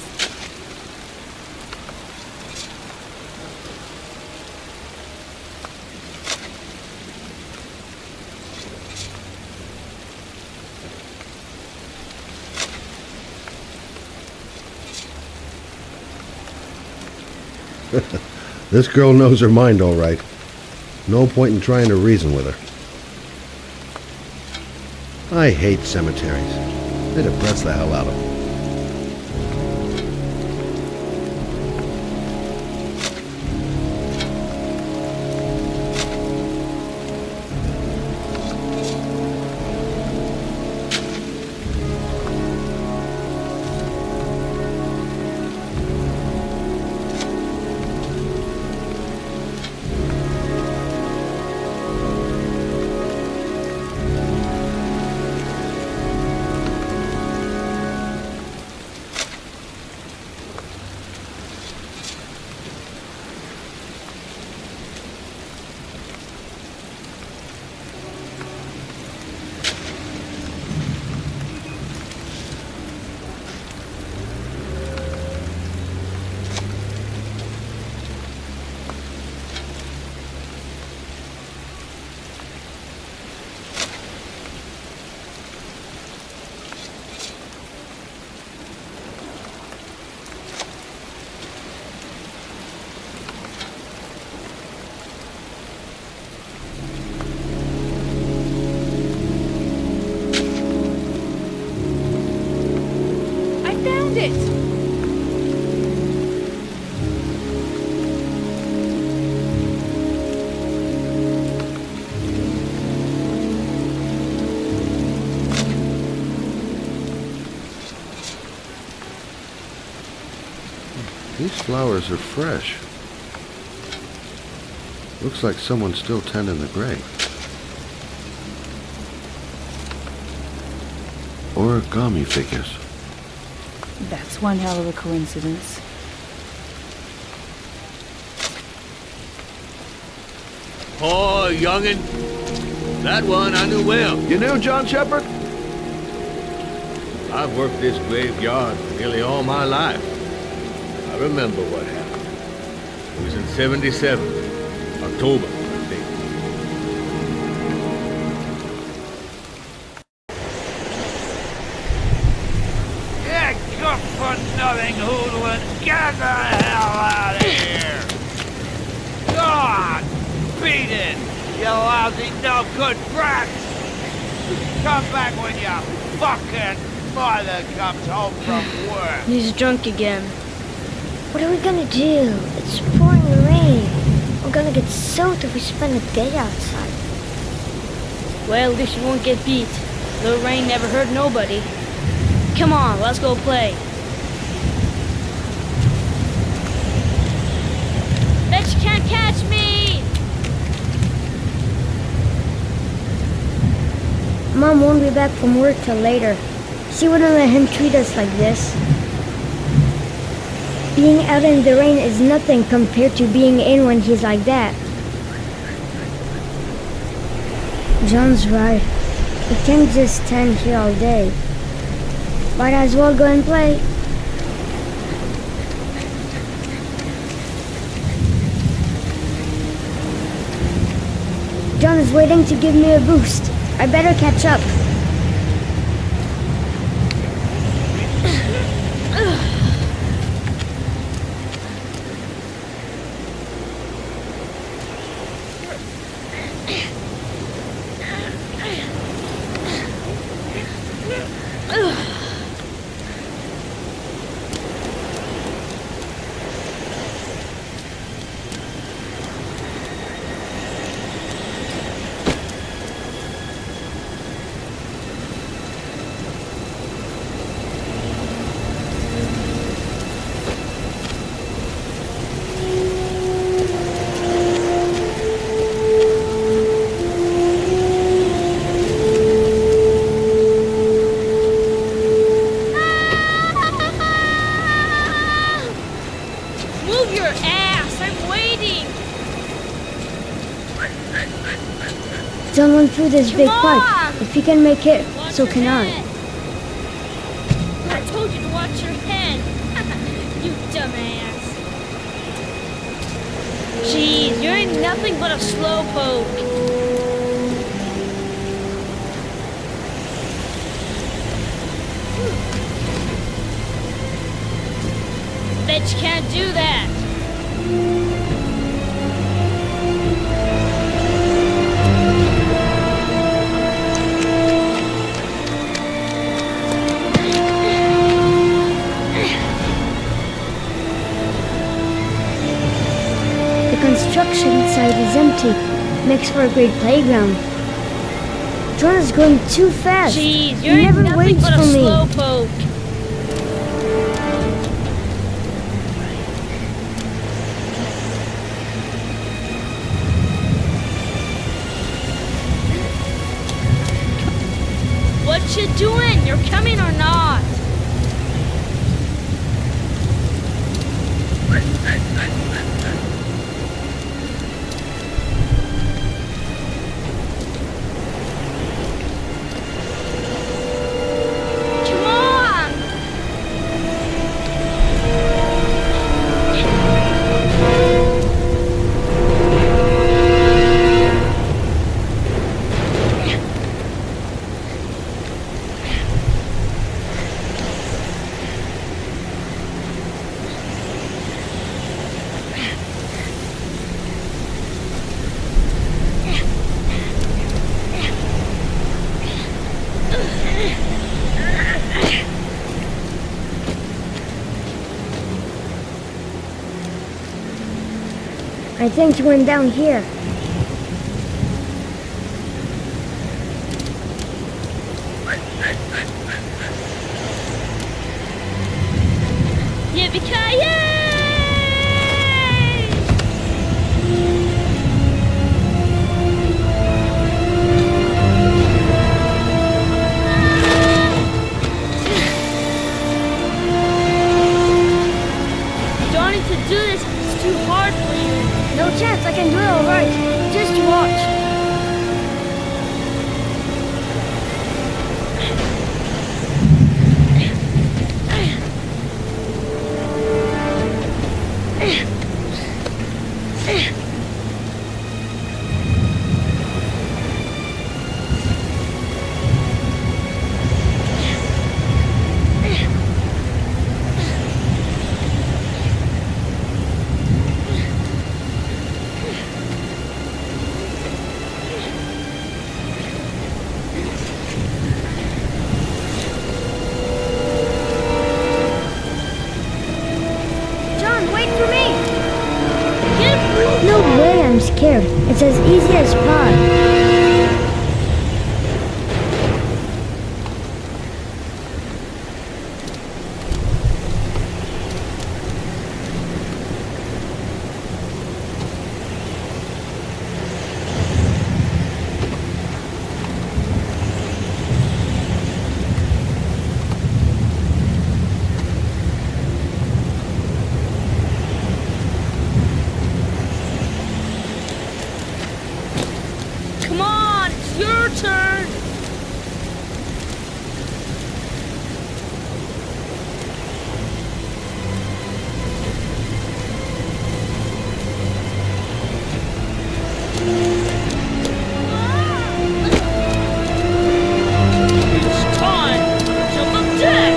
G: This girl knows her mind all right. No point in trying to reason with her. I hate cemeteries. They depress the hell out of me. These flowers are fresh. Looks like someone's still tending the grave. Origami figures.
H: That's one hell of a coincidence.
C: Oh, youngin'. That one I knew well.
G: You knew John Shepard?
C: I've worked this graveyard nearly all my life. I remember what happened. It was in 77, October, I think.
M: Get the hell out of here! God! Beat it! You lousy, no good brats! Come back when your fucking mother comes home from work!
E: He's drunk again. What are we gonna do? It's pouring rain. We're gonna get soaked if we spend the day outside.
J: Well, at least you won't get beat. The rain never hurt nobody. Come on, let's go play. Bet you can't catch me!
E: Mom won't be back from work till later. She wouldn't let him treat us like this. Being out in the rain is nothing compared to being in when he's like that. John's right. We can't just stand here all day. Might as well go and play. John is waiting to give me a boost. I better catch up.
J: Move your ass! I'm waiting!
E: John went through this big
J: Come
E: pipe. If he can make it, so can I.
J: I told you to watch your head! You dumbass! Jeez, you ain't nothing but a slowpoke! Bet you can't do that!
E: The construction site is empty. Makes for a great playground. John is going too fast.
J: Jeez,
E: He
J: you ain't
E: never
J: nothing
E: waits
J: but a
E: for me.
J: slowpoke! What you doing? You're coming or not? Come on!
E: I think he went down here.
J: Yippee-ki-yay! You don't need to do this. It's too hard for you.
E: No chance. I can do it all right. guy's pod.
J: Come on, it's your turn. It's time to the deck.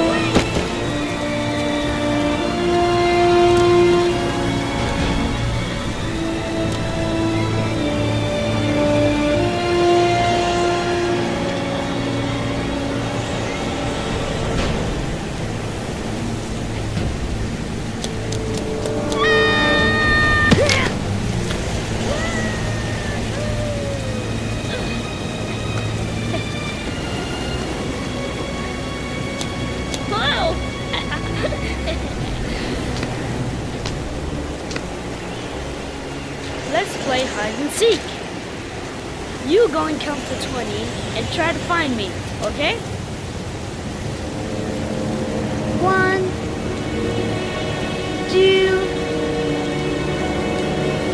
J: Let's play hide and seek. You go and count to 20 and try to find me, okay?
E: 1, 2,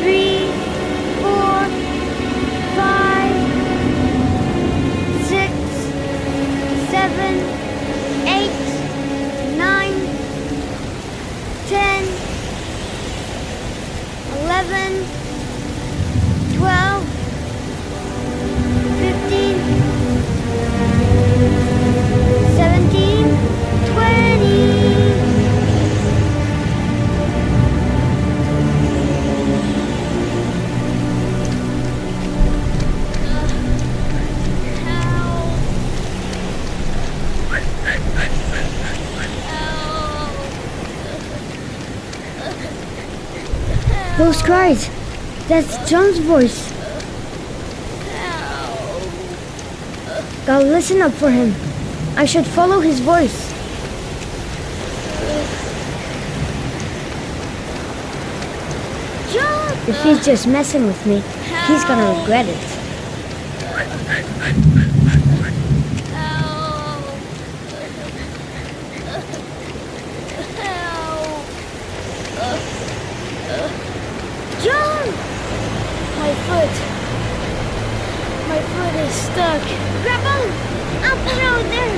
E: 3, 4, 5, 6, 7, 8, 9, 10, 11, 12, 15, 17, 20. Those cries, that's John's voice. Gotta listen up for him. I should follow his voice.
J: John!
E: If he's just messing with me, he's gonna regret it.
J: John! My foot. My foot is stuck.
E: Grab on! I'll put it over there.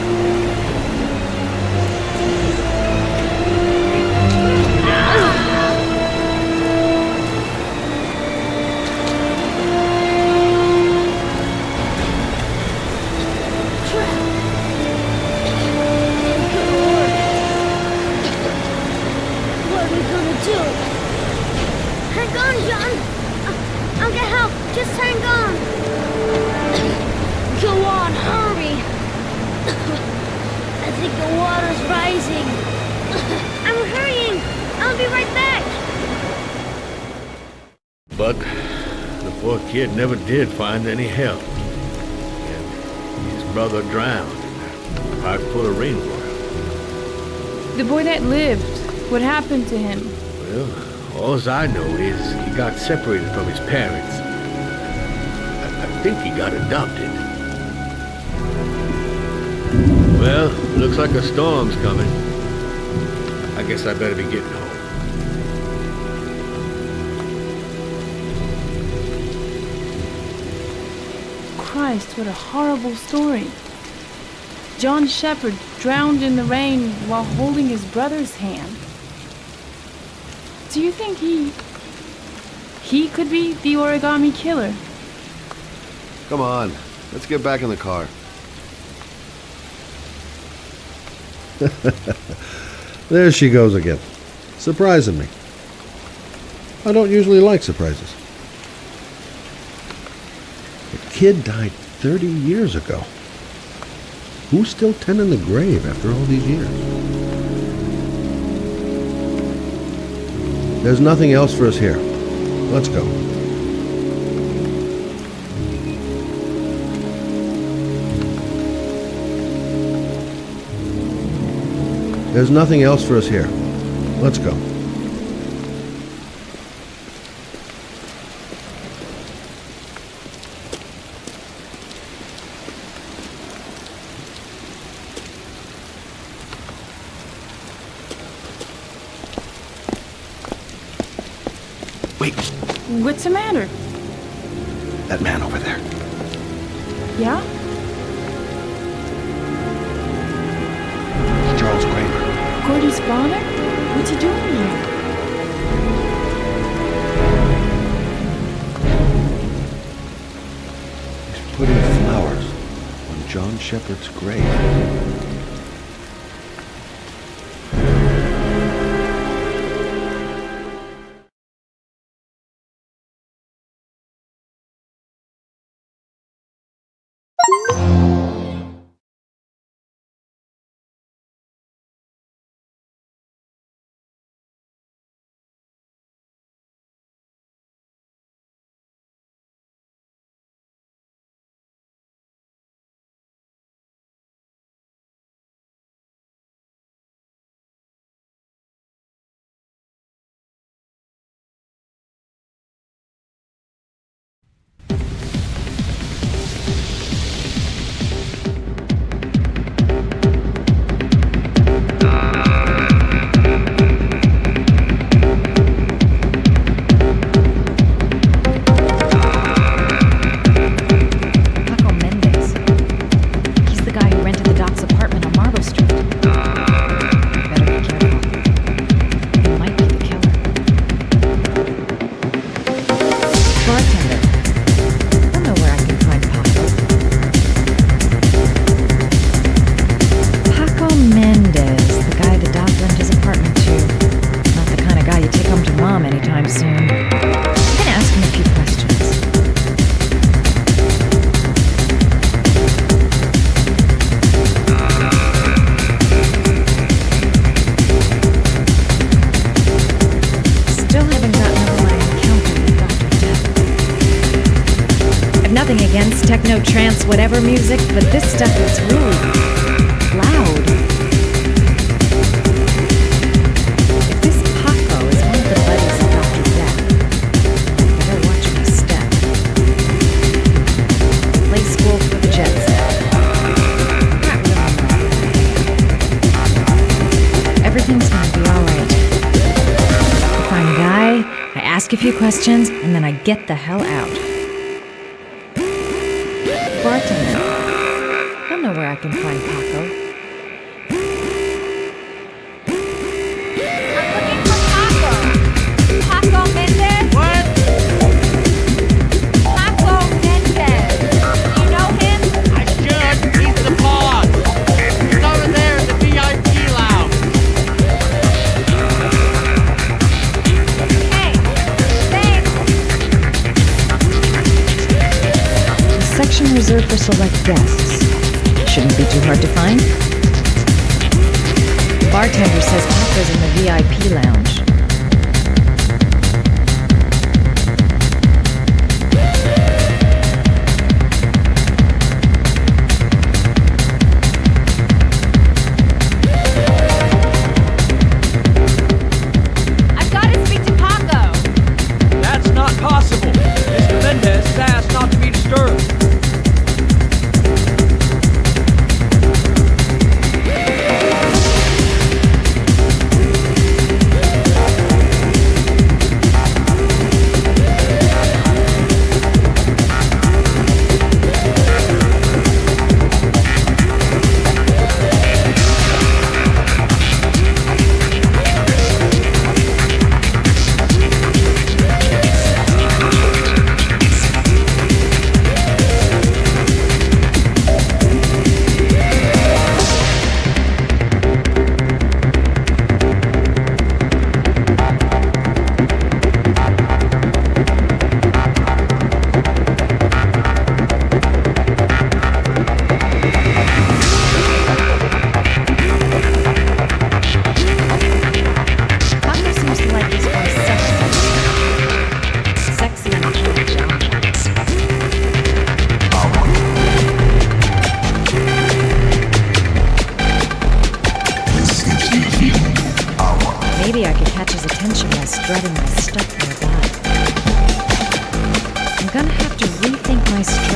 J: What are we gonna do?
E: Hang on, John. I'll get help. Just hang on.
J: Go on, hurry! I think the water's rising.
E: I'm hurrying. I'll be right back.
C: But the poor kid never did find any help. And his brother drowned in a pipe full of rainwater.
H: The boy that lived, what happened to him?
C: Well, all I know is he got separated from his parents. I think he got adopted. Well, looks like a storm's coming. I guess I better be getting home.
H: Christ, what a horrible story. John Shepherd drowned in the rain while holding his brother's hand. Do you think he could be the origami killer?
G: Come on, let's get back in the car.
Q: There she goes again, surprising me. I don't usually like surprises. The kid died 30 years ago. Who's still tending the grave after all these years? There's nothing else for us here. Let's go. There's nothing else for us here. Let's go.
B: Wait,
H: What's the matter?
B: that man over there.
H: Yeah?
B: Charles Kramer.
H: Gordy's father? What's he doing here?
Q: He's putting flowers on John Shepard's grave.
U: Against techno, trance, whatever music, but this stuff is really loud. If this Paco is one of the buddies of Dr. Death, I better watch my step. Play school for the jet set. Everything's gonna be alright. I find a guy, I ask a few questions, and then I get the hell out. Bartender. I know where I can find Paco.
A: I'm looking for Paco. Paco Mendez?
M: What?
A: Paco Mendez. Do you know him?
M: I should. He's the boss. He's over there in the VIP lounge.
A: Hey, thanks.
U: Section reserved for select guests. Shouldn't be too hard to find. The bartender says Paco's in the VIP lounge.
A: I've got to speak to Paco.
K: That's not possible. Mr. Mendez has asked not to be disturbed.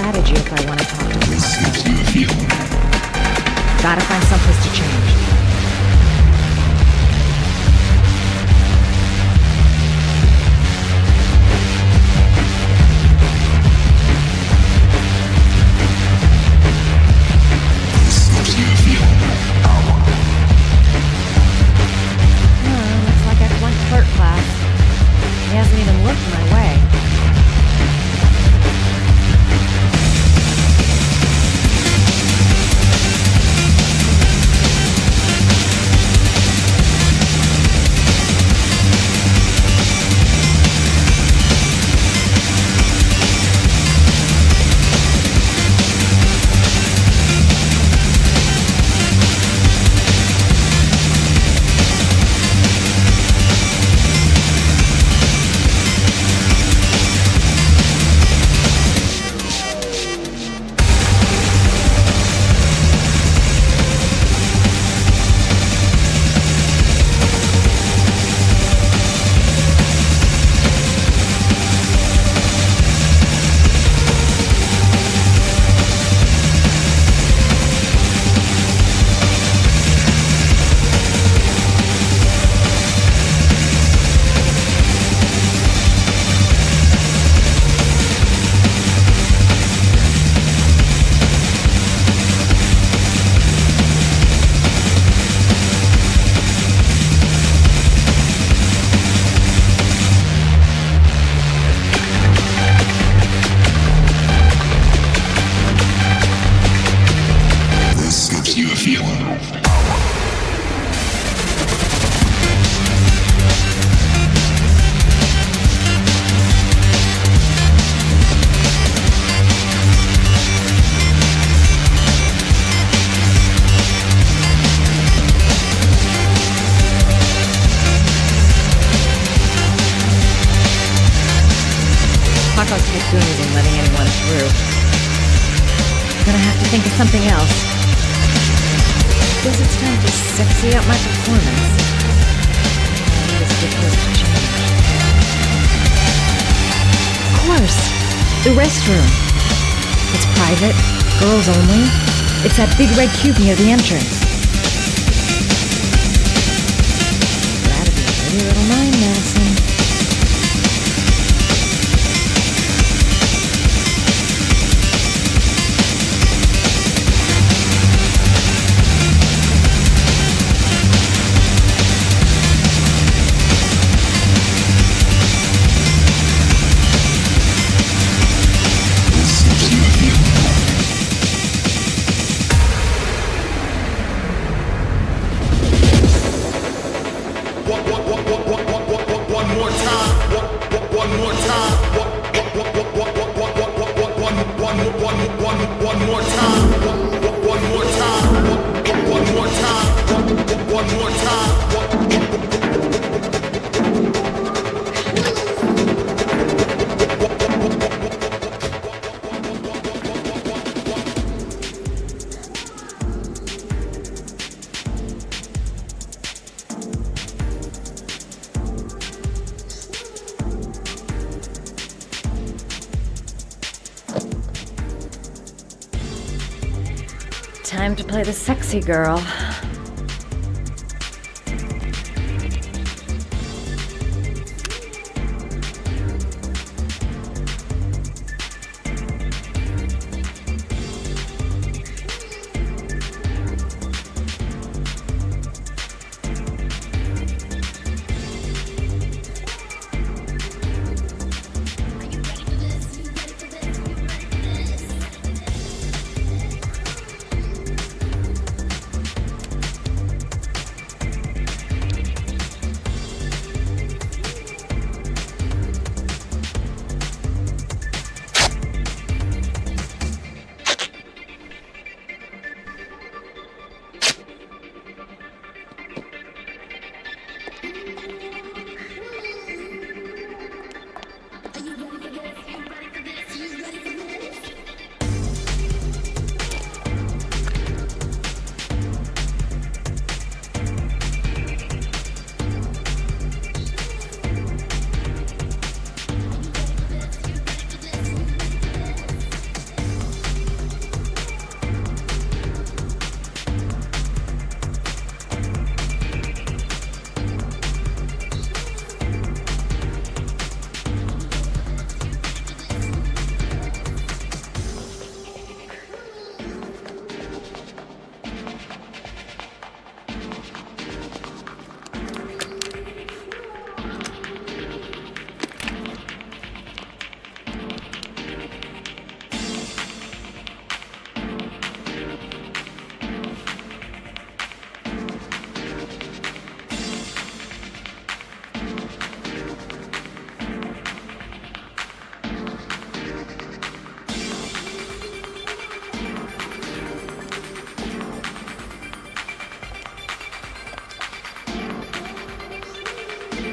U: strategy if I want to talk to him. Gotta find someplace to change.
A: Looks like I flunked clerk class. He hasn't even looked my way.
U: Paco's tycoon isn't letting anyone through. Gonna have to think of something else. Guess it's time to sexy up my performance. This ridiculous to change. Of course! The restroom. It's private, girls only. It's that big red cube near the entrance. That'd be a pretty little mind medicine. Time to play the sexy girl.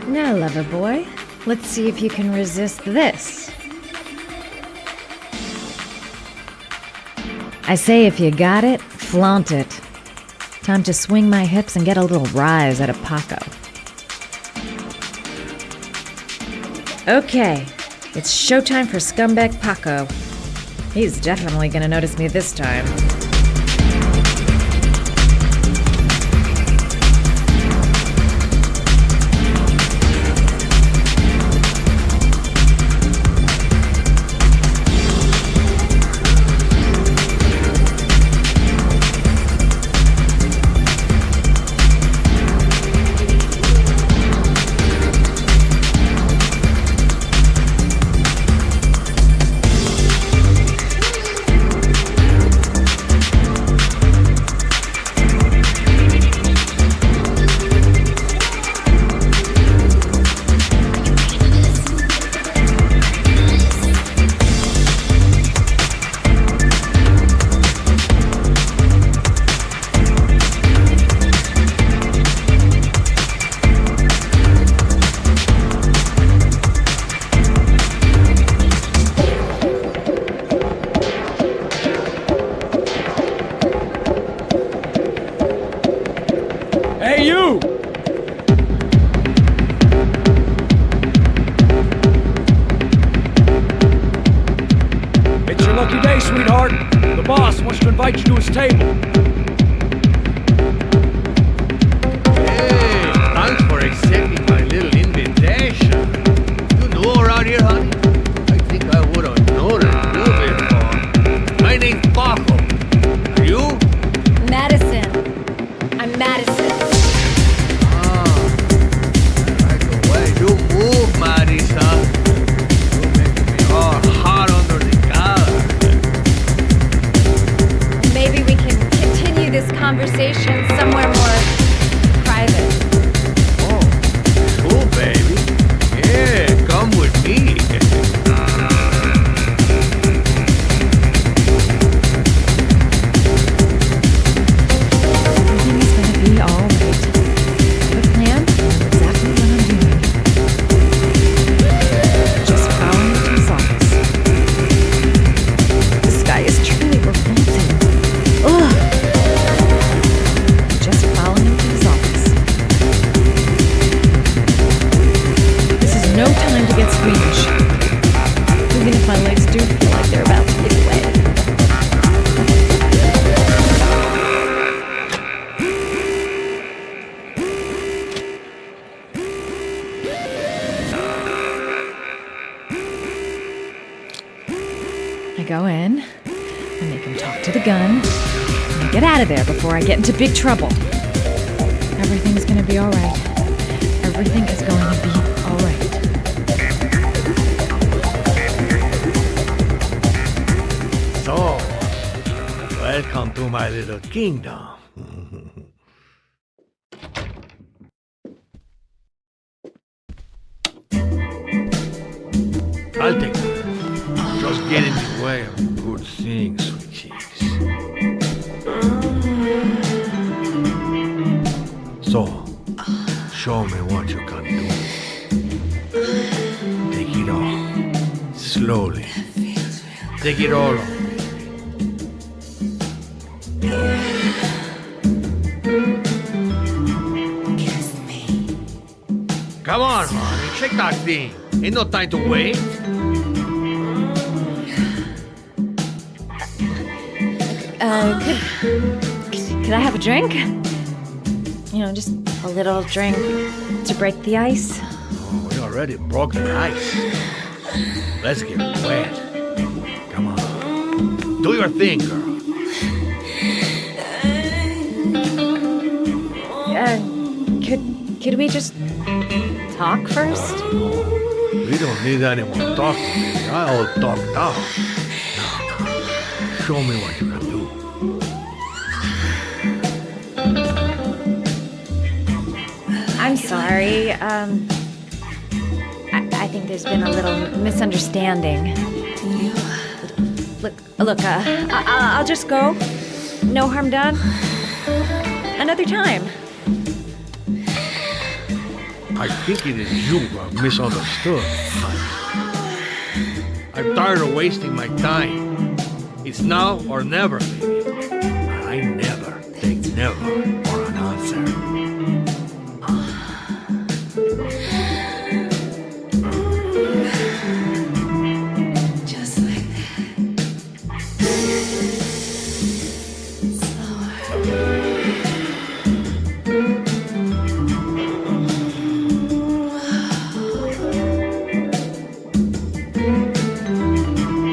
U: Now, lover boy, let's see if you can resist this. I say if you got it, flaunt it. Time to swing my hips and get a little rise out of Paco. Okay, it's showtime for scumbag Paco. He's definitely gonna notice me this time.
K: Hey, you! It's your lucky day, sweetheart. The boss wants to invite you to his table.
C: Hey, thanks for accepting my little invitation. You know around here, honey? I think I would have noticed you before. My name's Paco. Are you?
U: Madison. I'm Madison.
C: You move, Marisa. You're making me all hot under the collar.
U: Maybe we can continue this conversation somewhere more private.
C: Oh, cool, baby. Yeah, come with me.
U: Everything's gonna be alright. I have a plan. Exactly what I'm doing. Just following the results. The sky is truly revolting. Ugh. Just following the results. This is no time to get squeamish. Even if my legs do feel like they're about to give way. I go in, I make him talk to the gun, and I get out of there before I get into big trouble. Everything's gonna be alright. Everything is going to be alright.
C: So, welcome to my little kingdom. I'll take it. Just get in the way of good things, sweet cheeks. So, show me what you can do. Take it all. Slowly. Take it all on. Come on, honey. Shake that thing. Ain't no time to wait.
U: Could I have a drink? You know, just a little drink to break the ice.
C: Oh, we already broke the ice. Let's get wet. Come on. Do your thing, girl.
U: Could we just talk first?
C: We don't need anyone talking, baby. I all talked out. Now, show me what you can do.
U: I'm sorry. I think there's been a little misunderstanding. Look, I'll just go. No harm done. Another time.
C: I think it is you who have misunderstood. I'm tired of wasting my time. It's now or never, baby. I never take never for an answer.
F: Just like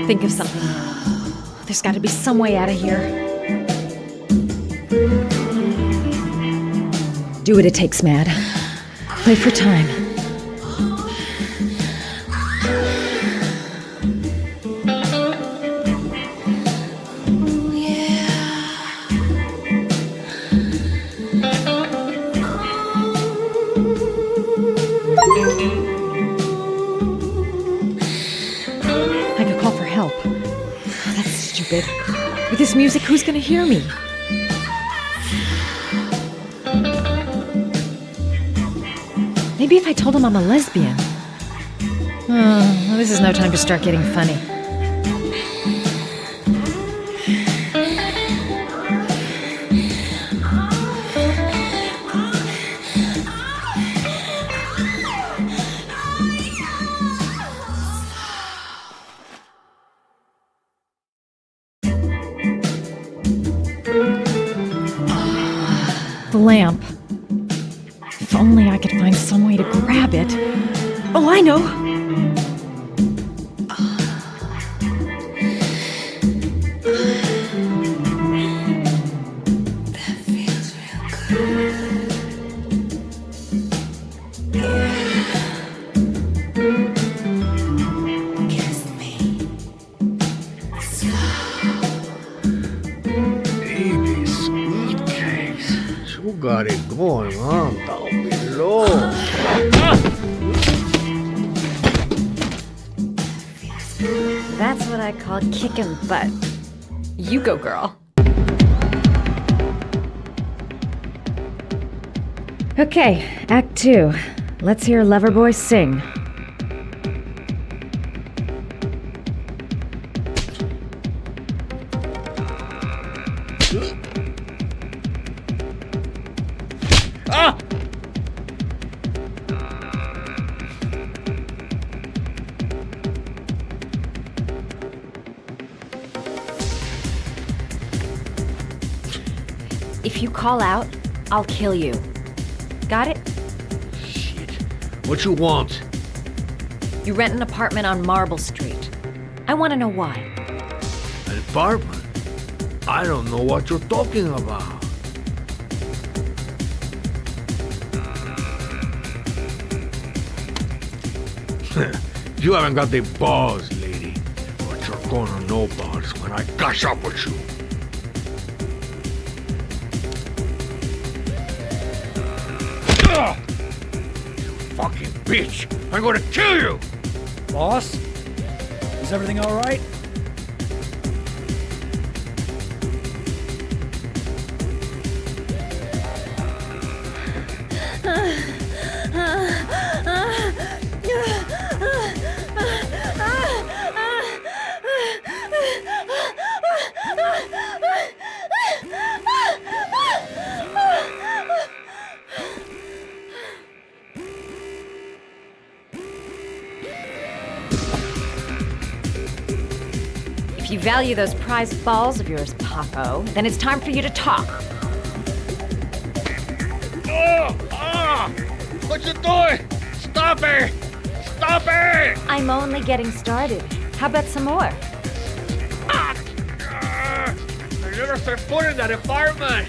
U: Think of something. There's got to be some way out of here. Do what it takes, Mad. Play for time. I could call for help. That's stupid. With this music, who's gonna hear me? Maybe if I told him I'm a lesbian. Oh, this is no time to start getting funny. The lamp. If only I could find some way to grab it. Oh, I know!
F: that feels real good. Kiss me.
C: Baby, sweet cakes. You got it going on down below.
U: That's what I call kicking butt. You go, girl. Okay, Act 2. Let's hear Loverboy sing.
C: Ah!
U: If you call out, I'll kill you. Got it?
C: Shit. What you want?
U: You rent an apartment on Marble Street. I want to know why.
C: An apartment? I don't know what you're talking about. You haven't got the balls, lady. What you're gonna know about is when I catch up with you. Ugh! You fucking bitch! I'm gonna kill you!
K: Boss? Is everything all right?
U: If you value those prize balls of yours, Paco, then it's time for you to talk.
C: Oh! Ah! What you doing? Stop it! Stop it!
U: I'm only getting started. How about some more?
C: I never set foot in that apartment.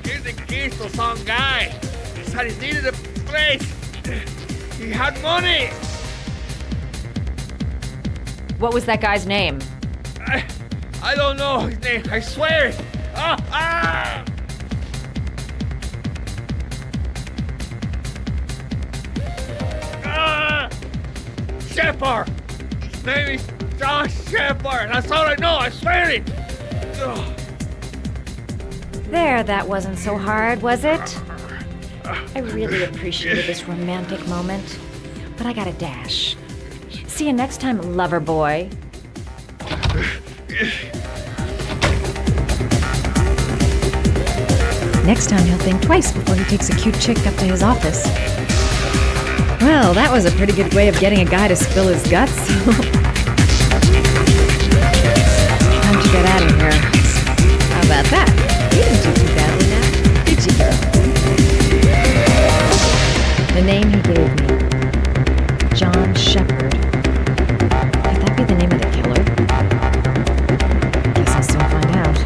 C: Here's the keys to some guy. He said he needed a place. He had money.
U: What was that guy's name?
C: I don't know his name. I swear. Ah! Shepard. His name is John Shepard. That's all I know. I swear it. Ugh.
U: There, that wasn't so hard, was it? I really appreciated this romantic moment, but I gotta dash. See you next time, lover boy. Next time he'll think twice before he takes a cute chick up to his office. Well, that was a pretty good way of getting a guy to spill his guts. Time to get out of here. How about that? You didn't do too badly now, did you, girl? The name he gave me. John Shepard. Could that be the name of the killer? Guess I'll soon find out.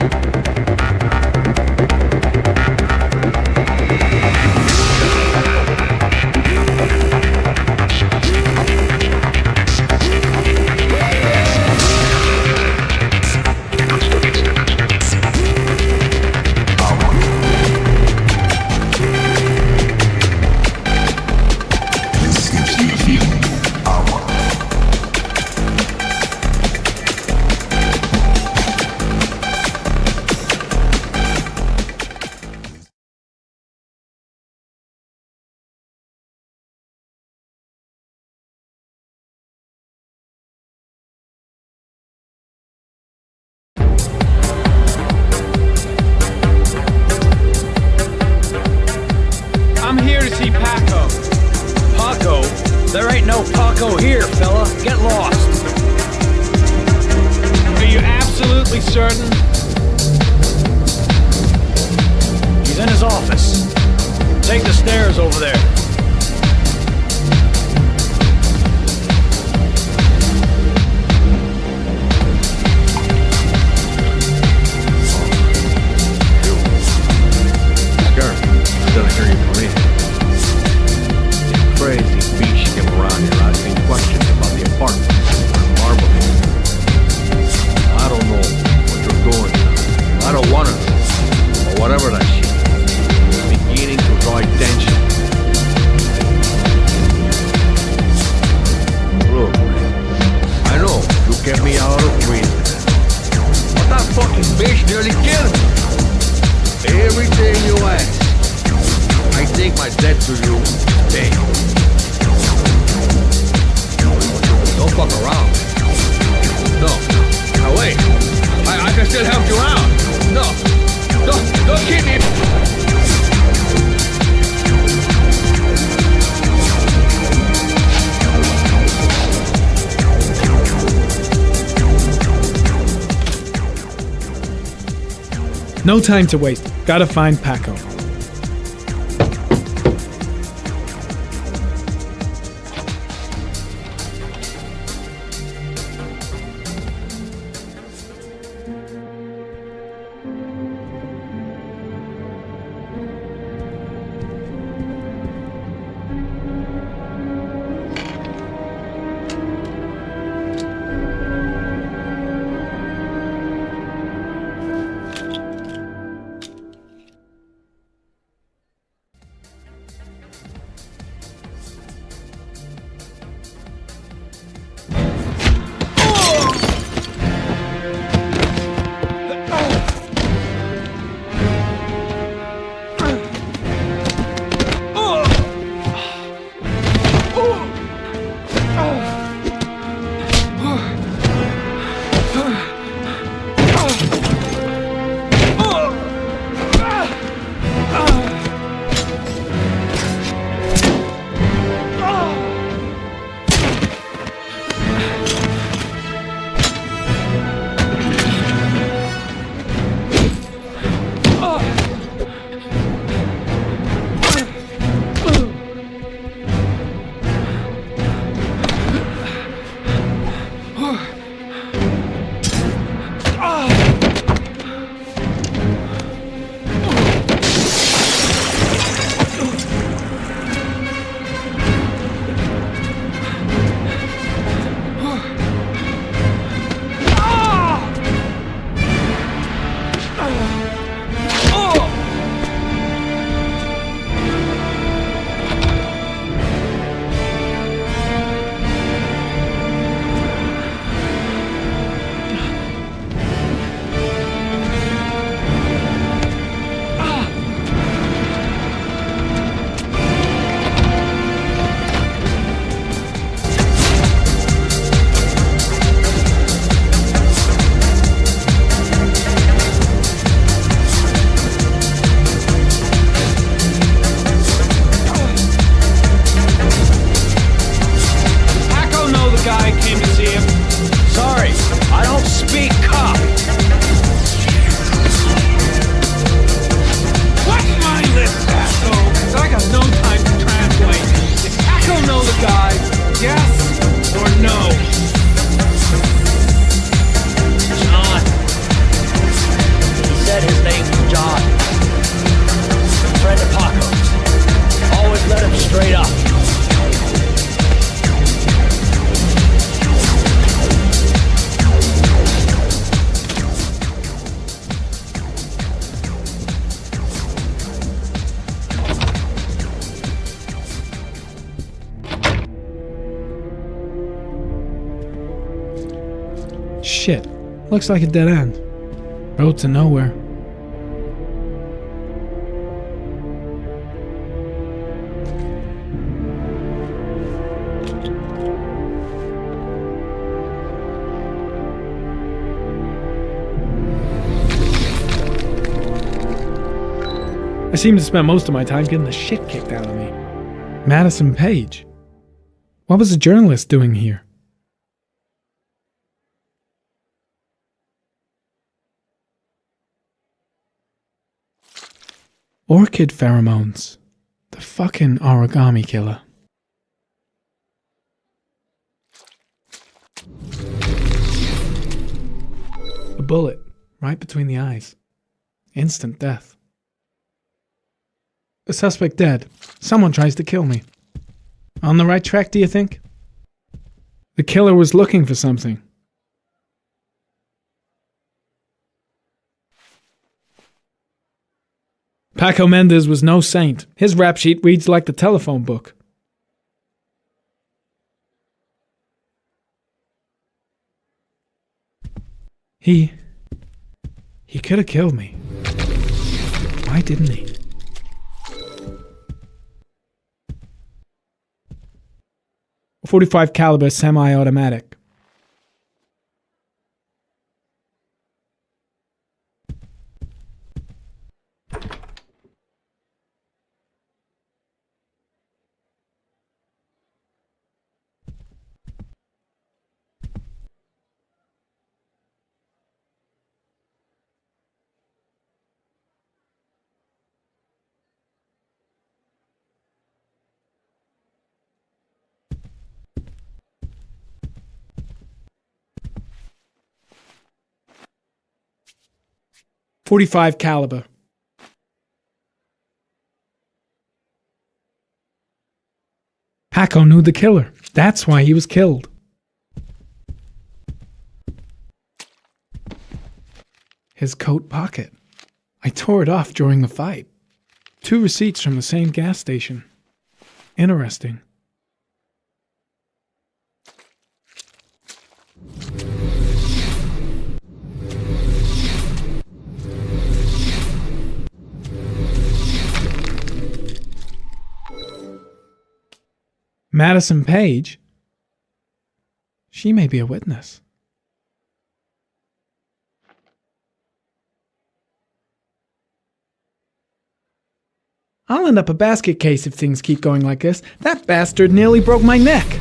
K: I'm here to see Paco. Paco? There ain't no Paco here, fella. Get lost. Are you absolutely certain? He's in his office. Take the stairs over there.
D: Still hear you from me. These crazy beasts came around here asking questions about the apartment. Marble. I don't know what you're doing. I don't want to. Or whatever that shit. It's beginning to draw attention. Look, I know you kept me out of prison. But that fucking bitch nearly killed me. Everything you ask. I think my debt to you is paid. Don't fuck around. No. Now wait. I can still help you out. No. Don't keep me.
L: No time to waste. Gotta find Paco. Shit. Looks like a dead end. Road to nowhere. I seem to spend most of my time getting the shit kicked out of me. Madison Page. What was a journalist doing here? Orchid pheromones. The fucking origami killer. A bullet, right between the eyes. Instant death. The suspect dead. Someone tries to kill me. On the right track, do you think? The killer was looking for something. Paco Mendez was no saint. His rap sheet reads like the telephone book. He could have killed me. Why didn't he? A .45 caliber semi-automatic. .45 caliber. Paco knew the killer. That's why he was killed. His coat pocket. I tore it off during the fight. 2 receipts from the same gas station. Interesting. Madison Page? She may be a witness. I'll end up a basket case if things keep going like this. That bastard nearly broke my neck.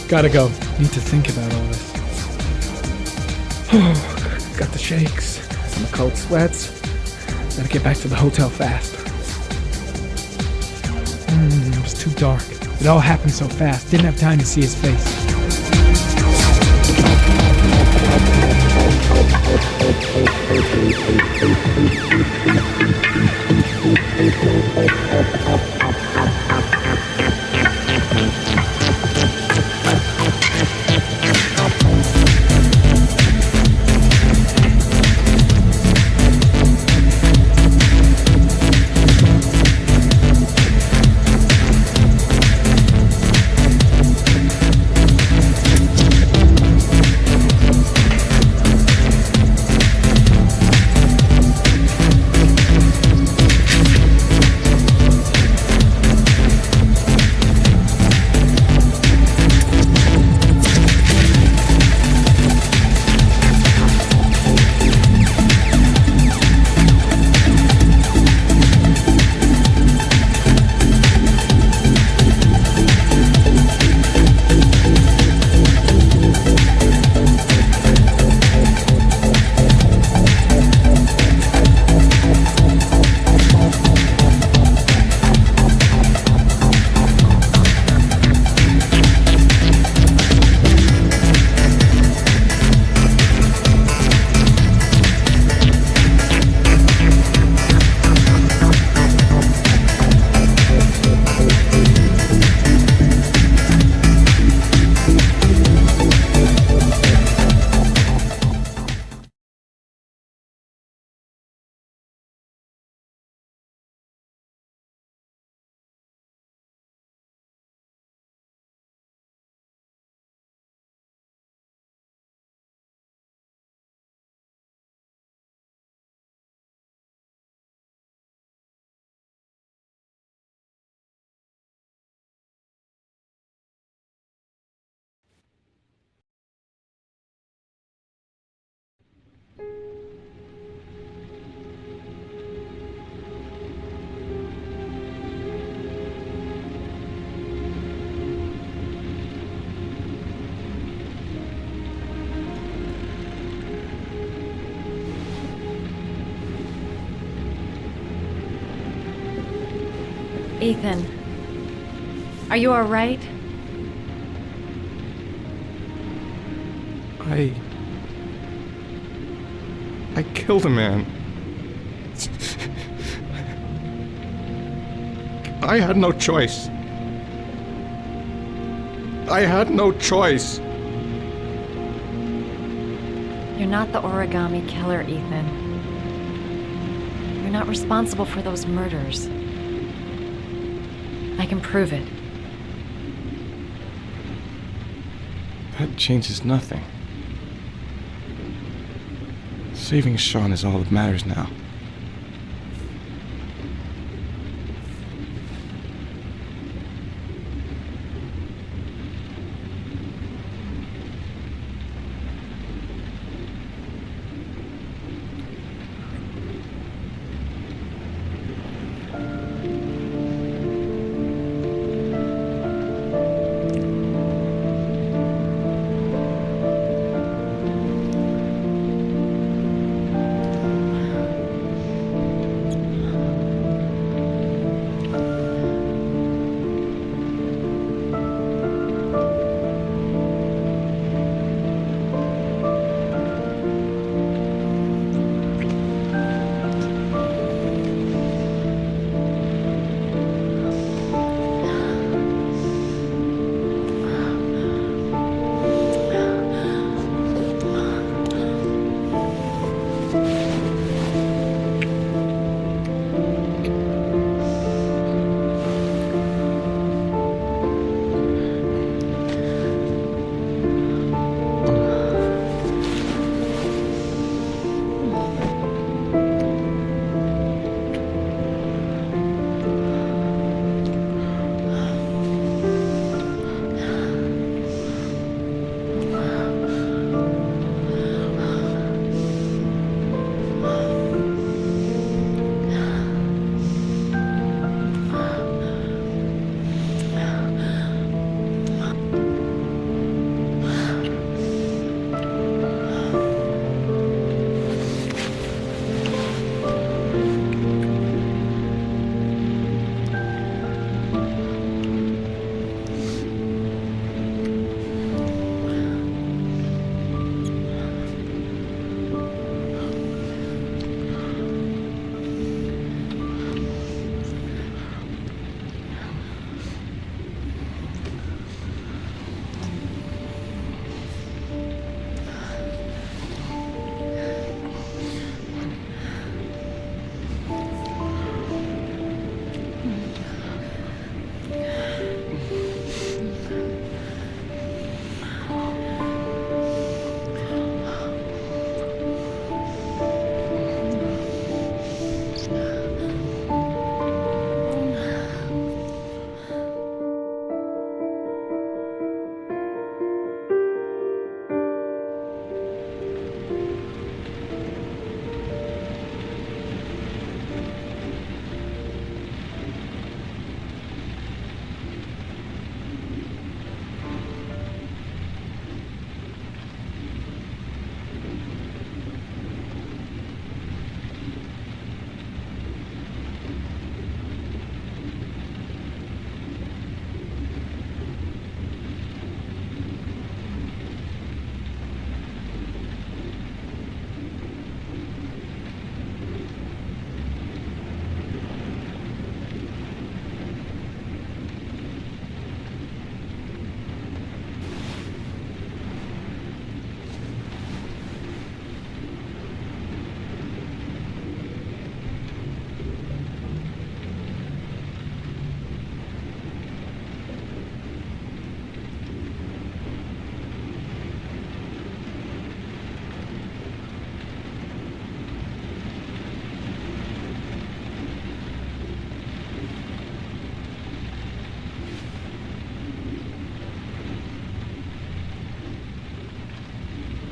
L: Gotta go. Need to think about all this. Oh, got the shakes. And the cold sweats. Gotta get back to the hotel fast. It was too dark. It all happened so fast. Didn't have time to see his face.
U: Ethan, are you alright?
B: I killed a man. I had no choice. I had no choice.
U: You're not the origami killer, Ethan. You're not responsible for those murders. I can prove it.
B: That changes nothing. Saving Sean is all that matters now.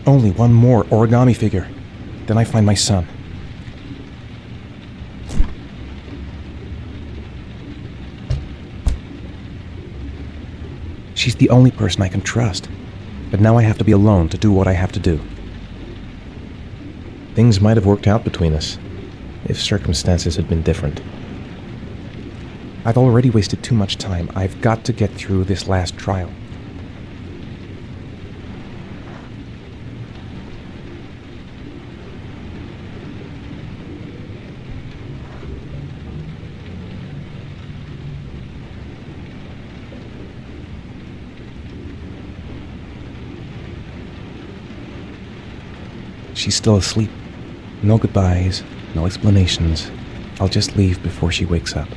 B: Only one more origami figure. Then I find my son. She's the only person I can trust. But now I have to be alone to do what I have to do. Things might have worked out between us, if circumstances had been different. I've already wasted too much time. I've got to get through this last trial. She's still asleep. No goodbyes, no explanations. I'll just leave before she wakes up.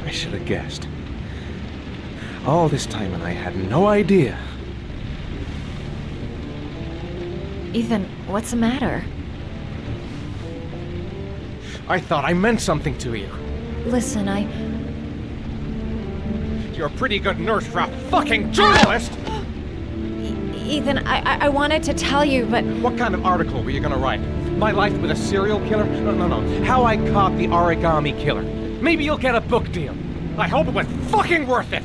B: I should have guessed. All this time and I had no idea.
U: Ethan, what's the matter?
B: I thought I meant something to you.
U: Listen,
B: You're a pretty good nurse for a fucking journalist!
U: Ethan, I wanted to tell you, but...
B: What kind of article were you gonna write? My life with a serial killer? No. How I caught the origami killer. Maybe you'll get a book deal. I hope it was fucking worth it!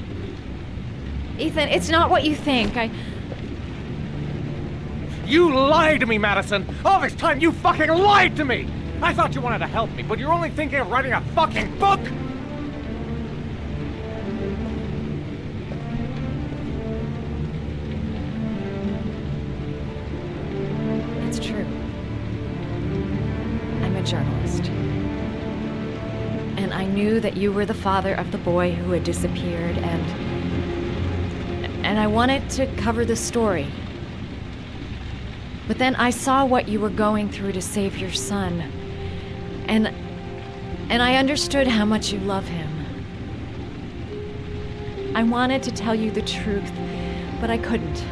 U: Ethan, it's not what you think.
B: You lied to me, Madison! All this time you fucking lied to me! I thought you wanted to help me, but you're only thinking of writing a fucking book!
U: It's true. I'm a journalist. And I knew that you were the father of the boy who had disappeared, and I wanted to cover the story. But then I saw what you were going through to save your son, and I understood how much you love him. I wanted to tell you the truth, but I couldn't.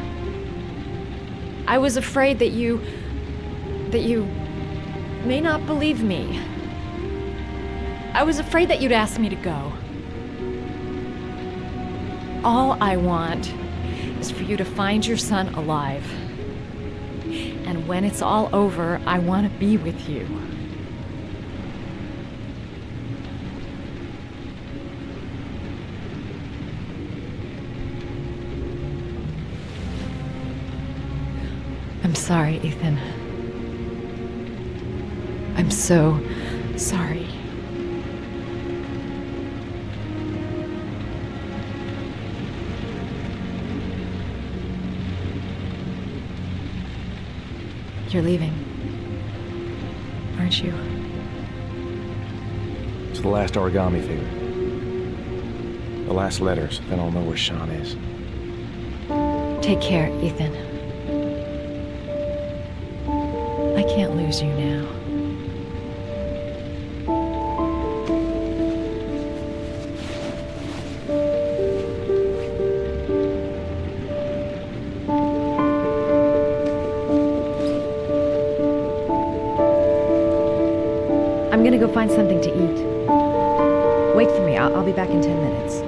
U: I was afraid that you may not believe me. I was afraid that you'd ask me to go. All I want is for you to find your son alive. And when it's all over, I want to be with you. I'm sorry, Ethan. I'm so sorry. You're leaving, aren't you?
B: It's the last origami figure. The last letters, then I'll know where Sean is.
U: Take care, Ethan. I can't lose you now. go find something to eat. Wait for me. I'll be back in 10 minutes.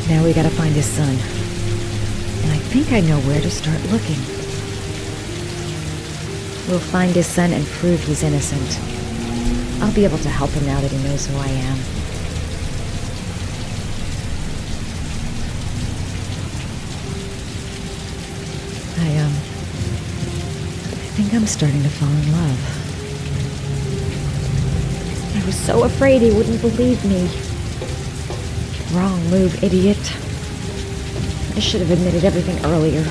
U: Now we gotta find his son. And I think I know where to start looking. We'll find his son and prove he's innocent. I'll be able to help him now that he knows who I am. I think I'm starting to fall in love. I was so afraid he wouldn't believe me. Wrong move, idiot. I should have admitted everything earlier.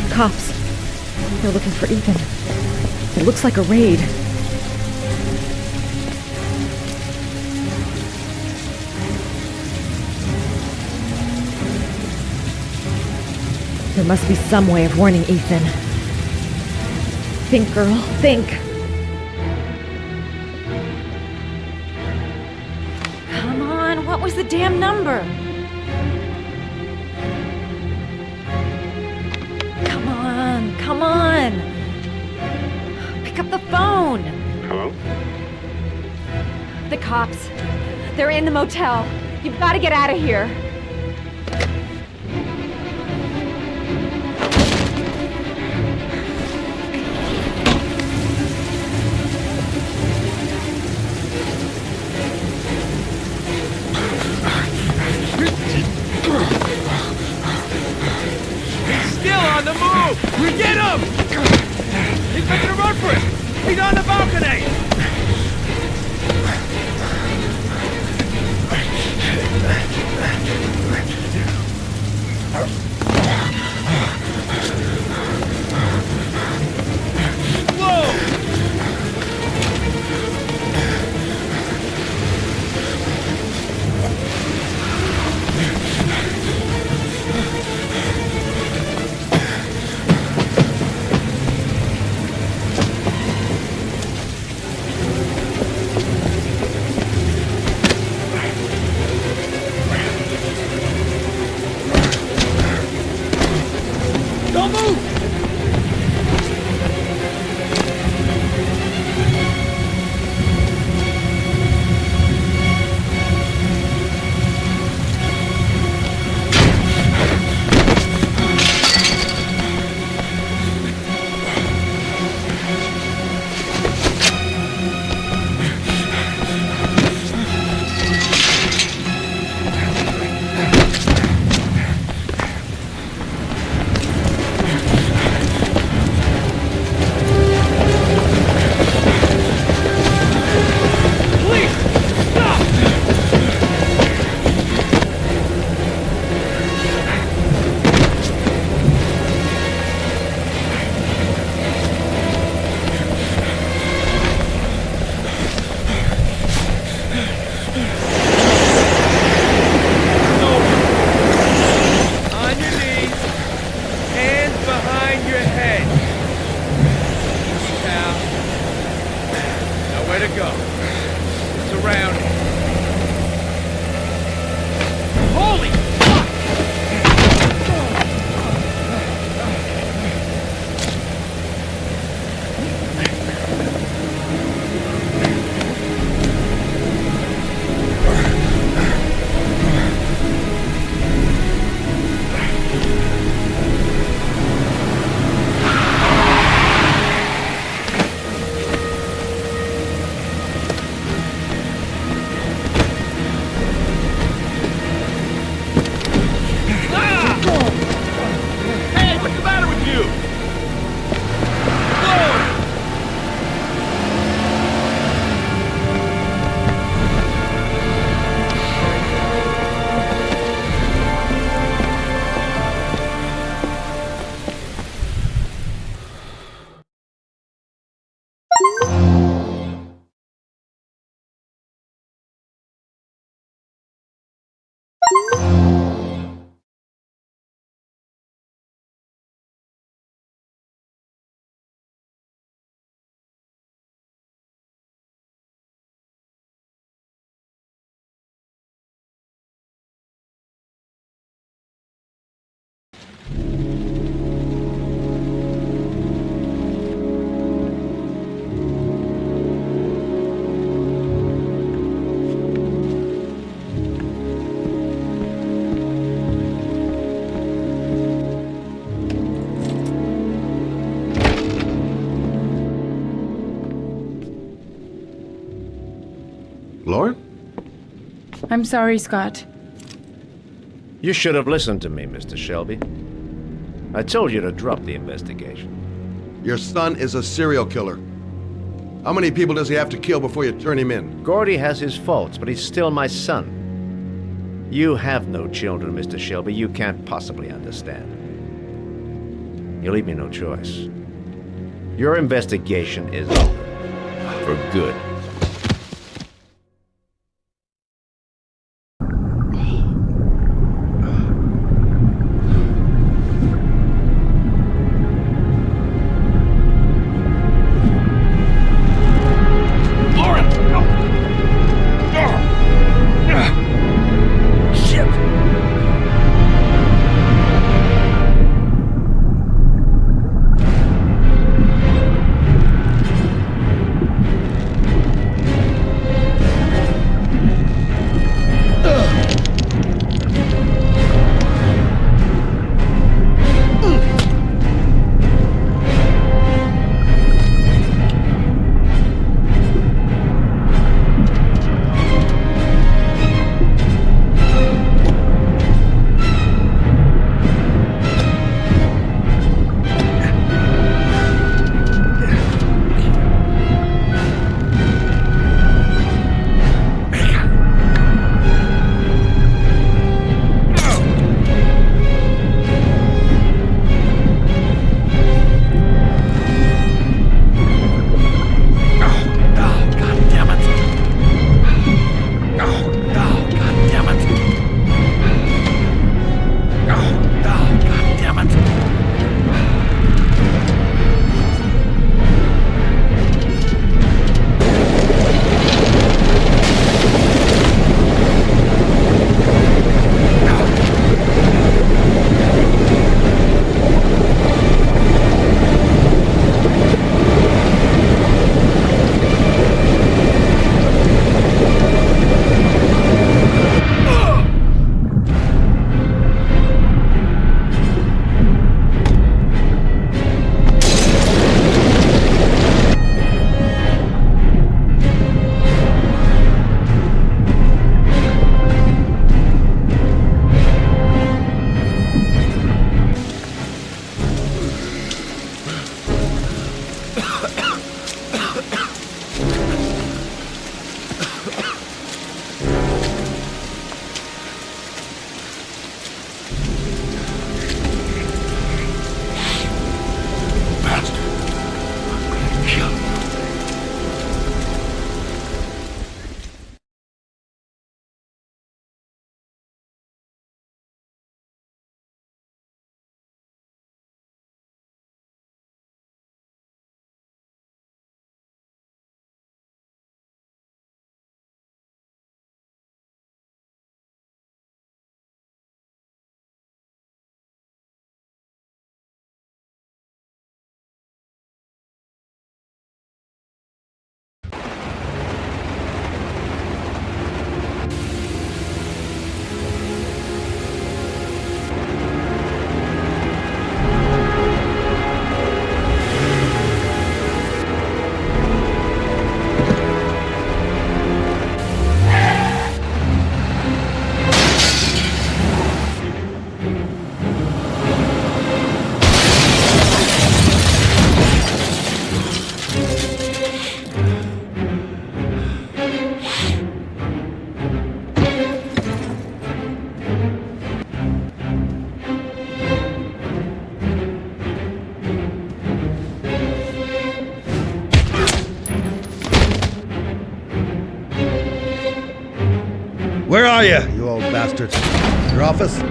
U: Cops. They're looking for Ethan. It looks like a raid. There must be some way of warning Ethan. Think, girl, think. Come on, what was the damn number? Come on! Pick up the phone!
N: Hello?
U: The cops. They're in the motel. You've got to get out of here.
K: Still on the move! Get him! He's making a run for it! He's on the balcony! Don't move!
Q: Lauren?
H: I'm sorry, Scott.
O: You should have listened to me, Mr. Shelby. I told you to drop the investigation.
G: Your son is a serial killer. How many people does he have to kill before you turn him in?
O: Gordy has his faults, but he's still my son. You have no children, Mr. Shelby. You can't possibly understand. You leave me no choice. Your investigation is over. For good.
G: Where are you, you old bastard? Your office?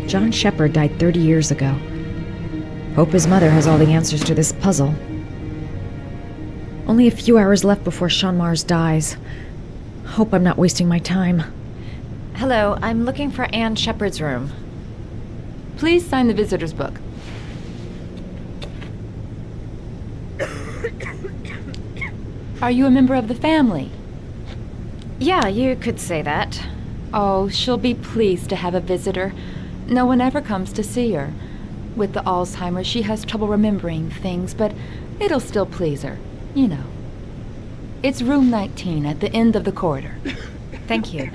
U: John Shepard died 30 years ago. Hope his mother has all the answers to this puzzle. Only a few hours left before Sean Mars dies. Hope I'm not wasting my time. Hello, I'm looking for Anne Shepard's room.
I: Please sign the visitor's book. Are you a member of the family?
U: Yeah, you could say that.
I: Oh, she'll be pleased to have a visitor. No one ever comes to see her. With the Alzheimer's, she has trouble remembering things, but it'll still please her. You know. It's room 19 at the end of the corridor.
U: Thank you.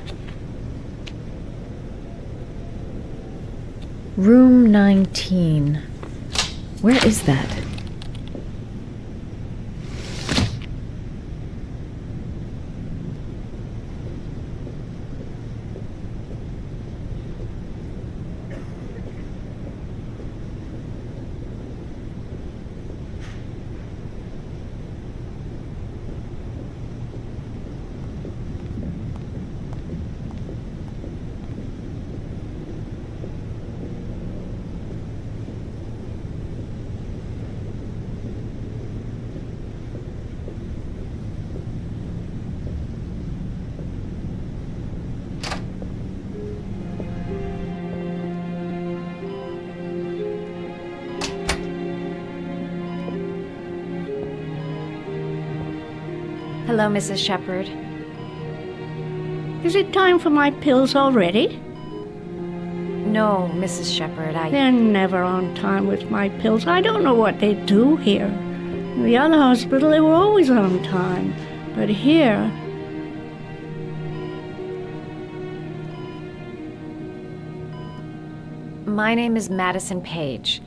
U: Room 19. Where is that? Hello, Mrs. Shepard.
R: Is it time for my pills already?
U: No, Mrs. Shepard,
R: They're never on time with my pills. I don't know what they do here. In the other hospital, they were always on time. But here...
U: My name is Madison Page.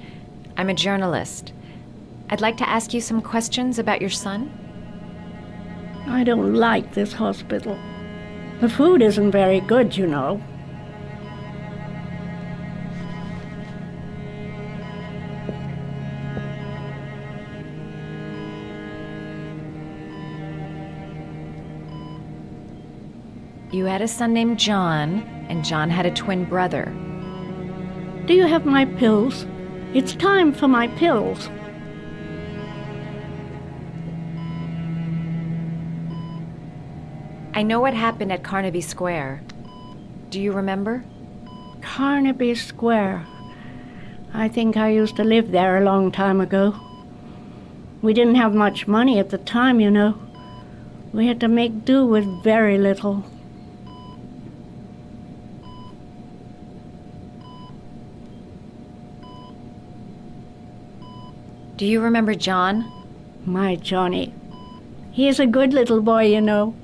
U: I'm a journalist. I'd like to ask you some questions about your son.
R: I don't like this hospital. The food isn't very good, you know.
U: You had a son named John, and John had a twin brother.
R: Do you have my pills? It's time for my pills.
U: I know what happened at Carnaby Square. Do you remember?
R: Carnaby Square. I think I used to live there a long time ago. We didn't have much money at the time, you know. We had to make do with very little.
U: Do you remember John?
R: My Johnny. He is a good little boy, you know.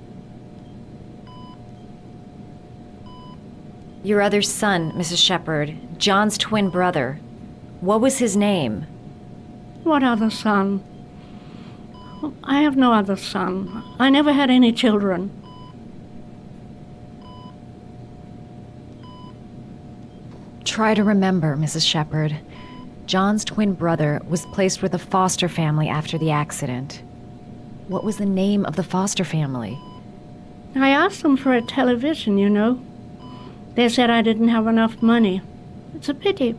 U: Your other son, Mrs. Shepard, John's twin brother. What was his name?
R: What other son? I have no other son. I never had any children.
U: Try to remember, Mrs. Shepard. John's twin brother was placed with a foster family after the accident. What was the name of the foster family?
R: I asked them for a television, you know. They said I didn't have enough money. It's a pity.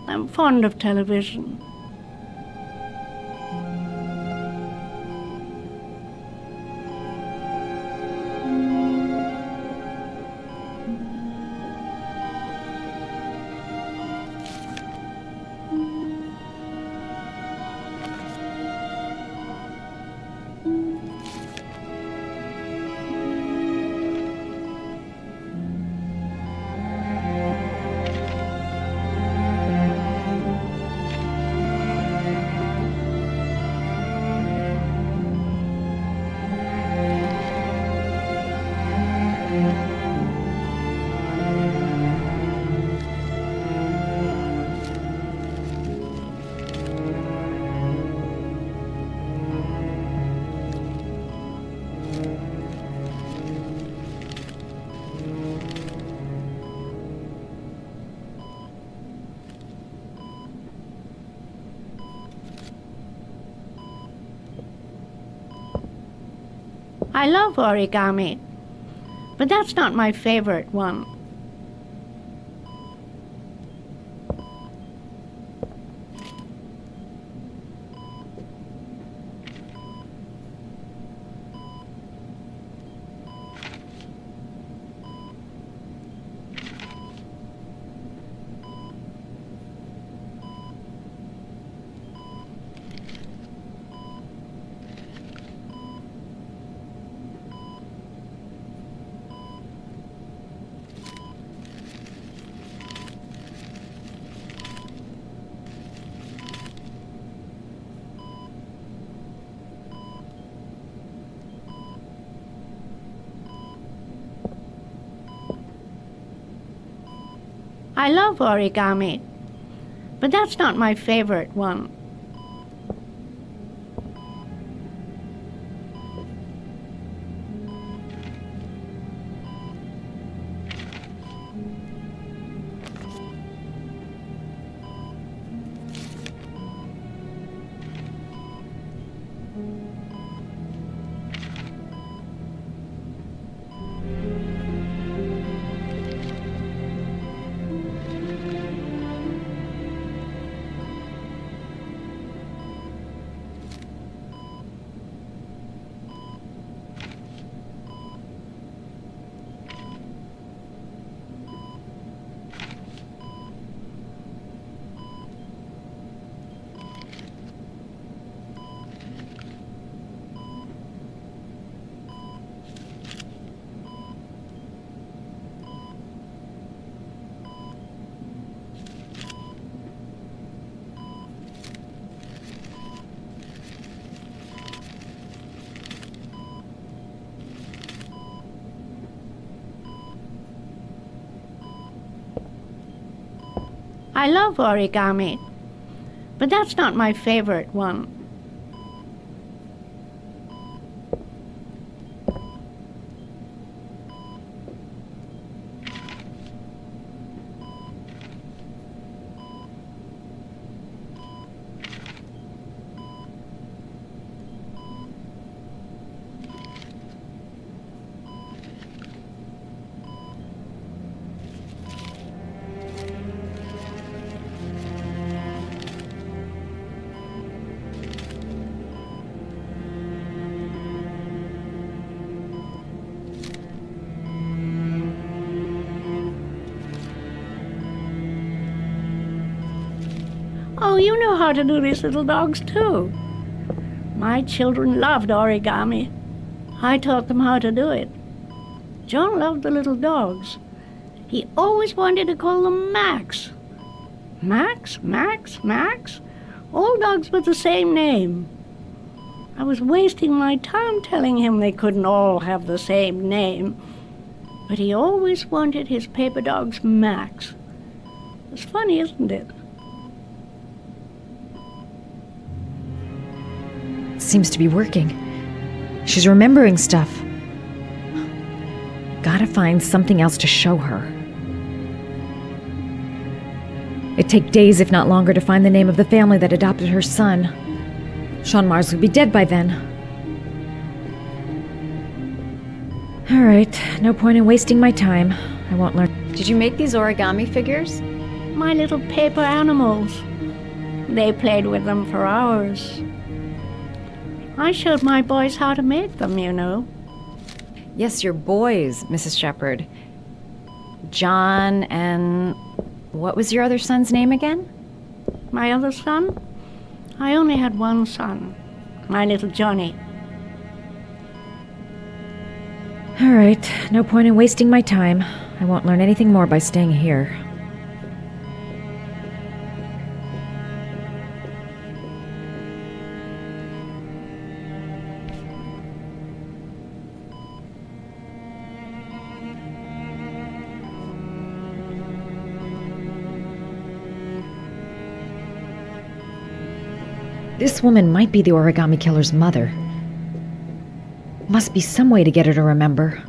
R: I'm fond of television. I love origami, but that's not my favorite one. I love origami, but that's not my favorite one. I love origami, but that's not my favorite one. Oh, you know how to do these little dogs too. My children loved origami. I taught them how to do it. John loved the little dogs. He always wanted to call them Max. Max, Max, Max? All dogs with the same name. I was wasting my time telling him they couldn't all have the same name. But he always wanted his paper dogs Max. It's funny, isn't it?
U: Seems to be working. She's remembering stuff. Gotta find something else to show her. It'd take days, if not longer, to find the name of the family that adopted her son. Sean Mars would be dead by then. All right, no point in wasting my time. I won't learn. Did you make these origami figures?
R: My little paper animals. They played with them for hours. I showed my boys how to make them, you know.
U: Yes, your boys, Mrs. Shepherd. John and... what was your other son's name again?
R: My other son? I only had one son. My little Johnny.
U: All right, no point in wasting my time. I won't learn anything more by staying here. This woman might be the origami killer's mother. Must be some way to get her to remember.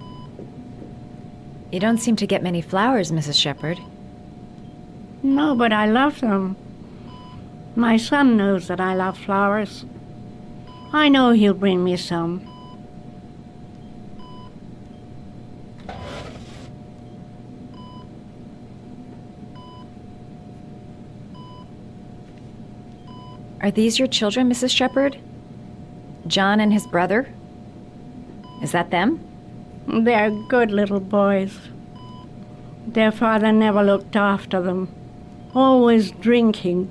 U: You don't seem to get many flowers, Mrs. Shepherd.
R: No, but I love them. My son knows that I love flowers. I know he'll bring me some.
U: Are these your children, Mrs. Shepherd? John and his brother? Is that them?
R: They're good little boys. Their father never looked after them. Always drinking.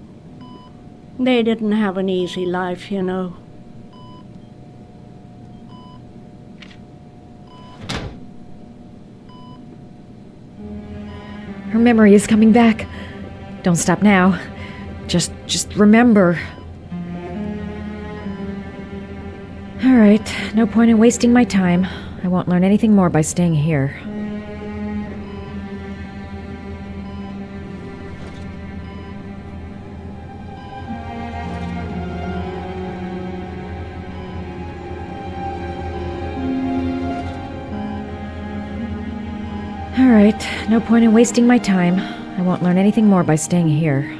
R: They didn't have an easy life, you know.
U: Her memory is coming back. Don't stop now. Just remember. All right, no point in wasting my time. I won't learn anything more by staying here. All right, no point in wasting my time. I won't learn anything more by staying here.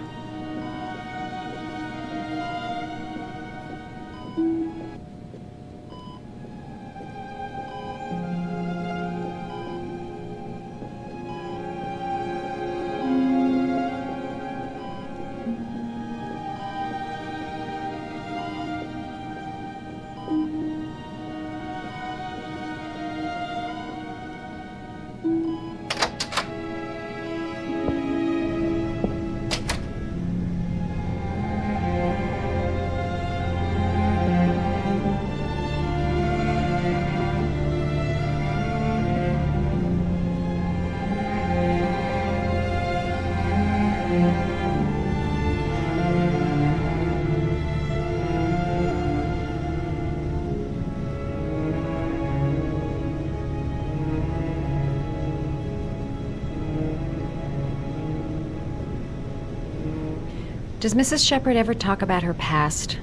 U: Does Mrs. Shepherd ever talk about her past?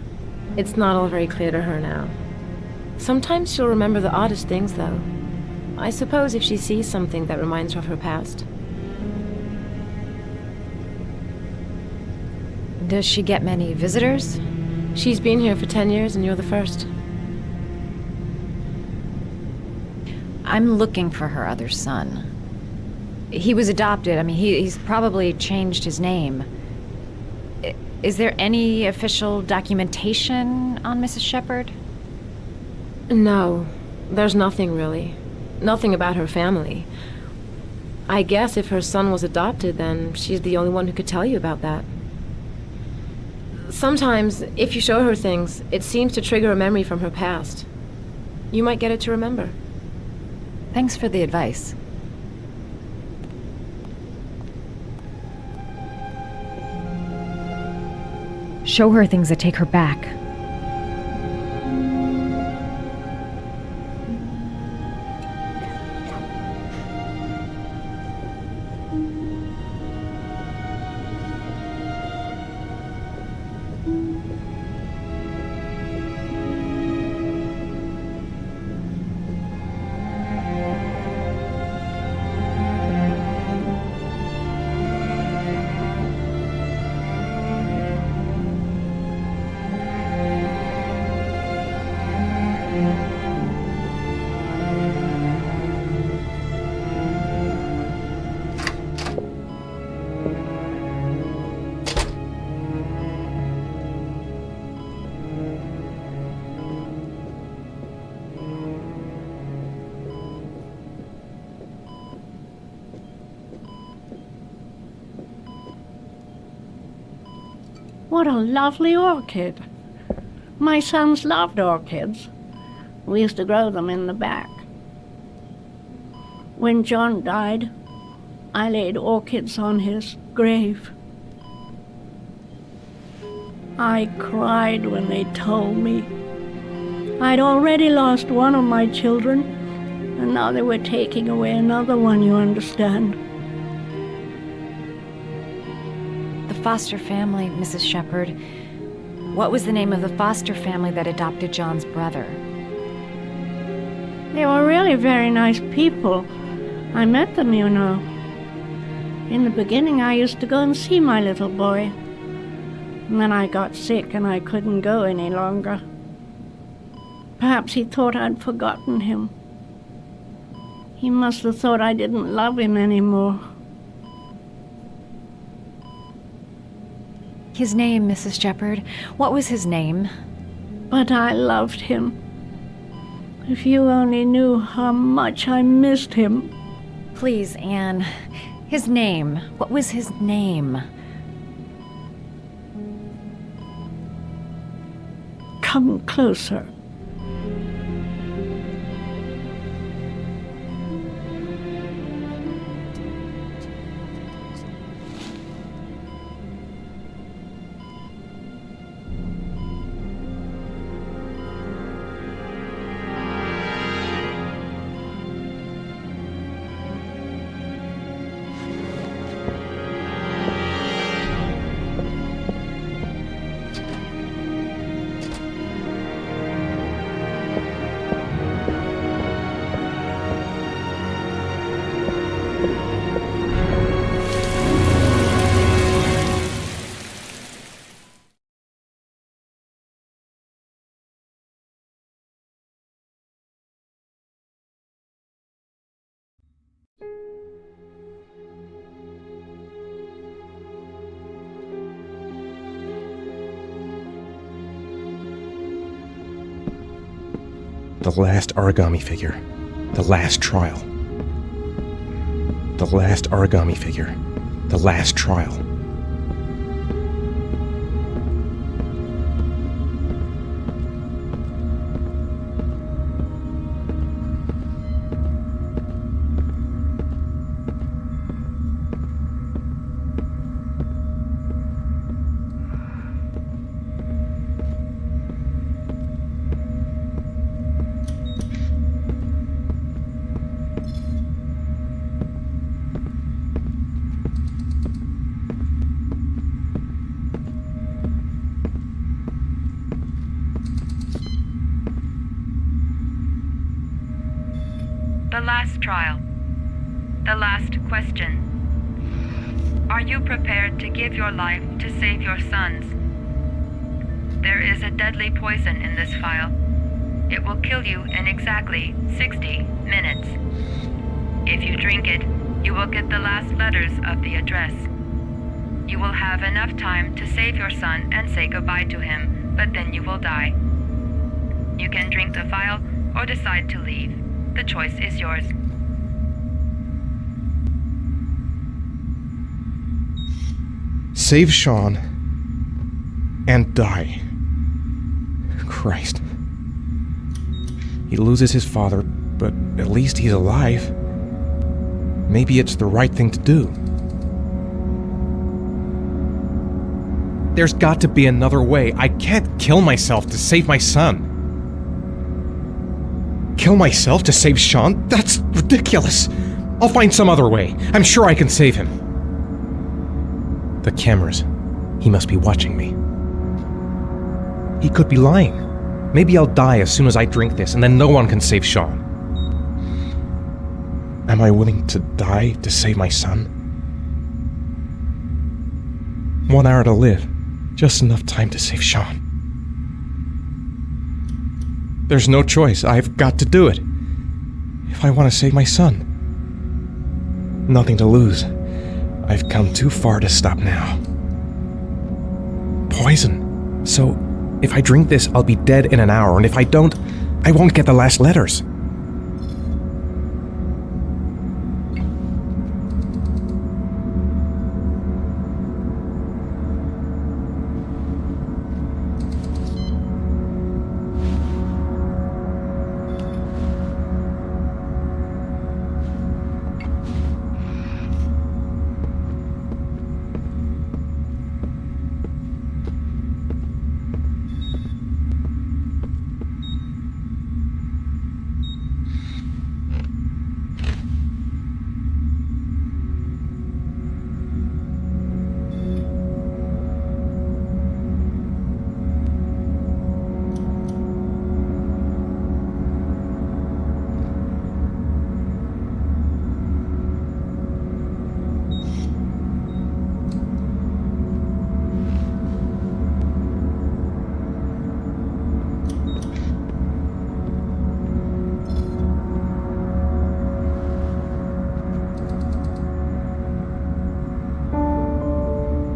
A: It's not all very clear to her now. Sometimes she'll remember the oddest things, though. I suppose if she sees something that reminds her of her past.
U: Does she get many visitors?
A: She's been here for 10 years and you're the first.
U: I'm looking for her other son. He was adopted. I mean, he's probably changed his name. Is there any official documentation on Mrs. Shepherd?
A: No, there's nothing really. Nothing about her family. I guess if her son was adopted, then she's the only one who could tell you about that. Sometimes, if you show her things, it seems to trigger a memory from her past. You might get it to remember.
U: Thanks for the advice. Show her things that take her back.
R: What a lovely orchid. My sons loved orchids. We used to grow them in the back. When John died, I laid orchids on his grave. I cried when they told me. I'd already lost one of my children, and now they were taking away another one, you understand.
U: The foster family, Mrs. Shepherd. What was the name of the foster family that adopted John's brother?
R: They were really very nice people. I met them, you know. In the beginning, I used to go and see my little boy. And then I got sick and I couldn't go any longer. Perhaps he thought I'd forgotten him. He must have thought I didn't love him anymore.
U: His name, Mrs. Shepherd. What was his name?
R: But I loved him. If you only knew how much I missed him.
U: Please, Anne. His name. What was his name?
R: Come closer.
B: The last origami figure. The last trial. The last origami figure. The last trial.
I: The last trial. The last question. Are you prepared to give your life to save your sons? There is a deadly poison in this vial. It will kill you in exactly 60 minutes. If you drink it, you will get the last letters of the address. You will have enough time to save your son and say goodbye to him, but then you will die. You can drink the vial or decide to leave. The choice is yours.
B: Save Sean and die. Christ. He loses his father, but at least he's alive. Maybe it's the right thing to do. There's got to be another way. I can't kill myself to save my son. Kill myself to save Sean? That's ridiculous. I'll find some other way. I'm sure I can save him. The cameras. He must be watching me. He could be lying. Maybe I'll die as soon as I drink this, and then no one can save Sean. Am I willing to die to save my son? 1 hour to live. Just enough time to save Sean. There's no choice. I've got to do it. If I want to save my son. Nothing to lose. I've come too far to stop now. Poison. So, if I drink this, I'll be dead in an hour, and if I don't, I won't get the last letters.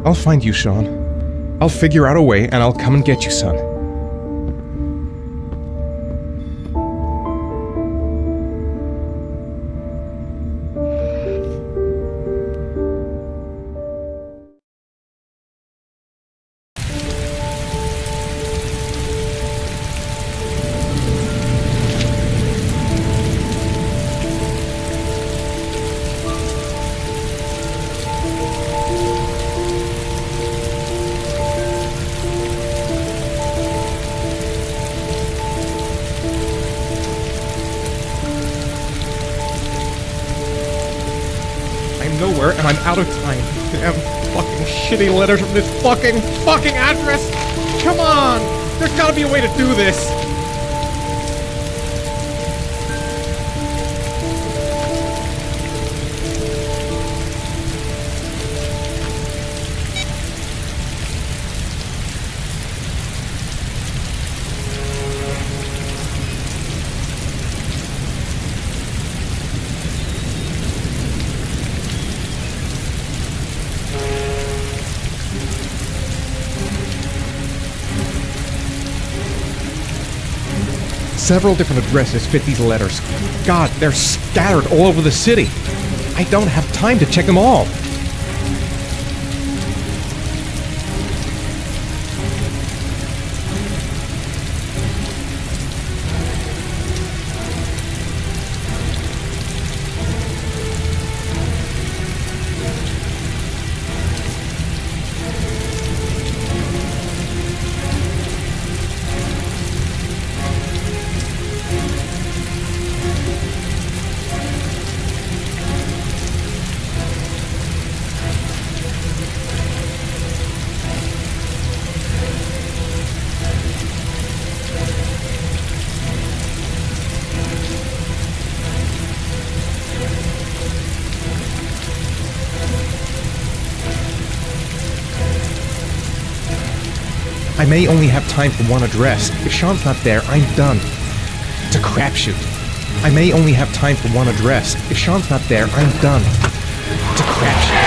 B: I'll find you, Sean. I'll figure out a way, and I'll come and get you, son. Nowhere, and I'm out of time. Damn fucking shitty letters from this fucking address! Come on! There's gotta be a way to do this! Several different addresses fit these letters. God, they're scattered all over the city. I don't have time to check them all. I may only have time for one address. If Sean's not there, I'm done. It's a crapshoot. I may only have time for one address. If Sean's not there, I'm done. It's a crapshoot.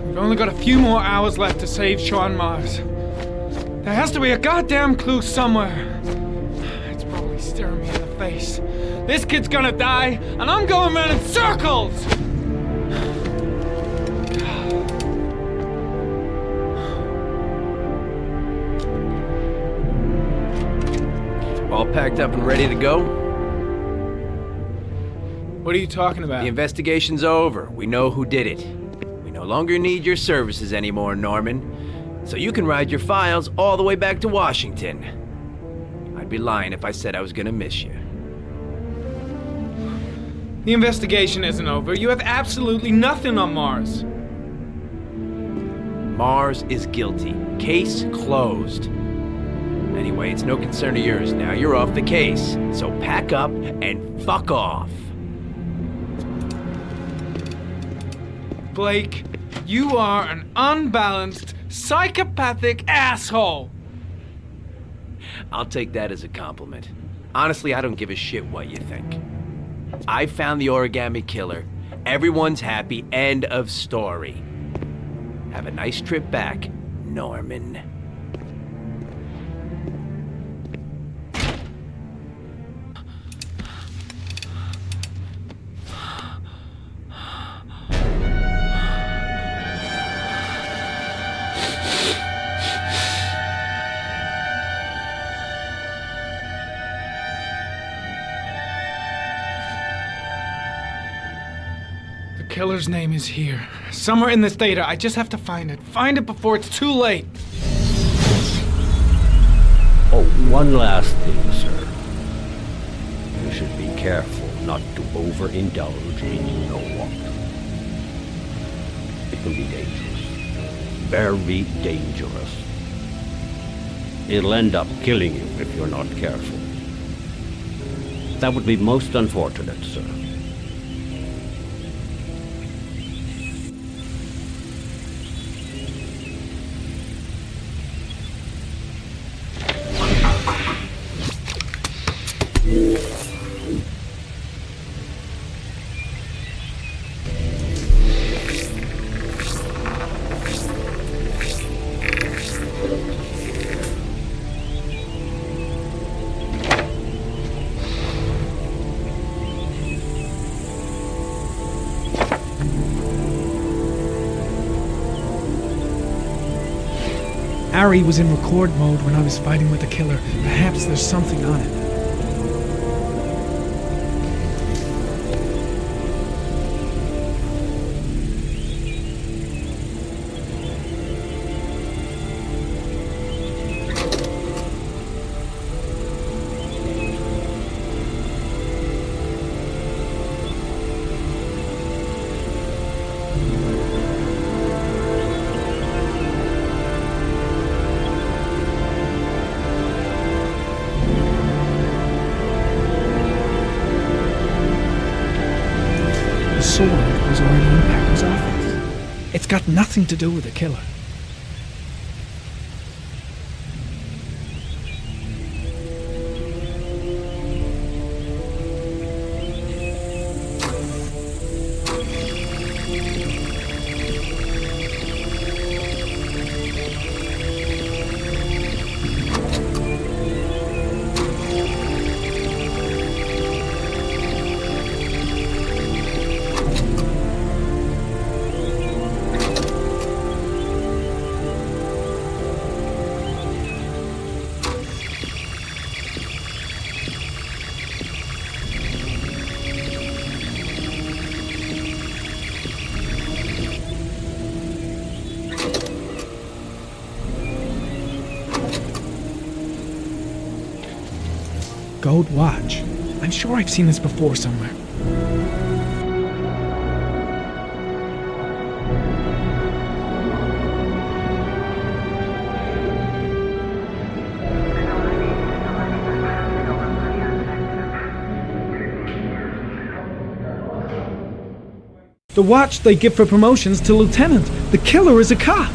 L: We've only got a few more hours left to save Sean Mars. There has to be a goddamn clue somewhere. It's probably staring me in the face. This kid's gonna die, and I'm going around in circles!
K: All packed up and ready to go?
L: What are you talking about?
K: The investigation's over. We know who did it. We no longer need your services anymore, Norman. So you can ride your files all the way back to Washington. I'd be lying if I said I was gonna miss you.
L: The investigation isn't over. You have absolutely nothing on Mars.
K: Mars is guilty. Case closed. Anyway, it's no concern of yours now. You're off the case. So pack up and fuck off.
L: Blake, you are an unbalanced, psychopathic asshole.
K: I'll take that as a compliment. Honestly, I don't give a shit what you think. I found the origami killer. Everyone's happy. End of story. Have a nice trip back, Norman.
L: The killer's name is here. Somewhere in this data. I just have to find it. Find it before it's too late.
P: Oh, one last thing, sir. You should be careful not to overindulge in you know what. It can be dangerous. Very dangerous. It'll end up killing you if you're not careful. That would be most unfortunate, sir.
L: Harry was in record mode when I was fighting with the killer. Perhaps there's something on it. The sword was already in Packer's office. It's got nothing to do with the killer. Gold watch. I'm sure I've seen this before somewhere. The watch they give for promotions to lieutenant. The killer is a cop.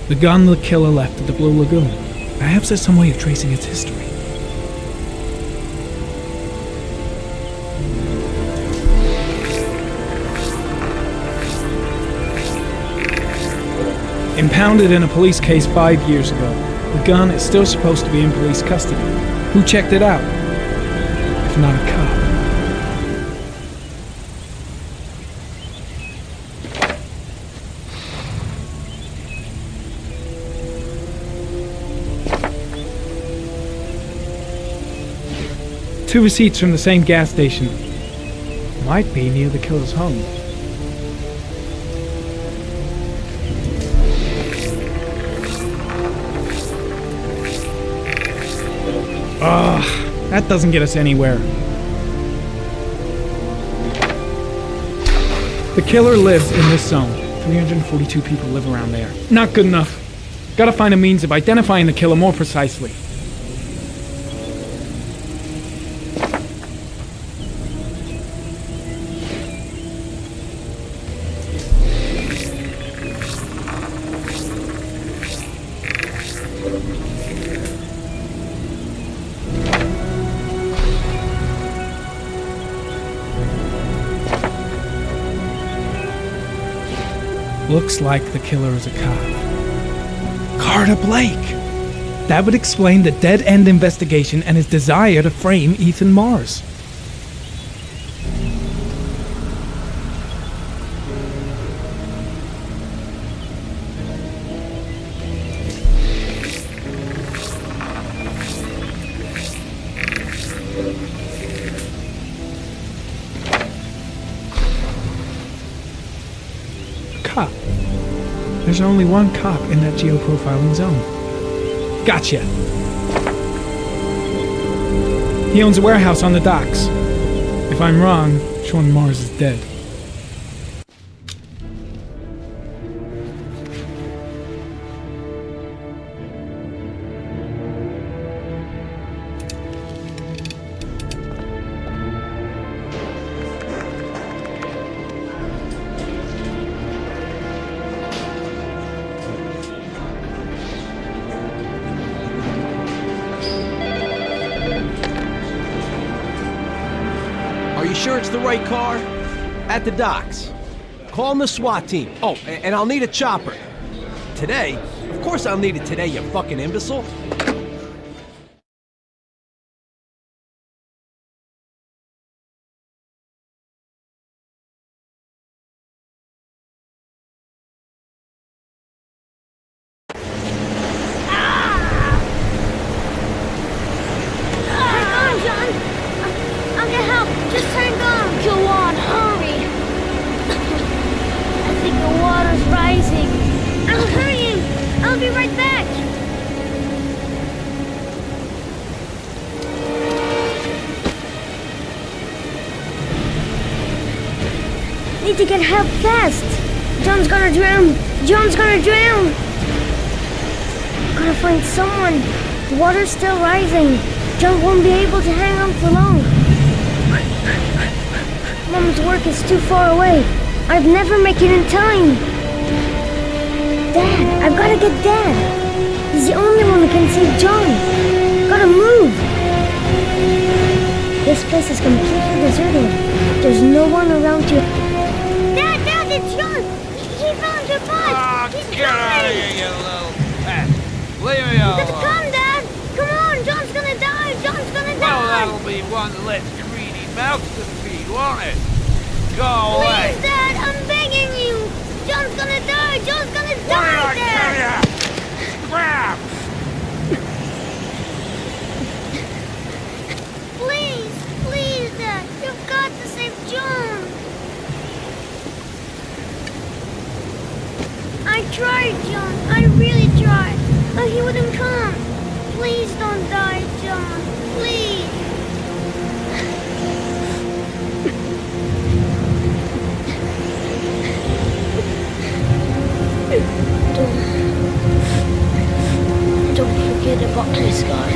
L: The gun the killer left at the Blue Lagoon. Perhaps there's some way of tracing its history. Impounded in a police case 5 years ago, the gun is still supposed to be in police custody. Who checked it out? If not a cop. Two receipts from the same gas station. Might be near the killer's home. Ugh, that doesn't get us anywhere. The killer lives in this zone. 342 people live around there. Not good enough. Gotta find a means of identifying the killer more precisely. Looks like the killer is a cop. Carter Blake! That would explain the dead-end investigation and his desire to frame Ethan Mars. Cop. There's only one cop in that geoprofiling zone. Gotcha. He owns a warehouse on the docks. If I'm wrong, Sean Mars is dead.
K: Are you sure it's the right car? At the docks. Calling the SWAT team. Oh, and I'll need a chopper. Today? Of course I'll need it today, you fucking imbecile.
E: Hang on, John. I'll get help. Just hang on. Go on, hurry. I think the water's rising. I'm hurrying. I'll be right back. Need to get help fast. John's gonna drown. John's gonna drown. Gotta find someone. The water's still rising. John won't be able to hang on for long. Mom's work is too far away. I'd never make it in time. Dad, I've gotta get Dad. He's the only one who can save John. Gotta move. This place is completely deserted. There's no one around to... Dad, it's John. He found your bike. He's
M: Get out of here, you little pet. Leave me alone.
E: Come, Dad. Come on, John's gonna die. John's gonna die.
M: Well, that'll be one less greedy mouth to feed, won't it? Go away.
E: Please, Dad, I'm begging you. John's gonna die. John's gonna die, Dad.
M: Grab!
E: Please, Dad. You've got to save John. I tried, John. I really tried. But he wouldn't come. Please don't die, John. Please. Don't forget about this guy.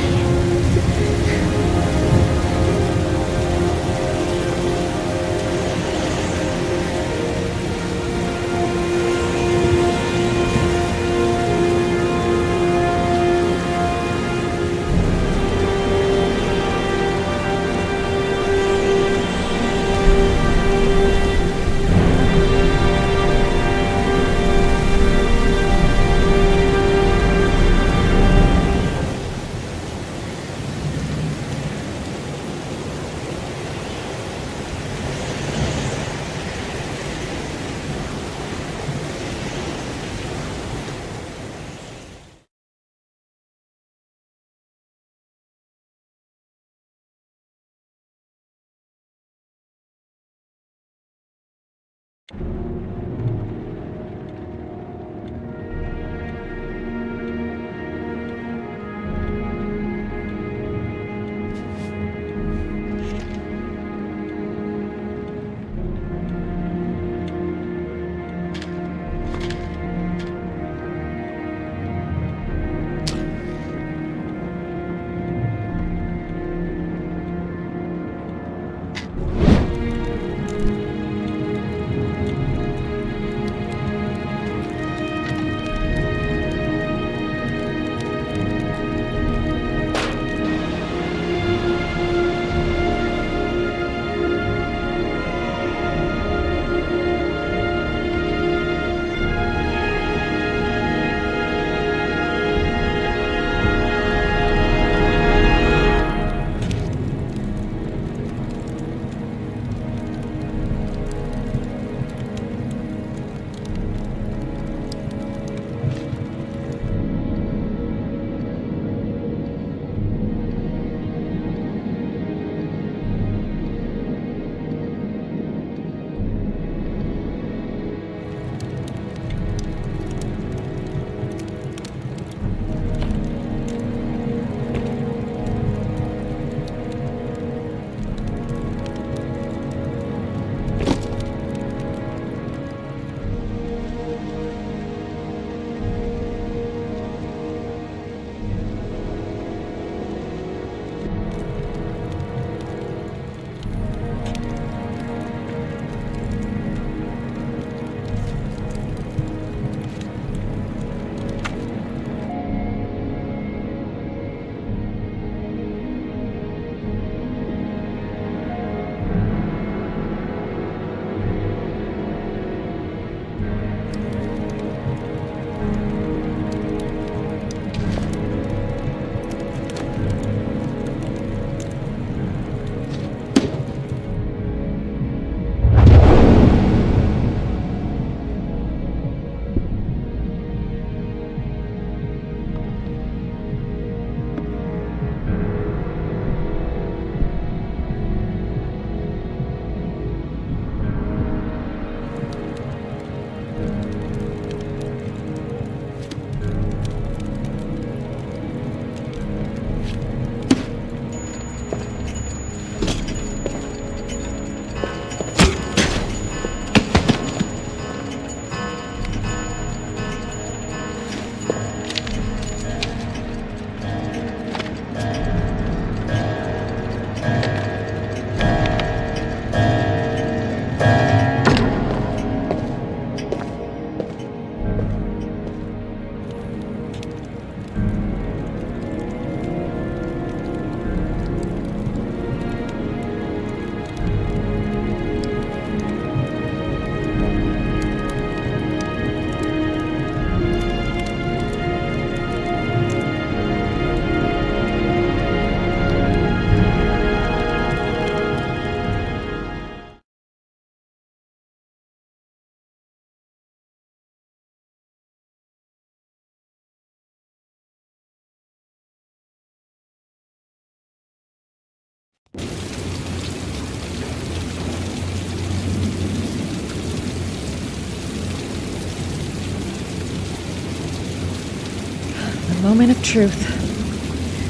U: moment of truth.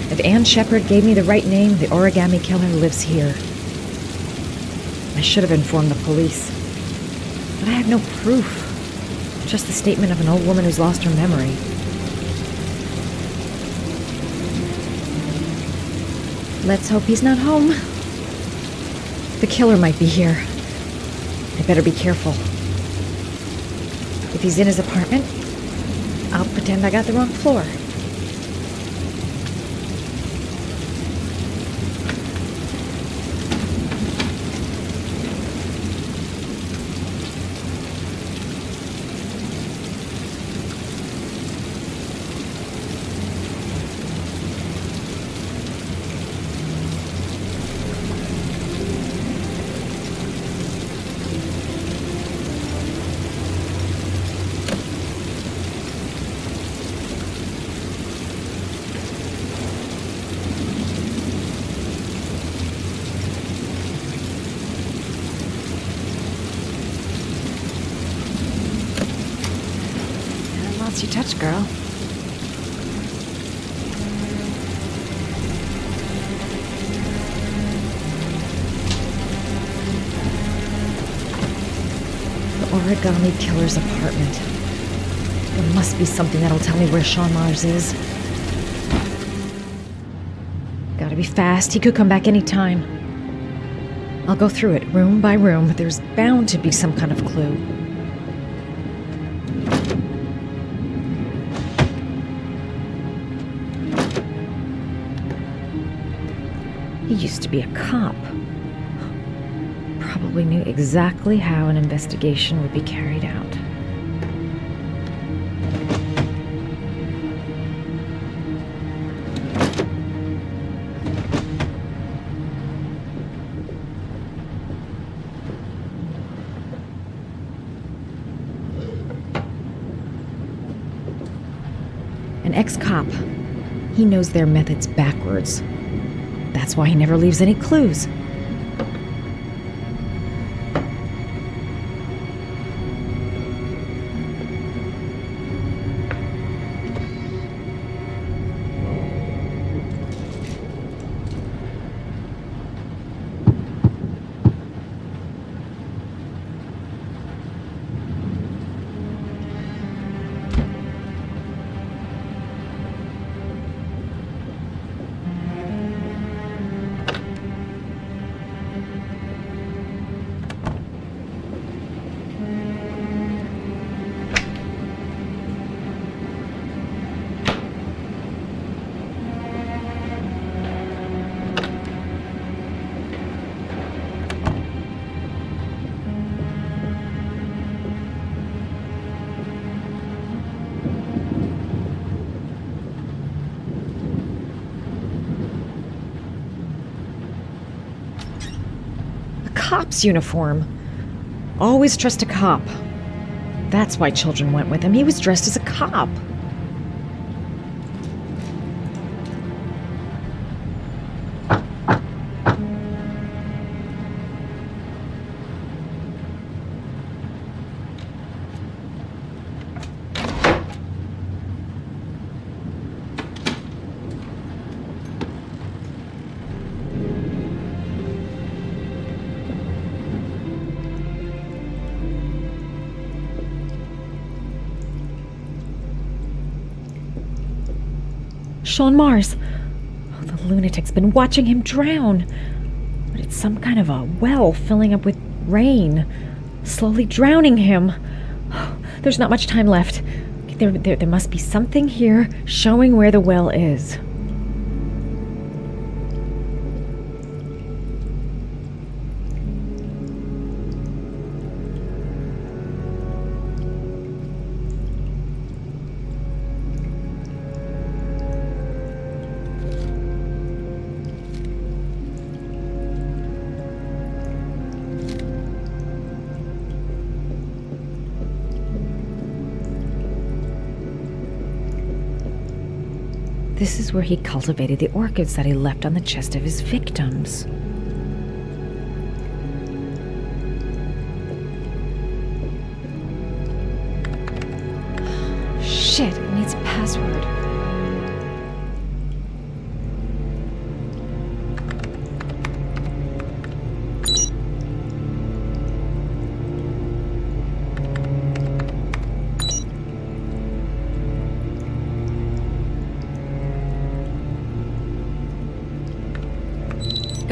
U: If Ann Shepard gave me the right name, the origami killer lives here. I should have informed the police. But I had no proof. Just the statement of an old woman who's lost her memory. Let's hope he's not home. The killer might be here. I better be careful. If he's in his apartment, I'll pretend I got the wrong floor. You touch, girl. The origami killer's apartment. There must be something that'll tell me where Sean Mars is. Gotta be fast. He could come back any time. I'll go through it room by room, but there's bound to be some kind of clue. He used to be a cop. Probably knew exactly how an investigation would be carried out. An ex-cop. He knows their methods backwards. That's why he never leaves any clues. Cop's uniform. Always trust a cop. That's why children went with him. He was dressed as a cop. Sean Mars. Oh, the lunatic's been watching him drown. But it's some kind of a well filling up with rain, slowly drowning him. Oh, there's not much time left. There must be something here showing where the well is. This is where he cultivated the orchids that he left on the chest of his victims. Shit, it needs a password.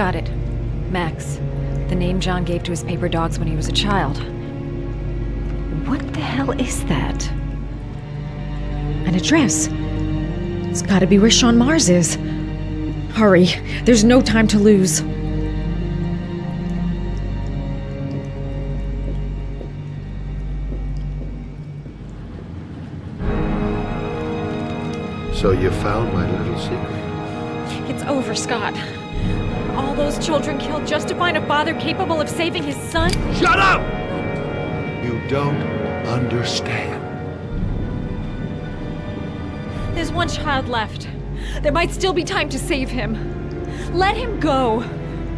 U: got it. Max. The name John gave to his paper dogs when he was a child. What the hell is that? An address. It's gotta be where Sean Mars is. Hurry. There's no time to lose.
Q: So you found my little secret?
U: It's over, Scott. All those children killed just to find a father capable of saving his son?
C: Shut up!
Q: You don't understand.
U: There's one child left. There might still be time to save him. Let him go.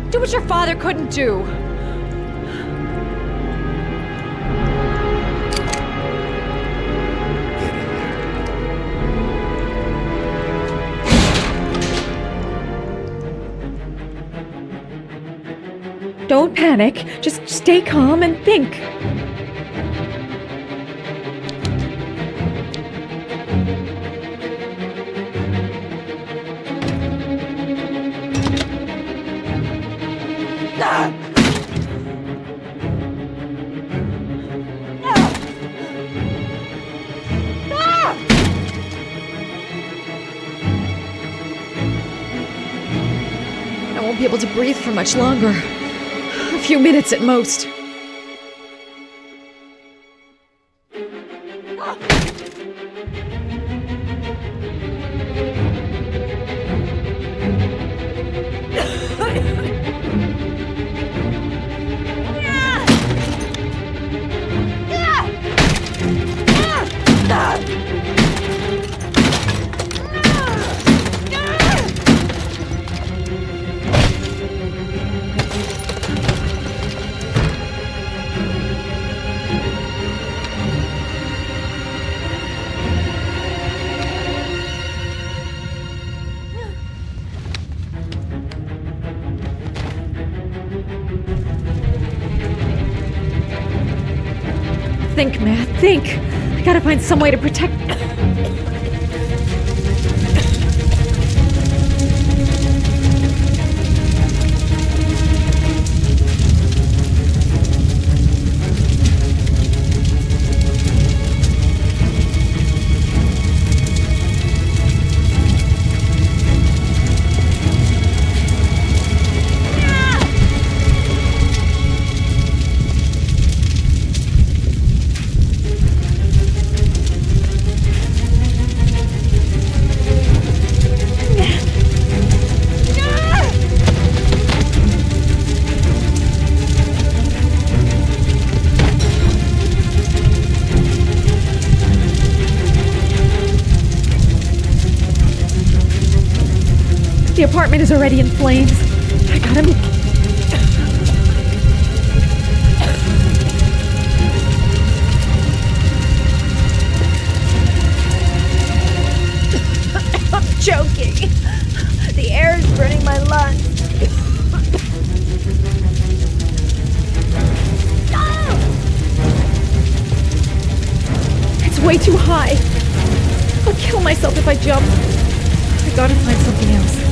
U: Do what your father couldn't do. Don't panic. Just stay calm and think. I won't be able to breathe for much longer. A few minutes at most. Think, Matt, think. I gotta find some way to protect... The apartment is already in flames. I gotta move.
J: I'm choking. The air is burning my lungs.
U: It's way too high. I'll kill myself if I jump. I gotta find something else.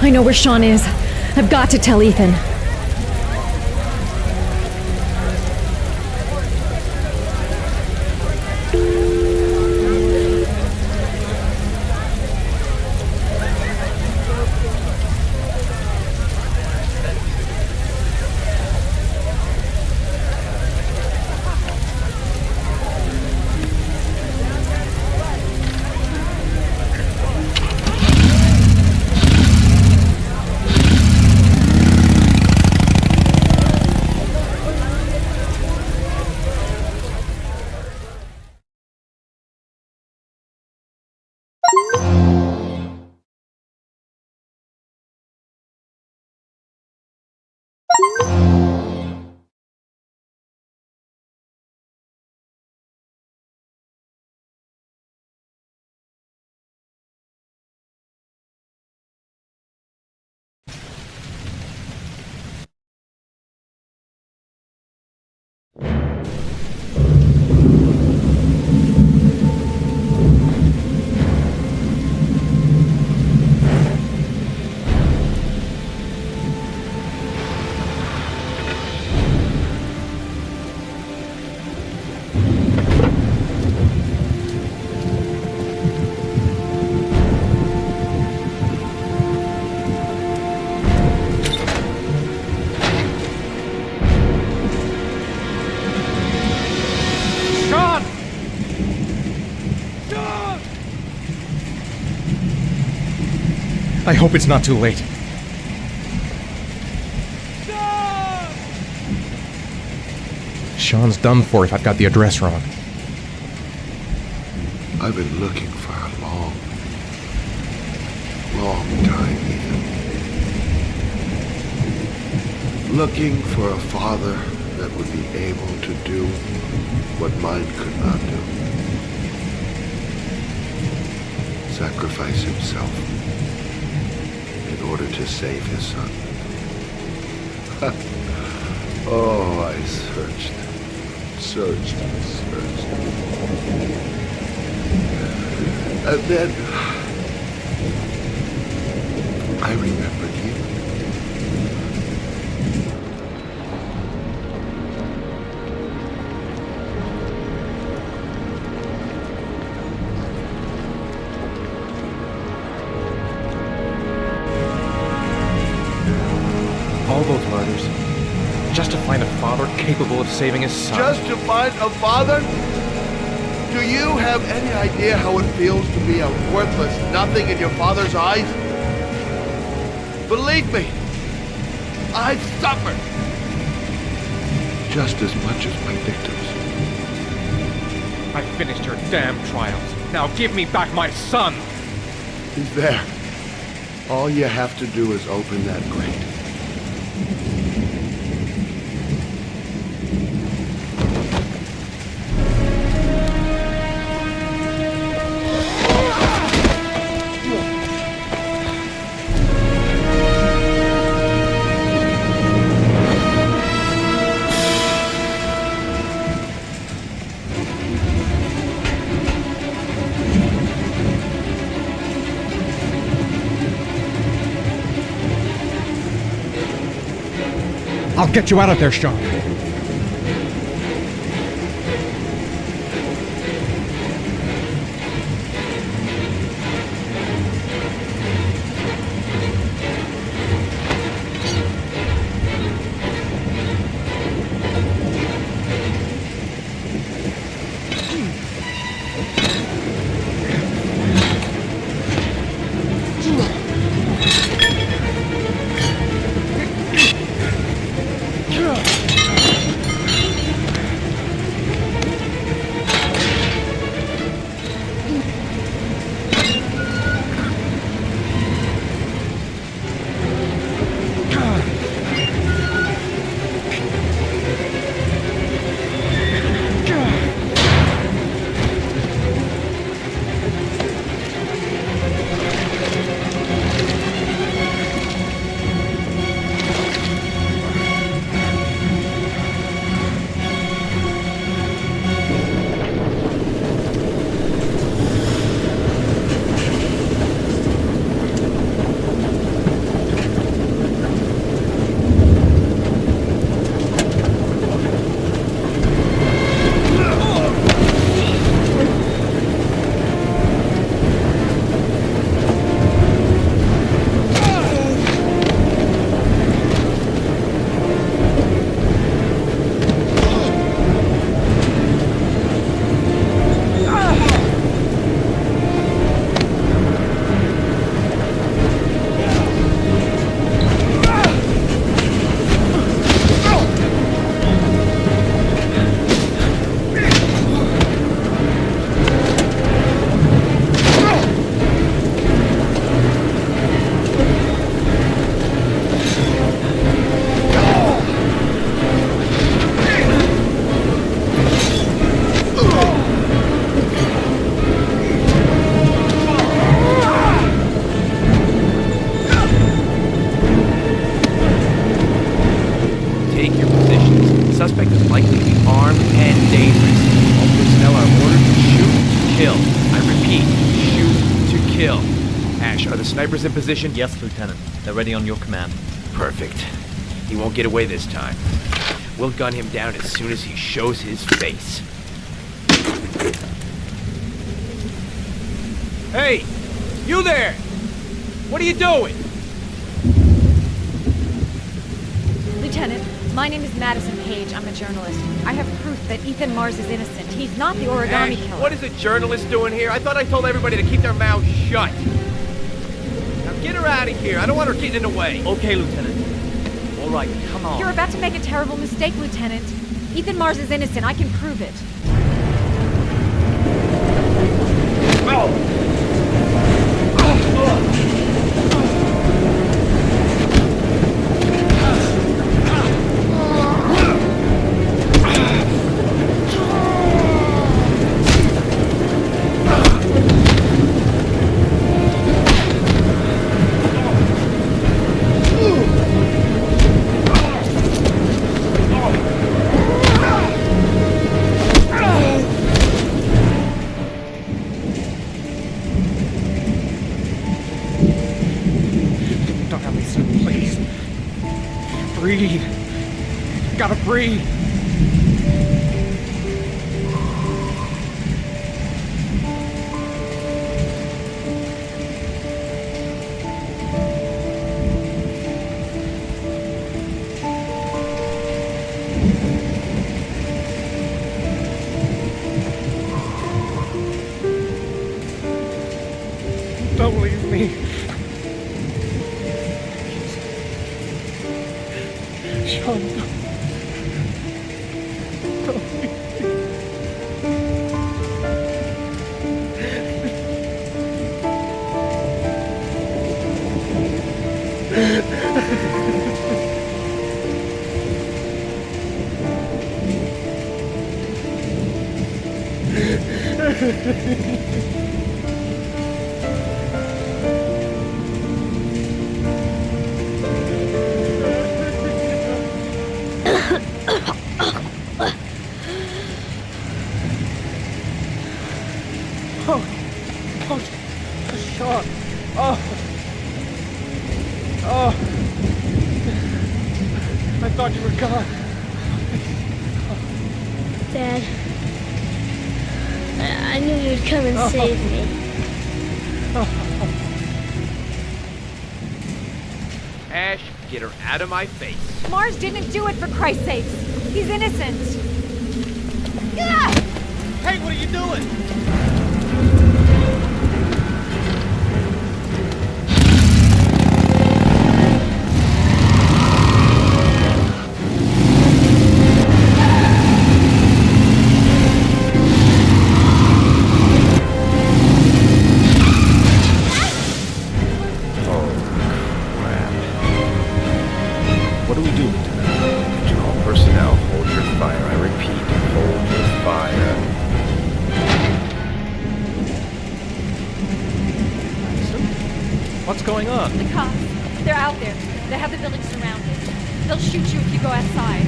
U: I know where Sean is. I've got to tell Ethan.
B: I hope it's not too late. Sean's done for if I've got the address wrong.
T: I've been looking for a long time, Ethan. Looking for a father that would be able to do what mine could not do. Sacrifice himself in order to save his son. Oh, I searched. And then I remembered you.
B: All those murders, just to find a father capable of saving his son.
G: Just to find a father? Do you have any idea how it feels to be a worthless nothing in your father's eyes? Believe me, I've suffered.
T: Just as much as my victims.
B: I finished your damn trials. Now give me back my son!
G: He's there. All you have to do is open that grate.
B: I'll get you out of there, Sean.
K: suspect is likely to be armed and dangerous. All personnel are ordered to shoot to kill. I repeat, shoot to kill. Ash, are the snipers in position?
S: Yes, Lieutenant. They're ready on your command.
K: Perfect. He won't get away this time. We'll gun him down as soon as he shows his face. Hey! You there! What are you doing?
U: Lieutenant, my name is Madison Page. I'm a journalist. I have proof that Ethan Mars is innocent. He's not the origami
K: Ash,
U: killer.
K: what is a journalist doing here? I thought I told everybody to keep their mouths shut. Now get her out of here. I don't want her getting in the way.
S: Okay, Lieutenant. All right, come on.
U: You're about to make a terrible mistake, Lieutenant. Ethan Mars is innocent. I can prove it.
L: Breathe. Gotta breathe. Don't leave me. Sean, don't leave me. Sean. I thought you were gone.
E: Dad, I knew you'd come and save me.
K: Ash, get her out of my face.
U: Mars didn't do it, for Christ's sakes. He's innocent. Ah!
K: Hey, what are you doing?
S: What's going on?
U: The cops. They're out there. They have the building surrounded. They'll shoot you if you go outside.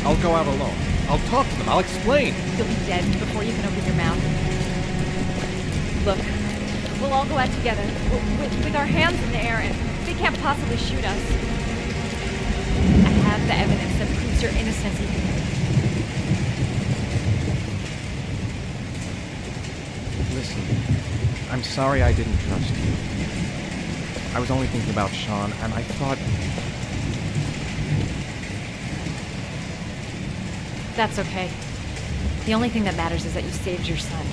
S: I'll go out alone. I'll talk to them. I'll explain.
U: You'll be dead before you can open your mouth. Look, we'll all go out together, with our hands in the air, and they can't possibly shoot us. I have the evidence that proves your innocence, Ethan.
B: Listen, I'm sorry I didn't trust you. I was only thinking about Sean, and I thought...
U: That's okay. The only thing that matters is that you saved your son.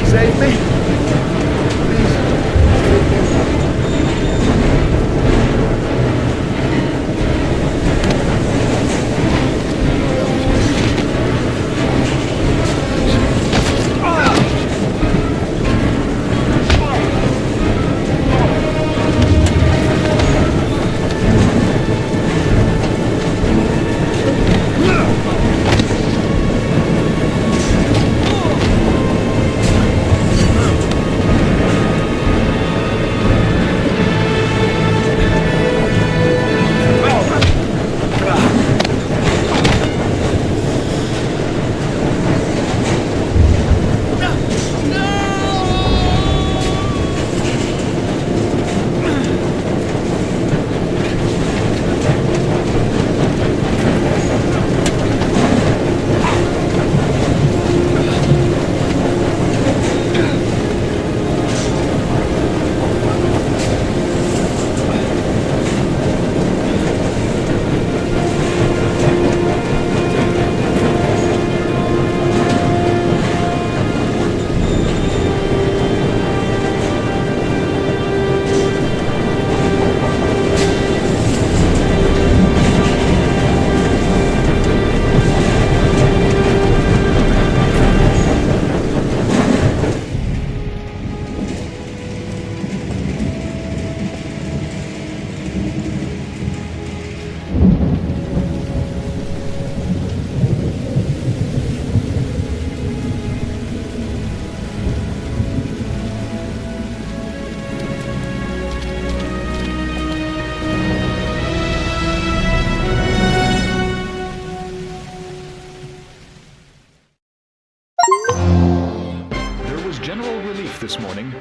G: Save me.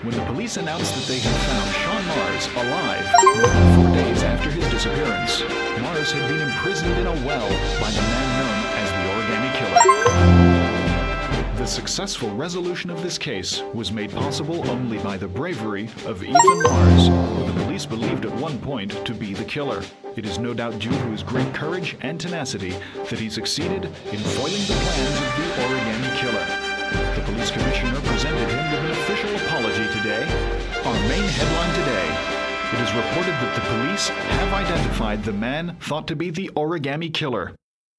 F: when the police announced that they had found Sean Mars alive more than 4 days after his disappearance. Mars had been imprisoned in a well by the man known as the Origami Killer. The successful resolution of this case was made possible only by the bravery of Ethan Mars, who the police believed at one point to be the killer. It is no doubt due to his great courage and tenacity that he succeeded in foiling the plans of the Origami Killer. The police commissioner presented him with an official apology today. Our main headline today: it is reported that the police have identified the man thought to be the Origami Killer.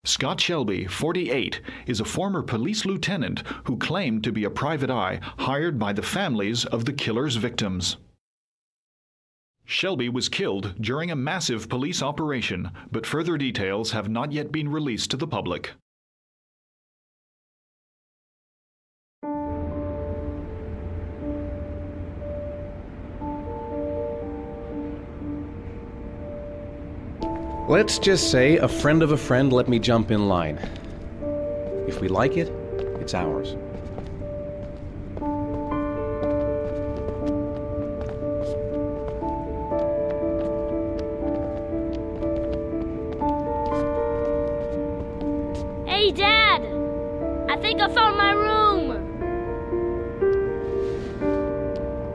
F: Scott Shelby, 48, is a former police lieutenant who claimed to be a private eye hired by the families of the killer's victims. Shelby was killed during a massive police operation, but further details have not yet been released to the public.
B: Let's just say a friend of a friend let me jump in line. If we like it, it's ours.
J: Hey, Dad! I think I found my room!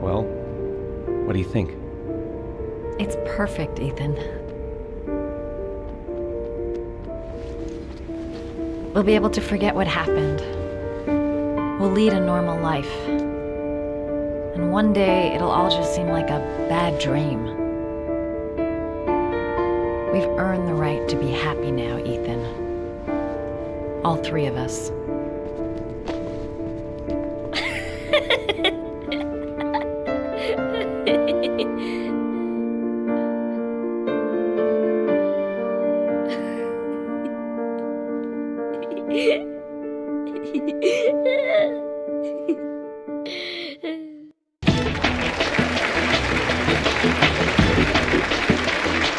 B: Well, what do you think?
U: It's perfect, Ethan. We'll be able to forget what happened. We'll lead a normal life. And one day, it'll all just seem like a bad dream. We've earned the right to be happy now, Ethan. All three of us.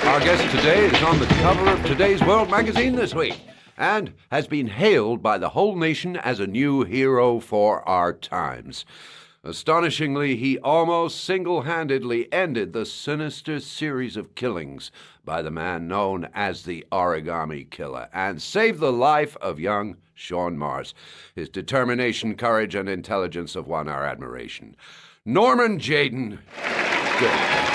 V: Our guest today is on the cover of today's World magazine this week and has been hailed by the whole nation as a new hero for our times. Astonishingly, he almost single-handedly ended the sinister series of killings by the man known as the Origami Killer and saved the life of young Sean Mars. His determination, courage, and intelligence have won our admiration. Norman Jayden. Good.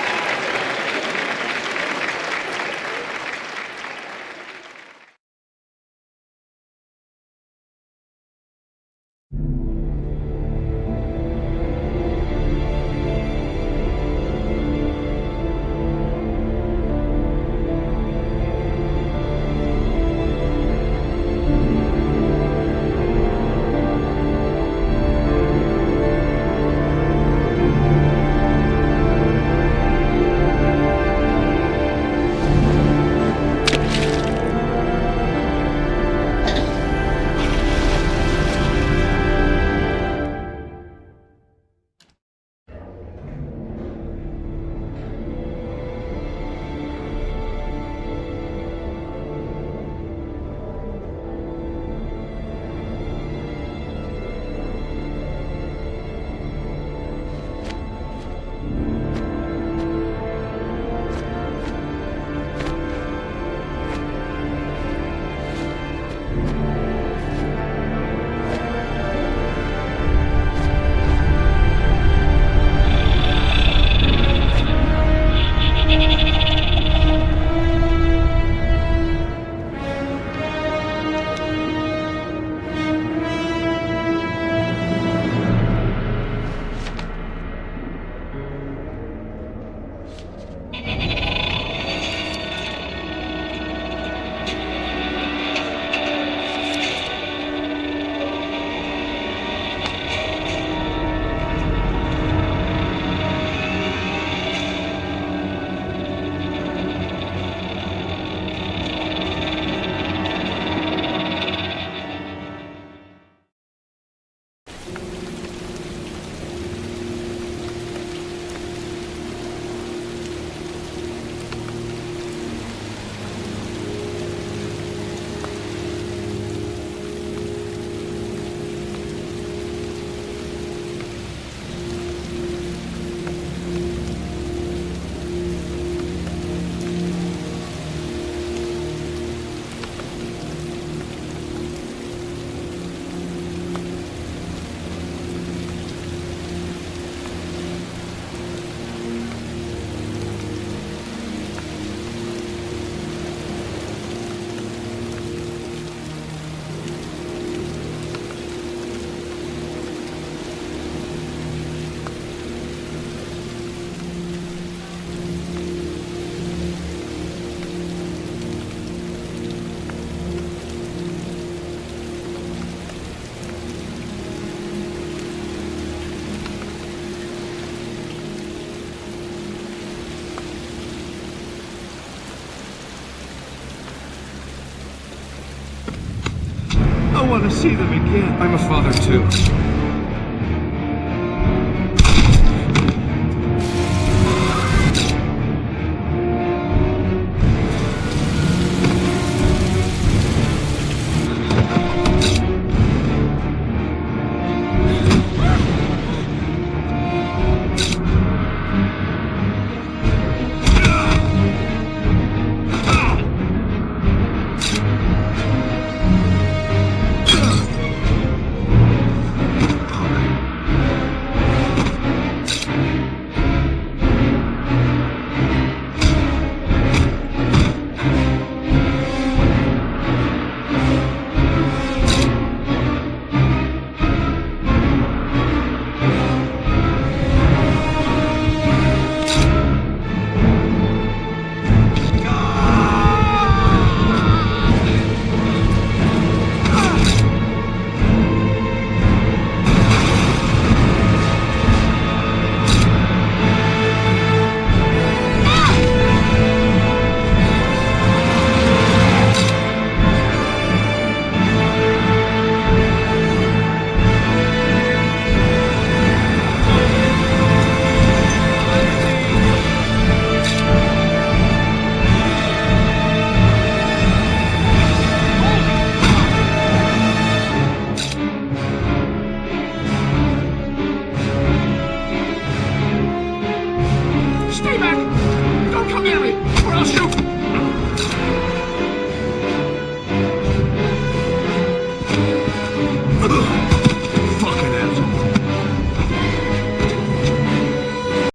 D: I want to see them again.
N: I'm a father too.
D: Stay back! Don't come near me, or I'll shoot!